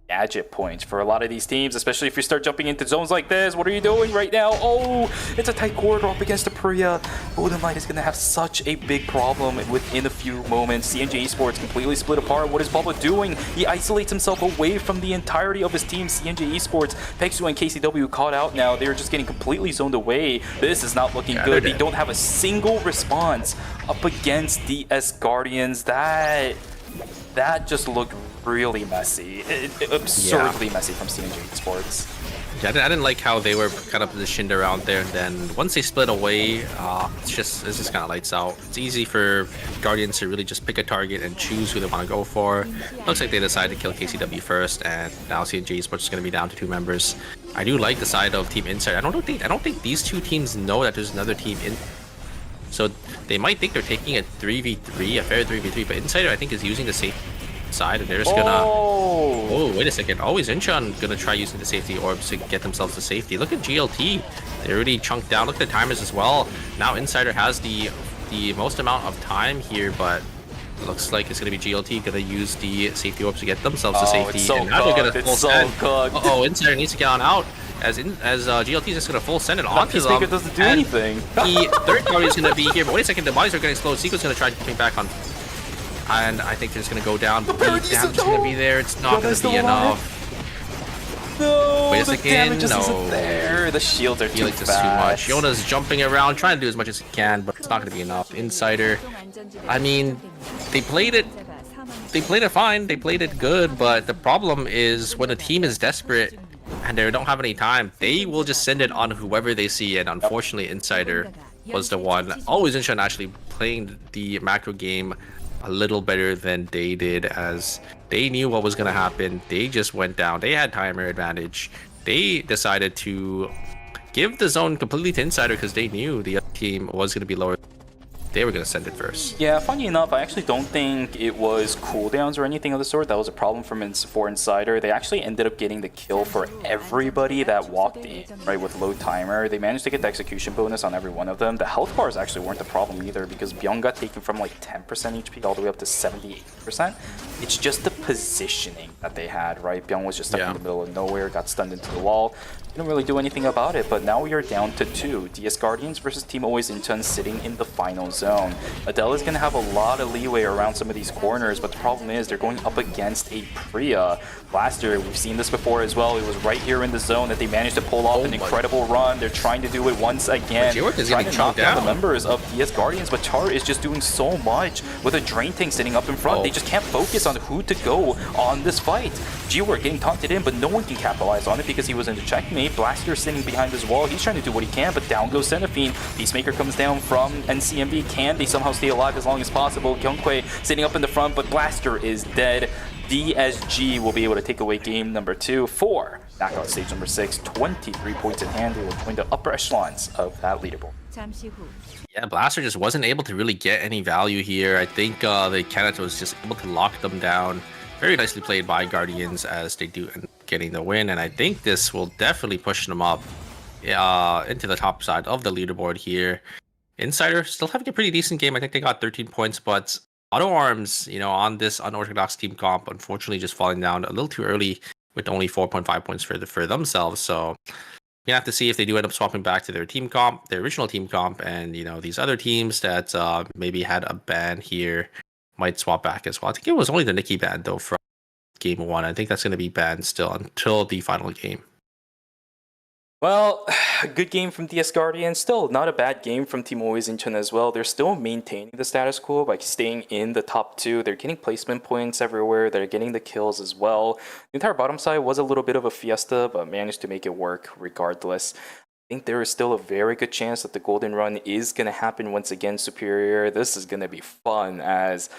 gadget points for a lot of these teams, especially if you start jumping into zones like this. What are you doing right now? Oh, it's a tight corridor up against the Priya. Golden Light is going to have such a big problem within a few moments. CNJ Esports completely split apart. What is Bubba doing? He isolates himself away from the entirety of his team. CNJ Esports, Pexu and KCW caught out now. They're just getting completely zoned away. This is not looking good. They don't have a single response up against the S Guardians. That just looked really messy. Absurdly messy from CNJ Esports. Yeah, I didn't like how they were kind of positioned around there, and then once they split away, it's just kind of lights out. It's easy for Guardians to really just pick a target and choose who they want to go for. Looks like they decided to kill KCW first, and now CNJ Esports is going to be down to 2 members. I do like the side of Team Inside. I don't think these 2 teams know that there's another team in. So they might think they're taking a 3v3, a fair 3v3, but Insider I think is using the safe side, and they're just gonna... Oh, wait a second. Always Incheon gonna try using the safety orbs to get themselves to safety. Look at GLT. They already chunked down. Look at the timers as well. Now Insider has the most amount of time here, but looks like it's gonna be GLT gonna use the safety orbs to get themselves to safety. It's so and now they're gonna cooked. full It's so send. cooked. Uh-oh, Insider needs to get on out. As GLT is just gonna full send it onto them. Peacemaker doesn't do anything. The third party is gonna be here, but wait a second, the bodies are getting slow. Seiko's gonna try to come back on, and I think they're just gonna go down. The damage is gonna be there. It's not gonna be enough. No, Wait a the second. damage just No. isn't there. The shields are too Felix is too fast. much. Yona's jumping around, trying to do as much as he can, but it's not gonna be enough. Insider, they played it fine. They played it good, but the problem is when a team is desperate and they don't have any time, they will just send it on whoever they see, and unfortunately Insider was the one. Always Incheon actually playing the macro game a little better than they did, as they knew what was going to happen. They just went down. They had timer advantage. They decided to give the zone completely to Insider because they knew the other team was going to be lower. They were going to send it first. Yeah, funny enough, I actually don't think it was cooldowns or anything of the sort. That was a problem for Insider. They actually ended up getting the kill for everybody that walked in, right, with low timer. They managed to get the execution bonus on every one of them. The health bars actually weren't the problem either, because Byung got taken from like 10% HP all the way up to 78%. It's just the positioning that they had, right? Byung was just stuck in the middle of nowhere, got stunned into the wall. Didn't really do anything about it, but now we are down to 2. DS Guardians versus Team Always Incheon sitting in the final zone. Adele is going to have a lot of leeway around some of these corners, but the problem is they're going up against a Priya. Blaster, we've seen this before as well. It was right here in the zone that they managed to pull off an incredible run. They're trying to do it once again. Trying to knock down the members of DS Guardians, but Char is just doing so much with a Drain Tank sitting up in front. They just can't focus on who to go on this fight. G-Work getting taunted in, but no one can capitalize on it because he was in the checkmate. Blaster sitting behind his wall. He's trying to do what he can, but down goes Seraphine. Peacemaker comes down from NCMB. Can they somehow stay alive as long as possible? Kyungkwae sitting up in the front, but Blaster is dead. DSG will be able to take away game number 2 for knockout stage number 6. 23 points in hand. They will join the upper echelons of that leaderboard. 잠시 후 Yeah, Blaster just wasn't able to really get any value here. I think the Kanata was just able to lock them down. Very nicely played by Guardians as they do end up getting the win, and I think this will definitely push them up into the top side of the leaderboard here. Insider still having a pretty decent game. I think they got 13 points, but Auto Arms, you know, on this unorthodox team comp, unfortunately just falling down a little too early with only 4.5 points for themselves. So you have to see if they do end up swapping back to their team comp, their original team comp, and you know, these other teams that maybe had a ban here might swap back as well. I think it was only the Nikki ban though from game 1. I think that's going to be banned still until the final game. Well, good game from DS Guardians. Still not a bad game from Team Always Incheon as well. They're still maintaining the status quo by staying in the top 2. They're getting placement points everywhere. They're getting the kills as well. The entire bottom side was a little bit of a fiesta, but managed to make it work regardless. I think there is still a very good chance that the golden run is going to happen once again, Superior. This is going to be fun as...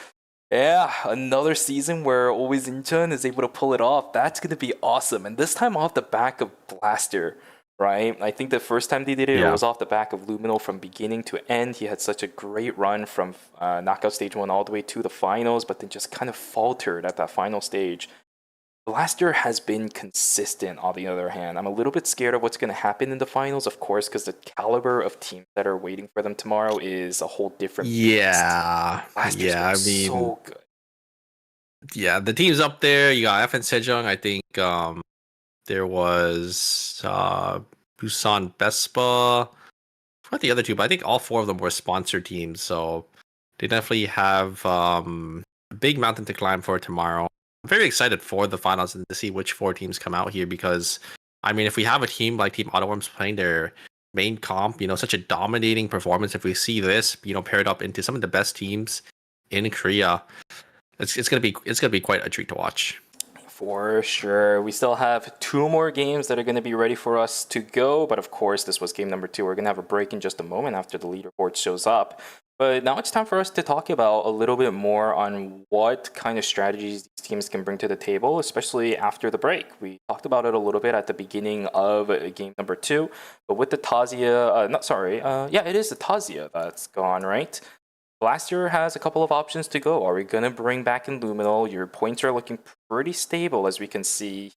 yeah, another season where Always Incheon is able to pull it off. That's going to be awesome. And this time off the back of Blaster, right? I think the first time they did it, it was off the back of Luminal from beginning to end. He had such a great run from knockout stage 1 all the way to the finals, but then just kind of faltered at that final stage. Blaster has been consistent, on the other hand. I'm a little bit scared of what's going to happen in the finals, of course, because the caliber of teams that are waiting for them tomorrow is a whole different Yeah. Blaster's Yeah, I mean, so good. yeah, the teams up there, you got FN Sejong. I think there was Busan Vespa. I forgot the other two, but I think all 4 of them were sponsored teams. So they definitely have a big mountain to climb for tomorrow. I'm very excited for the finals and to see which 4 teams come out here, because I mean, if we have a team like Team Auto Arms playing their main comp, you know, such a dominating performance, if we see this, you know, paired up into some of the best teams in Korea, it's gonna be quite a treat to watch. For sure. We still have 2 more games that are going to be ready for us to go, but of course this was game number 2. We're going to have a break in just a moment after the leaderboard shows up. But now it's time for us to talk about a little bit more on what kind of strategies these teams can bring to the table, especially after the break. We talked about it a little bit at the beginning of game number 2, but with the Tazia, it is the Tazia that's gone, right? Blaster has a couple of options to go. Are we going to bring back in Luminal? Your points are looking pretty stable, as we can see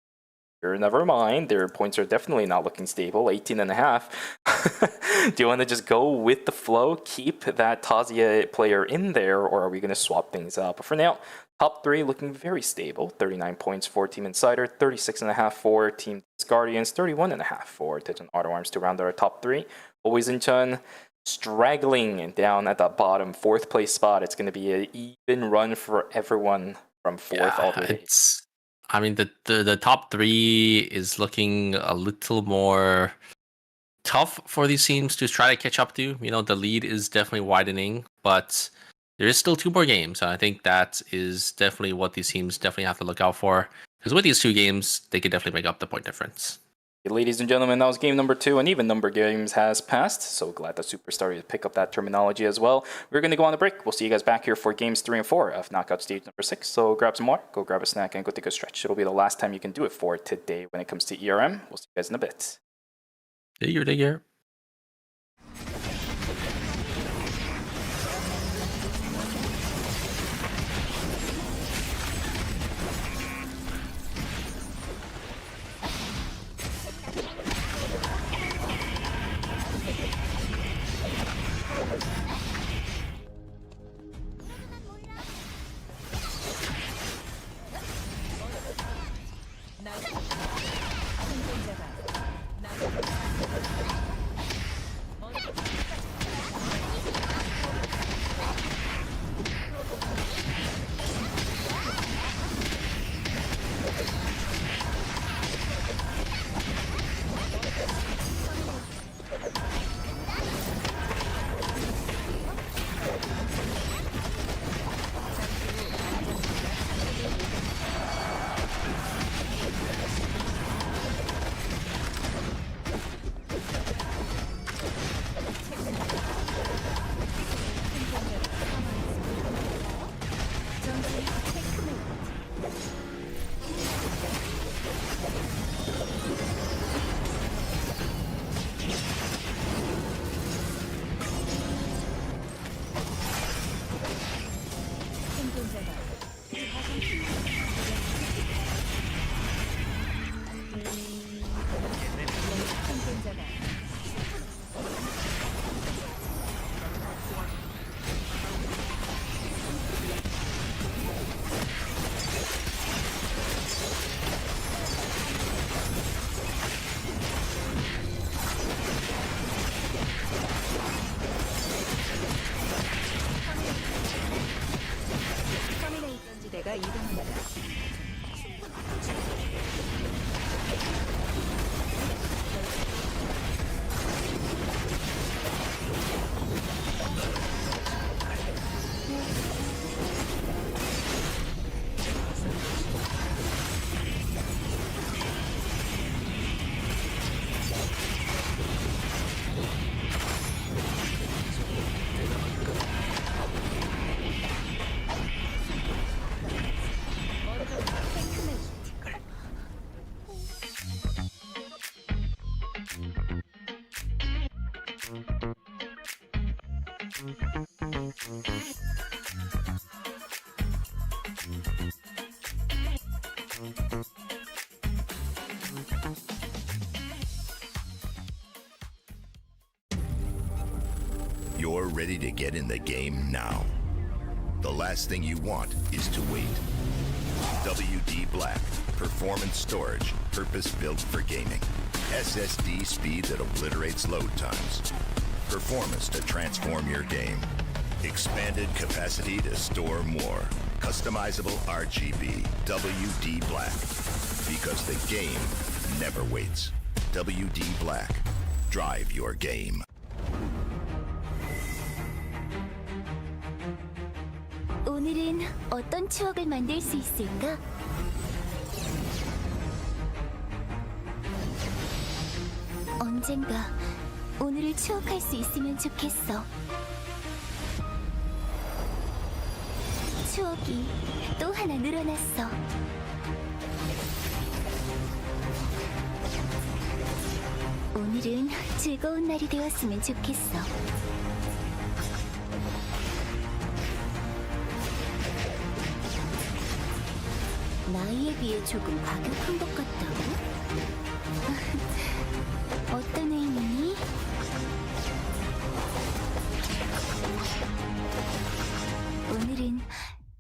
here. Never mind. Their points are definitely not looking stable. 18.5. Do you want to just go with the flow, keep that Tazia player in there, or are we going to swap things up? But for now, top 3 looking very stable. 39 points for Team Insider, 36.5 for Team Guardians, 31.5 for Tejon Auto Arms to round out our top 3. Always Incheon straggling down at the bottom 4th place spot. It's going to be an even run for everyone from 4th all the way. I mean, the top 3 is looking a little more tough for these teams to try to catch up to. You know, the lead is definitely widening, but there is still 2 more games. I think that is definitely what these teams definitely have to look out for, because with these 2 games, they could definitely make up the point difference. Ladies and gentlemen, that was game number 2, and even number games has passed. So glad that Super started to pick up that terminology as well. We're going to go on a break. We'll see you guys back here for games 3 and 4 of knockout stage number 6. So grab some water, go grab a snack, and go take a stretch. It'll be the last time you can do it for today when it comes to ERM. We'll see you guys in a bit. Take care. 지대가 이동합니다. You're ready to get in the game now. The last thing you want is to wait. WD Black, performance storage, purpose-built for gaming. SSD speed that obliterates load times. Performance to transform your game. Expanded capacity to store more. Customizable RGB. WD Black. Because the game never waits. WD Black. Drive your game. 오늘은 어떤 추억을 만들 수 있을까? 언젠가 오늘을 추억할 수 있으면 좋겠어. 추억이 또 하나 늘어났어. 오늘은 즐거운 날이 되었으면 좋겠어. 나이에 비해 조금 과격한 것 같다고? 어떤 의미니? 오늘은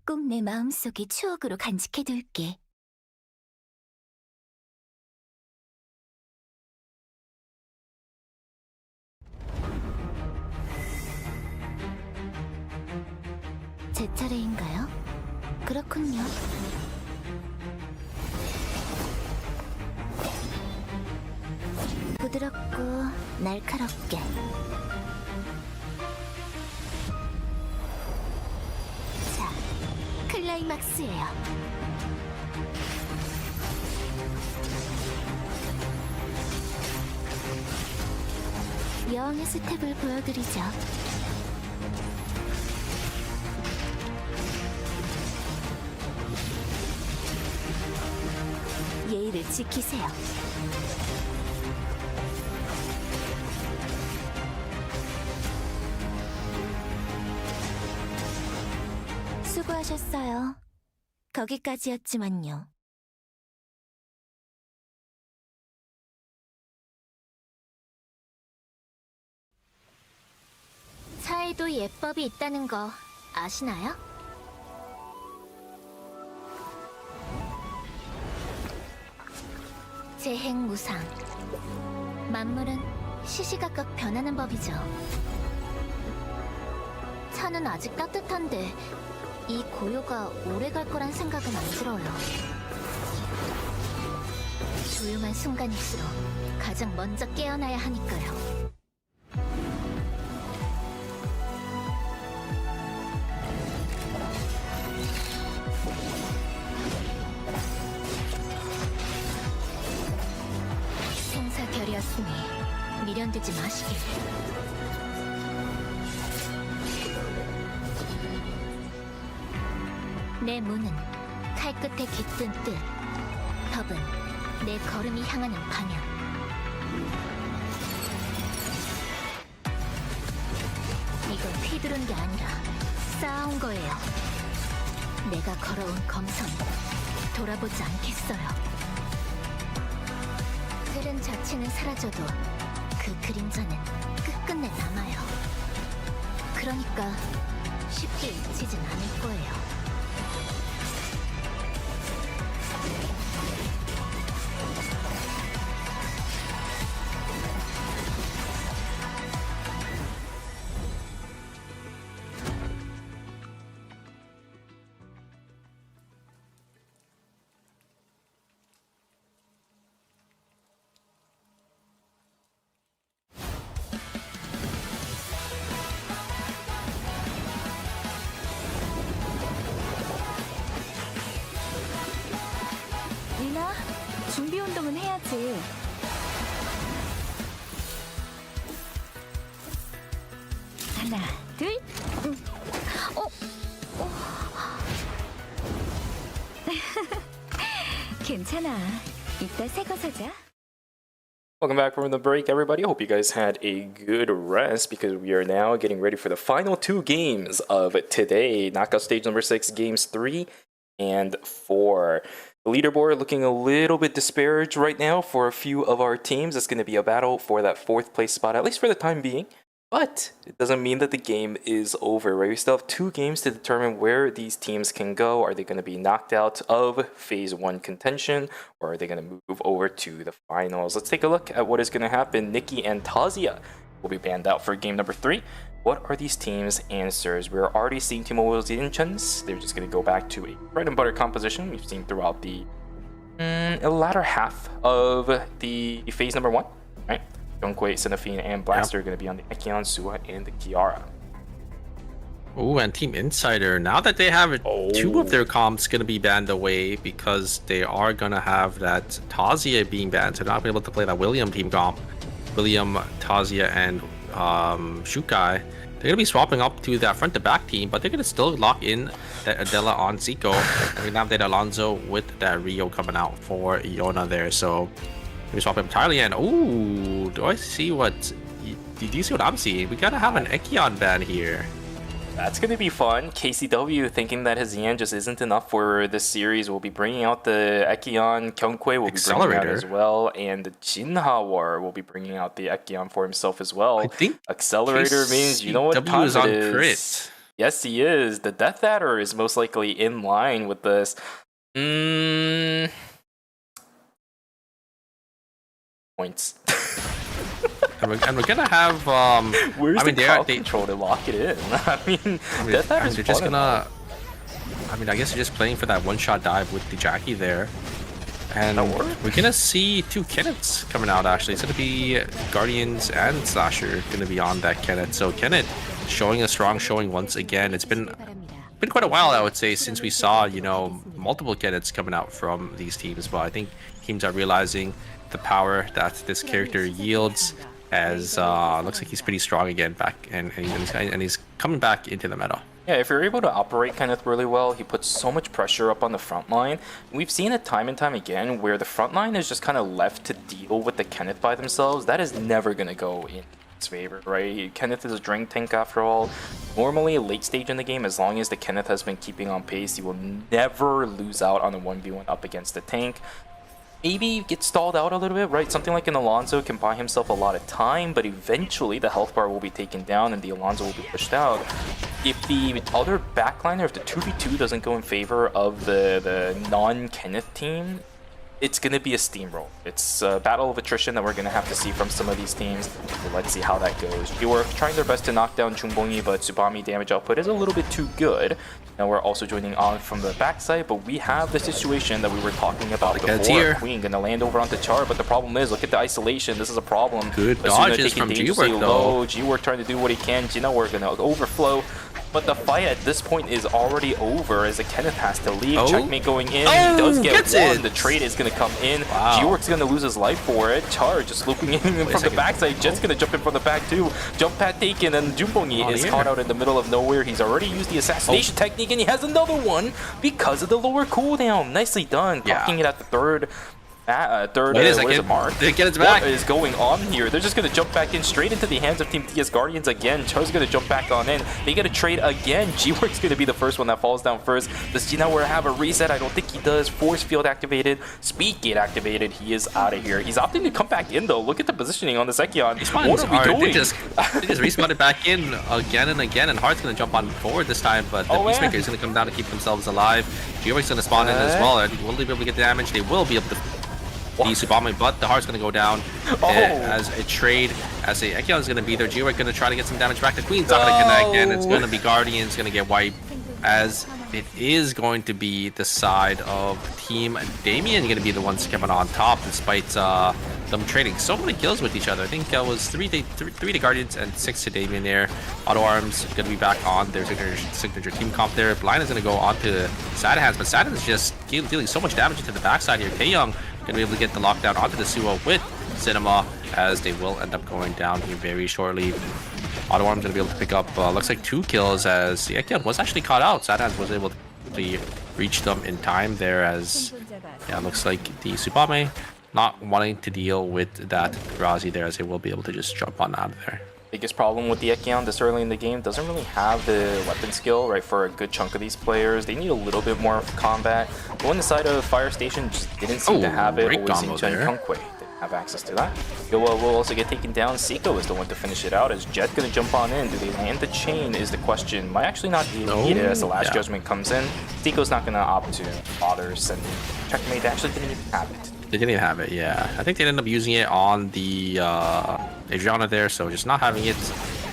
꼭 내 마음속에 추억으로 간직해둘게. 제 차례인가요? 그렇군요. 부드럽고 날카롭게. 자, 클라이막스예요. 여왕의 스텝을 보여드리죠. 예의를 지키세요. 수고하셨어요. 거기까지였지만요. 차에도 예법이 있다는 거 아시나요? 재행무상. 만물은 시시각각 변하는 법이죠. 차는 아직 따뜻한데 이 고요가 오래 갈 거란 생각은 안 들어요. 조용한 순간일수록 가장 먼저 깨어나야 하니까요. 생사결이었으니 미련되지 마시길. 내 문은 칼끝에 깃든 뜻, 법은 내 걸음이 향하는 방향. 이건 휘두른 게 아니라 쌓아온 거예요. 내가 걸어온 검선 돌아보지 않겠어요. 틀은 자체는 사라져도 그 그림자는 끝끝내 남아요. 그러니까 쉽게 잊히진 않을 거예요. 리나, 준비 운동은 해야지. 하나, 둘. 괜찮아. 이따 새 거 사자. Welcome back from the break, everybody. Hope you guys had a good rest because we are now getting ready for the final two games of today. Knockout stage number 6, games 3 and 4. The leaderboard looking a little bit disparaged right now for a few of our teams. It's going to be a battle for that 4th place spot, at least for the time being. But it doesn't mean that the game is over, right? We still have 2 games to determine where these teams can go. Are they going to be knocked out of Phase 1 contention, or are they going to move over to the finals? Let's take a look at what is going to happen. Nikki and Tazia will be banned out for game number 3. What are these teams' answers? We're already seeing Team Mobile's Inchens. They're just going to go back to a bread and butter composition we've seen throughout the latter half of the Phase number 1, right? Yonkoi, Sinafine, and Blaster are going to be on the Ekion, Sua, and the Kiara. Oh, and Team Insider, now that they have 2 of their comps going to be banned away because they are going to have that Tazia being banned, so they're not able to play that William team comp. William, Tazia, and Shukai. They're going to be swapping up to that front-to-back team, but they're going to still lock in that Adela on Zico. And we're going to have that Alonso with that Rio coming out for Iona there, so we swap entirely. And ooh, do I see what? Do you see what I'm seeing? We gotta have an Ekion ban here. That's going to be fun. KCW thinking that his Yan just isn't enough for this series will be bringing out the Ekion. Kyungkwae will be bringing out as well. And Jinhawar will be bringing out the Ekion for himself as well. I think Accelerator means, you know what W time is on it is. crit. Yes, he is. The Death Adder is most likely in line with this. Points. And we're gonna have Where's I mean, the crowd control to lock it in? Death Adder's they're just fun gonna. I mean, I guess they're just playing for that one-shot dive with the Jackie there. And we're gonna see 2 Kennets coming out actually. It's gonna be Guardians and Slasher gonna be on that Kennet. So Kennet showing a strong showing once again. It's been quite a while, I would say, since we saw, you know, multiple Kennets coming out from these teams. But I think teams are realizing the power that this character yields. as looks like he's pretty strong again back, and he's coming back into the meta. Yeah, if you're able to operate Kenneth really well, he puts so much pressure up on the front line. We've seen it time and time again where the front line is just kind of left to deal with the Kenneth by themselves. That is never going to go in his favor, right? Kenneth is a drink tank after all. Normally, late stage in the game, as long as the Kenneth has been keeping on pace, he will never lose out on a 1v1 up against the tank. Maybe get stalled out a little bit, right? Something like an Alonso can buy himself a lot of time, but eventually the health bar will be taken down and the Alonso will be pushed out. If the other backliner, if the 2v2 doesn't go in favor of the non-Kenneth team, it's going to be a steamroll. It's a battle of attrition that we're going to have to see from some of these teams. So let's see how that goes. They were trying their best to knock down Jungbongi, but Tsubami damage output is a little bit too good. Now we're also joining on from the backside, but we have the situation that we were talking about before. Queen going to land over onto Char, but the problem is, look at the isolation. This is a problem. Good dodges from G-Work though. G-Work trying to do what he can. Jina, we're going to overflow. But the fight at this point is already over as the Kenneth has to leave. Checkmate going in. He does get one. The trade is going to come in. G-Work's going to lose his life for it. Char just looping in from the backside. Jet's going to jump in from the back too. Jump pad taken, and Jungbongi is caught out in the middle of nowhere. He's already used the assassination technique, and he has another one because of the lower cooldown. Nicely done. Clocking it at the third. Where's the mark? They get it back. What is going on here? They're just going to jump back in straight into the hands of Team TS Guardians again. Char's going to jump back on in. They get a trade again. G-Work's going to be the first one that falls down first. Does Jinaware have a reset? I don't think he does. Force field activated. Speed gate activated. He is out of here. He's opting to come back in though. Look at the positioning on the Zekion. What are we doing? They just respawned back in again and again, and Heart's going to jump on forward this time, but the Peacemaker is going to come down to keep themselves alive. G-Work's going to spawn in as well, and will they be able to get damage? They will be able to the Tsubame, but the Heart's going to go down as a trade. As a Ekion's going to be there. G-Work going to try to get some damage back. The Queen's not going to connect, and it's going to be Guardians going to get wiped, as it is going to be the side of Team Damien going to be the ones coming on top, despite them trading so many kills with each other. I think it was 3 to Guardians and 6 to Damien there. Auto Arms going to be back on their signature team comp there. Blind is going to go on to Sadhands, but Sadhands just dealing so much damage into the backside here. Taeyong going to be able to get the lockdown onto the Suo with Cinema, as they will end up going down here very shortly. Auto Arms going to be able to pick up, looks like 2 kills, as the Ekion was actually caught out. Sadhands was able to reach them in time there, as looks like the Tsubame not wanting to deal with that Razi there, as they will be able to just jump on out of there. Biggest problem with the Ekion this early in the game, doesn't really have the weapon skill, right, for a good chunk of these players. They need a little bit more combat. The one side of Fire Station just didn't seem to have it. Always seemed to Konkwe didn't have access to that. Yoa will also get taken down. Seiko is the one to finish it out, as Jet gonna jump on in. Do they land the chain is the question. Might actually not be needed as the last judgment comes in. Seiko's not gonna opt to bother sending Checkmate. They actually didn't even have it. They didn't even have it, yeah. I think they ended up using it on the Adriana there, so just not having it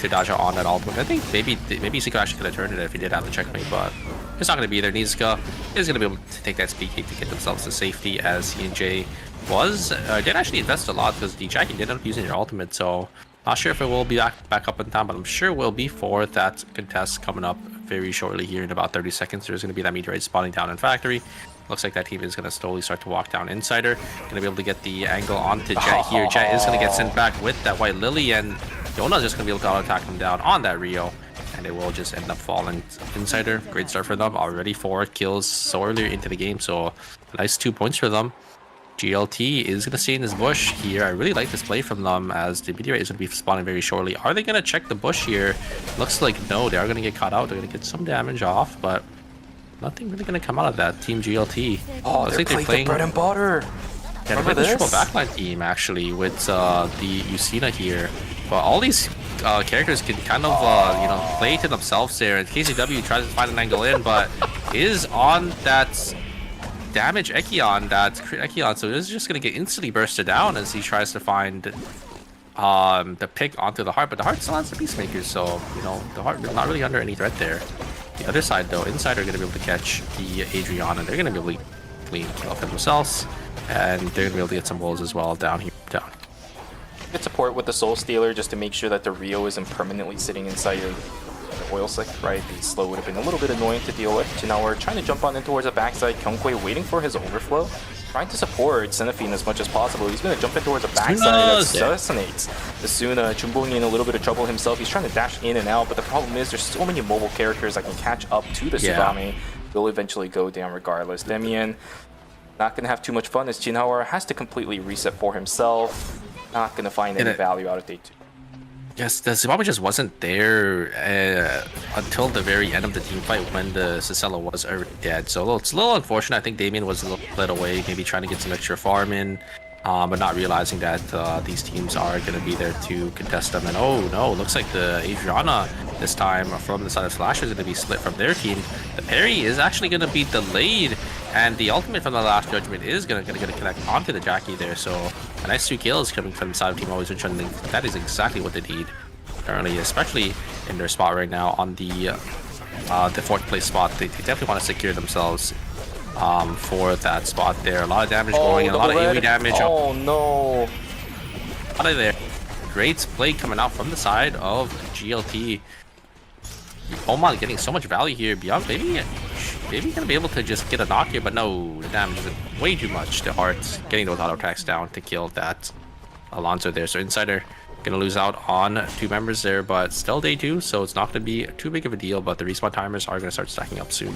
to dodge on that ultimate. I think maybe Seiko actually could have turned it if he did have the checkmate, but it's not going to be there. Nizuka is going to be able to take that speed gate to get themselves to safety, as he and Jay did actually invest a lot, because the Jackie did end up using their ultimate, so not sure if it will be back up in time, but I'm sure it will be for that contest coming up very shortly here in about 30 seconds. There's going to be that meteorite spawning down in Factory. Looks like that team is going to slowly start to walk down Insider. Going to be able to get the angle onto Jet here. Jet is going to get sent back with that White Lily, and Yona's just going to be able to auto-attack him down on that Rio, and they will just end up falling. Insider, great start for them. Already 4 kills so earlier into the game, so nice 2 points for them. GLT is going to stay in this bush here. I really like this play from them, as the meteorite is going to be spawning very shortly. Are they going to check the bush here? Looks like no, they are going to get caught out. They're going to get some damage off, but nothing really going to come out of that. Team GLT. Oh, they're playing the bread and butter. Yeah, they're playing the triple backline team, actually, with the Lucina here. But all these characters can kind of, play to themselves there. And KCW tries to find an angle in, but is on that damage Ekion, that crit Ekion. So this is just going to get instantly bursted down as he tries to find the pick onto the Heart. But the Heart still has the Peacemaker, so, the Heart is not really under any threat there. The other side, though, Insider are going to be able to catch the Adriana. They're going to be able to clean kill up themselves, and they're going to be able to get some wolves as well down here. Good support with the Soul Stealer just to make sure that the Rio isn't permanently sitting inside your oil slick, right? The slow would have been a little bit annoying to deal with. So now we're trying to jump on in towards the backside. Kyonkwe waiting for his overflow. trying to support Xenophine as much as possible. He's going to jump in towards the backside. Suna, Assassinates the Suna. Junbong in a little bit of trouble himself. He's trying to dash in and out, but the problem is there's so many mobile characters that can catch up to the Tsugami. Will eventually go down regardless. Demian not going to have too much fun as Jinhawar has to completely reset for himself. Not going to find any value out of day 2. Yes, the Zimbabwe just wasn't there until the very end of the team fight when the Cicella was already dead. So it's a little unfortunate. I think Damien was a little led away, maybe trying to get some extra farm in, but not realizing that these teams are going to be there to contest them. And oh no, looks like the Adriana this time from the side of Slash is going to be split from their team. The parry is actually going to be delayed, and the ultimate from the Last Judgment is going to connect onto the Jackie there. So a nice 2 kills coming from the side of Team Always Win. That is exactly what they need currently, especially in their spot right now on the 4th place spot. They definitely want to secure themselves for that spot there. A lot of damage going in, a lot of AoE damage. Oh no! Out of there. Great play coming out from the side of GLT. Oman getting so much value here. Beyond maybe gonna be able to just get a knock here, but no, the damage is way too much to Hearts. Getting those auto attacks down to kill that Alonso there. So Insider gonna lose out on 2 members there, but still day 2, so it's not gonna be too big of a deal. But the respawn timers are gonna start stacking up soon.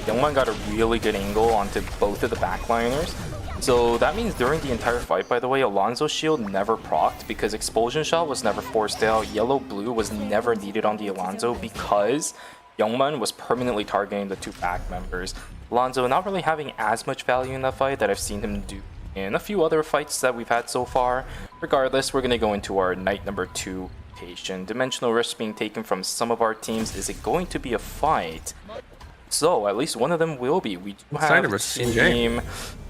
Youngman got a really good angle onto both of the backliners. So that means during the entire fight, by the way, Alonso's shield never procced because Expulsion Shot was never forced out. Yellow-blue was never needed on the Alonso because Youngman was permanently targeting the 2 back members. Alonso not really having as much value in that fight that I've seen him do in a few other fights that we've had so far. Regardless, we're going to go into our night number 2 rotation. Dimensional risk being taken from some of our teams. Is it going to be a fight? So at least one of them will be. We do have team,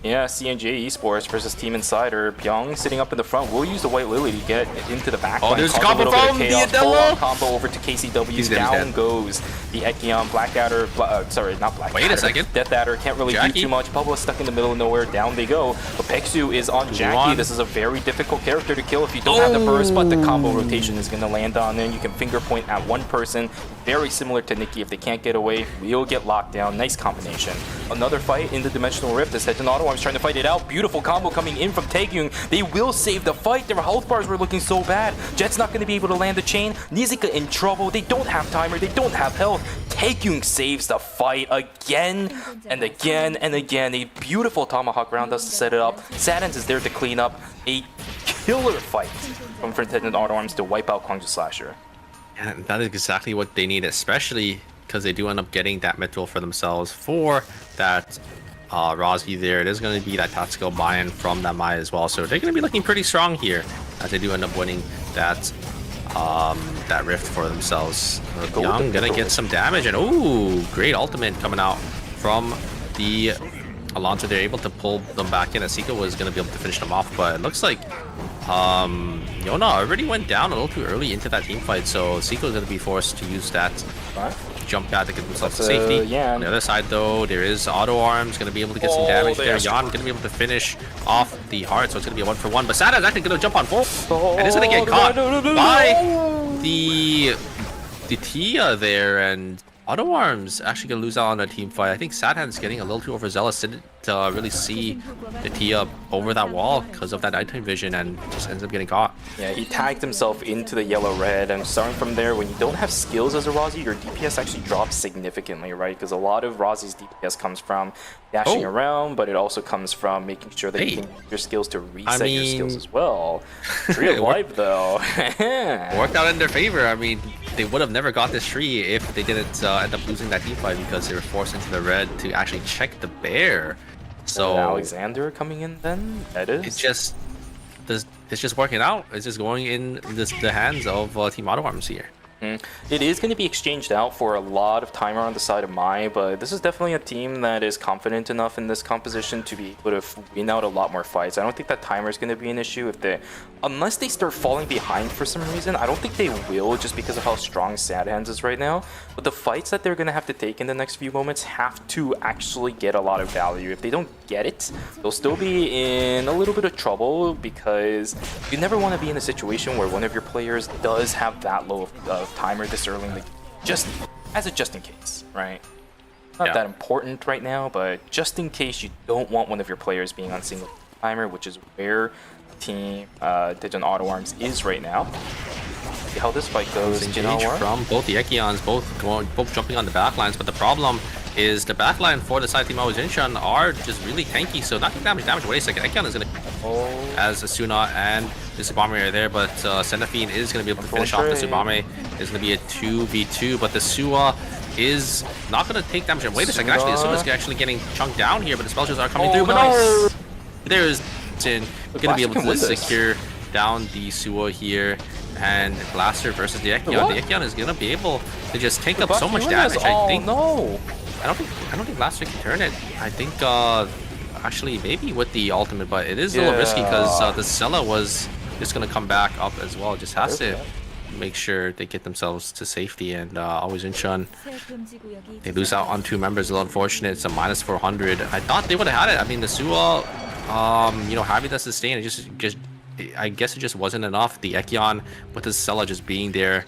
CNJ Esports versus Team Insider. Pyong sitting up in the front will use the White Lily to get into the back. Oh, there's a combo from the Adela. Combo over to KCW. Down goes the Ekion. Blackadder. Sorry, not Blackadder. Wait a second. Death Adder can't really do too much. Pablo is stuck in the middle of nowhere. Down they go. But Pexu is on Jackie. This is a very difficult character to kill if you don't have the burst, but the combo rotation is going to land on there. You can finger point at one person. Very similar to Nikki. If they can't get away, we'll get locked down. Nice combination. Another fight in the Dimensional Rift. As Head Auto Arms trying to fight it out. Beautiful combo coming in from Taegyung. They will save the fight. Their health bars were looking so bad. Jet's not going to be able to land the chain. Nizuka in trouble. They don't have timer. They don't have health. Taegyung saves the fight again and again and again. A beautiful Tomahawk roundhouse to set it up. Sadens is there to clean up. A killer fight from Head Auto Arms to wipe out Kwangju Slasher. And that is exactly what they need, especially because they do end up getting that mid-roll for themselves for that Rozzy there. It is going to be that tactical buy-in from that Maya as well. So they're going to be looking pretty strong here as they do end up winning that that rift for themselves. Young going to get some damage, and ooh, great ultimate coming out from the Alonso. They're able to pull them back in. Asika was going to be able to finish them off, but it looks like Yona already went down a little too early into that team fight, so Seiko is going to be forced to use that jump pad to get himself to safety. On the other side, though, there is Auto Arms going to be able to get some damage there. Jan going to be able to finish off the heart, so it's going to be a 1-for-1. But Sada is actually going to jump on full, and it's going to get caught by the Tia there, and Auto Arms actually going to lose out on a team fight. I think Sadhan's getting a little too overzealous to really see the Tia over that wall because of that nighttime vision, and just ends up getting caught. Yeah, he tagged himself into the yellow-red, and starting from there, when you don't have skills as a Rozzy, your DPS actually drops significantly, right? Because a lot of Rozzy's DPS comes from dashing around, but it also comes from making sure that you can use your skills to reset your skills as well. Tree of Life, though. Worked out in their favor. I mean, they would have never got this tree if they didn't end up losing that team fight because they were forced into the red to actually check the bear. So Alexander coming in then? It's just working out. It's just going in the hands of Team Auto Arms here. It is going to be exchanged out for a lot of timer on the side of Mai, but this is definitely a team that is confident enough in this composition to be able to win out a lot more fights. I don't think that timer is going to be an issue unless they start falling behind for some reason. I don't think they will, just because of how strong Sad Hands is right now. But the fights that they're going to have to take in the next few moments have to actually get a lot of value. If they don't get it, they'll still be in a little bit of trouble, because you never want to be in a situation where one of your players does have that low of timer this early in the game, just in case, right? Not Yeah. that important right now, but just in case you don't want one of your players being on single timer, which is where Team Digital Auto Arms is right now. See how this fight goes. Engage from both the Ekions, both jumping on the backlines, but the problem is the backline for the side team always Incheon are just really tanky, so not taking damage. Wait a second, Ekion is gonna as Asuna and the Tsubame are there, but Senafine is gonna be able to finish off the Tsubame. It's gonna be a 2v2, but the Suwa is not gonna take damage. Wait a second, actually the Suwa is actually getting chunked down here, but the spell are coming through. But no! There's Jin gonna be able to secure down the Suwa here. And Blaster versus the Ekion. The Ekion is gonna be able to just take up so much damage. I think. No. I don't think Blaster can turn it. I think actually maybe with the ultimate, but it is a little risky because the Sella was just gonna come back up as well. Just has to make sure they get themselves to safety. And always Incheon, they lose out on 2 members. A little unfortunate. It's a minus 400. I thought they would have had it. I mean the Suwa, you know, having that sustain, it just I guess it just wasn't enough. The Ekion with his Sella just being there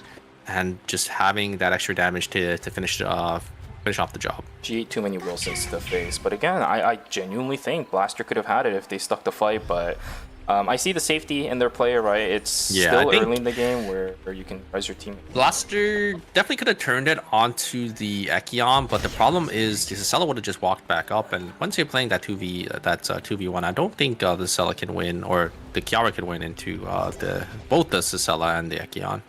and just having that extra damage to finish off the job. She ate too many Wilsons to the face. But again, I genuinely think Blaster could have had it if they stuck the fight. But I see the safety in their player, right? It's still early in the game where you can res your team. Blaster definitely could have turned it onto the Ekion, but the problem is the Sella would have just walked back up. And once you're playing that 2v1, I don't think the Sella can win, or the Kiara can win into both the Sella and the Ekion.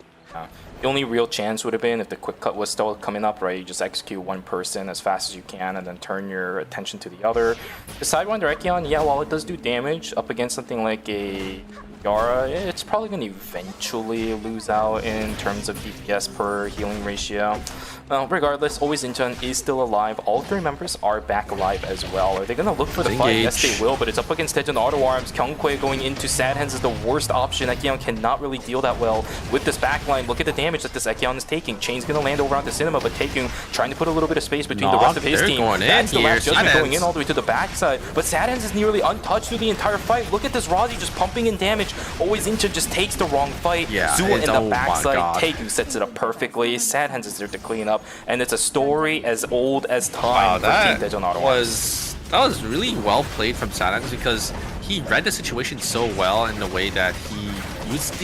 The only real chance would have been if the quick cut was still coming up, right? You just execute one person as fast as you can and then turn your attention to the other. The Sidewinder Ekion, yeah, while it does do damage up against something like a Yara, it's probably going to eventually lose out in terms of DPS per healing ratio. Well, regardless, always Incheon is still alive. All 3 members are back alive as well. Are they going to look for the fight? Yes, they will, but it's up against Daejeon Auto Arms. Kyungkwae going into Sad Hands is the worst option. Ekion cannot really deal that well with this backline. Look at the damage that this Ekion is taking. Chain's going to land over onto Cinema, but Taekun trying to put a little bit of space between the rest of his team. That's the last judgment going in all the way to the backside. But Sad Hands is nearly untouched through the entire fight. Look at this Razi just pumping in damage. Always Incheon just takes the wrong fight. Zua in the backside. Taekun sets it up perfectly. Sad Hands is there to clean up. And it's a story as old as time for Team Daejeon Auto Arms. That was really well played from Sad Hands because he read the situation so well in the way that he used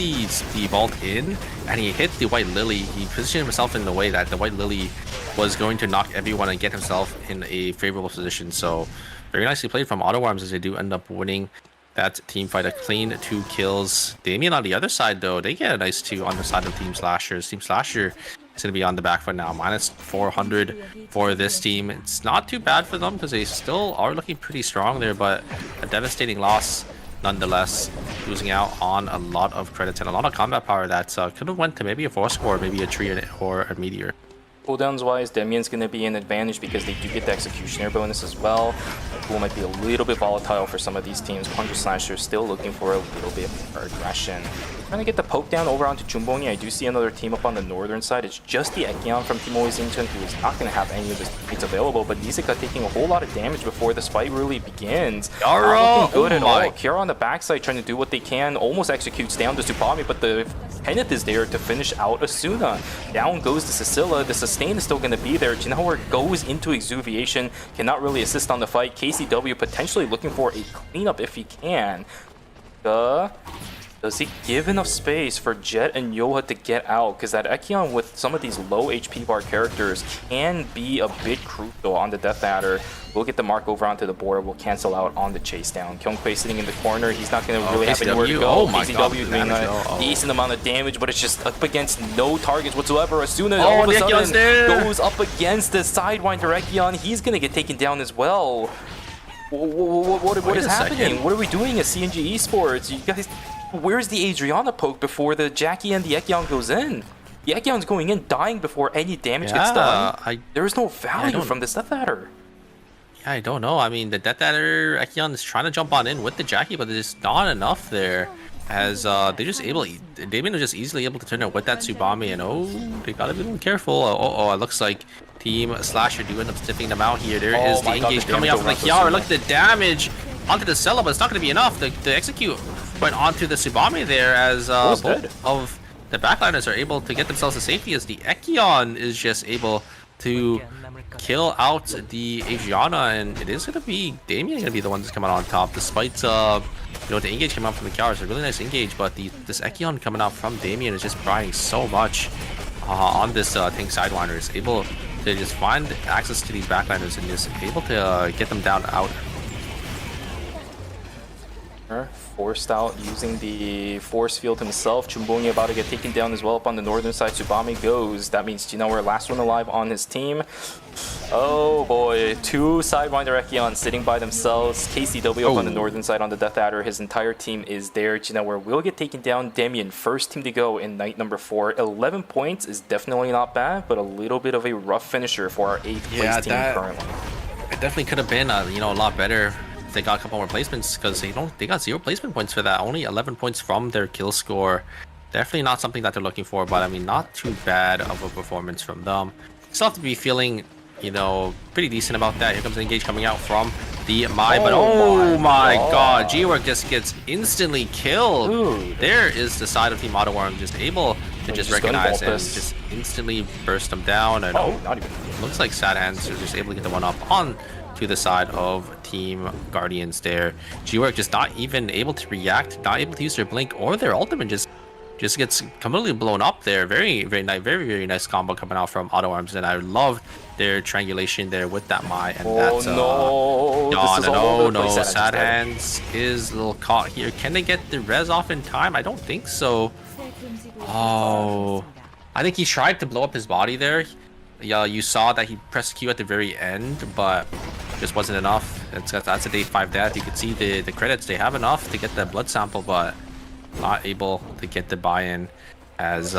the vault in and he hit the White Lily. He positioned himself in the way that the White Lily was going to knock everyone and get himself in a favorable position. So very nicely played from Auto Arms as they do end up winning that team fight. A clean 2 kills. Damien on the other side though, they get a nice 2 on the side of Team Slashers. Team Slasher is going to be on the back foot now. Minus 400 for this team. It's not too bad for them because they still are looking pretty strong there, but a devastating loss nonetheless. Losing out on a lot of credits and a lot of combat power that could have went to maybe a 4-score, maybe a tree or a meteor. Cooldowns wise, Demian's going to be an advantage because they do get the executioner bonus as well. The pool might be a little bit volatile for some of these teams. 100 Slasher still looking for a little bit more aggression. Trying to get the poke down over onto Chumboni. I do see another team up on the northern side. It's just the Ekion from Team Always Incheon who is not going to have any of his teammates available, but Nisika taking a whole lot of damage before this fight really begins. Not looking good at all. Kiara on the backside trying to do what they can, almost executes down the Tsubame, but the Kenneth is there to finish out Asuna. Down goes the Cecilia. The sustain is still going to be there. Jinhauer goes into Exuviation, cannot really assist on the fight. KCW potentially looking for a cleanup if he can. Does he give enough space for Jet and Yoha to get out? Because that Ekion with some of these low HP bar characters can be a bit crucial on the Death Adder. We'll get the mark over onto the board. We'll cancel out on the chase down. Kyungkwae sitting in the corner. He's not going to really have anywhere to go. Oh my God, KCW doing a decent amount of damage, but it's just up against no targets whatsoever. Asuna all of a sudden goes up against the Sidewinder Ekion. He's going to get taken down as well. What is happening? What are we doing at CNG Esports? You guys... Where's the Adriana poke before the Jackie and the Ekion goes in? The Ekion's going in, dying before any damage gets done. There is no value from this Death Adder. Yeah, I don't know. I mean, the Death Adder Ekion is trying to jump on in with the Jackie, but there's not enough there. As they're just able, Damien was just easily able to turn it with that Tsubame, and they gotta be a little careful. It looks like Team Slasher do end up stiffing them out here. There is the engage coming out from the Kiara. Look at the damage onto the Sella, but it's not going to be enough to execute. Went onto the Tsubame there as both of the backliners are able to get themselves to safety as the Ekion is just able to kill out the Adriana, and it is going to be Damien going to be the one that's coming on top, despite the engage coming out from the Kiara. It's a really nice engage, but this Ekion coming out from Damien is just providing so much on this tank Sidewinder. Is able to just find access to these backliners and just able to get them down out. Forced out using the force field himself. Chumbongi about to get taken down as well up on the northern side. Tsubame goes. That means Jinaware last one alive on his team. Oh boy, 2 Sidewinder Ekion sitting by themselves. KCW up on the northern side on the Death Adder. His entire team is there. Jinaware will get taken down. Damien, first team to go in night number 4. 11 points is definitely not bad, but a little bit of a rough finisher for our 8th place team currently. It definitely could have been a lot better. They got a couple more placements, because they got 0 placement points for that. Only 11 points from their kill score. Definitely not something that they're looking for, but I mean, not too bad of a performance from them. Still have to be feeling, pretty decent about that. Here comes an engage coming out from the Mai, but oh my god, G-Work just gets instantly killed. Ooh. There is the side of Team Autoworm just able to just recognize and just instantly burst them down. And not even. Looks like Sad Hands are just able to get the one up on to the side of Team Guardians there. G-Work just not even able to react, not able to use their blink or their ultimate, just gets completely blown up there. Very nice combo coming out from Auto Arms, and I love their triangulation there with that Mai, and that's no, Sad Hands is a little caught here. Can they get the res off in time? I don't think so. Oh, I think he tried to blow up his body there. Yeah, you saw that he pressed Q at the very end, but just wasn't enough. That's a day 5 death. You can see the credits. They have enough to get the blood sample, but not able to get the buy-in, as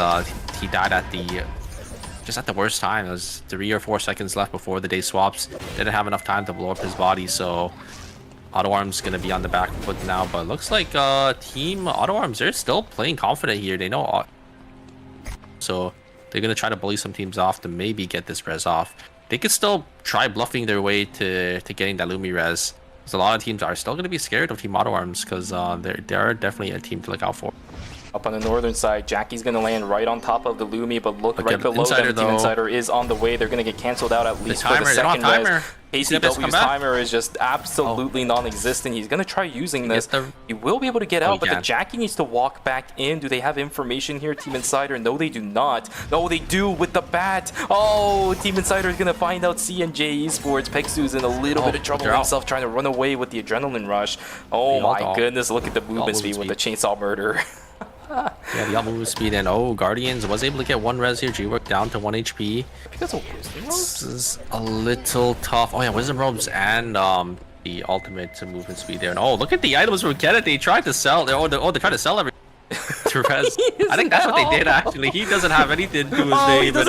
he died at the worst time. It was 3 or 4 seconds left before the day swaps. Didn't have enough time to blow up his body, so Auto Arms gonna be on the back foot now. But looks like Team Auto Arms, they're still playing confident here. They know, so they're gonna try to bully some teams off to maybe get this res off. They could still try bluffing their way to getting that Lumi res. Because a lot of teams are still going to be scared of Team Auto Arms, because they're definitely a team to look out for. Up on the northern side, Jackie's going to land right on top of the Lumi, but look right below them. Team Insider is on the way. They're going to get canceled out at least for the second res. KCW's timer is just absolutely non-existent. He's going to try using this. He will be able to get out, but the Jackie needs to walk back in. Do they have information here, Team Insider? No, they do not. No, they do with the bat. Oh, Team Insider is going to find out C&J Esports. Pexu's in a little bit of trouble himself, trying to run away with the adrenaline rush. Oh my goodness, look at the movement speed with the chainsaw murder. Yeah, the movement speed, and Guardians was able to get 1 res here. G-Work down to 1 HP. This is a little tough. Oh yeah, Wisdom Robes and the ultimate movement speed there. And oh, look at the items from Kenneth. They tried to sell. They tried to sell everything to res. I think that's what they did actually. He doesn't have anything to his name, but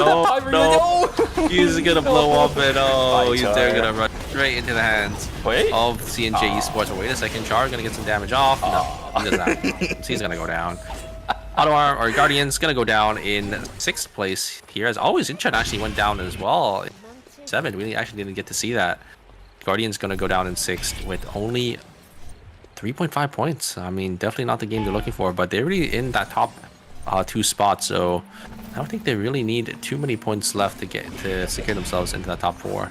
he's gonna blow up, and he's there gonna run straight into the hands of C&J Esports. But wait a second, Char gonna get some damage off. No, he doesn't have. He's gonna go down. Auto Arm or Guardians gonna go down in 6th place here. As always, Incheon actually went down as well. 7. We actually didn't get to see that. Guardians gonna go down in 6th with only 3.5 points. I mean, definitely not the game they're looking for, but they're really in that top 2 spots. So I don't think they really need too many points left to secure themselves into the top 4.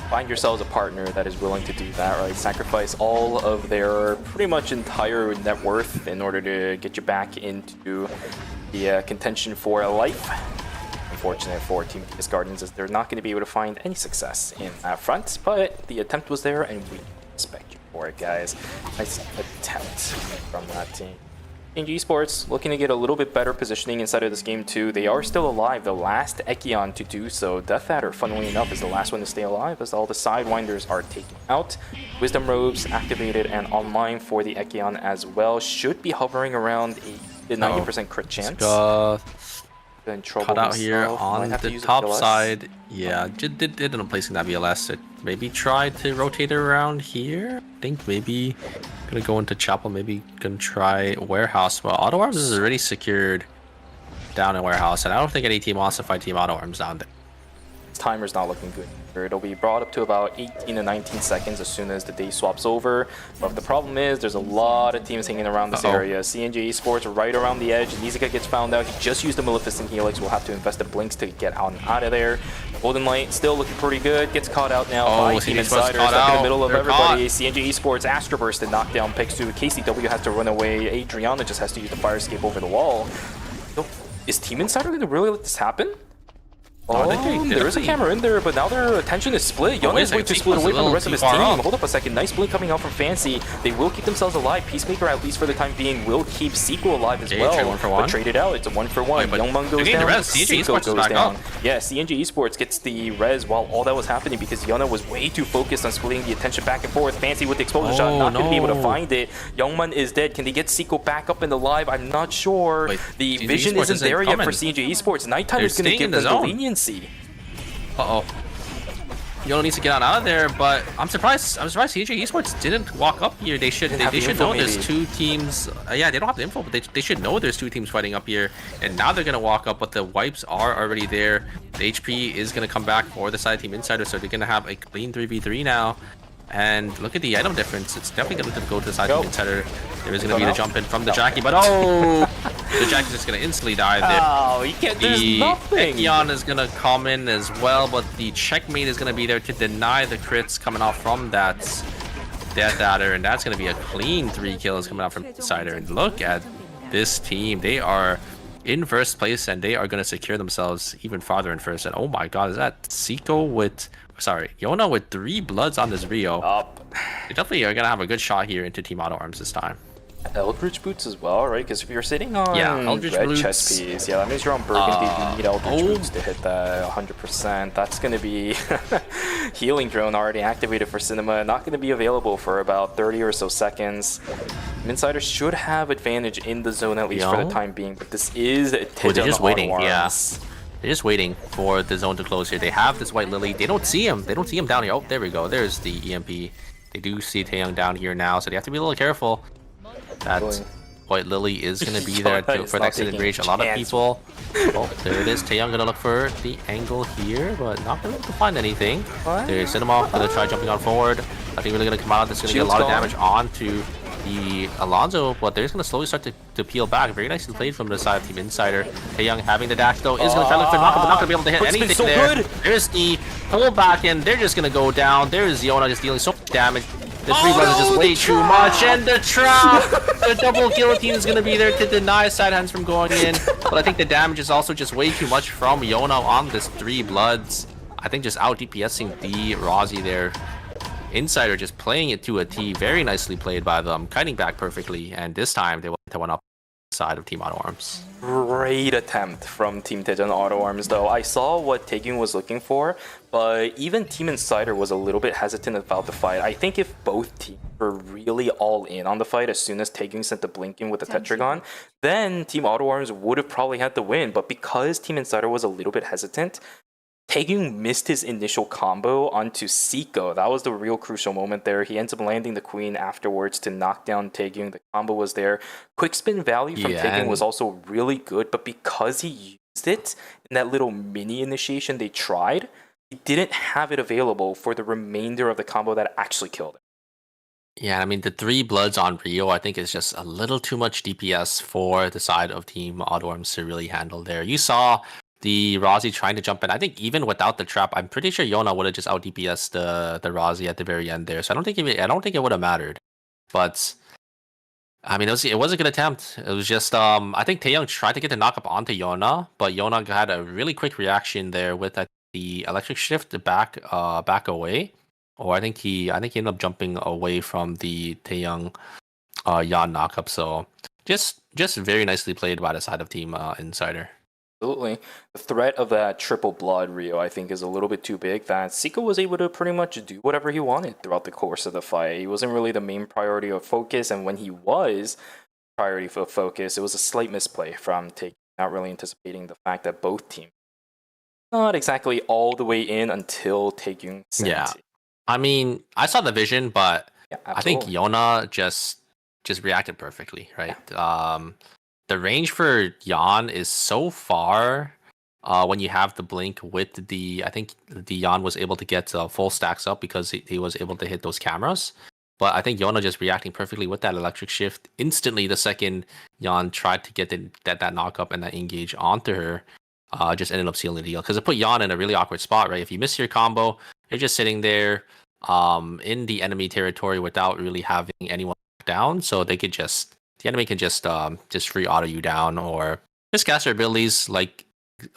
Find yourselves a partner that is willing to do that, right? Sacrifice all of their pretty much entire net worth in order to get you back into the contention for a life. Unfortunate for Team Guardians is they're not going to be able to find any success in that front, but the attempt was there, and we respect you for it, guys. Nice attempt from that team. G Esports looking to get a little bit better positioning inside of this game too. They are still alive, the last Ekion to do so. Death Adder, funnily enough, is the last one to stay alive, as all the Sidewinders are taken out. Wisdom Robes activated and online for the Ekion as well. Should be hovering around a 90% crit chance. Cut out here on the top side. Yeah, did end up placing that VLS. It maybe tried to rotate it around here. I think maybe gonna go into Chapel, maybe gonna try Warehouse. Well, Auto Arms is already secured down in Warehouse, and I don't think any team wants to fight Team Auto Arms down there. Timer's not looking good It'll be brought up to about 18 to 19 seconds as soon as the day swaps over. But the problem is there's a lot of teams hanging around this area. CNG Esports right around the edge. Nizuka gets found out. He just used the Maleficent Helix. We'll have to invest the Blinks to get out of there. Golden Light still looking pretty good. Gets caught out now by Team Insider. Stuck in the middle of everybody. CNG Esports Astro Burst to knock down Pixu. KCW has to run away. Adriana just has to use the Fire Escape over the wall. So, is Team Insider going to really let this happen? Oh, there is a camera in there, but now their attention is split. Yona is way too split away from the rest of his team. Hold up a second. Nice blink coming out from Fancy. They will keep themselves alive. Peacemaker, at least for the time being, will keep Sequel alive as well. But trade it out. It's a 1-for-1. Youngmun goes down. Sequel goes down. Yeah, CNG Esports gets the res while all that was happening because Yona was way too focused on splitting the attention back and forth. Fancy with the explosion shot, not going to be able to find it. Youngmun is dead. Can they get Sequel back up and alive? I'm not sure. The vision isn't there yet for CNG Esports. Nighttime is going to give them the leniency. Yona needs to get out of there, but I'm surprised CJ Esports didn't walk up here. They should know there's two teams. Yeah, they don't have the info, but they should know there's two teams fighting up here. And now they're gonna walk up, but the wipes are already there. The HP is gonna come back for the side team Insider, so they're gonna have a clean 3v3 now. And look at the item difference. It's definitely going to go to the side of the Insider. There is going to be the jump in from the Jackie, but the Jackie's just going to instantly die there. Oh, you can't, there's nothing. Ekion is going to come in as well, but the checkmate is going to be there to deny the crits coming off from that Death Adder, and that's going to be a clean 3 kills coming out from Insider. And look at this team. They are in first place, and they are going to secure themselves even farther in first. And oh my god, is that Seiko with... Sorry, Yona with 3 bloods on this Rio. They definitely are going to have a good shot here into Team Auto Arms this time. Eldritch Boots as well, right? Because if you're sitting on Eldritch red Boots. chest piece, that means you're on Burgundy. You need Eldritch Boots to hit that 100%. That's going to be Healing Drone already activated for Cinema. Not going to be available for about 30 or so seconds. Insider should have advantage in the zone at least for the time being, but this is they're just waiting. They're just waiting for the zone to close here. They have this White Lily. They don't see him. They don't see him down here. Oh, there we go. There's the EMP. They do see Taeyong down here now, so they have to be a little careful. That White Lily is going to be there for the extended range. A lot of people. Oh, there it is. Taeyong going to look for the angle here, but not going to find anything. There's Cinema going to try jumping on forward. I think really going to come out. That's going to get a lot of damage onto the Alonso, but they're just going to slowly start to peel back. Very nicely played from the side of Team Insider. Taeyong having the dash though is going to try to look for knockup, but not going to be able to hit anything there. There's the pull back, and they're just going to go down. There's Yona just dealing so much damage. The 3 bloods are just way too much, and the trap! The double guillotine is going to be there to deny side hands from going in, but I think the damage is also just way too much from Yona on this 3 bloods. I think just out DPSing the Rozzy there. Insider just playing it to a T, very nicely played by them, kiting back perfectly, and this time they went to one up side of Team Auto Arms. Great attempt from Team Daejeon Auto Arms though. I saw what Taekyung was looking for, but even Team Insider was a little bit hesitant about the fight. I think if both teams were really all in on the fight as soon as Taekyung sent the blink in with the Tetragon, then Team Auto Arms would have probably had the win. But because Team Insider was a little bit hesitant, Taekyung missed his initial combo onto Seiko. That was the real crucial moment there. He ends up landing the Queen afterwards to knock down Taekyung. The combo was there. Quick spin value from Taekyung was also really good, but because he used it in that little mini initiation they tried, he didn't have it available for the remainder of the combo that actually killed him. Yeah, I mean, the 3 bloods on Rio, I think is just a little too much DPS for the side of Team Auto Arms to really handle there. You saw the Rozzy trying to jump in. I think even without the trap, I'm pretty sure Yona would have just out DPS the Rozzy at the very end there. So I don't think it would have mattered. But I mean, it was a good attempt. It was just I think Taeyong tried to get the knockup onto Yona, but Yona had a really quick reaction there with the electric shift back away. Or I think he ended up jumping away from the Taeyong Yan knockup. So just very nicely played by the side of Team Insider. Absolutely. The threat of that triple blood Rio, I think, is a little bit too big that Seiko was able to pretty much do whatever he wanted throughout the course of the fight. He wasn't really the main priority of focus, and when he was priority of focus, it was a slight misplay from Taekyung, not really anticipating the fact that both teams not exactly all the way in until Taekyung sent. Yeah. I mean, I saw the vision, but I think Yona just reacted perfectly, right? The range for Yan is so far when you have the blink with the, I think the Yon was able to get full stacks up because he was able to hit those cameras. But I think Yona just reacting perfectly with that electric shift. Instantly, the second Yon tried to get that knock up and that engage onto her, just ended up sealing the deal. Because it put Yon in a really awkward spot, right? If you miss your combo, you're just sitting there in the enemy territory without really having anyone down. So they could the enemy can just free auto you down or just cast their abilities like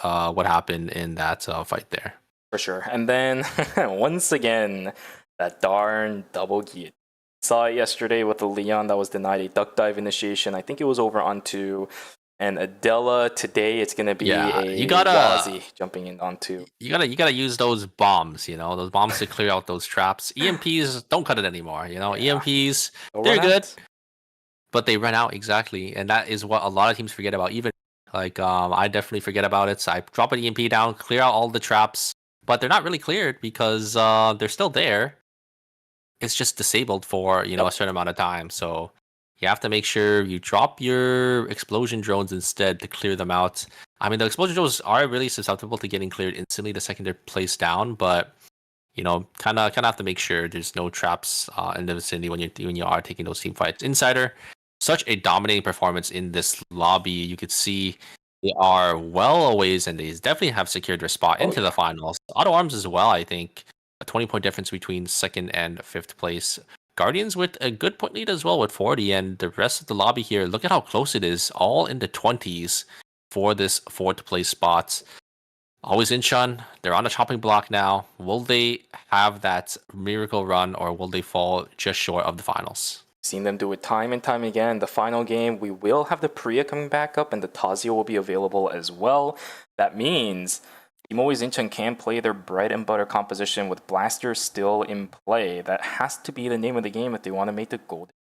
what happened in that fight there. For sure. And then once again, that darn double guillotine. Saw it yesterday with the Leon that was denied a duck dive initiation. I think it was over onto an Adela. Today it's gonna be a Wazi jumping in onto. You gotta use those bombs, those bombs to clear out those traps. EMPs don't cut it anymore, EMPs they're good, but they run out exactly, and that is what a lot of teams forget about. Even like I definitely forget about it. So I drop an EMP down, clear out all the traps, but they're not really cleared because they're still there. It's just disabled for a certain amount of time. So you have to make sure you drop your explosion drones instead to clear them out. I mean, the explosion drones are really susceptible to getting cleared instantly the second they're placed down, but kind of have to make sure there's no traps in the vicinity when you are taking those team fights. Insider, such a dominating performance in this lobby. You could see they are well a ways, and they definitely have secured their spot into the finals. Auto Arms as well, I think. A 20-point difference between 2nd and 5th place. Guardians with a good point lead as well with 40, and the rest of the lobby here, look at how close it is. All in the 20s for this 4th place spot. Always Incheon, they're on the chopping block now. Will they have that miracle run, or will they fall just short of the finals? Seen them do it time and time again. The final game, we will have the Priya coming back up, and the Tazio will be available as well. That means Team Always Incheon can play their bread and butter composition with Blaster still in play. That has to be the name of the game if they want to make the golden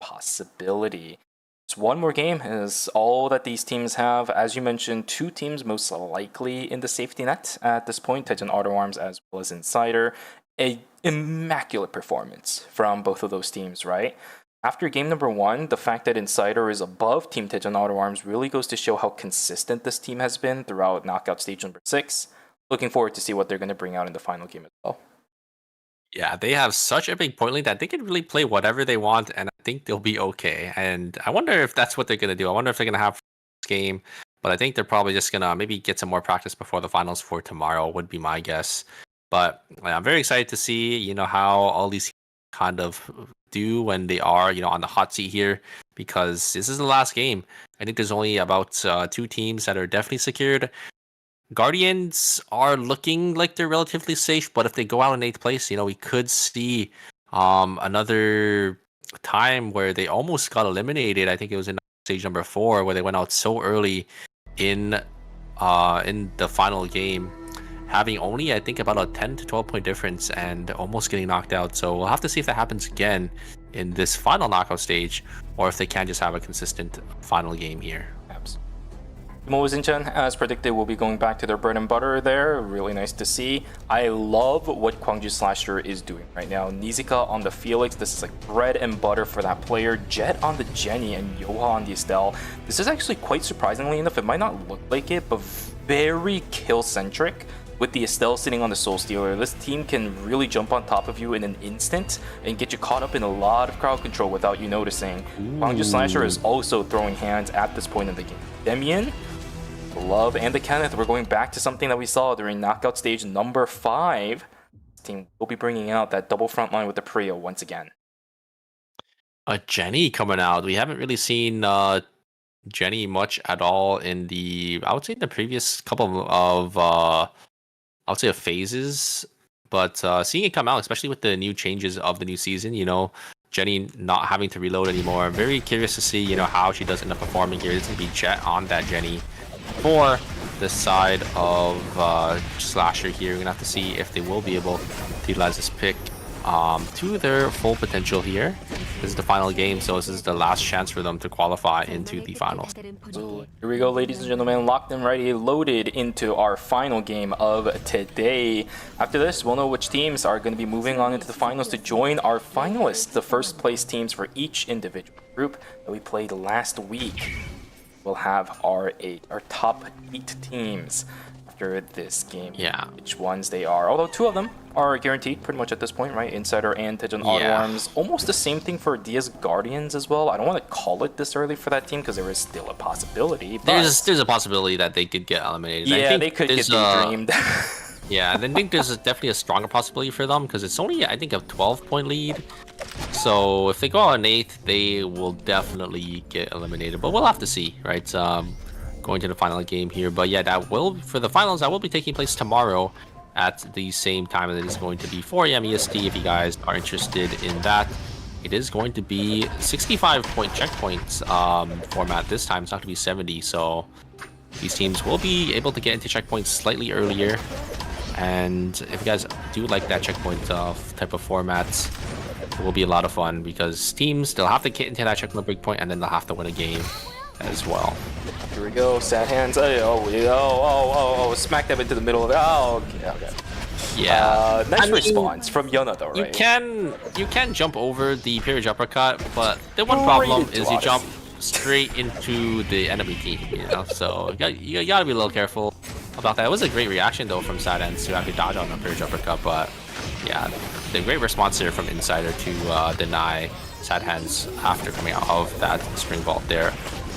possibility. Just one more game is all that these teams have. As you mentioned, 2 teams most likely in the safety net at this point, Tejan Auto Arms as well as Insider. A immaculate performance from both of those teams, right? After game number 1, the fact that Insider is above Team Tejan Auto Arms really goes to show how consistent this team has been throughout knockout stage number 6. Looking forward to see what they're going to bring out in the final game as well. Yeah, they have such a big point lead that they can really play whatever they want, and I think they'll be okay. And I wonder if that's what they're going to do. I wonder if they're going to have this game, but I think they're probably just going to maybe get some more practice before the finals for tomorrow would be my guess. But I'm very excited to see, how all these kind of do when they are, on the hot seat here, because this is the last game. I think there's only about 2 teams that are definitely secured. Guardians are looking like they're relatively safe, but if they go out in 8th place, we could see another time where they almost got eliminated. I think it was in stage number 4 where they went out so early in the final game, having only, I think, about a 10 to 12 point difference and almost getting knocked out. So we'll have to see if that happens again in this final knockout stage, or if they can just have a consistent final game here. Team Always Incheon, as predicted, will be going back to their bread and butter there. Really nice to see. I love what Gwangju Slasher is doing right now. Nizica on the Felix, this is like bread and butter for that player. Jet on the Jenny and Yoha on the Estelle. This is actually quite surprisingly enough, it might not look like it, but very kill-centric. With the Estelle sitting on the Soul Stealer, this team can really jump on top of you in an instant and get you caught up in a lot of crowd control without you noticing. Gwangju Slasher is also throwing hands at this point in the game. Demian, Love, and the Kenneth, we're going back to something that we saw during knockout stage number 5. This team will be bringing out that double front line with the Priya once again. Jenny coming out. We haven't really seen Jenny much at all in I would say the previous couple of phases, but seeing it come out, especially with the new changes of the new season, Jenny not having to reload anymore. I'm very curious to see, how she does end up performing here. It's going to be Jet on that Jenny for the side of Slasher here. We're going to have to see if they will be able to utilize this pick to their full potential here. This is the final game, so this is the last chance for them to qualify into the finals. So here we go, ladies and gentlemen, locked and ready, loaded into our final game of today. After this, we'll know which teams are going to be moving on into the finals to join our finalists, the first place teams for each individual group that we played last week. will have our top 8 teams after this game. Yeah. Which ones they are. Although 2 of them are guaranteed pretty much at this point, right? Insider and Tejan Auto Yeah. Arms. Almost the same thing for Diaz Guardians as well. I don't want to call it this early for that team because there is still a possibility. But There's a possibility that they could get eliminated. I yeah, think they could get there's, daydreamed. Yeah, and I think there's definitely a stronger possibility for them because it's only, I think, a 12-point lead. So if they go out in 8th, they will definitely get eliminated. But we'll have to see, right? Going to the final game here. But yeah, for the finals, that will be taking place tomorrow at the same time. And it is going to be 4 AM EST if you guys are interested in that. It is going to be 65-point checkpoints format this time. It's not going to be 70. So these teams will be able to get into checkpoints slightly earlier. And if you guys do like that checkpoint type of formats, it will be a lot of fun because teams, they'll have to get into that checkpoint breakpoint and then they'll have to win a game as well. Here we go, sad hands. Oh, smack them into the middle of it. Oh, okay. Yeah. Nice response from Yona though, right? You can jump over the Peerage Uppercut, but the one problem is you jump straight into the enemy team, you know? So you gotta be a little careful about that. It was a great reaction though from Sad Hands to actually dodge on the Peerage Uppercut, but yeah, the great response there from Insider to deny Sad Hands after coming out of that Spring Vault there.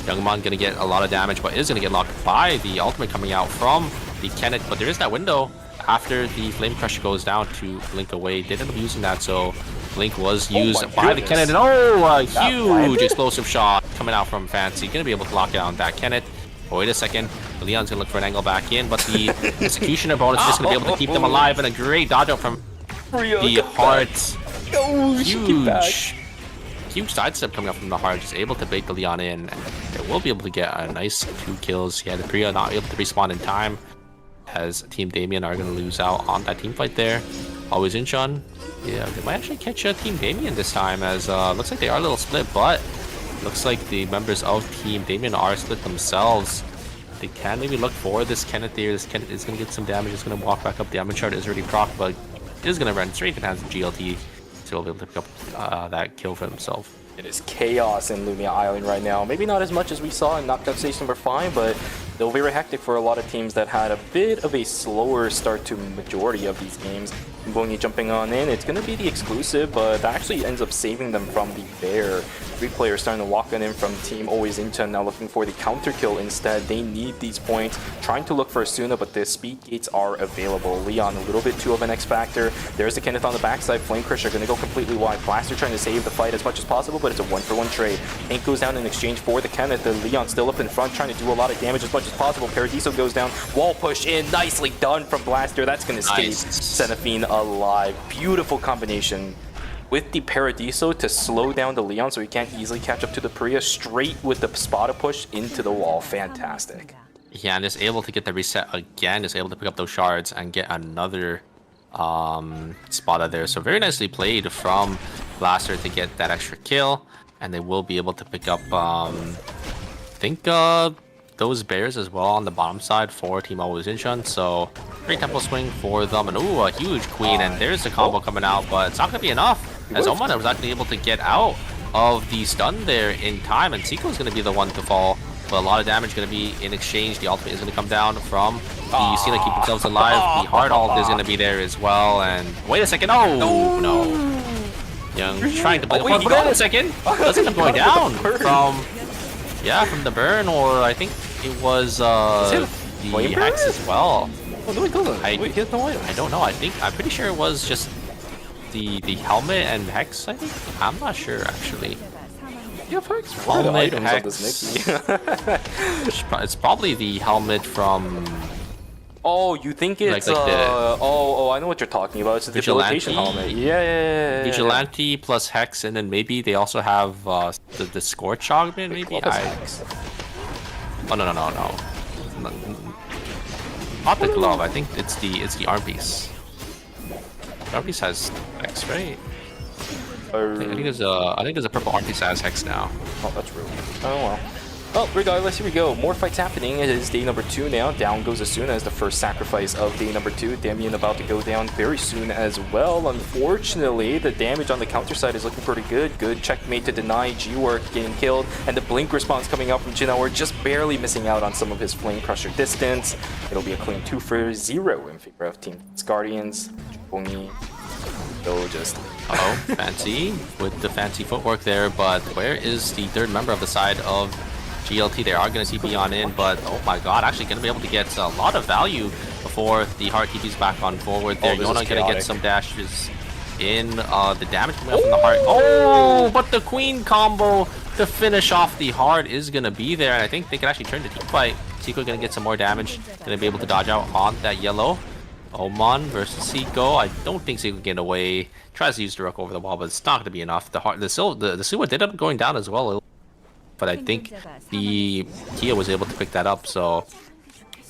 Youngman gonna get a lot of damage, but is gonna get locked by the ultimate coming out from the Kenneth, but there is that window after the Flame Crusher goes down to blink away. They ended up using that, so Blink was used by the Kenneth, and a huge explosive shot coming out from Fancy. Gonna be able to lock down that Kenneth. Oh, wait a second. Leon's gonna look for an angle back in, but the Executioner bonus is just gonna be able to keep them alive, and a great dodge out from the Heart. Huge sidestep coming up from the Heart, just able to bait the Leon in, and they will be able to get a nice 2 kills. Yeah, the Priya not able to respawn in time, as Team Damien are gonna lose out on that team fight there. Always in Shun. Yeah, they might actually catch Team Damien this time, as looks like they are a little split, but looks like the members of Team Damien are split themselves. They can maybe look for this Kenneth there. This Kenneth is going to get some damage. It's going to walk back up. The damage chart is already proc, but it is going to run straight in hands of GLT to be able to pick up that kill for himself. It is chaos in Lumia Island right now. Maybe not as much as we saw in Knockout Stage number 5, but still very hectic for a lot of teams that had a bit of a slower start to majority of these games. Mbongi jumping on in, it's going to be the exclusive, but that actually ends up saving them from the bear. 3 players starting to walk on in from Team Always Incheon, now looking for the counter kill instead. They need these points, trying to look for Asuna, but the speed gates are available. Leon, a little bit too of an X factor. There's the Kenneth on the backside. Flame Crusher going to go completely wide. Blaster trying to save the fight as much as possible, but it's a 1-for-1 trade. Ink goes down in exchange for the Kenneth. The Leon still up in front, trying to do a lot of damage as much as possible. Paradiso goes down. Wall push in. Nicely done from Blaster. That's going to escape Seraphine alive. Beautiful combination with the Paradiso to slow down the Leon so he can't easily catch up to the Priya. Straight with the Spada push into the wall. Fantastic. Yeah, and is able to get the reset again. Is able to pick up those shards and get another Spada there. So very nicely played from Blaster to get that extra kill. And they will be able to pick up, I think, those bears as well on the bottom side for Team Always Incheon. So great tempo swing for them, and ooh, a huge queen, and there's the combo coming out, but it's not gonna be enough, as Oman was actually able to get out of the stun there in time, and Seiko is gonna be the one to fall, but a lot of damage gonna be in exchange. The ultimate is gonna come down from the Cena, keep themselves alive. The hard ult is gonna be there as well, and wait a second, oh no. Young trying to play wait a second, does end up going down from the burn, or I think it was the Hex as well. Oh, no, it doesn't. Wait, he has no items. I don't know. I'm pretty sure it was just the helmet and Hex, I think. I'm not sure actually. Yeah, Hex. Helmet, Hex. It's probably the helmet from. Oh, you think it's like oh, I know what you're talking about. It's the debilitation helmet. Yeah. Vigilante plus Hex, and then maybe they also have the Scorch augment. Maybe Oh no. Not the glove. I think it's the arm piece. The arm piece has Hex, right? I think there's a purple arm piece that has Hex now. Oh, that's rude. Oh well. Well, regardless, here we go. More fights happening. It is day number 2 now. Down goes Asuna as the first sacrifice of day number 2. Damien about to go down very soon as well. Unfortunately, the damage on the counter side is looking pretty good. Good checkmate to deny G-Work getting killed. And the blink response coming out from Jinawar, just barely missing out on some of his Flame Crusher distance. It'll be a clean 2-for-0 in favor of Team Guardians. Bongi. So just... Oh, fancy with the fancy footwork there, but where is the third member of the side of GLT? They are going to TP on in, but oh my god, actually going to be able to get a lot of value before the Heart TP's back on forward there. Yona going to get some dashes in. The damage coming up from the Heart. Oh, but the Queen combo to finish off the Heart is going to be there, and I think they can actually turn the team fight. Seiko going to get some more damage, going to be able to dodge out on that yellow. Oman versus Seiko. I don't think Seiko can get away. Tries to use the Rook over the wall, but it's not going to be enough. The Suwa did end up going down as well, but I think the Kia was able to pick that up. So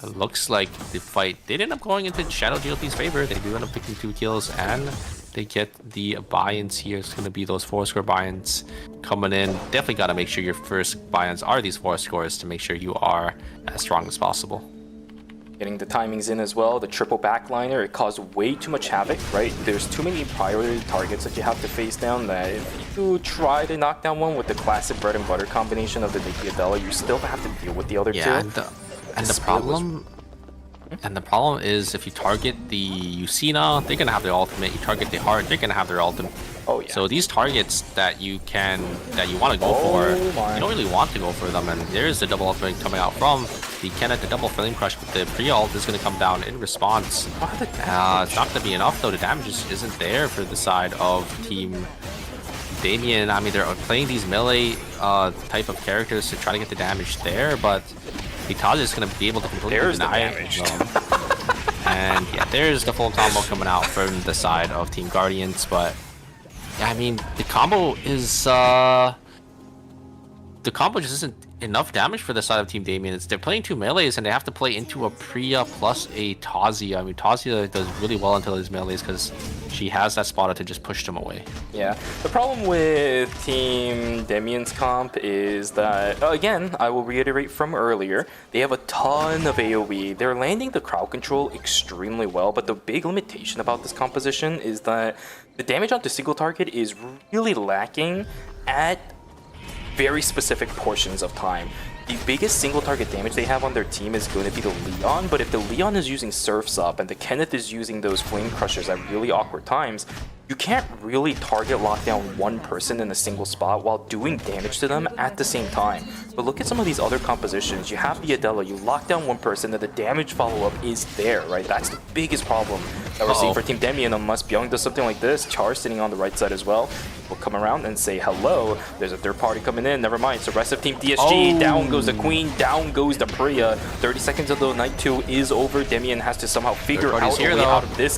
it looks like the fight did end up going into Shadow GLP's favor. They do end up picking 2 kills, and they get the buy-ins here. It's going to be those 4-score buy-ins coming in. Definitely got to make sure your first buy-ins are these 4 scores to make sure you are as strong as possible. Getting the timings in as well. The triple backliner, it caused way too much havoc, right? There's too many priority targets that you have to face down that if you try to knock down one with the classic bread and butter combination of the Nikki Adela, you still have to deal with the other two. And the problem is if you target the Lucina, they're gonna have their ultimate. You target the Heart, they're gonna have their ultimate. Oh yeah. So these targets that you want to go for, you don't really want to go for them. And there's the double ultimate coming out from the Kenneth. The double Flame Crush with the pre-ult is going to come down in response. It's not going to be enough though. The damage just isn't there for the side of Team Damien. I mean, they're playing these melee type of characters to try to get the damage there, but Itaja is going to be able to completely deny it. And yeah, there's the full combo coming out from the side of Team Guardians, but yeah, I mean, the combo is the combo just isn't enough damage for the side of Team Damien. They're playing 2 melees and they have to play into a Priya plus a Tazia. I mean, Tazia does really well until his melees because she has that spotter to just push them away. Yeah, the problem with Team Damien's comp is that, again, I will reiterate from earlier, they have a ton of AoE. They're landing the crowd control extremely well, but the big limitation about this composition is that the damage on the single target is really lacking at very specific portions of time. The biggest single target damage they have on their team is going to be the Leon, but if the Leon is using Surf's Up and the Kenneth is using those Flame Crushers at really awkward times, you can't really target lock down one person in a single spot while doing damage to them at the same time. But look at some of these other compositions. You have the Adela, you lock down one person, and the damage follow-up is there, right? That's the biggest problem that we're seeing for Team Damien. Unless Byung does something like this, Char sitting on the right side as well, will come around and say hello. There's a third party coming in, never mind. So rest of Team DSG, down goes the Queen, down goes the Priya. 30 seconds until Night 2 is over. Damien has to somehow figure out a way out of this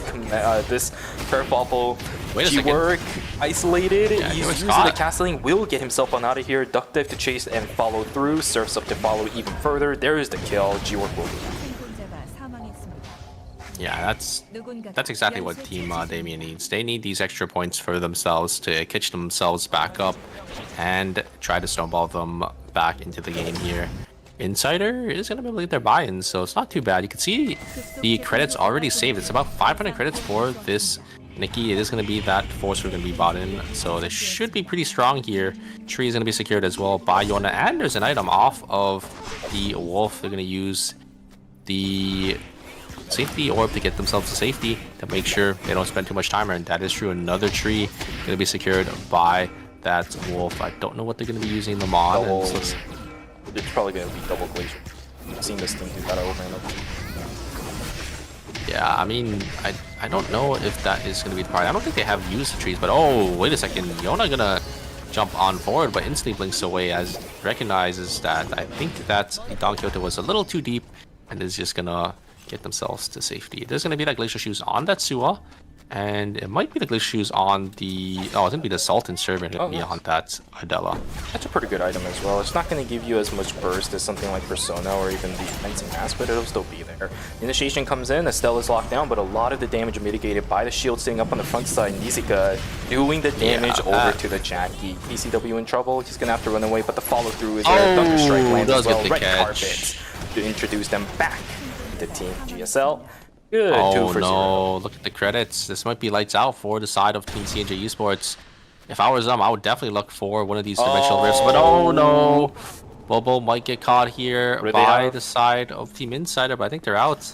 kerfuffle. G-Work isolated. Yeah, he's using the castling, will get himself on out of here. Duck dive to chase and follow through. Surfs up to follow even further. There is the kill. G-Work will Yeah, that's exactly what Team Damien needs. They need these extra points for themselves to catch themselves back up and try to snowball them back into the game here. Insider is going to be able to get their buy-ins, so it's not too bad. You can see the credits already saved. It's about 500 credits for this Nikki. It is going to be that force we're going to be bought in, so they should be pretty strong here. Tree is going to be secured as well by Yona, and there's an item off of the Wolf. They're going to use the safety orb to get themselves to safety to make sure they don't spend too much time, and that is true. Another tree going to be secured by that Wolf. I don't know what they're going to be using them on. It's probably going to be double glacier. I've seen this thing do that over and over. Yeah, I mean, I don't know if that is going to be the part. I don't think they have used the trees, but oh, wait a second. Yona gonna jump on forward, but instantly blinks away as recognizes that I think that Don Quixote was a little too deep and is just gonna get themselves to safety. There's gonna be that glacial shoes on that Suwa, And it might be the glitch shoes on the... Oh, it's going to be the Sultan servant on that Adela. That's a pretty good item as well. It's not going to give you as much burst as something like Persona or even the Fencing Mask, but it'll still be there. Initiation comes in, Estelle is locked down, but a lot of the damage mitigated by the shield sitting up on the front side. Nizika doing the damage over to the Jackie. PCW in trouble, he's going to have to run away, but the follow through is there. Thunderstrike lands as well. Red carpet to introduce them back to Team GSL. Good, oh 2 for no, 0. Look at the credits. This might be lights out for the side of Team CNJ Esports. If I was them, I would definitely look for one of these dimensional rifts, but oh no! Bobo might get caught here by the side of Team Insider, but I think they're out.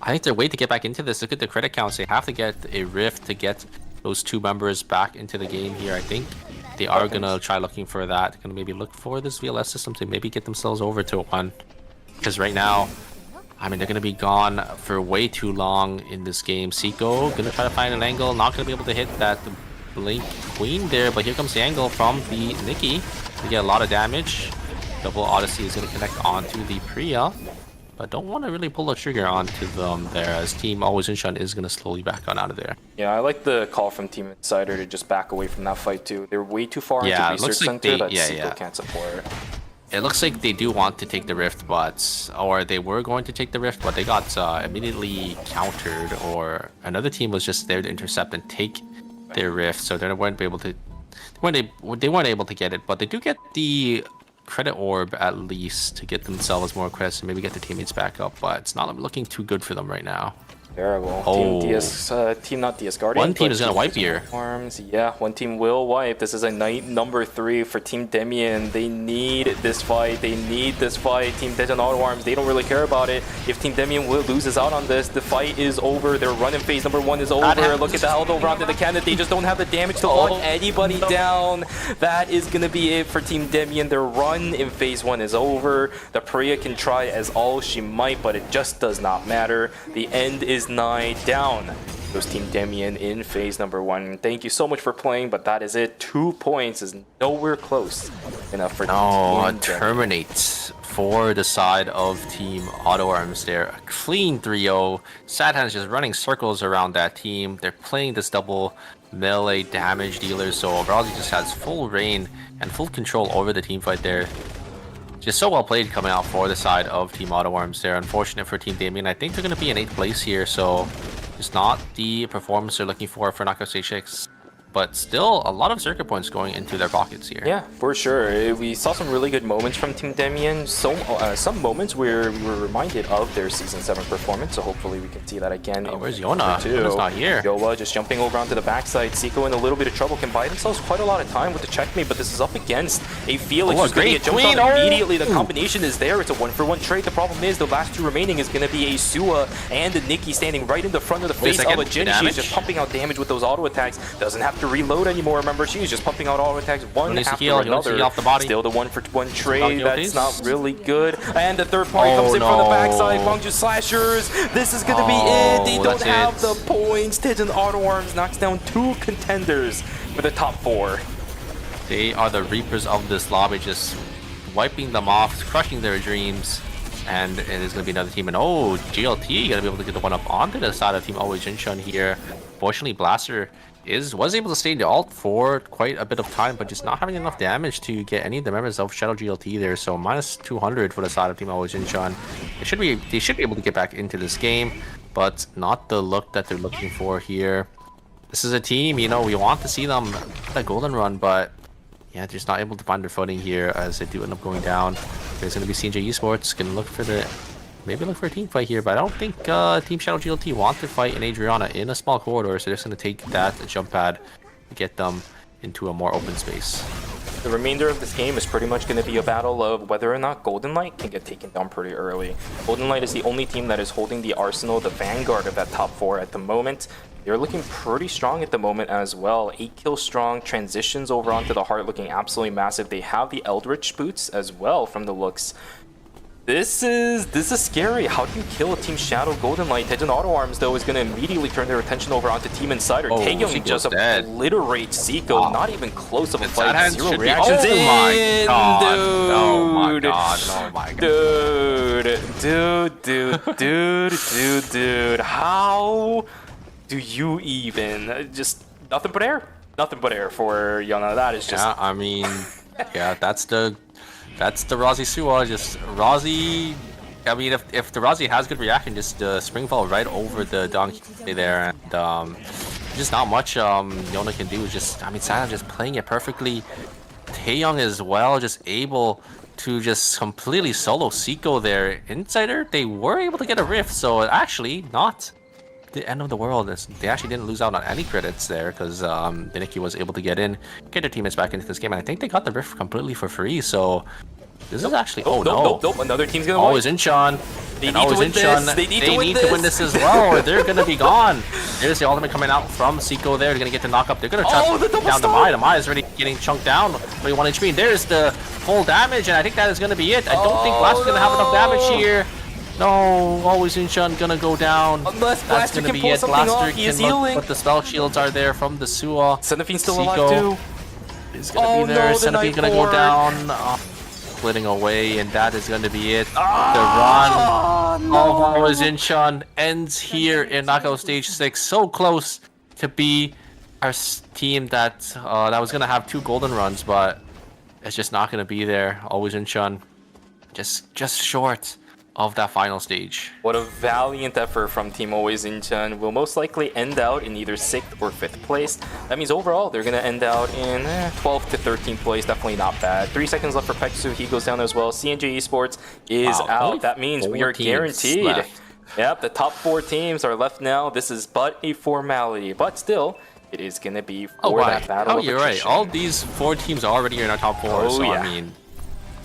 I think their way to get back into this, look at the credit counts. They have to get a rift to get those 2 members back into the game here. I think they are going to try looking for that. Going to maybe look for this VLS system to maybe get themselves over to 1. Because right now, I mean, they're going to be gone for way too long in this game. Seiko going to try to find an angle. Not going to be able to hit that Blink Queen there. But here comes the angle from the Nikki. They get a lot of damage. Double Odyssey is going to connect onto the Priya. But don't want to really pull the trigger onto them there, as Team Always Inshun is going to slowly back on out of there. Yeah, I like the call from Team Insider to just back away from that fight too. They're way too far into Research Center that Seiko can't support. It looks like they do want to take the rift, or they were going to take the rift, but they got immediately countered, or another team was just there to intercept and take their rift, so they weren't able to. They weren't able to get it, but they do get the credit orb at least to get themselves more credits and maybe get the teammates back up, but it's not looking too good for them right now. Terrible. Oh. Team not DS Guardian. One team is gonna wipe here. Arms. Yeah, one team will wipe. This is a night number 3 for Team Demian. They need this fight. They need this fight. Team Dejan Auto Arms, they don't really care about it. If Team Demian loses out on this, the fight is over. Their run-in phase number 1 is over. Look at the health over onto the cannon. They just don't have the damage to lock anybody down. That is gonna be it for Team Demian. Their run in phase 1 is over. The Priya can try as all she might, but it just does not matter. The end is nigh down. Those Team Demian in phase number 1. Thank you so much for playing, but that is it. 2 points is nowhere close enough for Team Terminate for the side of Team Auto Arms there. A clean 3-0. Sadhan's just running circles around that team. They're playing this double melee damage dealer, so overall he just has full reign and full control over the team fight there. Just so well played coming out for the side of Team Auto Arms there. Unfortunate for Team Demian. I think they're going to be in 8th place here, so it's not the performance they're looking for Knockout Stage 6. But still, a lot of circuit points going into their pockets here. Yeah, for sure. We saw some really good moments from Team Demian. So, some moments where we were reminded of their Season 7 performance, so hopefully we can see that again. Oh, where's Yona? Yona's not here. Yoa just jumping over onto the backside. Seiko in a little bit of trouble. Can buy themselves quite a lot of time with the checkmate, but this is up against a Felix who's going to get jumped on immediately. The combination is there. It's a 1-for-1 trade. The problem is the last 2 remaining is going to be a Sua and a Nikki standing right in the front of the face of a Jin. She's just pumping out damage with those auto attacks. Doesn't have to reload anymore. Remember, she's just pumping out auto attacks one after another. Off the body. Still the 1-for-1 trade. That's not really good. And the third party comes in from the backside. Gwangju Slashers. This is going to be it. They don't have the points. Tejan Auto Arms knocks down 2 contenders for the top 4. They are the reapers of this lobby, just wiping them off, crushing their dreams. And it is going to be another team. And oh, GLT going to be able to get the one up onto the side of Team Always Jinshun here. Fortunately, Blaster was able to stay in the ult for quite a bit of time, but just not having enough damage to get any of the members of Shadow GLT there. So minus 200 for the side of Team Always Jinshun. They should be able to get back into this game, but not the look that they're looking for here. This is a team, you know, we want to see them the golden run, but yeah, they're just not able to find their footing here as they do end up going down. There's going to be CNJ Esports going to look for maybe look for a team fight here, but I don't think Team Shadow GLT want to fight in Adriana in a small corridor, so they're just going to take that jump pad to get them into a more open space. The remainder of this game is pretty much going to be a battle of whether or not Golden Light can get taken down pretty early. Golden Light is the only team that is holding the arsenal, the vanguard of that top 4 at the moment. They're looking pretty strong at the moment as well. 8 kills strong, transitions over onto the heart looking absolutely massive. They have the Eldritch boots as well from the looks. This is scary. How do you kill a Team Shadow Golden Light? Tejan Auto Arms, though, is going to immediately turn their attention over onto Team Insider. Taeyong just obliterates Seiko. Wow. Not even close of a fight. 0 reactions. Oh my god. Oh my god. Oh my god. Dude. How do you even? Just nothing but air. Nothing but air for Yana. That is just. Yeah, I mean, yeah, that's the Rozzy Suwa. Just Rozzy. I mean, if the Rozzy has good reaction, just springfall right over the donkey there, and just not much Yona can do. Just, I mean, Sana just playing it perfectly. Taeyong as well, just able to just completely solo Seiko there. Insider, they were able to get a rift, so actually not the end of the world. They actually didn't lose out on any credits there because Nikki was able to get their teammates back into this game, and I think they got the rift completely for free. So this is actually nope. Another team's gonna always in Sean. They need to win this. They need to win this as well, or they're gonna be gone. There's the ultimate coming out from Seiko there. They're gonna get to knock up. They're gonna try down the Mai. The Mai is already getting chunked down. 21 HP. And there's the full damage, and I think that is gonna be it. I don't think Blaster's gonna have enough damage here. No, always in Sean gonna go down. Unless that's Blaster gonna can be pull it. something Blaster off. He is can look, healing. but the spell shields are there from the Suwa. Cenophine's still Seiko alive too. is gonna be there. No, Cenophine's gonna go down. Splitting away, and that is going to be it. The run of Always in Sean ends here in knockout stage 6. So close to be our team that was going to have 2 golden runs, but it's just not going to be there. Always in Sean, just short of that final stage. What a valiant effort from Team Always Incheon. Will most likely end out in either 6th or 5th place. That means overall they're going to end out in 12th to 13th place. Definitely not bad. 3 seconds left for Peksu. He goes down as well. CNJ Esports is out. That means we are guaranteed. Left. Yep, the top 4 teams are left now. This is but a formality, but still, it is going to be for that battle. Oh, you're right. All these 4 teams are already in our top 4. Oh, so yeah. I mean,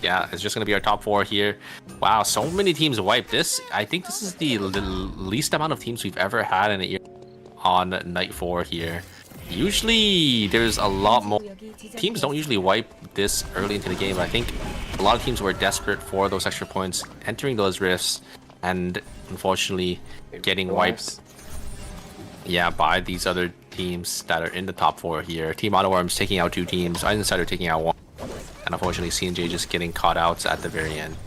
yeah, it's just going to be our top 4 here. Wow, so many teams wiped this. I think this is the least amount of teams we've ever had in a year on night 4 here. Usually, there's a lot more. Teams don't usually wipe this early into the game. I think a lot of teams were desperate for those extra points, entering those rifts, and unfortunately getting wiped. Yeah, by these other teams that are in the top 4 here. Team Autoworms taking out 2 teams. Insider taking out 1. And unfortunately, CNJ just getting caught out at the very end.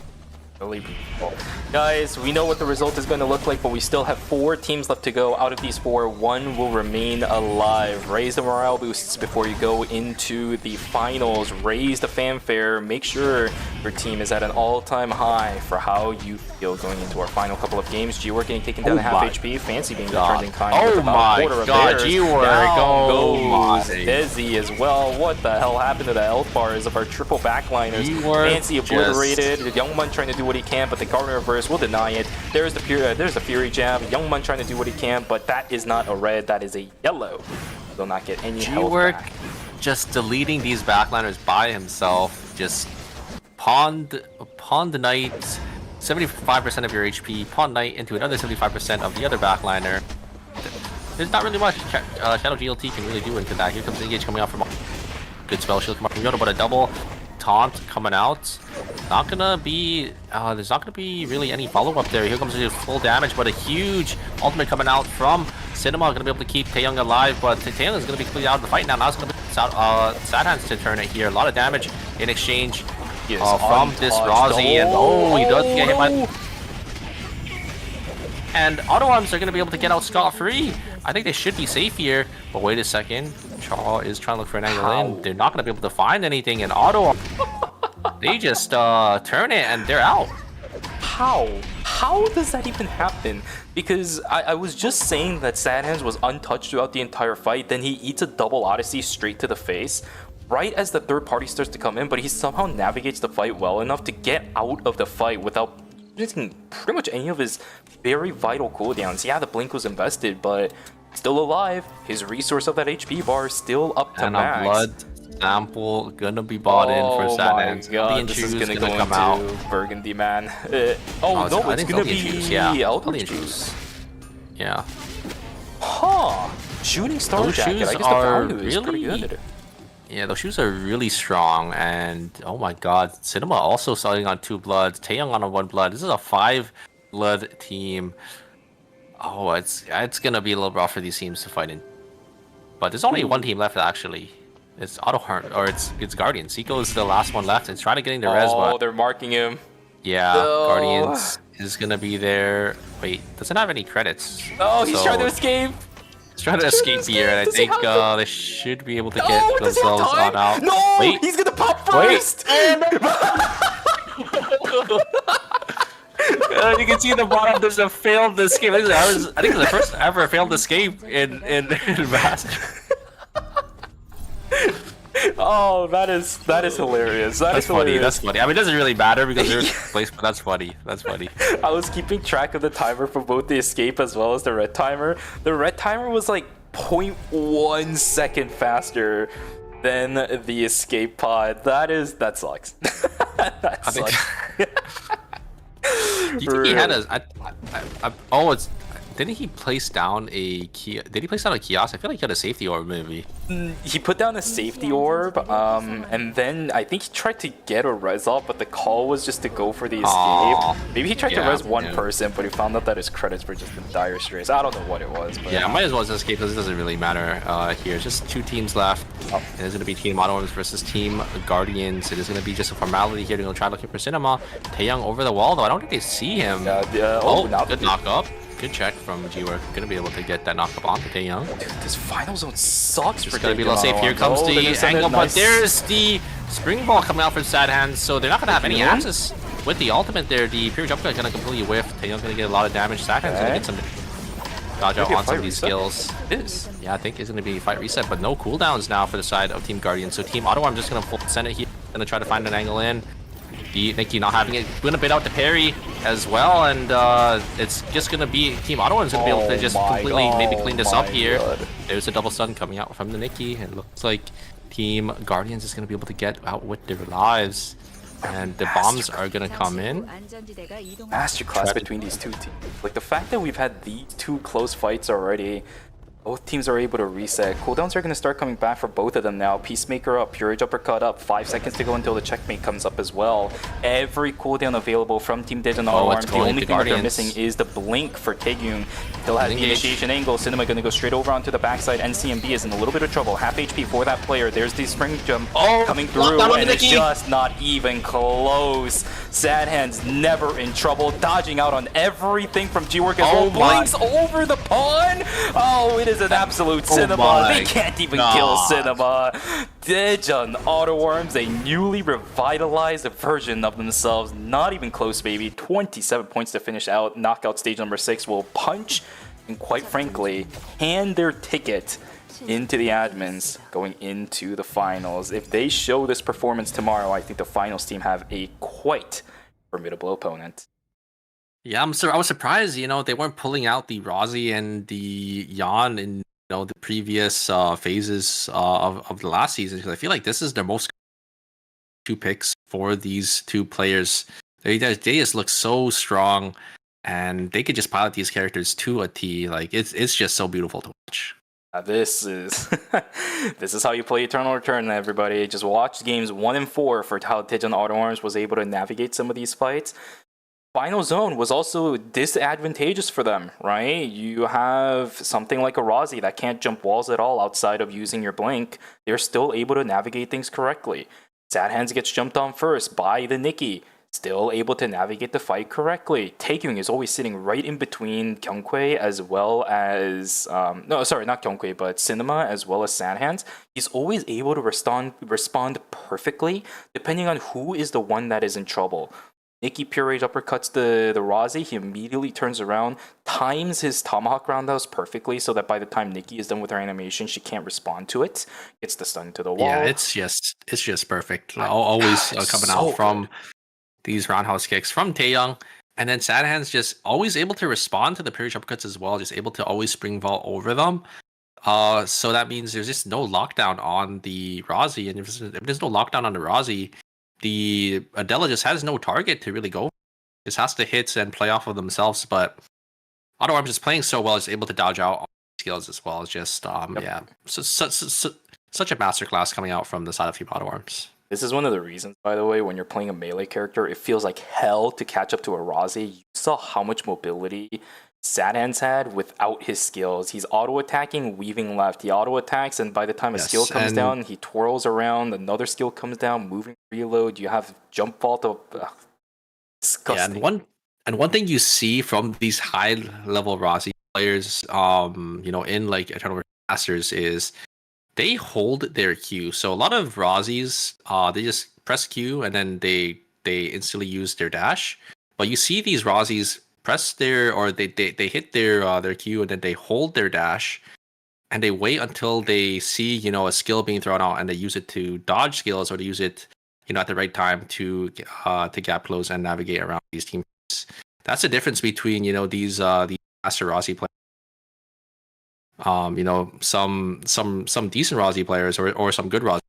Really beautiful. Guys, we know what the result is going to look like, but we still have 4 teams left to go. Out of these 4, 1 will remain alive. Raise the morale boosts before you go into the finals. Raise the fanfare. Make sure your team is at an all-time high for how you feel going into our final couple of games. G-Work getting taken down to half HP. Fancy being returned in kind. Oh my god, G-Work. Goes Desi as well. What the hell happened to the health bars of our triple backliners? Fancy obliterated. Youngmun trying to do what he can, but the Garden Reverse will deny it. There's the Fury Jab. Youngmun trying to do what he can, but that is not a red. That is a yellow. Will not get any health back. Just deleting these backliners by himself. Just pawn the knight, 75% of your HP. Pawn knight into another 75% of the other backliner. There's not really much Shadow GLT can really do into that. Here comes the engage coming out from good spell shield coming out from Yoda, but a double taunt coming out. Not gonna be there's not gonna be really any follow-up there. Here comes the full damage, but a huge ultimate coming out from Cinema. Gonna be able to keep Taeyong alive, but Taeyong is gonna be completely out of the fight now. Now it's gonna be Sad Hands to turn it here. A lot of damage in exchange from this Rozzy, and he does get hit by. And Auto Arms are gonna be able to get out scot-free. I think they should be safe here, but wait a second. Chaw is trying to look for an angle in. They're not gonna be able to find anything, and Auto they just turn it and they're out. How does that even happen? Because I was just saying that Sad Hands was untouched throughout the entire fight, then he eats a double Odyssey straight to the face right as the third party starts to come in, but he somehow navigates the fight well enough to get out of the fight without using pretty much any of his very vital cooldowns. Yeah, the blink was invested, but still alive. His resource of that HP bar is still up to max. And a blood sample gonna be bought in for Sad Hands. God, this is gonna go come out. Burgundy Man. No, it's gonna be Elder Juice. Yeah. Huh. Shooting Star Those Jacket. shoes I guess the are value is pretty good. Yeah, those shoes are really strong, and oh my god, Cinema also starting on 2 bloods, Taeyong on a 1 blood. This is a 5 blood team. Oh, it's gonna be a little rough for these teams to fight in. But there's only 1 team left actually. It's it's Guardians. Seiko is the last one left. It's trying to get in the res, but they're marking him. Yeah, no. Guardians is gonna be there. Wait, doesn't have any credits. Oh, he's trying to escape. He's trying to escape here, and I think they should be able to get does he have themselves time? on out. No, Wait. he's gonna pop Wait. first. You can see the bottom. There's a failed escape. I think it's the first ever failed escape in Master. Oh, that is hilarious. That's funny. hilarious. That's funny. I mean, it doesn't really matter because they're placed, but that's funny. That's funny. I was keeping track of the timer for both the escape as well as the red timer. The red timer was like 0.1 second faster than the escape pod. That sucks. That I think- sucks. Do you think he had a? Oh, it's. Didn't he place down a key? Did he place down a kiosk? I feel like he had a safety orb, maybe. He put down a safety orb, and then I think he tried to get a res off, but the call was just to go for the escape. Aw. Maybe he tried to Yeah, res one yeah. person, but he found out that his credits were just in dire straits. I don't know what it was, but Yeah, I might as well just escape because it doesn't really matter here. It's just 2 teams left. Oh. It is going to be Team Auto versus Team Guardians. It is going to be just a formality here. They're going to try looking for Cinema. Taeyong over the wall, though. I don't think they see him. now Good knock up. Good check from G-Work. Going to be able to get that knock up onto Taeyong. this final zone sucks. It's for going to be a Taeyong. little safe. Here comes they're the gonna send angle, it but nice. there's the spring ball coming out from Sad Hands, so they're not going to have any Taeyong? access with the ultimate there. The pure jump cut is going to completely whiff. Taeyong's going to get a lot of damage. Sad Hands going to get some dodge out Maybe a on some fight of these reset? skills. It is. Yeah, I think it's going to be fight reset, but no cooldowns now for the side of Team Guardian. So Team Ottawa, I'm just going to send it here. Going to try to find an angle in. The Nikki not having it. Going to bait out the parry as well, and it's just going to be Team Ottawa is going to be able to just completely maybe clean this up here. God. There's a double stun coming out from the Nikki. It looks like Team Guardians is going to be able to get out with their lives. And the bombs are going to come in. 안전지대가 이동합니다. Masterclass between these two teams. Like the fact that we've had these 2 close fights already. Both teams are able to reset. Cooldowns are going to start coming back for both of them now. Peacemaker up, Purage uppercut up. 5 seconds to go until the checkmate comes up as well. Every cooldown available from Team Dead and Auto it's Arms. The going only to thing that they're Guardians. missing is the blink for Taegyung. He'll have the Engage. initiation angle. Cinema going to go straight over onto the backside. NCMB is in a little bit of trouble. Half HP for that player. There's the spring jump coming through, lockdown on and the it's Nikki. just not even close. Sad Hands never in trouble, dodging out on everything from G-Work as well. Oh my. Blinks over the pawn. Oh, it is an absolute cinema. my They can't even God. kill cinema. Dejan Auto Arms, a newly revitalized version of themselves. Not even close, baby. 27 points to finish out. Knockout stage number 6 will punch and, quite frankly, hand their ticket into the admins going into the finals. If they show this performance tomorrow, I think the finals team have a quite formidable opponent. Yeah, I was surprised, they weren't pulling out the Rozzy and the Yan in the previous phases of the last season, because I feel like this is their most 2 picks for these 2 players. They just look so strong, and they could just pilot these characters to a T. Like it's just so beautiful to watch. This is this is how you play Eternal Return, everybody. Just watch games 1 and 4 for how Dejan Auto Arms was able to navigate some of these fights. Final zone was also disadvantageous for them, right? You have something like a Rozzy that can't jump walls at all outside of using your blink. They're still able to navigate things correctly. Sad Hands gets jumped on first by the Nikki. Still able to navigate the fight correctly. Taegyung is always sitting right in between Kyungkwae as well as... no, sorry, not Kyungkwae, but Cinema as well as Sad Hands. He's always able to respond perfectly depending on who is the one that is in trouble. Nikki Purage uppercuts the Rozzy. He immediately turns around, times his tomahawk roundhouse perfectly so that by the time Nikki is done with her animation, she can't respond to it. Gets the stun to the wall. Yeah, it's just perfect. Always coming out from these roundhouse kicks from Taeyong. And then Sad Hands just always able to respond to the Purage uppercuts as well, just able to always spring vault over them. So that means there's just no lockdown on the Rozzy, and if there's no lockdown on the Rozzy, the Adela just has no target to really go. Just has to hit and play off of themselves. But Auto Arms is playing so well, is able to dodge out all skills as well. It's just yeah, such a masterclass coming out from the side of Team Auto Arms. This is one of the reasons, by the way, when you're playing a melee character, it feels like hell to catch up to a Rozzy. You saw how much mobility Sad Hands had without his skills. He's auto-attacking, weaving left. He auto-attacks, and by the time a skill comes down, he twirls around, another skill comes down, moving reload, you have jump vault of... disgusting. Yeah, and one thing you see from these high-level Rozzy, players, in like Eternal Masters is they hold their Q. So a lot of Rossis, they just press Q and then they instantly use their dash. But you see these Rossis press they hit their Q and then they hold their dash and they wait until they see a skill being thrown out and they use it to dodge skills or to use it at the right time to gap close and navigate around these teams. That's the difference between these Master Rossi players. Some decent Rossi players or some good Rossi.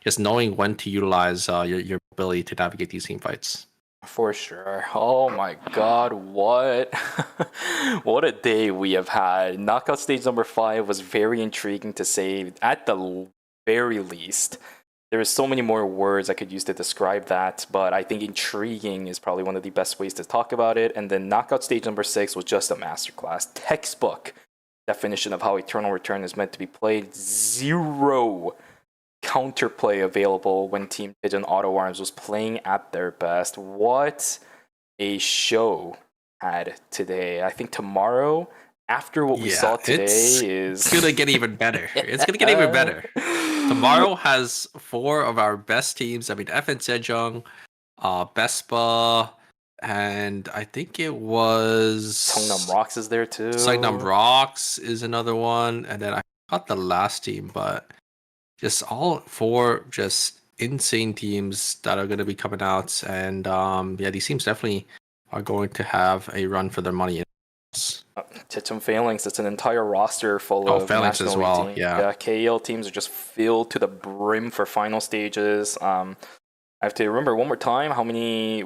Just knowing when to utilize your ability to navigate these team fights. For sure. Oh my god, what what a day we have had. Knockout stage number 5 was very intriguing to say at the very least. There is so many more words I could use to describe that, but I think intriguing is probably one of the best ways to talk about it. And then knockout stage number 6 was just a masterclass. Textbook definition of how Eternal Return is meant to be played. Zero counterplay available when Team Pigeon Auto Arms was playing at their best. What a show had today. I think tomorrow, after what we saw today, it's gonna get even better. It's gonna get even better. Tomorrow has 4 of our best teams. I mean, FN Sejong, Bespa, and I think it was Songnam Rocks is there too. Songnam Rocks is another one, and then I got the last team, but just all 4 just insane teams that are going to be coming out, and these teams definitely are going to have a run for their money. Chichum Phalanx, it's an entire roster full of Phalanx as well. teams. Yeah, KL teams are just filled to the brim for final stages. I have to remember one more time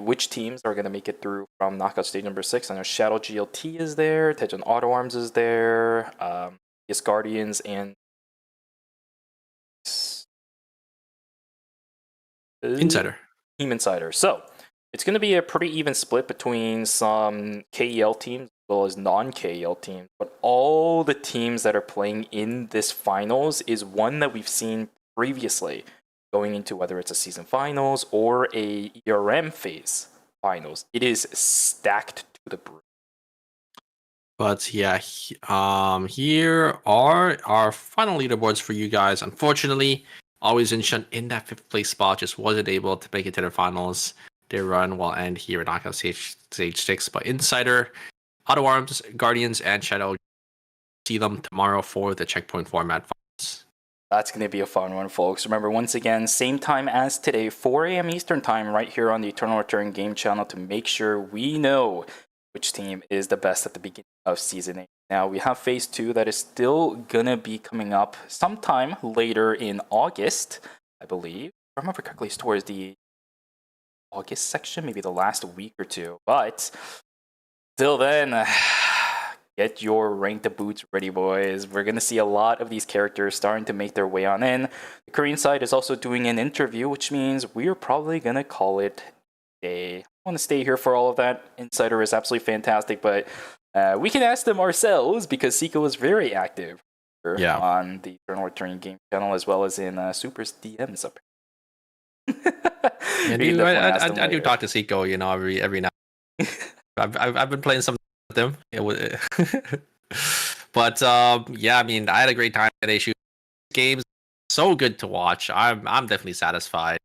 which teams are going to make it through from knockout stage number 6. I know Shadow GLT is there, Tejon Auto Arms is there, Yes Guardians, and Insider. Team Insider. So it's going to be a pretty even split between some KEL teams as well as non-KEL teams. But all the teams that are playing in this finals is one that we've seen previously, going into whether it's a season finals or a ERM phase finals. It is stacked to the brim. But yeah, here are our final leaderboards for you guys. Unfortunately, Always Incheon in that 5th place spot just wasn't able to make it to the finals. Their run will end here at knockout stage 6. But Insider, Auto Arms, Guardians, and Shadow, see them tomorrow for the checkpoint format finals. That's going to be a fun one, folks. Remember, once again, same time as today, 4 a.m. Eastern time, right here on the Eternal Return game channel to make sure we know which team is the best at the beginning of Season 8. Now, we have Phase 2 that is still going to be coming up sometime later in August, I believe. If I remember correctly, it's towards the August section, maybe the last week or two. But till then, get your ranked boots ready, boys. We're going to see a lot of these characters starting to make their way on in. The Korean side is also doing an interview, which means we're probably going to call it a... I want to stay here for all of that. Insider is absolutely fantastic, but we can ask them ourselves because Seiko is very active on the Eternal Returning game channel as well as in Super's DMs. I do talk to Seiko, every now. I've been playing some with them. But I mean, I had a great time today shooting games. So good to watch. I'm definitely satisfied.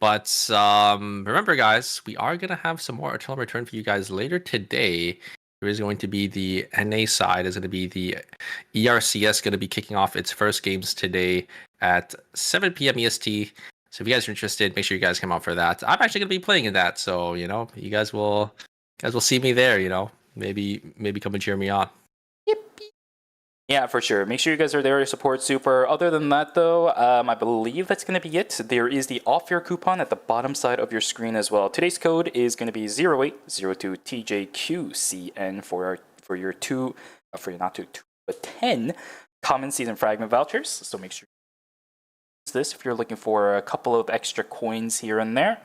But remember, guys, we are gonna have some more Eternal Return for you guys later today. There is going to be the NA side. Is going to be the ERCS going to be kicking off its first games today at 7 p.m. EST. So if you guys are interested, make sure you guys come out for that. I'm actually going to be playing in that, so you guys will see me there. Maybe come and cheer me on. Yeah, for sure. Make sure you guys are there to support Super. Other than that, though, I believe that's going to be it. There is the off-air coupon at the bottom side of your screen as well. Today's code is going to be 0802TJQCN for your 10 common season fragment vouchers. So make sure you use this if you're looking for a couple of extra coins here and there.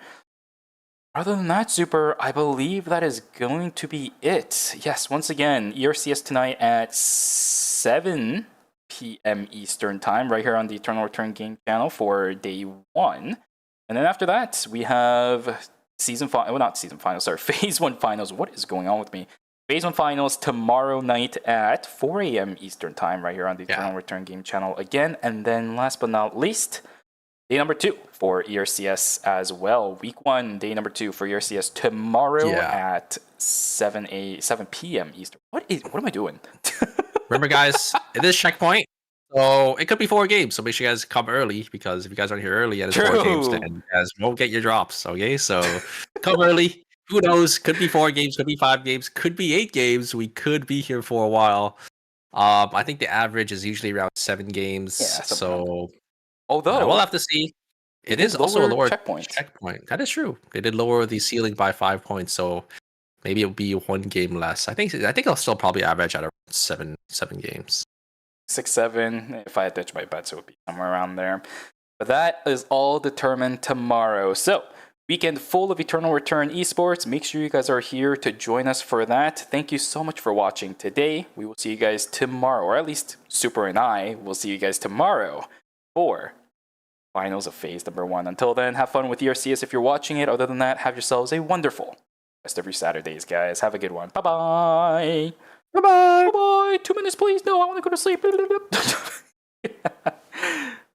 Other than that, Super, I believe that is going to be it. Yes, once again, ERCS tonight at 7 p.m. Eastern Time, right here on the Eternal Return game channel for day 1. And then after that, we have Phase 1 finals. What is going on with me? Phase 1 finals tomorrow night at 4 a.m. Eastern Time, right here on the Eternal Return Game channel again. And then last but not least, day number 2 for ERCS as well. Week 1, day number 2 for ERCS tomorrow at 7 p.m. Eastern. What am I doing? Remember, guys, it is checkpoint. So it could be 4 games. So make sure you guys come early, because if you guys aren't here early and it's 4 games, then you guys won't get your drops. Okay, so come early. Who knows? Could be 4 games, could be 5 games, could be 8 games. We could be here for a while. I think the average is usually around 7 games. Yeah, so although we'll have to see. It is also a lower checkpoint. That is true. They did lower the ceiling by 5 points, so maybe it'll be 1 game less. I think I'll still probably average at around 7 games. 6, 7. If I had to hedge my bets, it would be somewhere around there. But that is all determined tomorrow. So, weekend full of Eternal Return esports. Make sure you guys are here to join us for that. Thank you so much for watching today. We will see you guys tomorrow, or at least Super and I will see you guys tomorrow for finals of phase number 1. Until then, have fun with ERCS if you're watching it. Other than that, have yourselves a wonderful rest of your Saturdays, guys. Have a good one. Bye-bye. Bye-bye. Bye-bye. 2 minutes, please. No, I want to go to sleep.